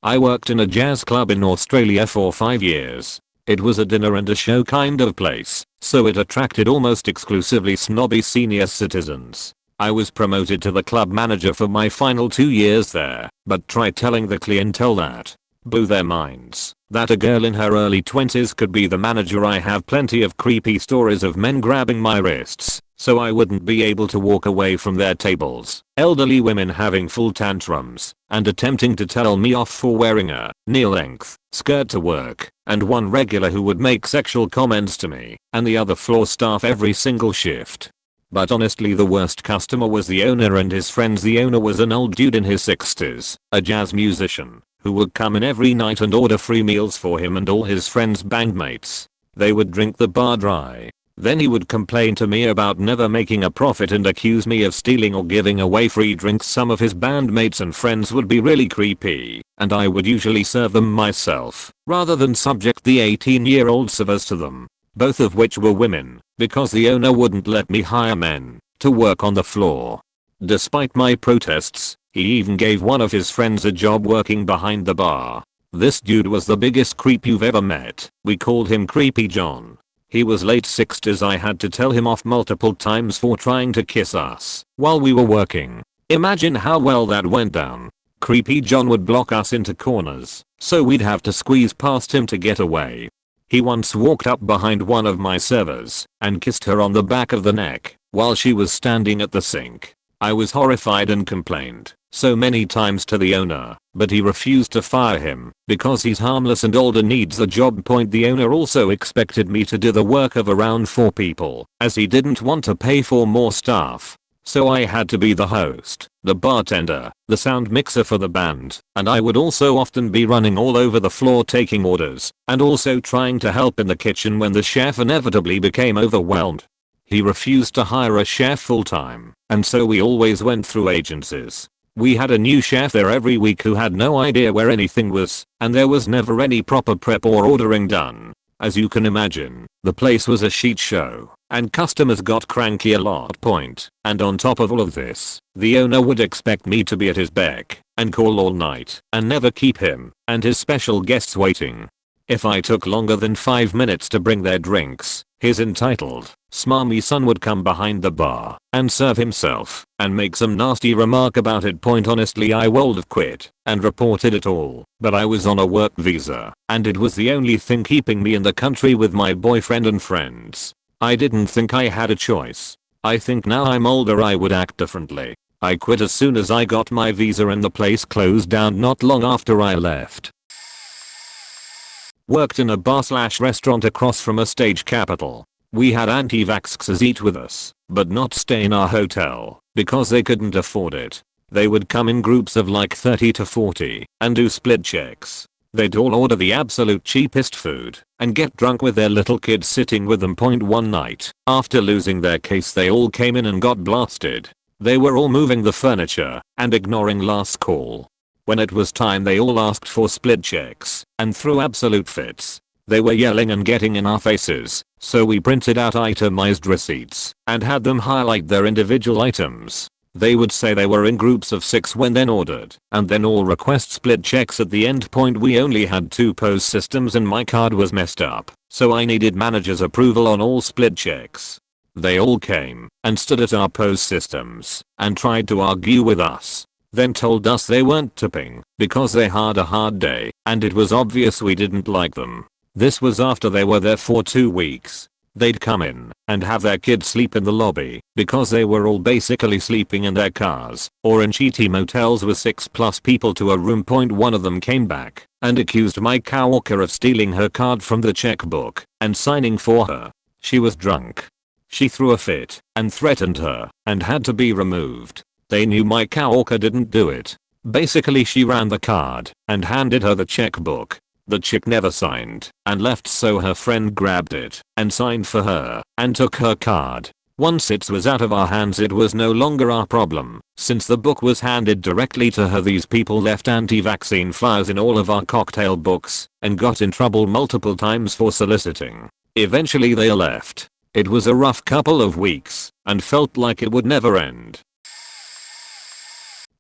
I worked in a jazz club in Australia for 5 years. It was a dinner and a show kind of place, so it attracted almost exclusively snobby senior citizens. I was promoted to the club manager for my final 2 years there, but try telling the clientele that. Blew their minds. That a girl in her early 20s could be the manager. I have plenty of creepy stories of men grabbing my wrists so I wouldn't be able to walk away from their tables, elderly women having full tantrums and attempting to tell me off for wearing a knee-length skirt to work, and one regular who would make sexual comments to me and the other floor staff every single shift. But honestly, the worst customer was the owner and his friends. The owner was an old dude in his 60s, a jazz musician, who would come in every night and order free meals for him and all his friends' bandmates. They would drink the bar dry. Then he would complain to me about never making a profit and accuse me of stealing or giving away free drinks. Some of his bandmates and friends would be really creepy, and I would usually serve them myself, rather than subject the 18-year-old servers to them, both of which were women, because the owner wouldn't let me hire men to work on the floor. Despite my protests, he even gave one of his friends a job working behind the bar. This dude was the biggest creep you've ever met. We called him Creepy John. He was late 60s. I had to tell him off multiple times for trying to kiss us while we were working. Imagine how well that went down. Creepy John would block us into corners, so we'd have to squeeze past him to get away. He once walked up behind one of my servers and kissed her on the back of the neck while she was standing at the sink. I was horrified and complained so many times to the owner, but he refused to fire him because he's harmless and old and needs the job. The owner also expected me to do the work of around 4 people, as he didn't want to pay for more staff. So I had to be the host, the bartender, the sound mixer for the band, and I would also often be running all over the floor taking orders, and also trying to help in the kitchen when the chef inevitably became overwhelmed. He refused to hire a chef full time, and so we always went through agencies. We had a new chef there every week who had no idea where anything was, and there was never any proper prep or ordering done. As you can imagine, the place was a shit show, and customers got cranky a lot. And on top of all of this, the owner would expect me to be at his beck and call all night and never keep him and his special guests waiting. If I took longer than 5 minutes to bring their drinks, his entitled, smarmy son would come behind the bar and serve himself and make some nasty remark about it. Honestly, I would have quit and reported it all, but I was on a work visa and it was the only thing keeping me in the country with my boyfriend and friends. I didn't think I had a choice. I think now I'm older I would act differently. I quit as soon as I got my visa and the place closed down not long after I left. Worked in a bar/restaurant across from a stage capital. We had anti-vaxxers eat with us, but not stay in our hotel, because they couldn't afford it. They would come in groups of like 30 to 40, and do split checks. They'd all order the absolute cheapest food, and get drunk with their little kids sitting with them. One night, after losing their case they all came in and got blasted. They were all moving the furniture, and ignoring last call. When it was time they all asked for split checks, and threw absolute fits. They were yelling and getting in our faces, so we printed out itemized receipts, and had them highlight their individual items. They would say they were in groups of 6 when then ordered, and then all request split checks at the end. We only had 2 POS systems and my card was messed up, so I needed manager's approval on all split checks. They all came and stood at our POS systems and tried to argue with us. Then told us they weren't tipping because they had a hard day and it was obvious we didn't like them. This was after they were there for 2 weeks. They'd come in and have their kids sleep in the lobby because they were all basically sleeping in their cars or in shitty motels with 6+ people to a room. One of them came back and accused my coworker of stealing her card from the checkbook and signing for her. She was drunk. She threw a fit and threatened her and had to be removed. They knew my coworker didn't do it. Basically she ran the card and handed her the checkbook. The chick never signed and left, so her friend grabbed it and signed for her and took her card. Once it was out of our hands it was no longer our problem, since the book was handed directly to her. These people left anti-vaccine flyers in all of our cocktail books and got in trouble multiple times for soliciting. Eventually they left. It was a rough couple of weeks and felt like it would never end.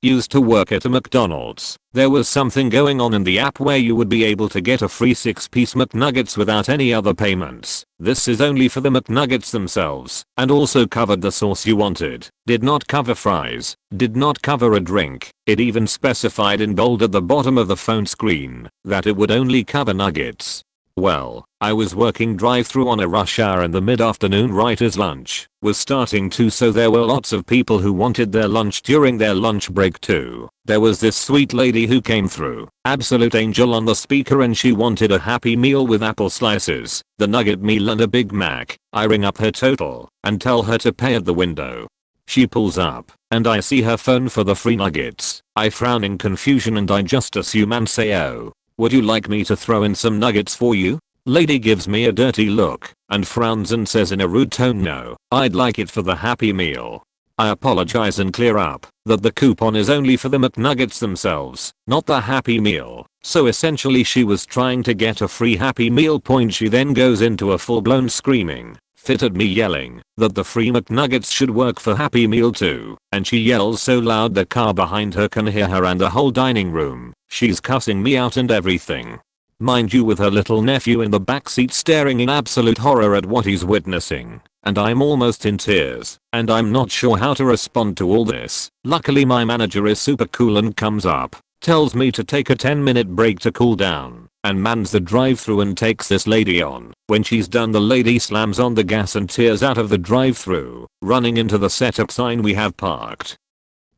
Used to work at a McDonald's. There was something going on in the app where you would be able to get a free 6-piece McNuggets without any other payments. This is only for the McNuggets themselves, and also covered the sauce you wanted. Did not cover fries. Did not cover a drink. It even specified in bold at the bottom of the phone screen that it would only cover nuggets. Well, I was working drive-thru on a rush hour in the mid-afternoon right as lunch was starting to, so there were lots of people who wanted their lunch during their lunch break too. There was this sweet lady who came through, absolute angel on the speaker, and she wanted a Happy Meal with apple slices, the nugget meal and a Big Mac. I ring up her total and tell her to pay at the window. She pulls up and I see her phone for the free nuggets. I frown in confusion and I just assume and say, "Oh, would you like me to throw in some nuggets for you?" Lady gives me a dirty look and frowns and says in a rude tone, "No, I'd like it for the Happy Meal." I apologize and clear up that the coupon is only for the McNuggets themselves, not the Happy Meal. So essentially she was trying to get a free Happy Meal. She then goes into a full-blown screaming fit at me, yelling that the free McNuggets should work for Happy Meal too, and she yells so loud the car behind her can hear her and the whole dining room. She's cussing me out and everything. Mind you, with her little nephew in the backseat staring in absolute horror at what he's witnessing, and I'm almost in tears, and I'm not sure how to respond to all this. Luckily my manager is super cool and comes up, tells me to take a 10-minute break to cool down, and mans the drive-thru and takes this lady on. When she's done, the lady slams on the gas and tears out of the drive-thru, running into the setup sign we have parked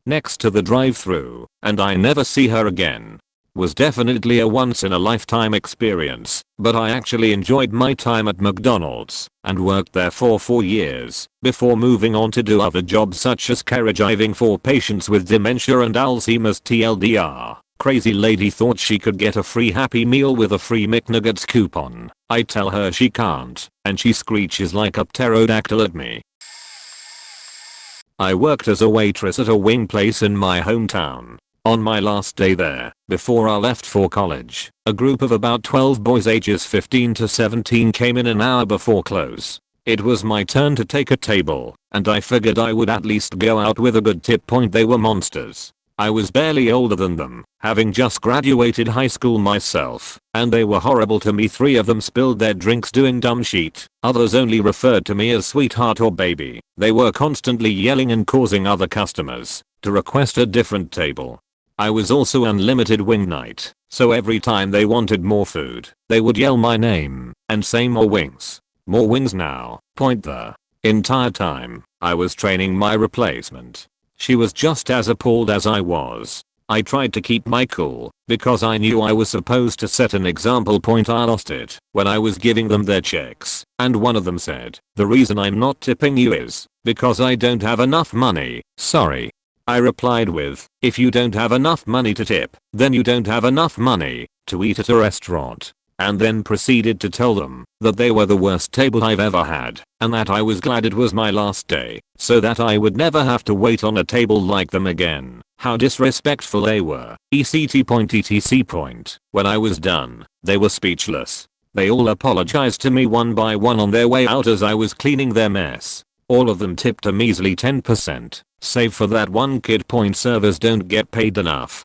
next to the drive-thru, and I never see her again. Was definitely a once-in-a-lifetime experience, but I actually enjoyed my time at McDonald's and worked there for 4 years before moving on to do other jobs such as caregiving for patients with dementia and Alzheimer's. TLDR, crazy lady thought she could get a free Happy Meal with a free McNuggets coupon. I tell her she can't, and she screeches like a pterodactyl at me. I worked as a waitress at a wing place in my hometown. On my last day there, before I left for college, a group of about 12 boys ages 15 to 17 came in an hour before close. It was my turn to take a table, and I figured I would at least go out with a good tip. They were monsters. I was barely older than them, having just graduated high school myself, and they were horrible to me. 3 of them spilled their drinks doing dumb shit, others only referred to me as sweetheart or baby. They were constantly yelling and causing other customers to request a different table. I was also unlimited wing night, so every time they wanted more food, they would yell my name and say more wings. More wings now. Point the entire time I was training my replacement. She was just as appalled as I was. I tried to keep my cool because I knew I was supposed to set an example. I lost it when I was giving them their checks, and one of them said, "The reason I'm not tipping you is because I don't have enough money, sorry." I replied with, "If you don't have enough money to tip, then you don't have enough money to eat at a restaurant." And then proceeded to tell them that they were the worst table I've ever had, and that I was glad it was my last day, so that I would never have to wait on a table like them again. How disrespectful they were. etc. When I was done, they were speechless. They all apologized to me one by one on their way out as I was cleaning their mess. All of them tipped a measly 10%, save for that one kid. Servers don't get paid enough.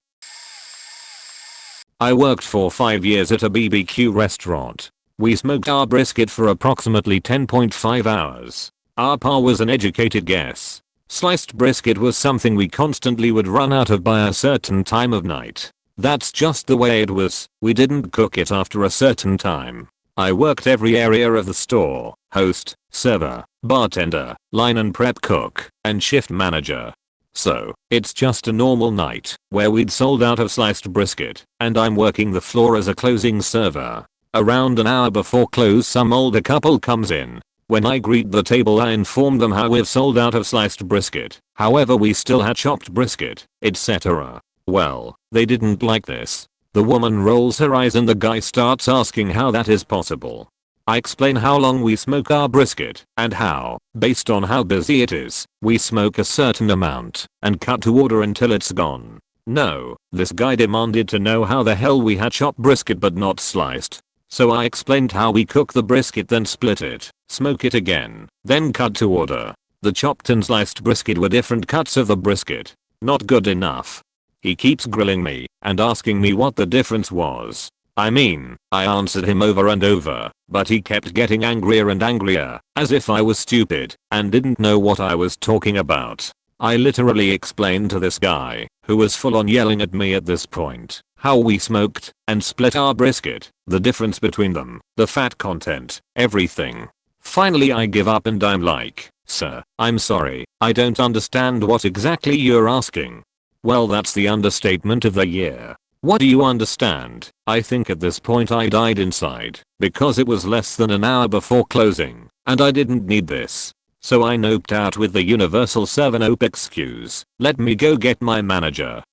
I worked for 5 years at a BBQ restaurant. We smoked our brisket for approximately 10.5 hours. Our pa was an educated guess. Sliced brisket was something we constantly would run out of by a certain time of night. That's just the way it was. We didn't cook it after a certain time. I worked every area of the store: host, server, bartender, line and prep cook, and shift manager. So, it's just a normal night where we'd sold out of sliced brisket, and I'm working the floor as a closing server. Around an hour before close, some older couple comes in. When I greet the table, I inform them how we've sold out of sliced brisket, however we still had chopped brisket, etc. Well, they didn't like this. The woman rolls her eyes and the guy starts asking how that is possible. I explain how long we smoke our brisket, and how, based on how busy it is, we smoke a certain amount, and cut to order until it's gone. No, this guy demanded to know how the hell we had chopped brisket but not sliced. So I explained how we cook the brisket, then split it, smoke it again, then cut to order. The chopped and sliced brisket were different cuts of the brisket. Not good enough. He keeps grilling me and asking me what the difference was. I mean, I answered him over and over, but he kept getting angrier and angrier, as if I was stupid and didn't know what I was talking about. I literally explained to this guy, who was full on yelling at me at this point, how we smoked and split our brisket, the difference between them, the fat content, everything. Finally I give up and I'm like, "Sir, I'm sorry, I don't understand what exactly you're asking." Well, that's the understatement of the year. What do you understand? I think at this point I died inside, because it was less than an hour before closing, and I didn't need this. So I noped out with the universal server nope excuse, "Let me go get my manager."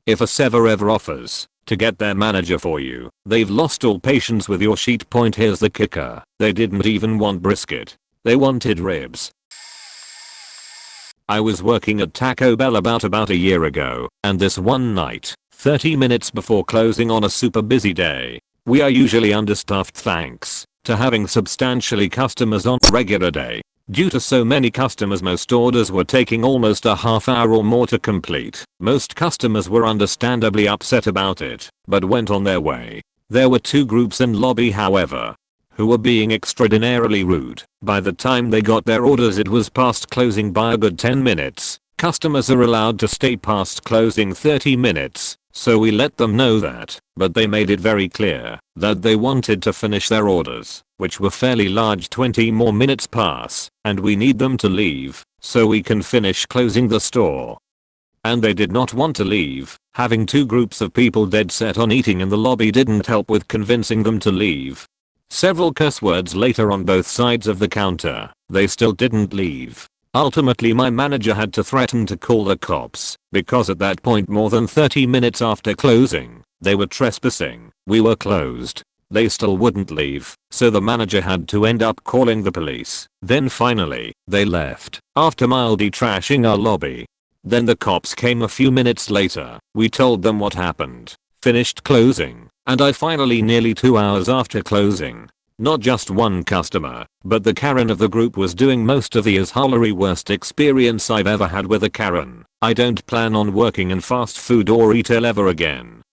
If a server ever offers to get their manager for you, they've lost all patience with your sheet. Here's the kicker. They didn't even want brisket. They wanted ribs. I was working at Taco Bell about a year ago, and this one night, 30 minutes before closing on a super busy day, we are usually understaffed thanks to having substantially customers on a regular day. Due to so many customers, most orders were taking almost a half hour or more to complete. Most customers were understandably upset about it, but went on their way. There were 2 groups in lobby, however, who were being extraordinarily rude. By the time they got their orders, it was past closing by a good 10 minutes. Customers are allowed to stay past closing 30 minutes, so we let them know that, but they made it very clear that they wanted to finish their orders, which were fairly large. 20 more minutes pass, and we need them to leave, so we can finish closing the store. And they did not want to leave. Having 2 groups of people dead set on eating in the lobby didn't help with convincing them to leave. Several curse words later on both sides of the counter, they still didn't leave. Ultimately my manager had to threaten to call the cops, because at that point, more than 30 minutes after closing, they were trespassing. We were closed. They still wouldn't leave, so the manager had to end up calling the police. Then finally, they left, after mildly trashing our lobby. Then the cops came a few minutes later. We told them what happened, finished closing, and I finally, nearly 2 hours after closing, not just one customer, but the Karen of the group was doing most of the worst experience I've ever had with a Karen. I don't plan on working in fast food or retail ever again.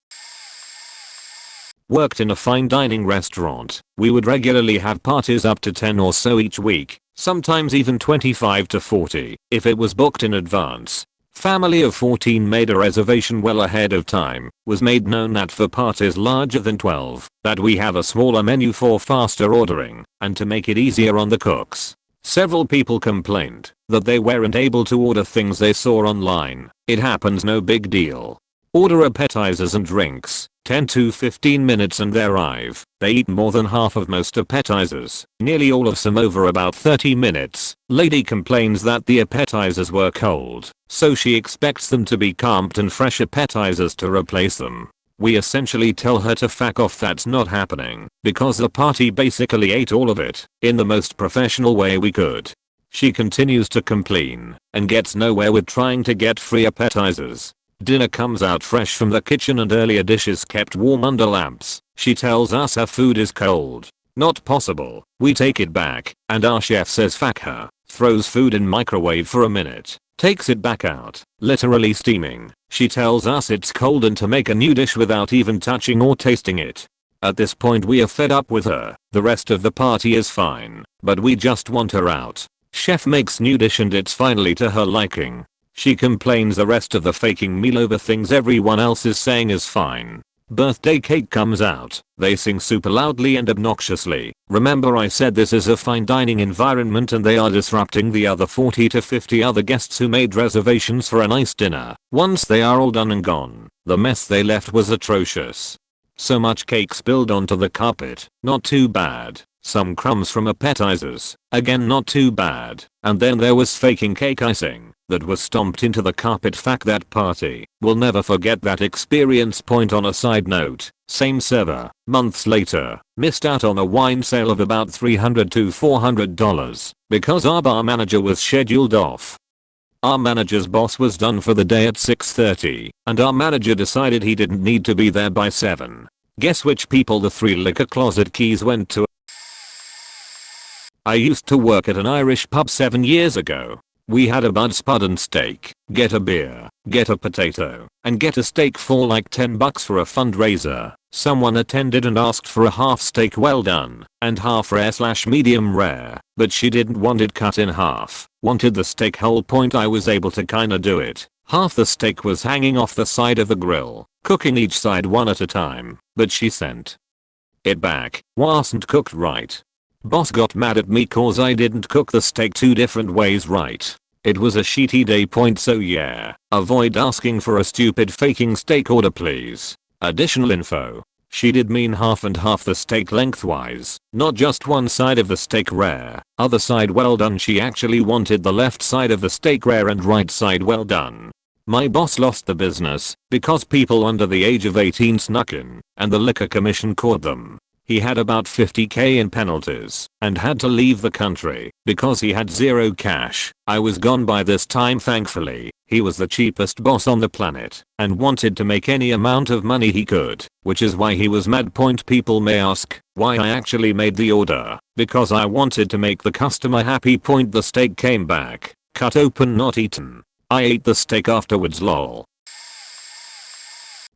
Worked in a fine dining restaurant. We would regularly have parties up to 10 or so each week, sometimes even 25 to 40 if it was booked in advance. Family of 14 made a reservation well ahead of time. Was made known that for parties larger than 12, that we have a smaller menu for faster ordering, and to make it easier on the cooks. Several people complained that they weren't able to order things they saw online. It happens, no big deal. Order appetizers and drinks, 10 to 15 minutes and they arrive. They eat more than half of most appetizers, nearly all of some over about 30 minutes. Lady complains that the appetizers were cold, so she expects them to be calmed and fresh appetizers to replace them. We essentially tell her to fuck off. That's not happening, because the party basically ate all of it, in the most professional way we could. She continues to complain, and gets nowhere with trying to get free appetizers. Dinner comes out fresh from the kitchen and earlier dishes kept warm under lamps. She tells us her food is cold. Not possible. We take it back, and our chef says fuck her, throws food in microwave for a minute, takes it back out, literally steaming. She tells us it's cold and to make a new dish without even touching or tasting it. At this point we are fed up with her. The rest of the party is fine, but we just want her out. Chef makes new dish and it's finally to her liking. She complains the rest of the faking meal over things everyone else is saying is fine. Birthday cake comes out. They sing super loudly and obnoxiously. Remember I said this is a fine dining environment and they are disrupting the other 40 to 50 other guests who made reservations for a nice dinner. Once they are all done and gone, the mess they left was atrocious. So much cake spilled onto the carpet. Not too bad. Some crumbs from appetizers. Again not too bad. And then there was faking cake icing that was stomped into the carpet. Fuck that party. We'll never forget that experience. Point on a side note, same server, months later, missed out on a wine sale of about $300 to $400 because our bar manager was scheduled off. Our manager's boss was done for the day at 6:30 and our manager decided he didn't need to be there by 7. Guess which people the 3 liquor closet keys went to? I used to work at an Irish pub 7 years ago. We had a bud spud and steak, get a beer, get a potato, and get a steak for like $10 for a fundraiser. Someone attended and asked for a half steak well done and half rare/medium rare, but she didn't want it cut in half, wanted the steak whole. Point I was able to kinda do it. Half the steak was hanging off the side of the grill, cooking each side one at a time, but she sent it back, wasn't cooked right. Boss got mad at me cause I didn't cook the steak 2 different ways right. It was a shitty day. Point so yeah, avoid asking for a stupid faking steak order please. Additional info. She did mean half and half the steak lengthwise, not just one side of the steak rare, other side well done. She actually wanted the left side of the steak rare and right side well done. My boss lost the business because people under the age of 18 snuck in and the liquor commission caught them. He had about $50,000 in penalties and had to leave the country because he had zero cash. I was gone by this time thankfully. He was the cheapest boss on the planet and wanted to make any amount of money he could, which is why he was mad. Point people may ask why I actually made the order. Because I wanted to make the customer happy. Point the steak came back, cut open not eaten. I ate the steak afterwards lol.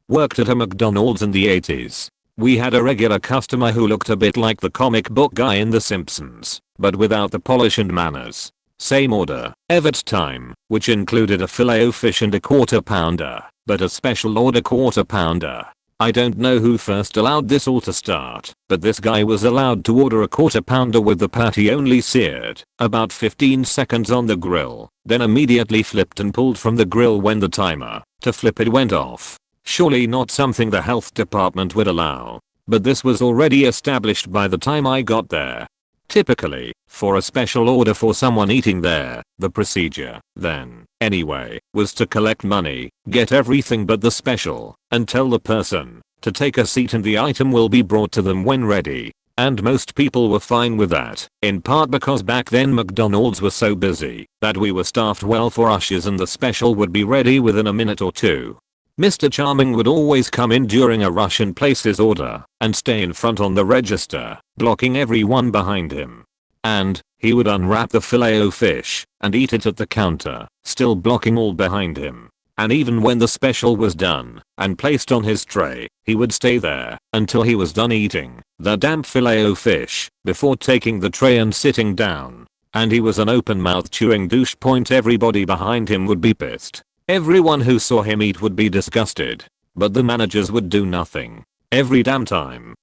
Worked at a McDonald's in the 80s. We had a regular customer who looked a bit like the comic book guy in The Simpsons, but without the polish and manners. Same order, every time, which included a filet-o-fish and a quarter pounder, but a special order quarter pounder. I don't know who first allowed this all to start, but this guy was allowed to order a quarter pounder with the patty only seared about 15 seconds on the grill, then immediately flipped and pulled from the grill when the timer to flip it went off. Surely not something the health department would allow, but this was already established by the time I got there. Typically, for a special order for someone eating there, the procedure, then, anyway, was to collect money, get everything but the special, and tell the person to take a seat and the item will be brought to them when ready. And most people were fine with that, in part because back then McDonald's was so busy that we were staffed well for ushers and the special would be ready within a minute or two. Mr. Charming would always come in during a rush and place his order and stay in front on the register, blocking everyone behind him. And he would unwrap the filet-o-fish and eat it at the counter, still blocking all behind him. And even when the special was done and placed on his tray, he would stay there until he was done eating the damn filet-o-fish before taking the tray and sitting down. And he was an open-mouth chewing douche. Everybody behind him would be pissed. Everyone who saw him eat would be disgusted. But the managers would do nothing. Every damn time.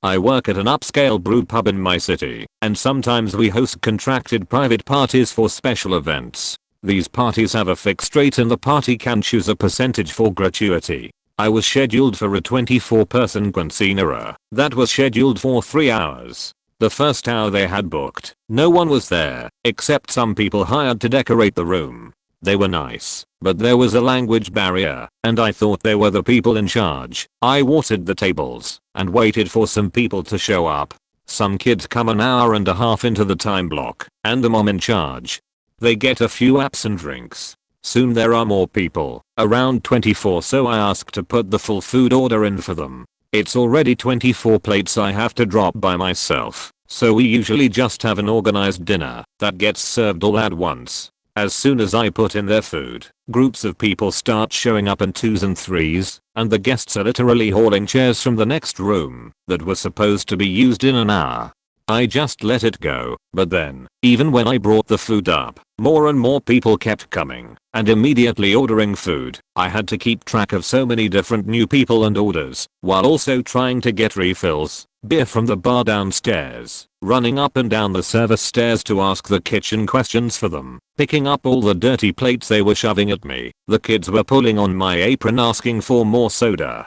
I work at an upscale brew pub in my city, and sometimes we host contracted private parties for special events. These parties have a fixed rate and the party can choose a percentage for gratuity. I was scheduled for a 24-person quinceanera that was scheduled for 3 hours. The first hour they had booked, no one was there, except some people hired to decorate the room. They were nice, but there was a language barrier, and I thought they were the people in charge. I watered the tables and waited for some people to show up. Some kids come an hour and a half into the time block, and the mom in charge. They get a few apps and drinks. Soon there are more people, around 24, so I ask to put the full food order in for them. It's already 24 plates I have to drop by myself, so we usually just have an organized dinner that gets served all at once. As soon as I put in their food, groups of people start showing up in 2s and 3s, and the guests are literally hauling chairs from the next room that was supposed to be used in an hour. I just let it go, but then, even when I brought the food up, more and more people kept coming and immediately ordering food. I had to keep track of so many different new people and orders, while also trying to get refills, beer from the bar downstairs, running up and down the service stairs to ask the kitchen questions for them, picking up all the dirty plates they were shoving at me. The kids were pulling on my apron asking for more soda.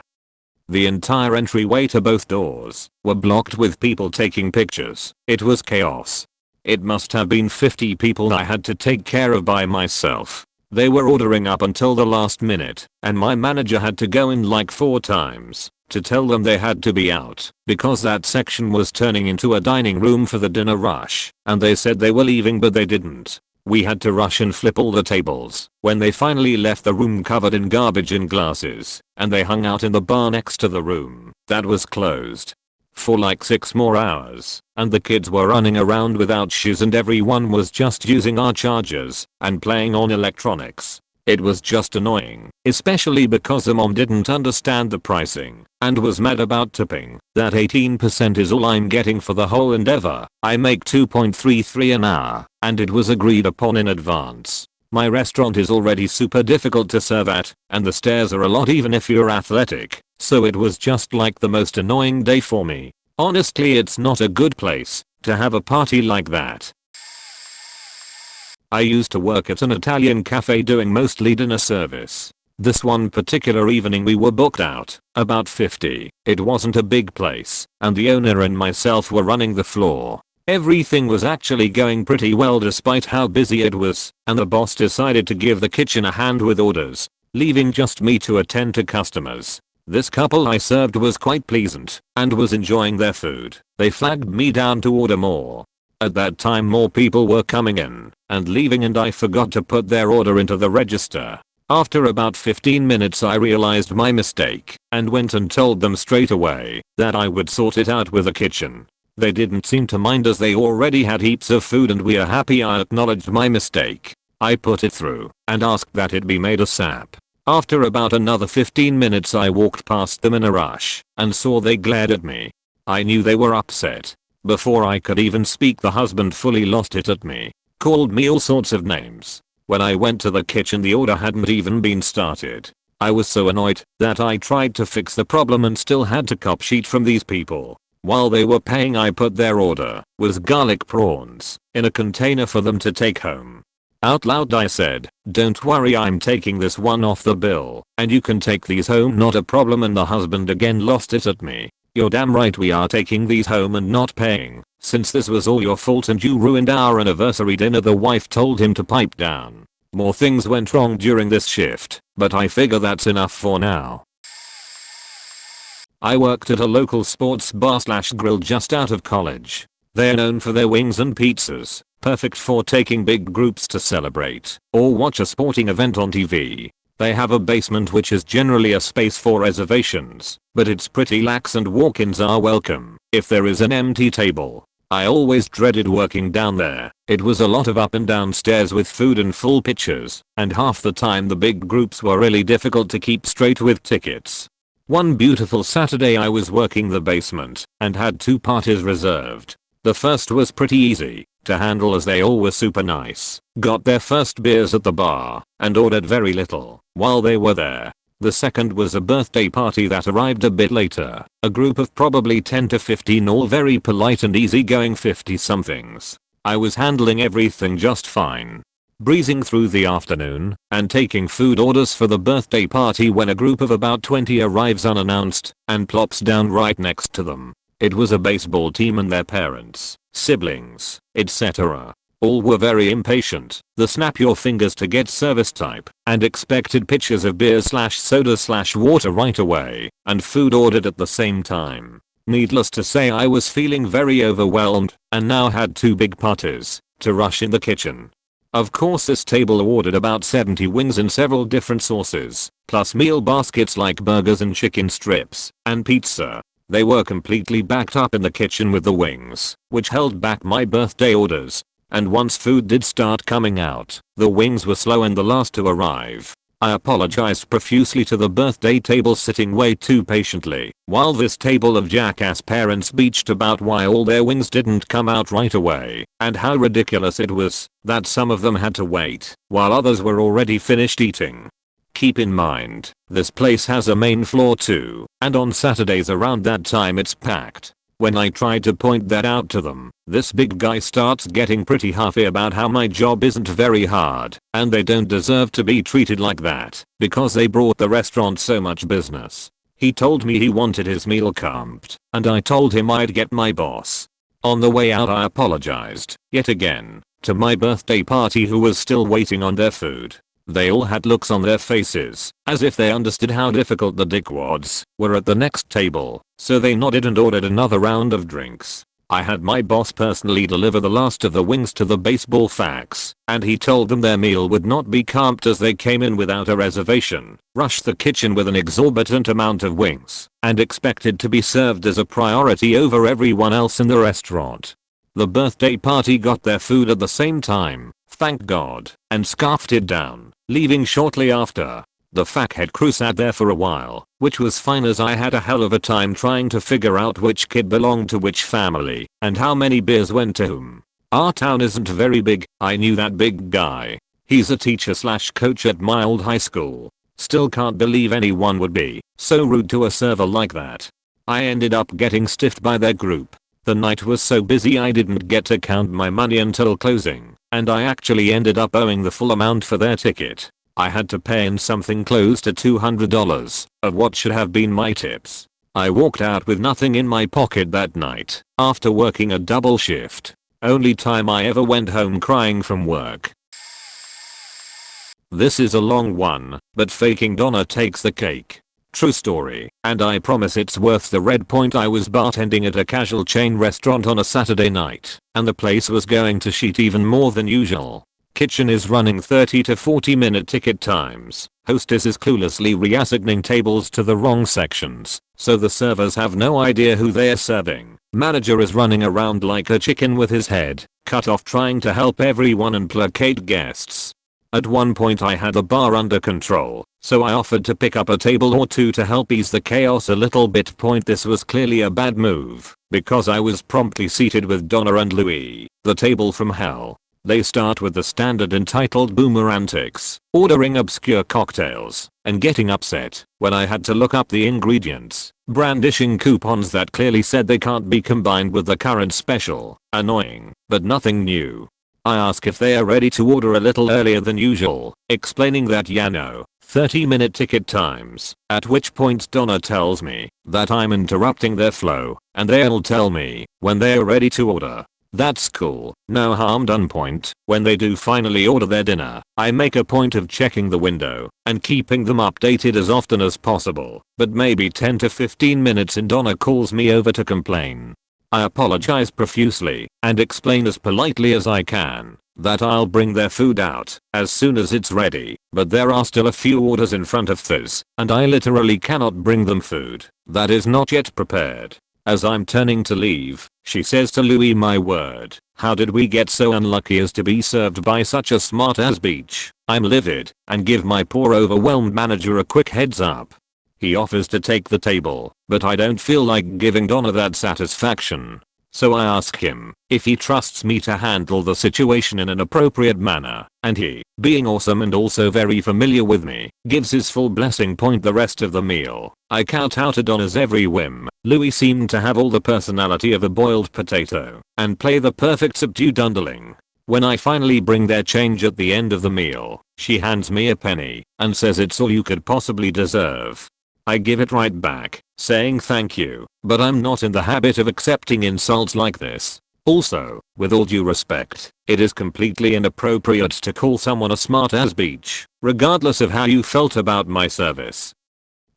The entire entryway to both doors were blocked with people taking pictures. It was chaos. It must have been 50 people I had to take care of by myself. They were ordering up until the last minute, and my manager had to go in like 4 times to tell them they had to be out because that section was turning into a dining room for the dinner rush, and they said they were leaving but they didn't. We had to rush and flip all the tables when they finally left the room covered in garbage and glasses, and they hung out in the bar next to the room that was closed for like 6 more hours, and the kids were running around without shoes and everyone was just using our chargers and playing on electronics. It was just annoying, especially because the mom didn't understand the pricing and was mad about tipping. That 18% is all I'm getting for the whole endeavor. I make $2.33 an hour, and it was agreed upon in advance. My restaurant is already super difficult to serve at, and the stairs are a lot even if you're athletic, so it was just like the most annoying day for me. Honestly, it's not a good place to have a party like that. I used to work at an Italian cafe doing mostly dinner service. This one particular evening we were booked out, about 50. It wasn't a big place, and the owner and myself were running the floor. Everything was actually going pretty well despite how busy it was, and the boss decided to give the kitchen a hand with orders, leaving just me to attend to customers. This couple I served was quite pleasant and was enjoying their food. They flagged me down to order more. At that time more people were coming in and leaving and I forgot to put their order into the register. After about 15 minutes I realized my mistake and went and told them straight away that I would sort it out with the kitchen. They didn't seem to mind as they already had heaps of food and we are happy I acknowledged my mistake. I put it through and asked that it be made ASAP. After about another 15 minutes I walked past them in a rush and saw they glared at me. I knew they were upset. Before I could even speak the husband fully lost it at me, called me all sorts of names. When I went to the kitchen the order hadn't even been started. I was so annoyed that I tried to fix the problem and still had to cop shit from these people. While they were paying I put their order was garlic prawns in a container for them to take home. Out loud I said, "Don't worry, I'm taking this one off the bill and you can take these home, not a problem," and the husband again lost it at me. "You're damn right we are taking these home and not paying, since this was all your fault and you ruined our anniversary dinner," the wife told him to pipe down. More things went wrong during this shift, but I figure that's enough for now. I worked at a local sports bar/grill just out of college. They're known for their wings and pizzas, perfect for taking big groups to celebrate or watch a sporting event on TV. They have a basement which is generally a space for reservations, but it's pretty lax and walk-ins are welcome if there is an empty table. I always dreaded working down there. It was a lot of up and down stairs with food and full pitchers, and half the time the big groups were really difficult to keep straight with tickets. One beautiful Saturday I was working the basement and had 2 parties reserved. The first was pretty easy to handle as they all were super nice. Got their first beers at the bar and ordered very little while they were there. The second was a birthday party that arrived a bit later. A group of probably 10 to 15, all very polite and easygoing 50 somethings. I was handling everything just fine, breezing through the afternoon and taking food orders for the birthday party when a group of about 20 arrives unannounced and plops down right next to them. It was a baseball team and their parents, siblings, etc. All were very impatient, the snap your fingers to get service type, and expected pitchers of beer/soda/water right away, and food ordered at the same time. Needless to say, I was feeling very overwhelmed and now had 2 big parties to rush in the kitchen. Of course, this table ordered about 70 wings in several different sauces, plus meal baskets like burgers and chicken strips and pizza. They were completely backed up in the kitchen with the wings, which held back my birthday orders. And once food did start coming out, the wings were slow and the last to arrive. I apologized profusely to the birthday table sitting way too patiently, while this table of jackass parents beached about why all their wings didn't come out right away, and how ridiculous it was that some of them had to wait, while others were already finished eating. Keep in mind, this place has a main floor too, and on Saturdays around that time it's packed. When I tried to point that out to them, this big guy starts getting pretty huffy about how my job isn't very hard and they don't deserve to be treated like that because they brought the restaurant so much business. He told me he wanted his meal comped, and I told him I'd get my boss. On the way out I apologized, yet again, to my birthday party who was still waiting on their food. They all had looks on their faces, as if they understood how difficult the dickwads were at the next table, so they nodded and ordered another round of drinks. I had my boss personally deliver the last of the wings to the baseball facts, and he told them their meal would not be comped as they came in without a reservation, rushed the kitchen with an exorbitant amount of wings, and expected to be served as a priority over everyone else in the restaurant. The birthday party got their food at the same time, thank God, and scarfed it down, leaving shortly after. The fuckhead crew sat there for a while, which was fine as I had a hell of a time trying to figure out which kid belonged to which family and how many beers went to whom. Our town isn't very big. I knew that big guy. He's a teacher/coach at my old high school. Still can't believe anyone would be so rude to a server like that. I ended up getting stiffed by their group. The night was so busy I didn't get to count my money until closing, and I actually ended up owing the full amount for their ticket. I had to pay in something close to $200 of what should have been my tips. I walked out with nothing in my pocket that night after working a double shift. Only time I ever went home crying from work. This is a long one, but faking Donna takes the cake. True story, and I promise it's worth the red point. I was bartending at a casual chain restaurant on a Saturday night, and the place was going to shit even more than usual. Kitchen is running 30 to 40 minute ticket times. Hostess is cluelessly reassigning tables to the wrong sections, so the servers have no idea who they're serving. Manager is running around like a chicken with his head cut off trying to help everyone and placate guests. At one point I had the bar under control, so I offered to pick up a table or two to help ease the chaos a little bit. This was clearly a bad move, because I was promptly seated with Donna and Louis, the table from hell. They start with the standard entitled boomer antics, ordering obscure cocktails, and getting upset when I had to look up the ingredients, brandishing coupons that clearly said they can't be combined with the current special. Annoying, but nothing new. I ask if they are ready to order a little earlier than usual, explaining that no, 30-minute ticket times, at which point Donna tells me that I'm interrupting their flow, and they'll tell me when they're ready to order. That's cool, no harm done. When they do finally order their dinner, I make a point of checking the window and keeping them updated as often as possible, but maybe 10 to 15 minutes in Donna calls me over to complain. I apologize profusely and explain as politely as I can that I'll bring their food out as soon as it's ready, but there are still a few orders in front of this, and I literally cannot bring them food that is not yet prepared. As I'm turning to leave, she says to Louis, my word, how did we get so unlucky as to be served by such a smart ass beach? I'm livid and give my poor overwhelmed manager a quick heads up. He offers to take the table, but I don't feel like giving Donna that satisfaction. So I ask him if he trusts me to handle the situation in an appropriate manner, and he, being awesome and also very familiar with me, gives his full blessing. The rest of the meal, I kowtow to Donna's every whim. Louis seemed to have all the personality of a boiled potato and play the perfect subdued underling. When I finally bring their change at the end of the meal, she hands me a penny and says it's all you could possibly deserve. I give it right back, saying thank you, but I'm not in the habit of accepting insults like this. Also, with all due respect, it is completely inappropriate to call someone a smart-ass beach, regardless of how you felt about my service.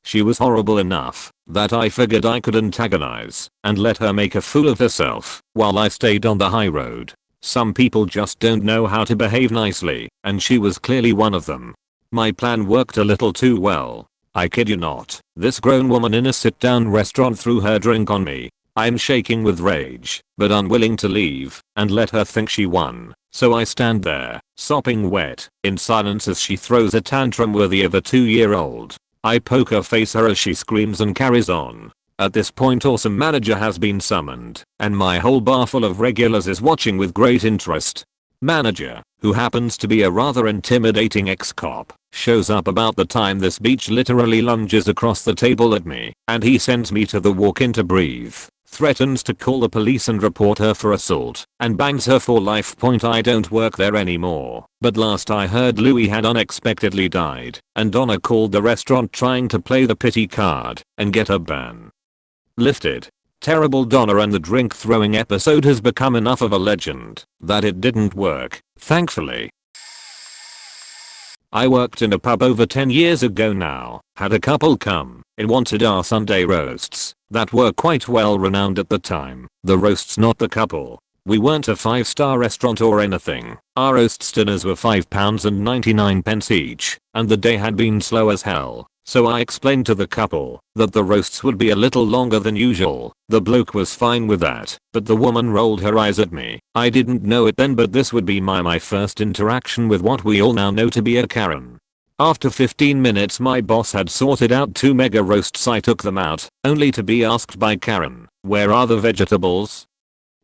She was horrible enough that I figured I could antagonize and let her make a fool of herself while I stayed on the high road. Some people just don't know how to behave nicely, and she was clearly one of them. My plan worked a little too well. I kid you not, this grown woman in a sit-down restaurant threw her drink on me. I'm shaking with rage, but unwilling to leave and let her think she won. So I stand there, sopping wet, in silence as she throws a tantrum worthy of a 2-year-old. I poker face her as she screams and carries on. At this point, awesome manager has been summoned, and my whole bar full of regulars is watching with great interest. Manager, who happens to be a rather intimidating ex-cop, shows up about the time this beach literally lunges across the table at me, and he sends me to the walk-in to breathe, threatens to call the police and report her for assault, and bangs her for life. I don't work there anymore, but last I heard Louis had unexpectedly died, and Donna called the restaurant trying to play the pity card and get a ban lifted. Terrible Donna and the drink throwing episode has become enough of a legend that it didn't work, thankfully. I worked in a pub over 10 years ago now, had a couple come and wanted our Sunday roasts that were quite well renowned at the time. The roasts, not the couple. We weren't a 5-star restaurant or anything. Our roasts dinners were £5.99 each, and the day had been slow as hell. So I explained to the couple that the roasts would be a little longer than usual. The bloke was fine with that, but the woman rolled her eyes at me. I didn't know it then, but this would be my first interaction with what we all now know to be a Karen. After 15 minutes my boss had sorted out 2 mega roasts. I took them out, only to be asked by Karen, where are the vegetables?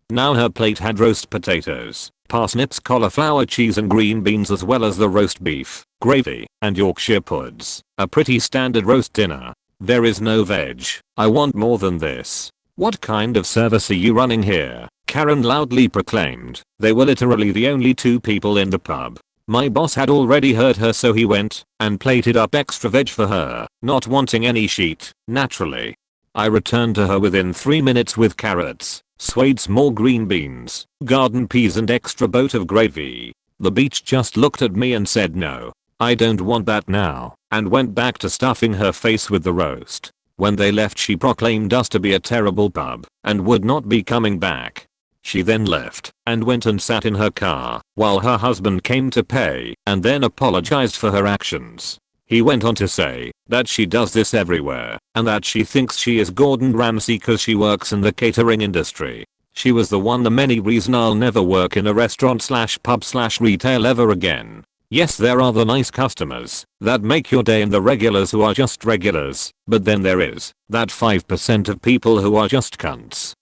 Now her plate had roast potatoes, parsnips, cauliflower, cheese and green beans, as well as the roast beef, gravy, and Yorkshire puds. A pretty standard roast dinner. There is no veg. I want more than this. What kind of service are you running here? Karen loudly proclaimed. They were literally the only 2 people in the pub. My boss had already heard her, so he went and plated up extra veg for her, not wanting any sheet, naturally. I returned to her within 3 minutes with carrots, swayed small green beans, garden peas and extra boat of gravy. The beach just looked at me and said no, I don't want that now, and went back to stuffing her face with the roast. When they left she proclaimed us to be a terrible pub and would not be coming back. She then left and went and sat in her car while her husband came to pay and then apologized for her actions. He went on to say that she does this everywhere and that she thinks she is Gordon Ramsay cause she works in the catering industry. She was the many reason I'll never work in a restaurant / pub / retail ever again. Yes, there are the nice customers that make your day and the regulars who are just regulars, but then there is that 5% of people who are just cunts.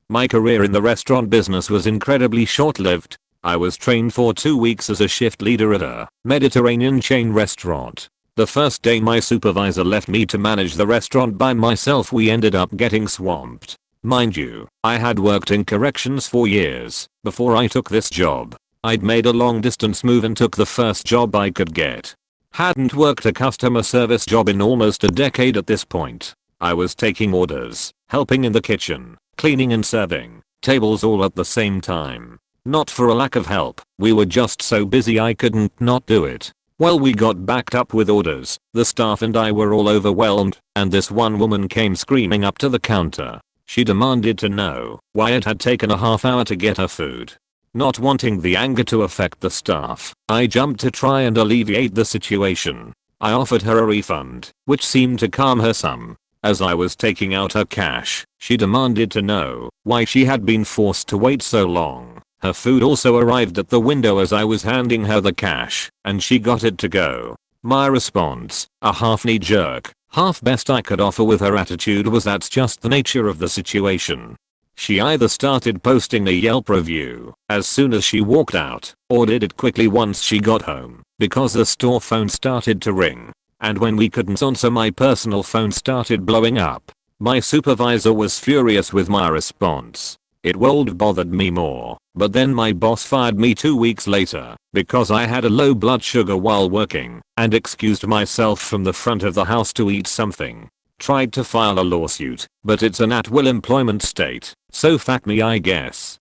My career in the restaurant business was incredibly short-lived. I was trained for 2 weeks as a shift leader at a Mediterranean chain restaurant. The first day my supervisor left me to manage the restaurant by myself, we ended up getting swamped. Mind you, I had worked in corrections for years before I took this job. I'd made a long distance move and took the first job I could get. Hadn't worked a customer service job in almost a decade at this point. I was taking orders, helping in the kitchen, cleaning and serving tables all at the same time. Not for a lack of help, we were just so busy I couldn't not do it. Well, we got backed up with orders, the staff and I were all overwhelmed, and this one woman came screaming up to the counter. She demanded to know why it had taken a half hour to get her food. Not wanting the anger to affect the staff, I jumped to try and alleviate the situation. I offered her a refund, which seemed to calm her some. As I was taking out her cash, she demanded to know why she had been forced to wait so long. Her food also arrived at the window as I was handing her the cash, and she got it to go. My response, a half knee-jerk, half best I could offer with her attitude, was that's just the nature of the situation. She either started posting a Yelp review as soon as she walked out, or did it quickly once she got home, because the store phone started to ring. And when we couldn't answer, my personal phone started blowing up. My supervisor was furious with my response. It wouldn't bothered me more, but then my boss fired me 2 weeks later because I had a low blood sugar while working and excused myself from the front of the house to eat something. Tried to file a lawsuit, but it's an at-will employment state, so fuck me I guess.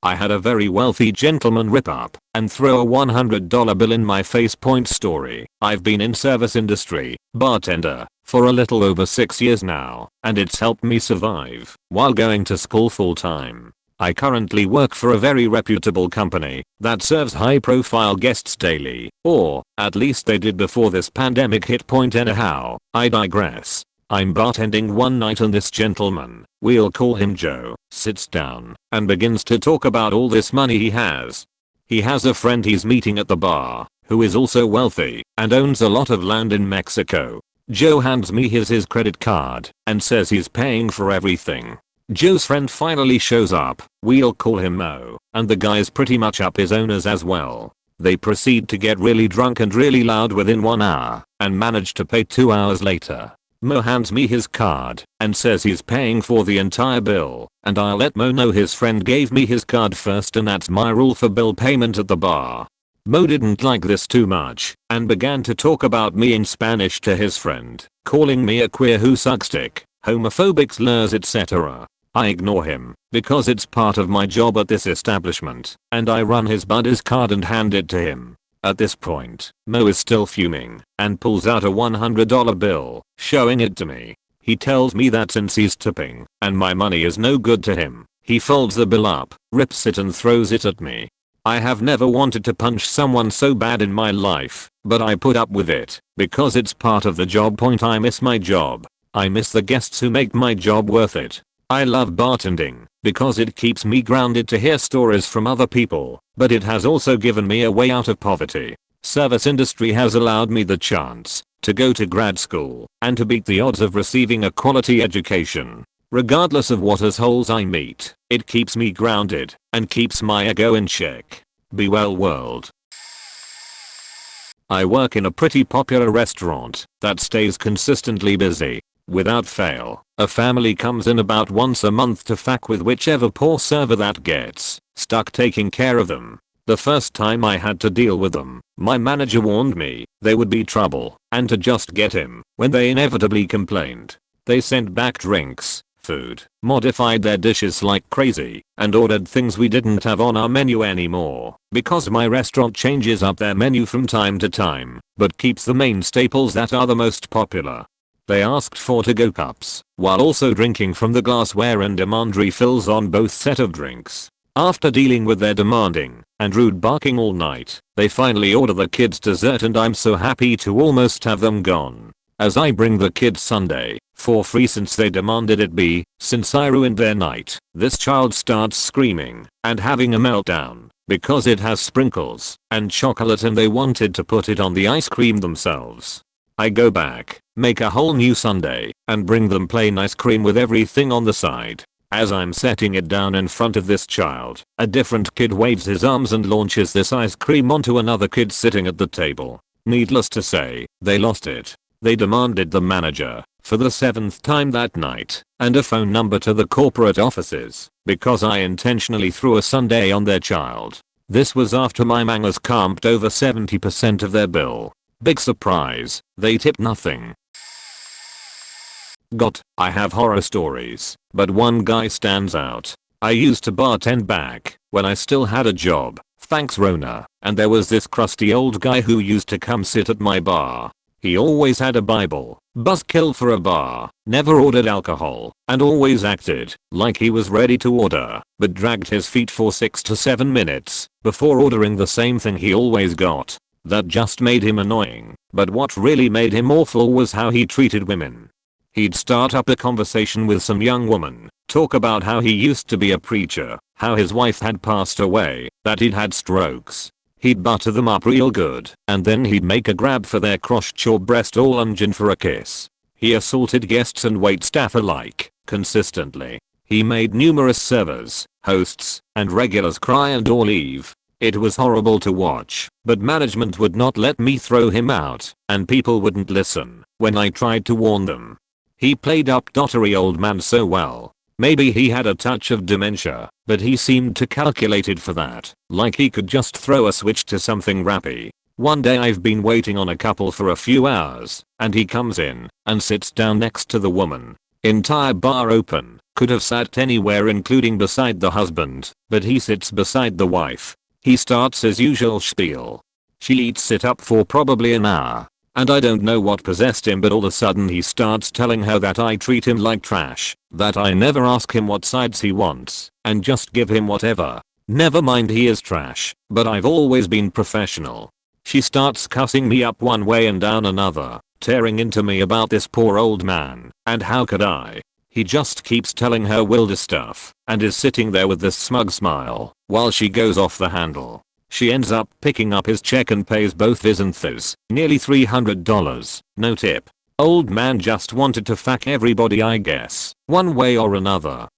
I had a very wealthy gentleman rip up and throw a $100 bill in my face. Point story. I've been in service industry, bartender, for a little over 6 years now, and it's helped me survive while going to school full time. I currently work for a very reputable company that serves high profile guests daily, or at least they did before this pandemic hit. Point anyhow, I digress. I'm bartending one night and this gentleman, we'll call him Joe, sits down and begins to talk about all this money he has. He has a friend he's meeting at the bar who is also wealthy and owns a lot of land in Mexico. Joe hands me his credit card and says he's paying for everything. Joe's friend finally shows up, we'll call him Mo, and the guy's pretty much up his owners as well. They proceed to get really drunk and really loud within 1 hour and manage to pay 2 hours later. Mo hands me his card and says he's paying for the entire bill, and I'll let Mo know his friend gave me his card first, and that's my rule for bill payment at the bar. Mo didn't like this too much and began to talk about me in Spanish to his friend, calling me a queer who sucks dick, homophobic slurs, etc. I ignore him because it's part of my job at this establishment, and I run his buddy's card and hand it to him. At this point, Mo is still fuming and pulls out a $100 bill, showing it to me. He tells me that since he's tipping and my money is no good to him, he folds the bill up, rips it and throws it at me. I have never wanted to punch someone so bad in my life, but I put up with it because it's part of the job. Point I miss my job. I miss the guests who make my job worth it. I love bartending because it keeps me grounded to hear stories from other people, but it has also given me a way out of poverty. Service industry has allowed me the chance to go to grad school and to beat the odds of receiving a quality education. Regardless of what assholes I meet, it keeps me grounded and keeps my ego in check. Be well, world. I work in a pretty popular restaurant that stays consistently busy. Without fail, a family comes in about once a month to fuck with whichever poor server that gets stuck taking care of them. The first time I had to deal with them, my manager warned me there would be trouble and to just get him when they inevitably complained. They sent back drinks, food, modified their dishes like crazy, and ordered things we didn't have on our menu anymore because my restaurant changes up their menu from time to time but keeps the main staples that are the most popular. They asked for to-go cups while also drinking from the glassware and demand refills on both set of drinks. After dealing with their demanding and rude barking all night, they finally order the kids dessert, and I'm so happy to almost have them gone. As I bring the kids sundae for free since they demanded it be, since I ruined their night, this child starts screaming and having a meltdown because it has sprinkles and chocolate and they wanted to put it on the ice cream themselves. I go back, make a whole new sundae, and bring them plain ice cream with everything on the side. As I'm setting it down in front of this child, a different kid waves his arms and launches this ice cream onto another kid sitting at the table. Needless to say, they lost it. They demanded the manager, for the 7th time that night, and a phone number to the corporate offices, because I intentionally threw a sundae on their child. This was after my mangas comped over 70% of their bill. Big surprise, they tipped nothing. I have horror stories, but one guy stands out. I used to bartend back when I still had a job, thanks Rona, and there was this crusty old guy who used to come sit at my bar. He always had a Bible, buzzkill for a bar, never ordered alcohol, and always acted like he was ready to order, but dragged his feet for 6 to 7 minutes before ordering the same thing he always got. That just made him annoying, But what really made him awful was how he treated women. He'd start up a conversation with some young woman, talk about how he used to be a preacher, how his wife had passed away, that he'd had strokes. He'd butter them up real good, and then he'd make a grab for their crotch or breast or lunge in for a kiss. He assaulted guests and waitstaff alike, consistently. He made numerous servers, hosts, and regulars cry and or leave. It was horrible to watch, but management would not let me throw him out, and people wouldn't listen when I tried to warn them. He played up dottery old man so well. Maybe he had a touch of dementia, but he seemed too calculated for that, like he could just throw a switch to something rappy. One day I've been waiting on a couple for a few hours, and he comes in and sits down next to the woman. Entire bar open, could have sat anywhere including beside the husband, but he sits beside the wife. He starts his usual spiel. She eats it up for probably an hour. And I don't know what possessed him, but all of a sudden he starts telling her that I treat him like trash, that I never ask him what sides he wants, and just give him whatever. Never mind he is trash, but I've always been professional. She starts cussing me up one way and down another, tearing into me about this poor old man, and how could I? He just keeps telling her wilder stuff, and is sitting there with this smug smile, while she goes off the handle. She ends up picking up his check and pays both his and his, nearly $300, no tip. Old man just wanted to fuck everybody, I guess, one way or another.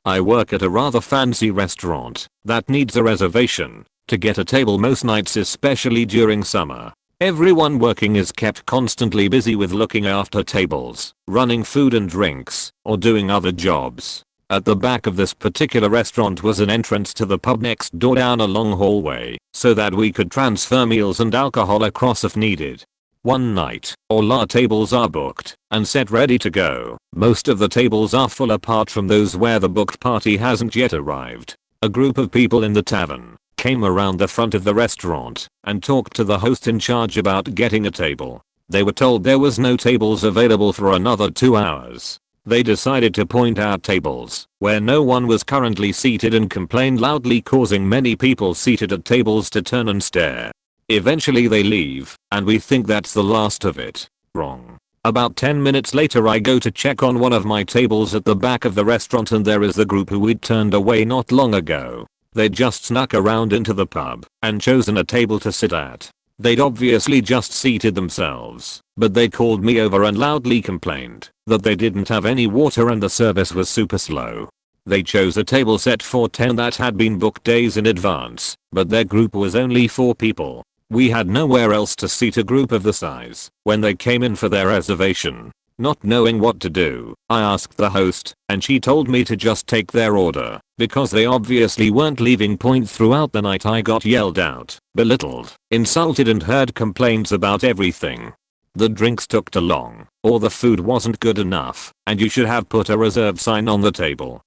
I work at a rather fancy restaurant that needs a reservation to get a table most nights, especially during summer. Everyone working is kept constantly busy with looking after tables, running food and drinks, or doing other jobs. At the back of this particular restaurant was an entrance to the pub next door down a long hallway, so that we could transfer meals and alcohol across if needed. One night, all our tables are booked and set ready to go. Most of the tables are full apart from those where the booked party hasn't yet arrived. A group of people in the tavern came around the front of the restaurant and talked to the host in charge about getting a table. They were told there was no tables available for another 2 hours. They decided to point out tables where no one was currently seated and complained loudly, causing many people seated at tables to turn and stare. Eventually they leave, and we think that's the last of it. Wrong. About 10 minutes later I go to check on one of my tables at the back of the restaurant, and there is the group who we'd turned away not long ago. They just snuck around into the pub and chosen a table to sit at. They'd obviously just seated themselves, but they called me over and loudly complained that they didn't have any water and the service was super slow. They chose a table set for 10 that had been booked days in advance, but their group was only 4 people. We had nowhere else to seat a group of the size when they came in for their reservation. Not knowing what to do, I asked the host, and she told me to just take their order, because they obviously weren't leaving. Throughout the night I got yelled out, belittled, insulted, and heard complaints about everything. The drinks took too long, or the food wasn't good enough, and you should have put a reserve sign on the table.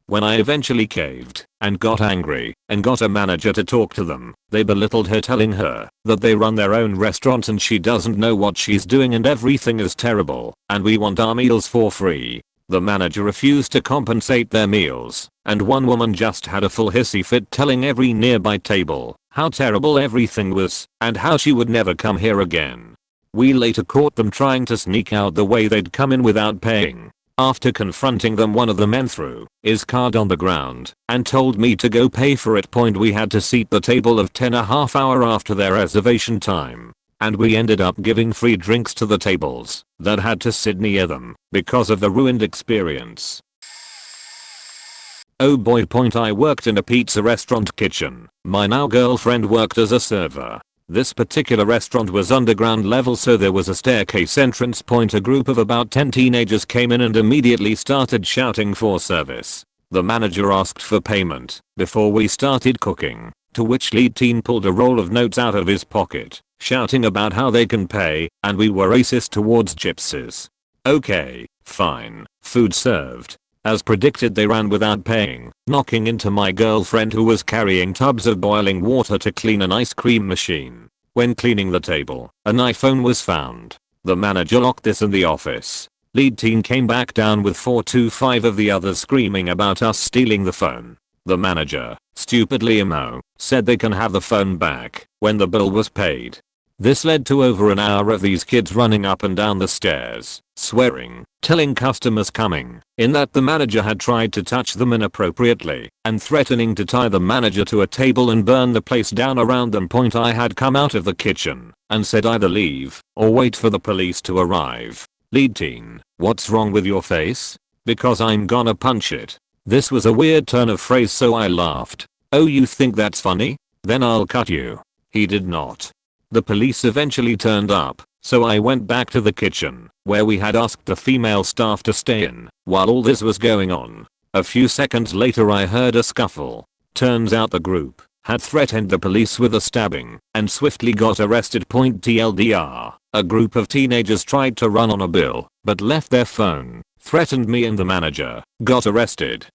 When I eventually caved and got angry and got a manager to talk to them, they belittled her, telling her that they run their own restaurant and she doesn't know what she's doing and everything is terrible and we want our meals for free. The manager refused to compensate their meals, and one woman just had a full hissy fit telling every nearby table how terrible everything was and how she would never come here again. We later caught them trying to sneak out the way they'd come in without paying. After confronting them, one of the men threw his card on the ground and told me to go pay for it. We had to seat the table of 10.5 hours after their reservation time, and we ended up giving free drinks to the tables that had to sit near them because of the ruined experience. Oh boy. I worked in a pizza restaurant kitchen. My now girlfriend worked as a server. This particular restaurant was underground level, so there was a staircase entrance. A group of about 10 teenagers came in and immediately started shouting for service. The manager asked for payment before we started cooking, to which lead teen pulled a roll of notes out of his pocket, shouting about how they can pay and we were racist towards gypsies. Okay, fine, food served. As predicted, they ran without paying, knocking into my girlfriend who was carrying tubs of boiling water to clean an ice cream machine. When cleaning the table, an iPhone was found. The manager locked this in the office. Lead teen came back down with 4 to 5 of the others screaming about us stealing the phone. The manager, stupidly said they can have the phone back when the bill was paid. This led to over an hour of these kids running up and down the stairs, swearing, telling customers coming in that the manager had tried to touch them inappropriately, and threatening to tie the manager to a table and burn the place down around them. I had come out of the kitchen and said either leave or wait for the police to arrive. Lead teen, what's wrong with your face? Because I'm gonna punch it. This was a weird turn of phrase, so I laughed. Oh, you think that's funny? Then I'll cut you. He did not. The police eventually turned up, so I went back to the kitchen, where we had asked the female staff to stay in while all this was going on. A few seconds later I heard a scuffle. Turns out the group had threatened the police with a stabbing and swiftly got arrested. TLDR, a group of teenagers tried to run on a bill, but left their phone, threatened me and the manager, got arrested.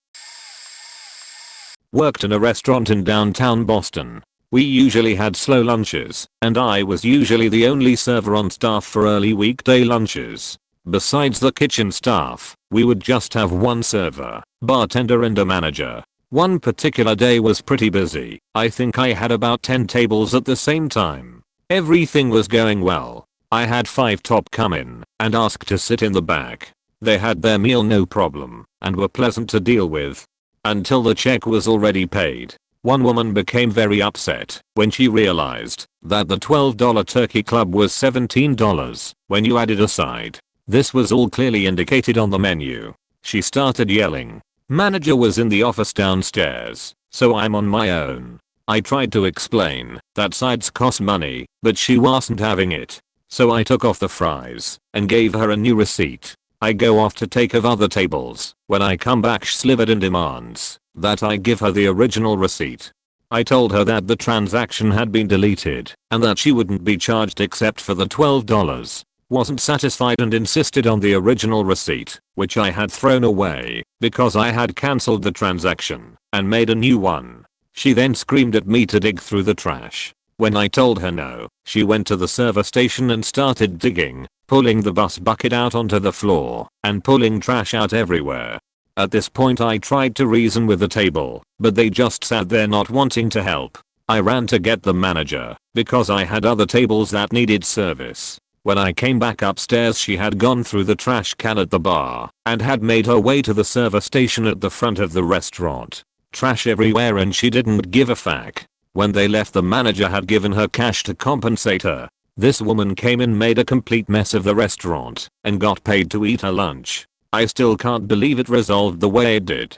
Worked in a restaurant in downtown Boston. We usually had slow lunches, and I was usually the only server on staff for early weekday lunches. Besides the kitchen staff, we would just have one server, bartender and a manager. One particular day was pretty busy. I think I had about 10 tables at the same time. Everything was going well. I had 5 top come in and ask to sit in the back. They had their meal no problem and were pleasant to deal with. Until the check was already paid. One woman became very upset when she realized that the $12 turkey club was $17 when you added a side. This was all clearly indicated on the menu. She started yelling. Manager was in the office downstairs, so I'm on my own. I tried to explain that sides cost money, but she wasn't having it. So I took off the fries and gave her a new receipt. I go off to take of other tables. When I come back, she slivered and demands that I give her the original receipt. I told her that the transaction had been deleted and that she wouldn't be charged except for the $12. Wasn't satisfied and insisted on the original receipt, which I had thrown away because I had cancelled the transaction and made a new one. She then screamed at me to dig through the trash. When I told her no, she went to the server station and started digging, pulling the bus bucket out onto the floor and pulling trash out everywhere. At this point I tried to reason with the table, but they just sat there not wanting to help. I ran to get the manager because I had other tables that needed service. When I came back upstairs, she had gone through the trash can at the bar and had made her way to the server station at the front of the restaurant. Trash everywhere and she didn't give a fuck. When they left, the manager had given her cash to compensate her. This woman came in, made a complete mess of the restaurant, and got paid to eat her lunch. I still can't believe it resolved the way it did.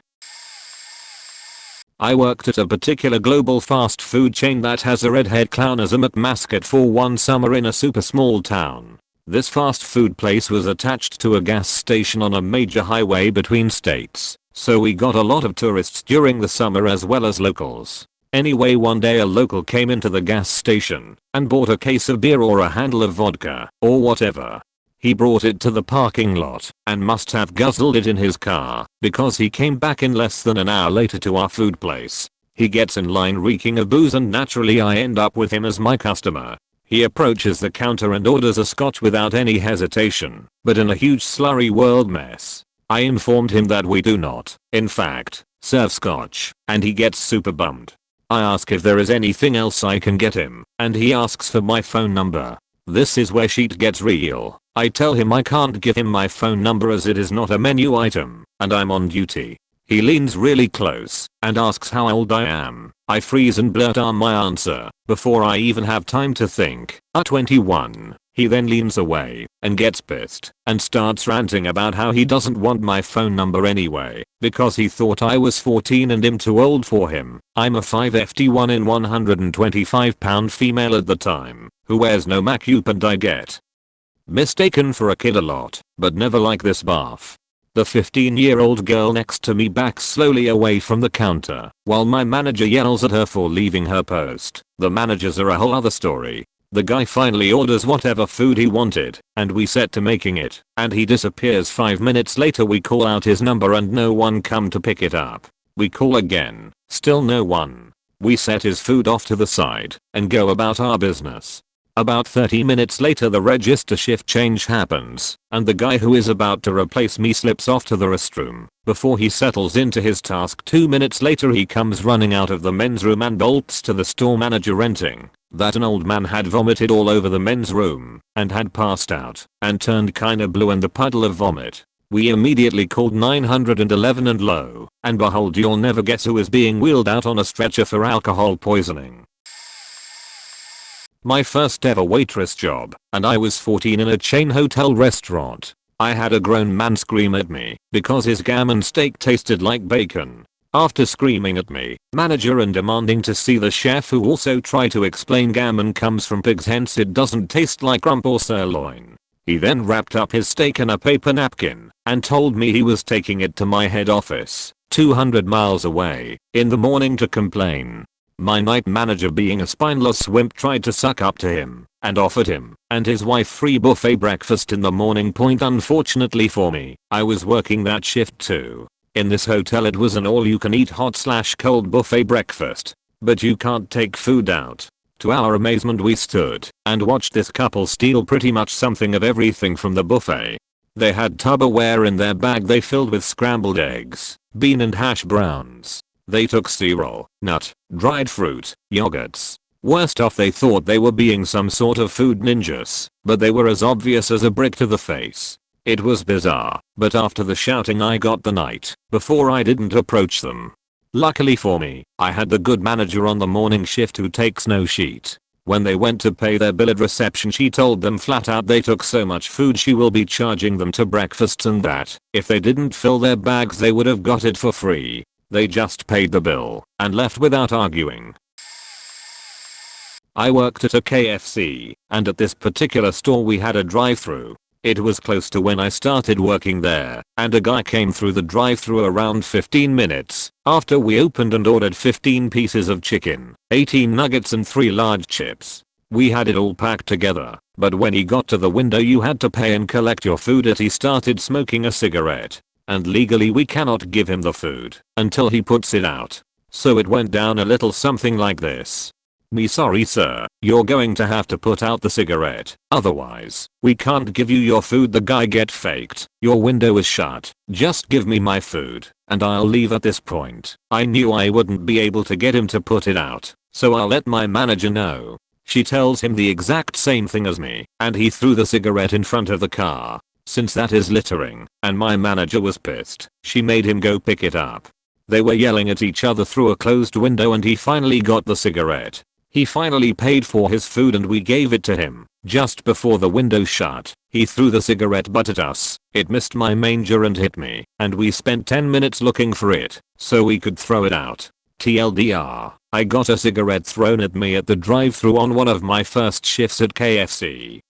I worked at a particular global fast food chain that has a redhead clown as a mascot for one summer in a super small town. This fast food place was attached to a gas station on a major highway between states, so we got a lot of tourists during the summer as well as locals. Anyway, one day a local came into the gas station and bought a case of beer or a handle of vodka or whatever. He brought it to the parking lot and must have guzzled it in his car because he came back in less than an hour later to our food place. He gets in line reeking of booze and naturally I end up with him as my customer. He approaches the counter and orders a scotch without any hesitation, but in a huge slurry world mess. I informed him that we do not, in fact, serve scotch, and he gets super bummed. I ask if there is anything else I can get him, and he asks for my phone number. This is where shit gets real. I tell him I can't give him my phone number as it is not a menu item, and I'm on duty. He leans really close and asks how old I am. I freeze and blurt out my answer before I even have time to think. 21. He then leans away and gets pissed and starts ranting about how he doesn't want my phone number anyway because he thought I was 14 and I'm too old for him. I'm a 5'1" and 125 pound female at the time who wears no makeup, and I get mistaken for a kid a lot, but never like this bath. The 15-year-old girl next to me backs slowly away from the counter while my manager yells at her for leaving her post. The managers are a whole other story. The guy finally orders whatever food he wanted and we set to making it, and he disappears 5 minutes later. We call out his number and no one come to pick it up. We call again, still no one. We set his food off to the side and go about our business. About 30 minutes later the register shift change happens and the guy who is about to replace me slips off to the restroom before he settles into his task. 2 minutes later he comes running out of the men's room and bolts to the store manager, renting that an old man had vomited all over the men's room and had passed out and turned kinda blue in the puddle of vomit. We immediately called 911 and lo and behold, you'll never guess who is being wheeled out on a stretcher for alcohol poisoning. My first ever waitress job, and I was 14 in a chain hotel restaurant. I had a grown man scream at me because his gammon steak tasted like bacon. After screaming at me, manager, and demanding to see the chef, who also tried to explain gammon comes from pigs, hence it doesn't taste like rump or sirloin. He then wrapped up his steak in a paper napkin and told me he was taking it to my head office, 200 miles away, in the morning to complain. My night manager, being a spineless wimp, tried to suck up to him and offered him and his wife free buffet breakfast in the morning. Unfortunately for me, I was working that shift too. In this hotel it was an all-you-can-eat hot/cold buffet breakfast, but you can't take food out. To our amazement, we stood and watched this couple steal pretty much something of everything from the buffet. They had Tupperware in their bag they filled with scrambled eggs, bean and hash browns. They took cereal, nut, dried fruit, yogurts. Worst off, they thought they were being some sort of food ninjas, but they were as obvious as a brick to the face. It was bizarre, but after the shouting I got the night before, I didn't approach them. Luckily for me, I had the good manager on the morning shift who takes no shit. When they went to pay their bill at reception, she told them flat out they took so much food she will be charging them to breakfasts, and that if they didn't fill their bags they would have got it for free. They just paid the bill and left without arguing. I worked at a KFC, and at this particular store we had a drive-thru. It was close to when I started working there, and a guy came through the drive-thru around 15 minutes after we opened and ordered 15 pieces of chicken, 18 nuggets and 3 large chips. We had it all packed together, but when he got to the window you had to pay and collect your food at, he started smoking a cigarette. And legally we cannot give him the food until he puts it out. So it went down a little something like this. Me, sorry sir, you're going to have to put out the cigarette, otherwise we can't give you your food. The guy get faked. Your window is shut, just give me my food and I'll leave. At this point, I knew I wouldn't be able to get him to put it out, so I'll let my manager know. She tells him the exact same thing as me, and he threw the cigarette in front of the car. Since that is littering, and my manager was pissed, she made him go pick it up. They were yelling at each other through a closed window and he finally got the cigarette. He finally paid for his food and we gave it to him. Just before the window shut, he threw the cigarette butt at us. It missed my manger and hit me, and we spent 10 minutes looking for it so we could throw it out. TLDR, I got a cigarette thrown at me at the drive-thru on one of my first shifts at KFC.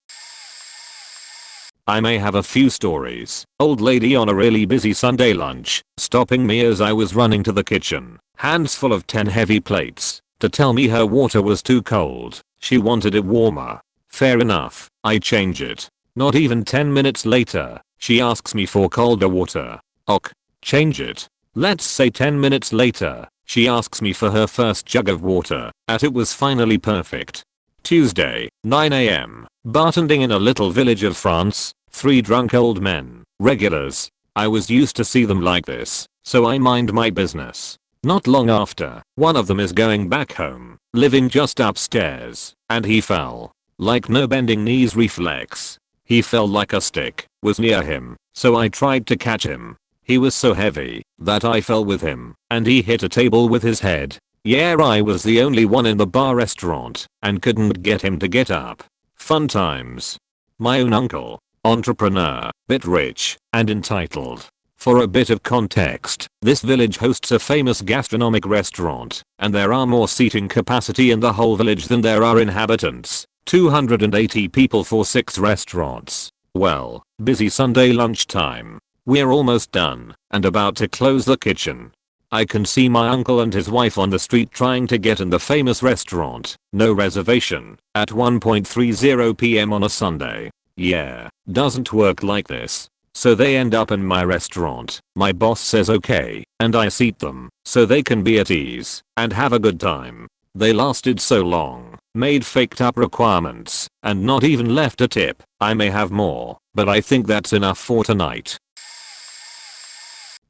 I may have a few stories. Old lady on a really busy Sunday lunch, stopping me as I was running to the kitchen, hands full of 10 heavy plates, to tell me her water was too cold. She wanted it warmer. Fair enough, I change it. Not even 10 minutes later, she asks me for colder water. Ok, change it. Let's say 10 minutes later, she asks me for her first jug of water, and it was finally perfect. Tuesday, 9 AM, bartending in a little village of France. 3 drunk old men, regulars. I was used to see them like this, so I mind my business. Not long after, one of them is going back home, living just upstairs, and he fell. Like no bending knees reflex. He fell like a stick, was near him, so I tried to catch him. He was so heavy that I fell with him, and he hit a table with his head. Yeah, I was the only one in the bar restaurant, and couldn't get him to get up. Fun times. My own uncle. Entrepreneur, bit rich, and entitled. For a bit of context, this village hosts a famous gastronomic restaurant, and there are more seating capacity in the whole village than there are inhabitants. 280 people for 6 restaurants. Well, busy Sunday lunchtime. We're almost done, and about to close the kitchen. I can see my uncle and his wife on the street trying to get in the famous restaurant, no reservation, at 1:30 PM on a Sunday. Yeah, doesn't work like this. So they end up in my restaurant. My boss says okay, and I seat them so they can be at ease and have a good time. They lasted so long, made faked up requirements, and not even left a tip. I may have more, but I think that's enough for tonight.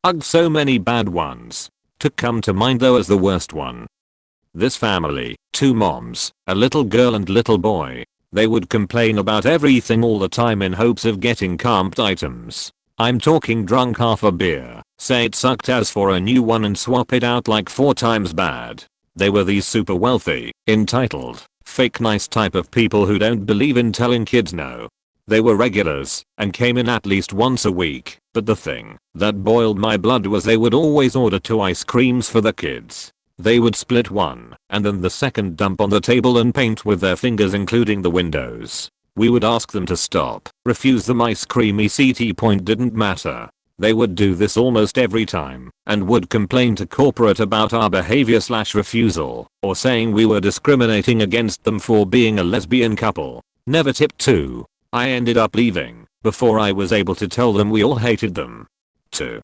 Ugh, so many bad ones. To come to mind though as the worst one. This family, 2 moms, a little girl and little boy. They would complain about everything all the time in hopes of getting camped items. I'm talking drunk half a beer, say it sucked as for a new one and swap it out like 4 times bad. They were these super wealthy, entitled, fake nice type of people who don't believe in telling kids no. They were regulars and came in at least once a week, but the thing that boiled my blood was they would always order 2 ice creams for the kids. They would split one and then the second dump on the table and paint with their fingers including the windows. We would ask them to stop, refuse them ice cream ECT point didn't matter. They would do this almost every time and would complain to corporate about our behavior/refusal or saying we were discriminating against them for being a lesbian couple. Never tipped 2. I ended up leaving before I was able to tell them we all hated them. 2.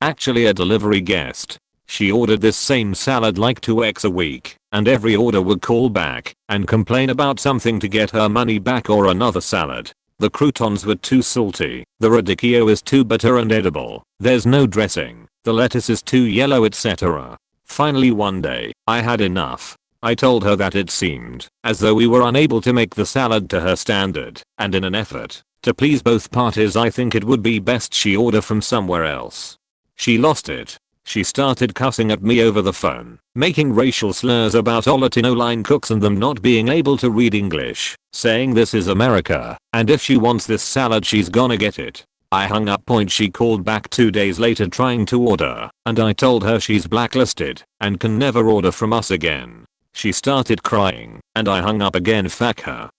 Actually a delivery guest. She ordered this same salad like 2x a week and every order would call back and complain about something to get her money back or another salad. The croutons were too salty, the radicchio is too bitter and edible, there's no dressing, the lettuce is too yellow etc. Finally one day, I had enough. I told her that it seemed as though we were unable to make the salad to her standard, and in an effort to please both parties I think it would be best she order from somewhere else. She lost it. She started cussing at me over the phone, making racial slurs about all Latino line cooks and them not being able to read English, saying this is America, and if she wants this salad she's gonna get it. I hung up. She called back 2 days later trying to order, and I told her she's blacklisted and can never order from us again. She started crying, and I hung up again. Fuck her.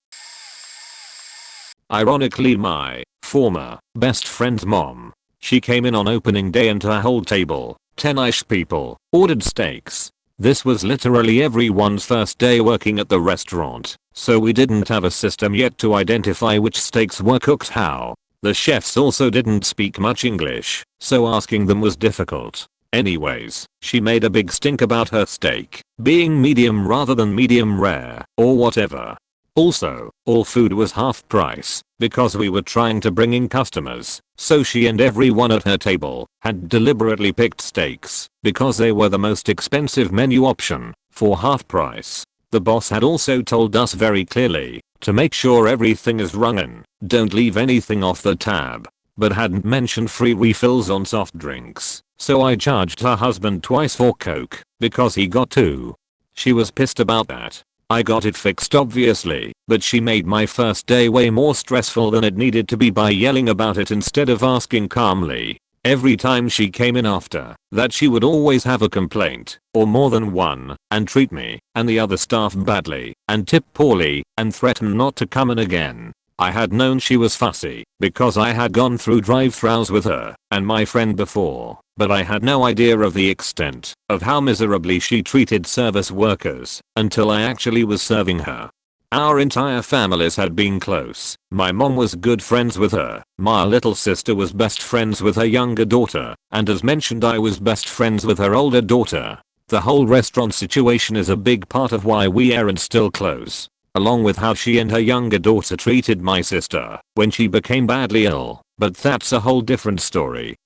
Ironically, my former best friend's mom. She came in on opening day and her whole table, 10-ish people, ordered steaks. This was literally everyone's first day working at the restaurant, so we didn't have a system yet to identify which steaks were cooked how. The chefs also didn't speak much English, so asking them was difficult. Anyways, she made a big stink about her steak being medium rather than medium rare, or whatever. Also, all food was half price, because we were trying to bring in customers, so she and everyone at her table had deliberately picked steaks, because they were the most expensive menu option, for half price. The boss had also told us very clearly, to make sure everything is runnin', don't leave anything off the tab, but hadn't mentioned free refills on soft drinks, so I charged her husband twice for Coke, because he got 2. She was pissed about that. I got it fixed obviously, but she made my first day way more stressful than it needed to be by yelling about it instead of asking calmly. Every time she came in after that she would always have a complaint, or more than one, and treat me and the other staff badly, and tip poorly, and threaten not to come in again. I had known she was fussy because I had gone through drive-thrus with her and my friend before, but I had no idea of the extent of how miserably she treated service workers until I actually was serving her. Our entire families had been close. My mom was good friends with her, my little sister was best friends with her younger daughter, and as mentioned I was best friends with her older daughter. The whole restaurant situation is a big part of why we aren't still close, along with how she and her younger daughter treated my sister when she became badly ill, but that's a whole different story.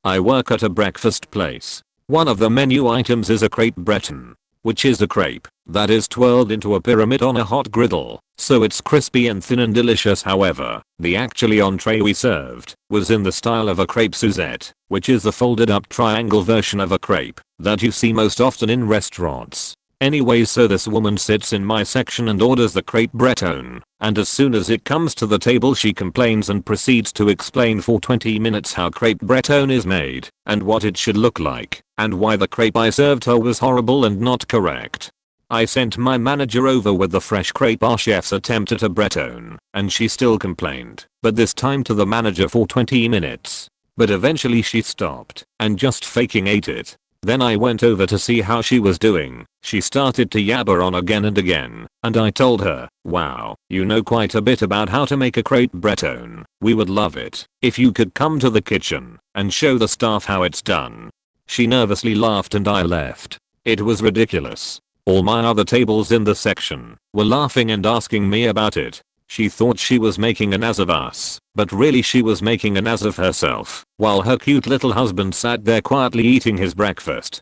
I work at a breakfast place. One of the menu items is a crepe breton, which is a crepe that is twirled into a pyramid on a hot griddle, so it's crispy and thin and delicious. However, the actually entree we served was in the style of a crepe Suzette, which is the folded up triangle version of a crepe that you see most often in restaurants. Anyways, so this woman sits in my section and orders the crepe breton, and as soon as it comes to the table she complains and proceeds to explain for 20 minutes how crepe breton is made, and what it should look like, and why the crepe I served her was horrible and not correct. I sent my manager over with the fresh crepe our chef's attempt at a breton, and she still complained, but this time to the manager for 20 minutes. But eventually she stopped, and just faking ate it. Then I went over to see how she was doing. She started to yabber on again and again, and I told her, wow, you know quite a bit about how to make a crepe breton. We would love it if you could come to the kitchen and show the staff how it's done. She nervously laughed and I left. It was ridiculous. All my other tables in the section were laughing and asking me about it. She thought she was making an ass of us, but really she was making an ass of herself, while her cute little husband sat there quietly eating his breakfast.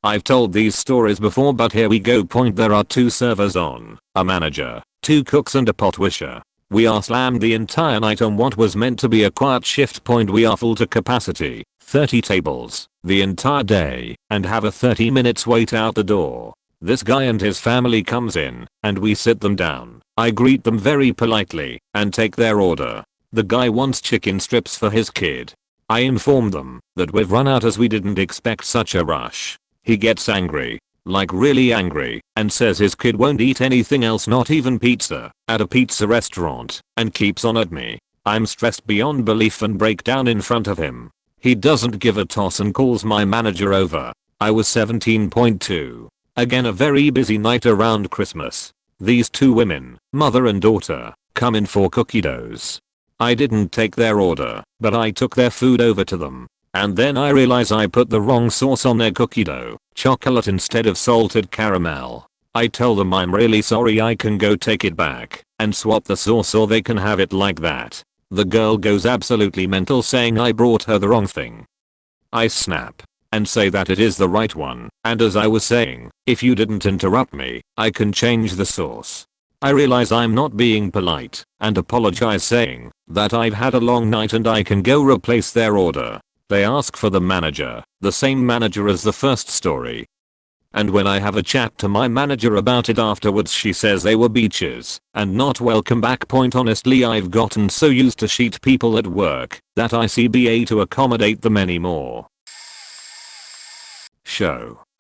I've told these stories before, but here we go. There are 2 servers on, a manager, 2 cooks and a potwisher. We are slammed the entire night on what was meant to be a quiet shift. We are full to capacity, 30 tables, the entire day, and have a 30 minutes wait out the door. This guy and his family comes in, and we sit them down. I greet them very politely, and take their order. The guy wants chicken strips for his kid. I inform them that we've run out as we didn't expect such a rush. He gets angry, like really angry, and says his kid won't eat anything else, not even pizza, at a pizza restaurant, and keeps on at me. I'm stressed beyond belief and break down in front of him. He doesn't give a toss and calls my manager over. I was 17.2. Again, a very busy night around Christmas. These 2 women, mother and daughter, come in for cookie doughs. I didn't take their order, but I took their food over to them. And then I realize I put the wrong sauce on their cookie dough, chocolate instead of salted caramel. I tell them I'm really sorry, I can go take it back and swap the sauce, or they can have it like that. The girl goes absolutely mental, saying I brought her the wrong thing. I snap and say that it is the right one, and as I was saying, if you didn't interrupt me, I can change the sauce. I realize I'm not being polite and apologize, saying that I've had a long night and I can go replace their order. They ask for the manager, the same manager as the first story. And when I have a chat to my manager about it afterwards, she says they were beaches and not welcome back. Honestly, I've gotten so used to sheet people at work that I CBA to accommodate them anymore.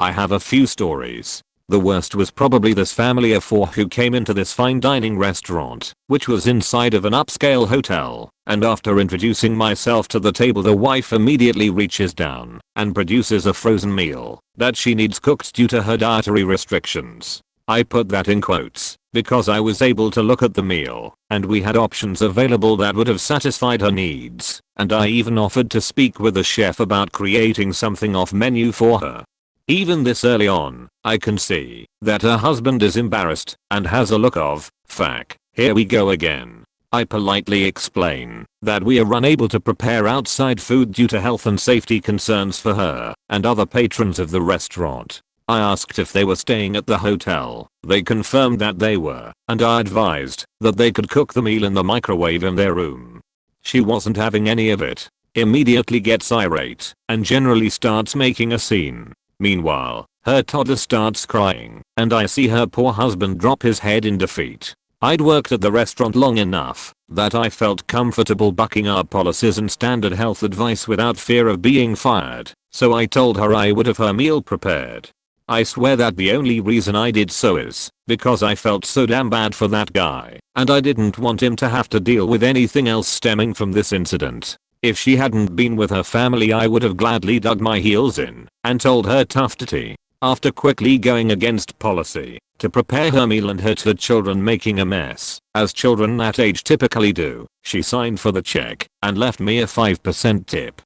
I have a few stories. The worst was probably this family of 4 who came into this fine dining restaurant, which was inside of an upscale hotel, and after introducing myself to the table, the wife immediately reaches down and produces a frozen meal that she needs cooked due to her dietary restrictions. I put that in quotes because I was able to look at the meal and we had options available that would have satisfied her needs, and I even offered to speak with the chef about creating something off menu for her. Even this early on, I can see that her husband is embarrassed and has a look of, fuck, here we go again. I politely explain that we are unable to prepare outside food due to health and safety concerns for her and other patrons of the restaurant. I asked if they were staying at the hotel. They confirmed that they were, and I advised that they could cook the meal in the microwave in their room. She wasn't having any of it, immediately gets irate, and generally starts making a scene. Meanwhile, her toddler starts crying, and I see her poor husband drop his head in defeat. I'd worked at the restaurant long enough that I felt comfortable bucking our policies and standard health advice without fear of being fired, so I told her I would have her meal prepared. I swear that the only reason I did so is because I felt so damn bad for that guy, and I didn't want him to have to deal with anything else stemming from this incident. If she hadn't been with her family, I would have gladly dug my heels in and told her tough titty. After quickly going against policy to prepare her meal and her two children making a mess, as children that age typically do, she signed for the check and left me a 5% tip.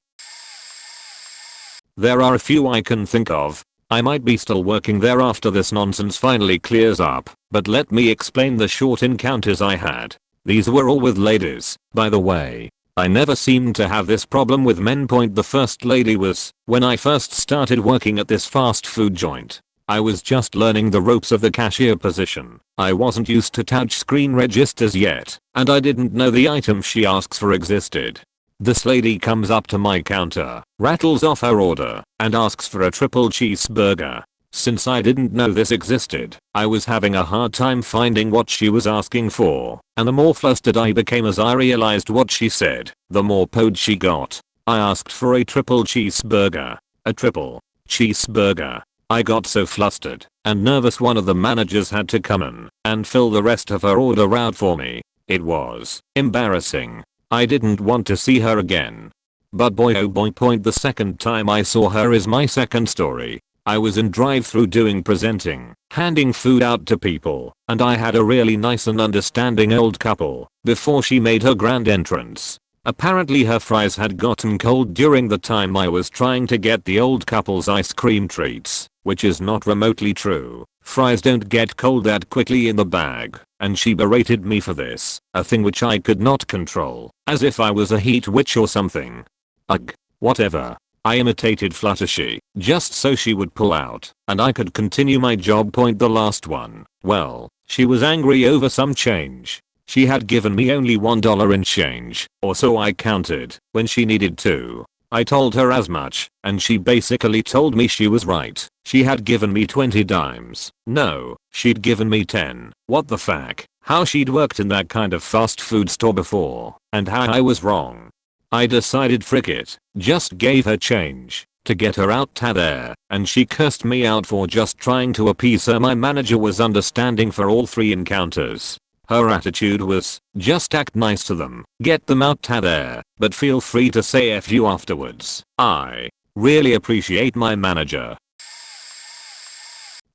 There are a few I can think of. I might be still working there after this nonsense finally clears up, but let me explain the short encounters I had. These were all with ladies, by the way. I never seemed to have this problem with men. The first lady was when I first started working at this fast food joint. I was just learning the ropes of the cashier position. I wasn't used to touchscreen registers yet, and I didn't know the item she asks for existed. This lady comes up to my counter, rattles off her order, and asks for a triple cheeseburger. Since I didn't know this existed, I was having a hard time finding what she was asking for, and the more flustered I became as I realized what she said, the more pode she got. I asked for a triple cheeseburger. A triple cheeseburger. I got so flustered and nervous one of the managers had to come in and fill the rest of her order out for me. It was embarrassing. I didn't want to see her again. But boy oh boy, the second time I saw her is my second story. I was in drive-thru doing presenting, handing food out to people, and I had a really nice and understanding old couple before she made her grand entrance. Apparently her fries had gotten cold during the time I was trying to get the old couple's ice cream treats, which is not remotely true. Fries don't get cold that quickly in the bag, and she berated me for this, a thing which I could not control, as if I was a heat witch or something. Ugh, whatever. I imitated Fluttershy, just so she would pull out, and I could continue my job. The last one, well, she was angry over some change. She had given me only $1 in change, or so I counted, when she needed to. I told her as much, and she basically told me she was right. She had given me 20 dimes. No, she'd given me 10. What the fuck? How she'd worked in that kind of fast food store before, and how I was wrong. I decided frick it, just gave her change to get her out there, and she cursed me out for just trying to appease her. My manager was understanding for all 3 encounters. Her attitude was, just act nice to them, get them out there, but feel free to say F you afterwards. I really appreciate my manager.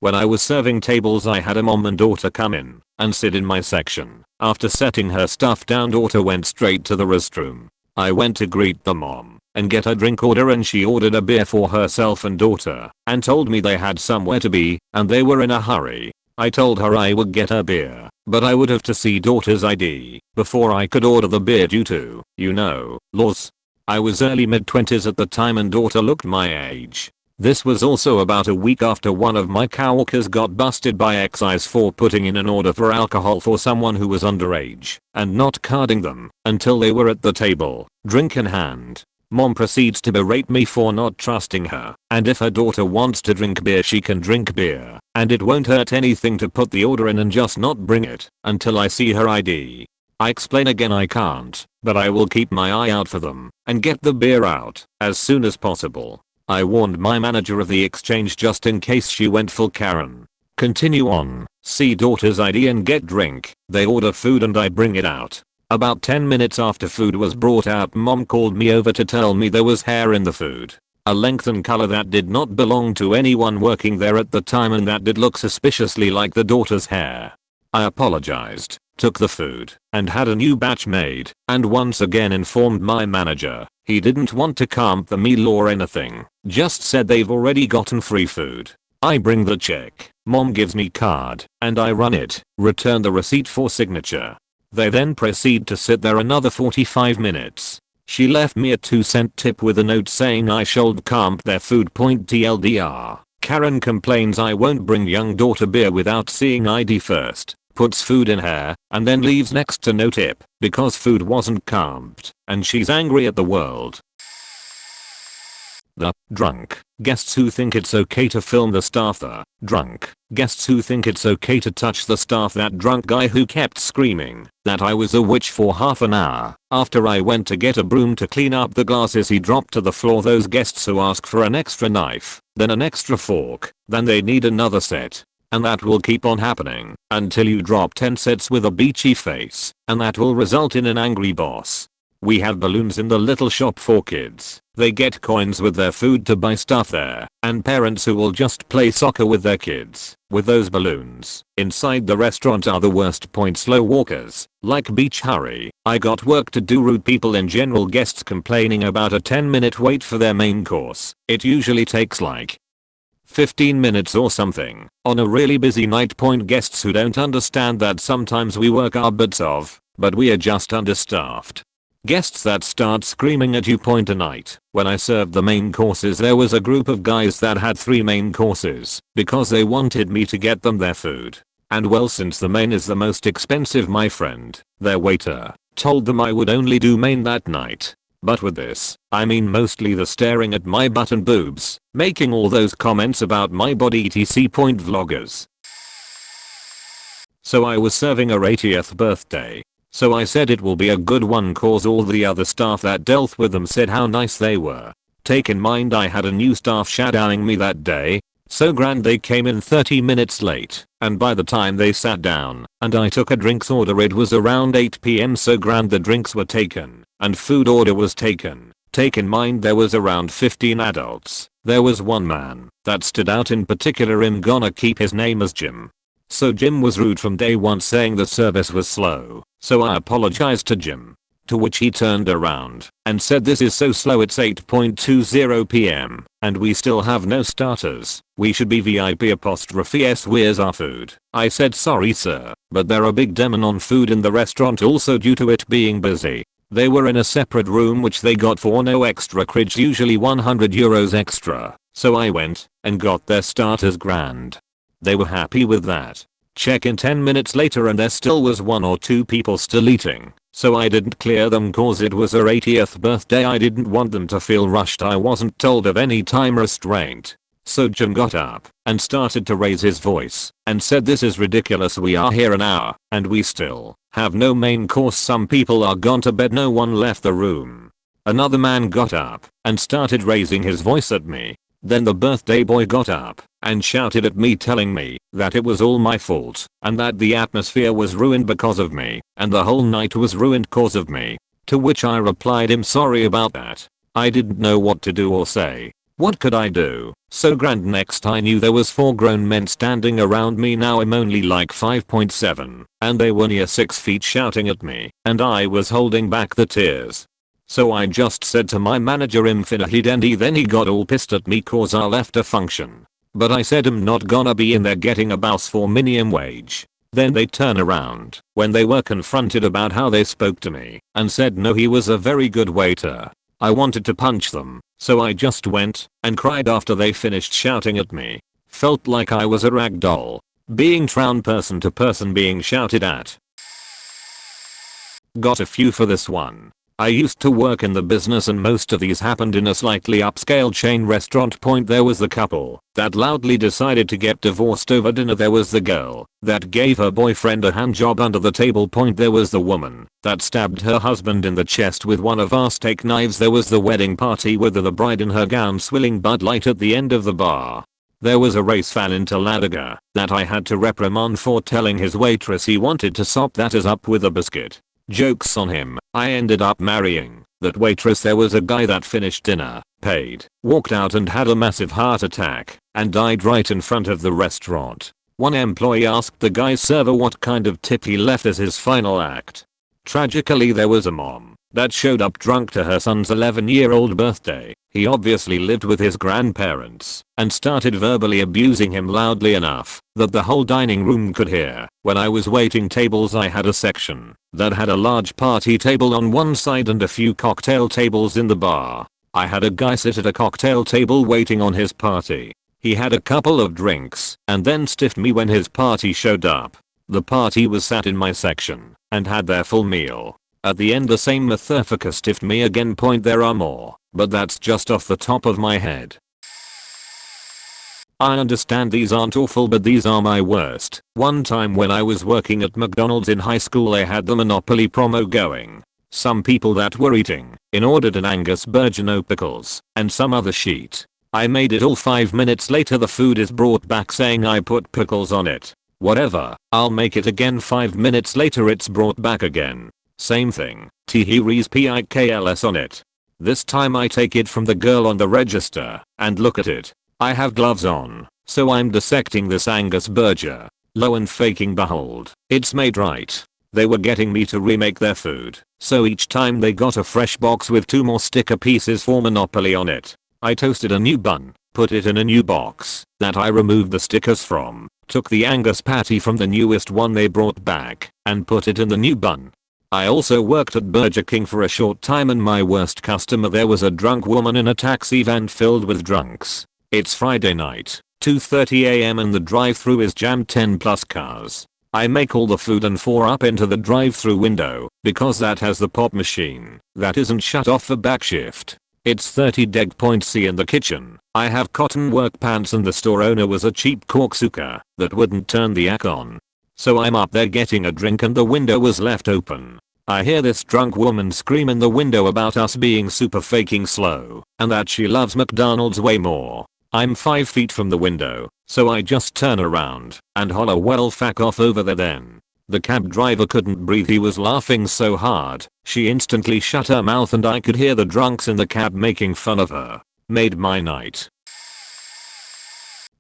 When I was serving tables, I had a mom and daughter come in and sit in my section. After setting her stuff down, daughter went straight to the restroom. I went to greet the mom and get her drink order, and she ordered a beer for herself and daughter and told me they had somewhere to be and they were in a hurry. I told her I would get her beer, but I would have to see daughter's ID before I could order the beer due to, you know, laws. I was early mid-20s at the time and daughter looked my age. This was also about a week after one of my coworkers got busted by excise for putting in an order for alcohol for someone who was underage and not carding them until they were at the table, drink in hand. Mom proceeds to berate me for not trusting her, and if her daughter wants to drink beer she can drink beer, and it won't hurt anything to put the order in and just not bring it until I see her ID. I explain again I can't, but I will keep my eye out for them and get the beer out as soon as possible. I warned my manager of the exchange just in case she went full Karen. Continue on, see daughter's ID and get drink. They order food and I bring it out. About 10 minutes after food was brought out, mom called me over to tell me there was hair in the food. A length and color that did not belong to anyone working there at the time, and that did look suspiciously like the daughter's hair. I apologized, took the food, and had a new batch made, and once again informed my manager. He didn't want to camp the meal or anything, just said they've already gotten free food. I bring the check, mom gives me card, and I run it, return the receipt for signature. They then proceed to sit there another 45 minutes. She left me a 2-cent tip with a note saying I should camp their food. TLDR. Karen complains I won't bring young daughter beer without seeing ID first, puts food in her, and then leaves next to no tip because food wasn't camped, and she's angry at the world. The drunk guests who think it's okay to film the staff. The drunk guests who think it's okay to touch the staff. That drunk guy who kept screaming that I was a witch for half an hour after I went to get a broom to clean up the glasses he dropped to the floor. Those guests who ask for an extra knife, then an extra fork, then they need another set. And that will keep on happening until you drop 10 sets with a beachy face, and that will result in an angry boss. We have balloons in the little shop for kids. They get coins with their food to buy stuff there, and parents who will just play soccer with their kids with those balloons. Inside the restaurant are the worst. Slow walkers, like beach hurry. I got work to do. Rude people in general. Guests complaining about a 10-minute wait for their main course. It usually takes like 15 minutes or something on a really busy night. Guests who don't understand that sometimes we work our butts off, but we are just understaffed. Guests that start screaming at you. A night when I served the main courses, there was a group of guys that had 3 main courses because they wanted me to get them their food. And well, since the main is the most expensive, my friend, their waiter, told them I would only do main that night. But with this, I mean mostly the staring at my butt and boobs, making all those comments about my body etc. Vloggers. So I was serving her 80th birthday. So I said it will be a good one cause all the other staff that dealt with them said how nice they were. Take in mind I had a new staff shadowing me that day. So grand they came in 30 minutes late, and by the time they sat down and I took a drinks order it was around 8 PM. So grand the drinks were taken and food order was taken. Take in mind there was around 15 adults. There was one man that stood out in particular. I'm gonna keep his name as Jim. So Jim was rude from day one, saying the service was slow. So I apologized to Jim. To which he turned around and said this is so slow, it's 8:20 PM and we still have no starters. We should be VIP''s where's our food? I said sorry sir, but there are big demand on food in the restaurant also due to it being busy. They were in a separate room which they got for no extra cridge, usually €100 extra. So I went and got their starters grand. They were happy with that. Check in 10 minutes later and there still was 1 or 2 people still eating. So I didn't clear them cause it was her 80th birthday. I didn't want them to feel rushed. I wasn't told of any time restraint. So Jim got up and started to raise his voice and said, "This is ridiculous. We are here an hour and we still have no main course. Some people are gone to bed." No one left the room. Another man got up and started raising his voice at me. Then the birthday boy got up and shouted at me, telling me that it was all my fault and that the atmosphere was ruined because of me and the whole night was ruined cause of me. To which I replied, "I'm sorry about that." I didn't know what to do or say. What could I do? So grand. Next I knew there was 4 grown men standing around me. Now I'm only like 5.7 and they were near 6 feet shouting at me and I was holding back the tears. So I just said to my manager, "Infinity Dendy." Then he got all pissed at me cause I left a function. But I said I'm not gonna be in there getting a bouse for minimum wage. Then they turn around when they were confronted about how they spoke to me and said no, he was a very good waiter. I wanted to punch them, so I just went and cried after they finished shouting at me. Felt like I was a rag doll, being thrown person to person, being shouted at. Got a few for this one. I used to work in the business and most of these happened in a slightly upscale chain restaurant. Point, there was the couple that loudly decided to get divorced over dinner. There was the girl that gave her boyfriend a handjob under the table. Point, there was the woman that stabbed her husband in the chest with one of our steak knives. There was the wedding party with the bride in her gown swilling Bud Light at the end of the bar. There was a race fan in Talladega that I had to reprimand for telling his waitress he wanted to sop that as up with a biscuit. Jokes on him. I ended up marrying that waitress. There was a guy that finished dinner, paid, walked out and had a massive heart attack and died right in front of the restaurant. One employee asked the guy's server what kind of tip he left as his final act. Tragically, there was a mom that showed up drunk to her son's 11-year-old birthday. He obviously lived with his grandparents and started verbally abusing him loudly enough that the whole dining room could hear. When I was waiting tables, I had a section that had a large party table on one side and a few cocktail tables in the bar. I had a guy sit at a cocktail table waiting on his party. He had a couple of drinks and then stiffed me when his party showed up. The party was sat in my section and had their full meal. At the end, the same motherfucker stiffed me again. Point, there are more, but that's just off the top of my head. I understand these aren't awful, but these are my worst. One time when I was working at McDonald's in high school, they had the Monopoly promo going. Some people that were eating ordered an Angus burger, no pickles, and some other shit. I made it all. 5 minutes later the food is brought back saying I put pickles on it. Whatever, I'll make it again. 5 minutes later it's brought back again. Same thing. He reads pickles on it. This time I take it from the girl on the register and look at it. I have gloves on, so I'm dissecting this Angus burger. Lo and faking behold, it's made right. They were getting me to remake their food, so each time they got a fresh box with 2 more sticker pieces for Monopoly on it. I toasted a new bun, put it in a new box that I removed the stickers from, took the Angus patty from the newest one they brought back, and put it in the new bun. I also worked at Burger King for a short time, and my worst customer there was a drunk woman in a taxi van filled with drunks. It's Friday night, 2:30 AM, and the drive-thru is jammed 10 plus cars. I make all the food and pour up into the drive-thru window because that has the pop machine that isn't shut off for back shift. It's 30°C in the kitchen. I have cotton work pants and the store owner was a cheap corksucker that wouldn't turn the ack on. So I'm up there getting a drink and the window was left open. I hear this drunk woman scream in the window about us being super fucking slow and that she loves McDonald's way more. I'm 5 feet from the window, so I just turn around and holler, "Well, fuck off over there then." The cab driver couldn't breathe, he was laughing so hard. She instantly shut her mouth and I could hear the drunks in the cab making fun of her. Made my night.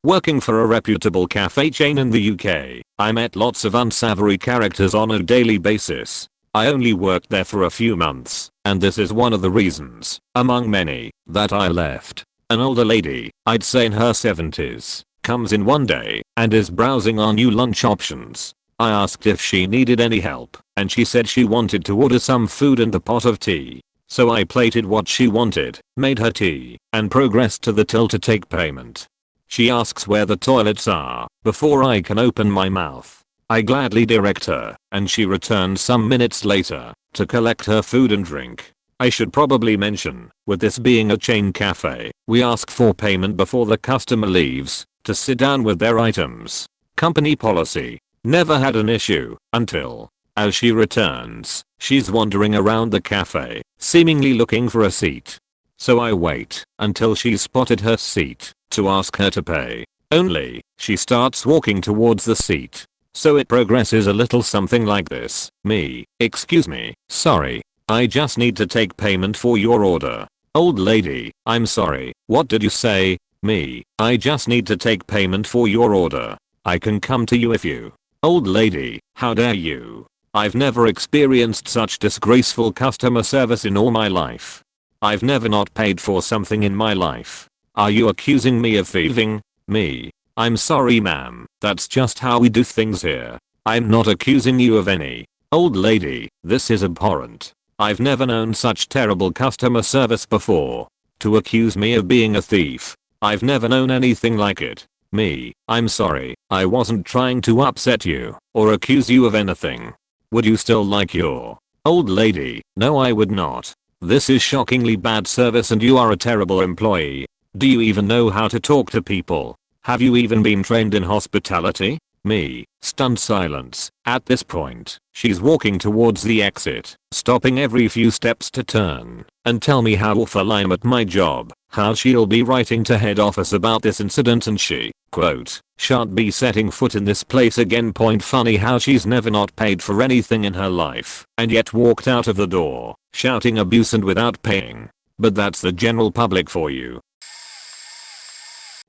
Working for a reputable cafe chain in the UK, I met lots of unsavory characters on a daily basis. I only worked there for a few months, and this is one of the reasons, among many, that I left. An older lady, I'd say in her 70s, comes in one day and is browsing our new lunch options. I asked if she needed any help, and she said she wanted to order some food and a pot of tea. So I plated what she wanted, made her tea, and progressed to the till to take payment. She asks where the toilets are, before I can open my mouth. I gladly direct her, and she returns some minutes later, to collect her food and drink. I should probably mention, with this being a chain cafe, we ask for payment before the customer leaves, to sit down with their items. Company policy. Never had an issue, until, as she returns, she's wandering around the cafe, seemingly looking for a seat. So I wait, until she's spotted her seat, to ask her to pay. Only, she starts walking towards the seat. So it progresses a little something like this. Me, excuse me, sorry. I just need to take payment for your order. Old lady, I'm sorry, what did you say? Me, I just need to take payment for your order. I can come to you if you. Old lady, how dare you? I've never experienced such disgraceful customer service in all my life. I've never not paid for something in my life. Are you accusing me of thieving? Me, I'm sorry ma'am, that's just how we do things here. I'm not accusing you of any. Old lady, this is abhorrent. I've never known such terrible customer service before. To accuse me of being a thief. I've never known anything like it. Me, I'm sorry, I wasn't trying to upset you, or accuse you of anything. Would you still like your old lady? No, I would not. This is shockingly bad service and you are a terrible employee. Do you even know how to talk to people? Have you even been trained in hospitality? Me, stunned silence. At this point, she's walking towards the exit, stopping every few steps to turn and tell me how awful I'm at my job, how she'll be writing to head office about this incident and she, quote, shan't be setting foot in this place again. Point funny how she's never not paid for anything in her life and yet walked out of the door, shouting abuse and without paying. But that's the general public for you.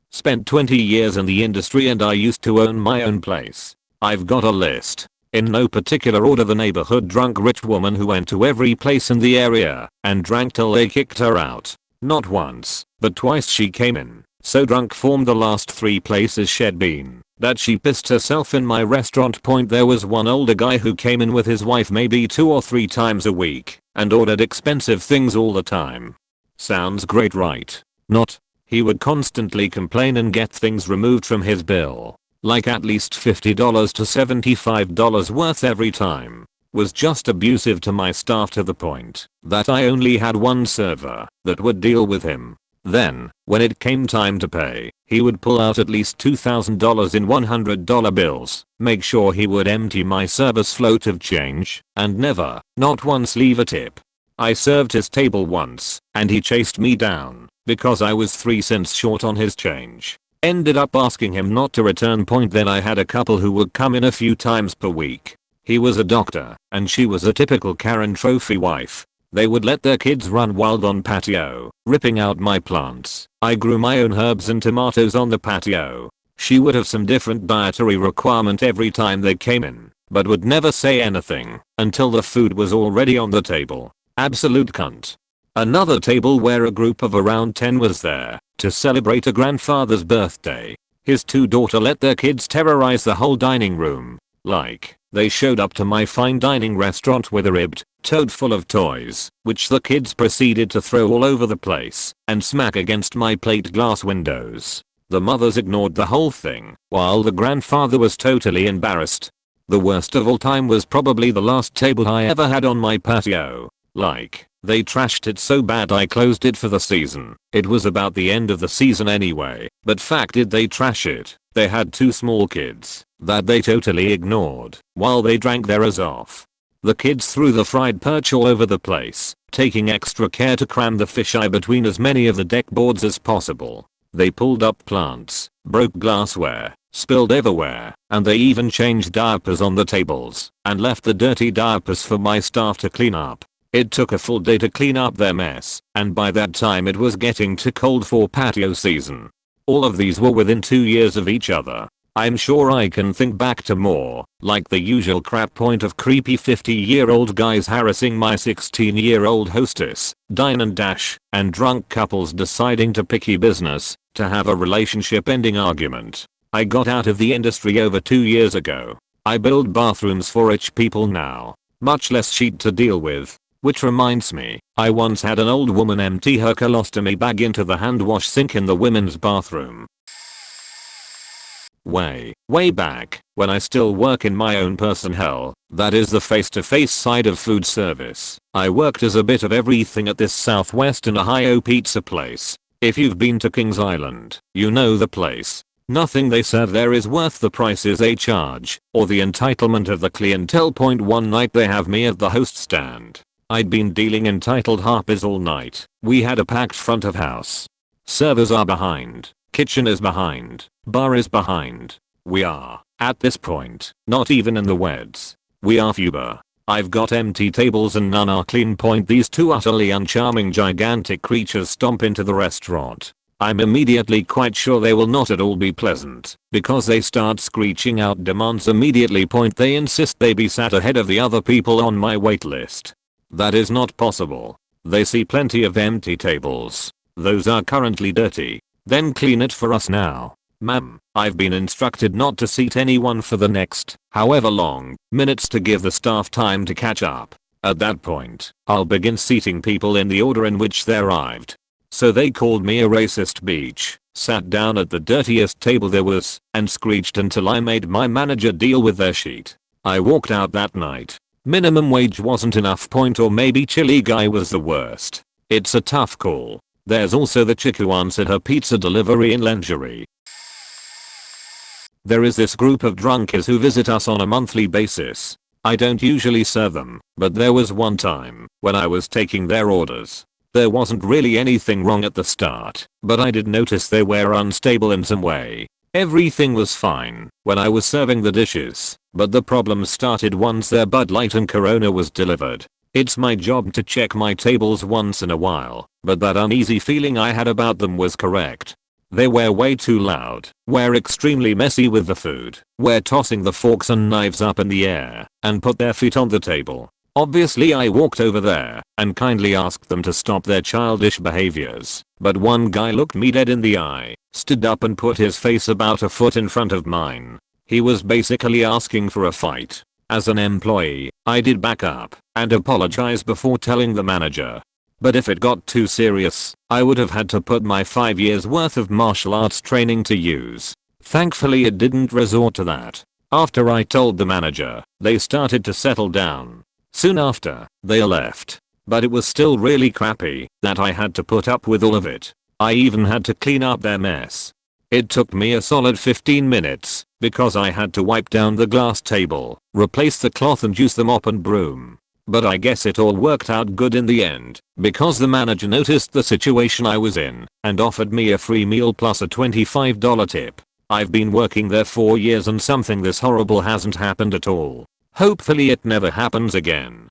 Spent 20 years in the industry and I used to own my own place. I've got a list. In no particular order: the neighborhood drunk rich woman who went to every place in the area and drank till they kicked her out. Not once, but twice she came in, so drunk formed the last 3 places she'd been, that she pissed herself in my restaurant. Point there was one older guy who came in with his wife maybe 2 or 3 times a week and ordered expensive things all the time. Sounds great, right? Not. He would constantly complain and get things removed from his bill, like at least $50 to $75 worth every time. Was just abusive to my staff to the point that I only had one server that would deal with him. Then, when it came time to pay, he would pull out at least $2,000 in $100 bills, make sure he would empty my server's float of change, and never, not once, leave a tip. I served his table once, and he chased me down because I was 3 cents short on his change. Ended up asking him not to return. Point then I had a couple who would come in a few times per week. He was a doctor, and she was a typical Karen trophy wife. They would let their kids run wild on patio, ripping out my plants. I grew my own herbs and tomatoes on the patio. She would have some different dietary requirement every time they came in, but would never say anything until the food was already on the table. Absolute cunt. Another table where a group of around 10 was there to celebrate a grandfather's birthday. His 2 daughters let their kids terrorize the whole dining room. Like, they showed up to my fine dining restaurant with a ribbed tote full of toys, which the kids proceeded to throw all over the place and smack against my plate glass windows. The mothers ignored the whole thing, while the grandfather was totally embarrassed. The worst of all time was probably the last table I ever had on my patio. Like, they trashed it so bad I closed it for the season. It was about the end of the season anyway, but fact did they trash it. They had 2 small kids that they totally ignored while they drank their ass off. The kids threw the fried perch all over the place, taking extra care to cram the fisheye between as many of the deck boards as possible. They pulled up plants, broke glassware, spilled everywhere, and they even changed diapers on the tables and left the dirty diapers for my staff to clean up. It took a full day to clean up their mess, and by that time it was getting too cold for patio season. All of these were within 2 years of each other. I'm sure I can think back to more, like the usual crap point of creepy 50-year-old guys harassing my 16-year-old hostess, dine and dash, and drunk couples deciding to picky business to have a relationship-ending argument. I got out of the industry over 2 years ago. I build bathrooms for rich people now. Much less shit to deal with. Which reminds me, I once had an old woman empty her colostomy bag into the hand wash sink in the women's bathroom. Way back, when I still work in my own personnel, that is the face-to-face side of food service, I worked as a bit of everything at this Southwest and Ohio pizza place. If you've been to Kings Island, you know the place. Nothing they serve there is worth the prices they charge, or the entitlement of the clientele. One night they have me at the host stand. I'd been dealing entitled harpies all night. We had a packed front of house. Servers are behind. Kitchen is behind. Bar is behind. We are, at this point, not even in the weds. We are fewer. I've got empty tables and none are clean. These two utterly uncharming gigantic creatures stomp into the restaurant. I'm immediately quite sure they will not at all be pleasant, because they start screeching out demands immediately. They insist they be sat ahead of the other people on my wait list. That is not possible. They see plenty of empty tables. Those are currently dirty. Then clean it for us now. Ma'am, I've been instructed not to seat anyone for the next, however long, minutes to give the staff time to catch up. At that point, I'll begin seating people in the order in which they arrived. So they called me a racist bitch, sat down at the dirtiest table there was, and screeched until I made my manager deal with their shit. I walked out that night. Minimum wage wasn't enough. Or maybe chili guy was the worst. It's a tough call. There's also the chick who answered her pizza delivery in lingerie. There is this group of drunkies who visit us on a monthly basis. I don't usually serve them, but there was one time when I was taking their orders. There wasn't really anything wrong at the start, but I did notice they were unstable in some way. Everything was fine when I was serving the dishes, but the problems started once their Bud Light and Corona was delivered. It's my job to check my tables once in a while, but that uneasy feeling I had about them was correct. They were way too loud, were extremely messy with the food, were tossing the forks and knives up in the air, and put their feet on the table. Obviously I walked over there and kindly asked them to stop their childish behaviors, but one guy looked me dead in the eye, stood up and put his face about a foot in front of mine. He was basically asking for a fight. As an employee, I did back up and apologize before telling the manager. But if it got too serious, I would have had to put my 5 years worth of martial arts training to use. Thankfully it didn't resort to that. After I told the manager, they started to settle down. Soon after, they left. But it was still really crappy that I had to put up with all of it. I even had to clean up their mess. It took me a solid 15 minutes because I had to wipe down the glass table, replace the cloth and use the mop and broom. But I guess it all worked out good in the end because the manager noticed the situation I was in and offered me a free meal plus a $25 tip. I've been working there 4 years and something this horrible hasn't happened at all. Hopefully it never happens again.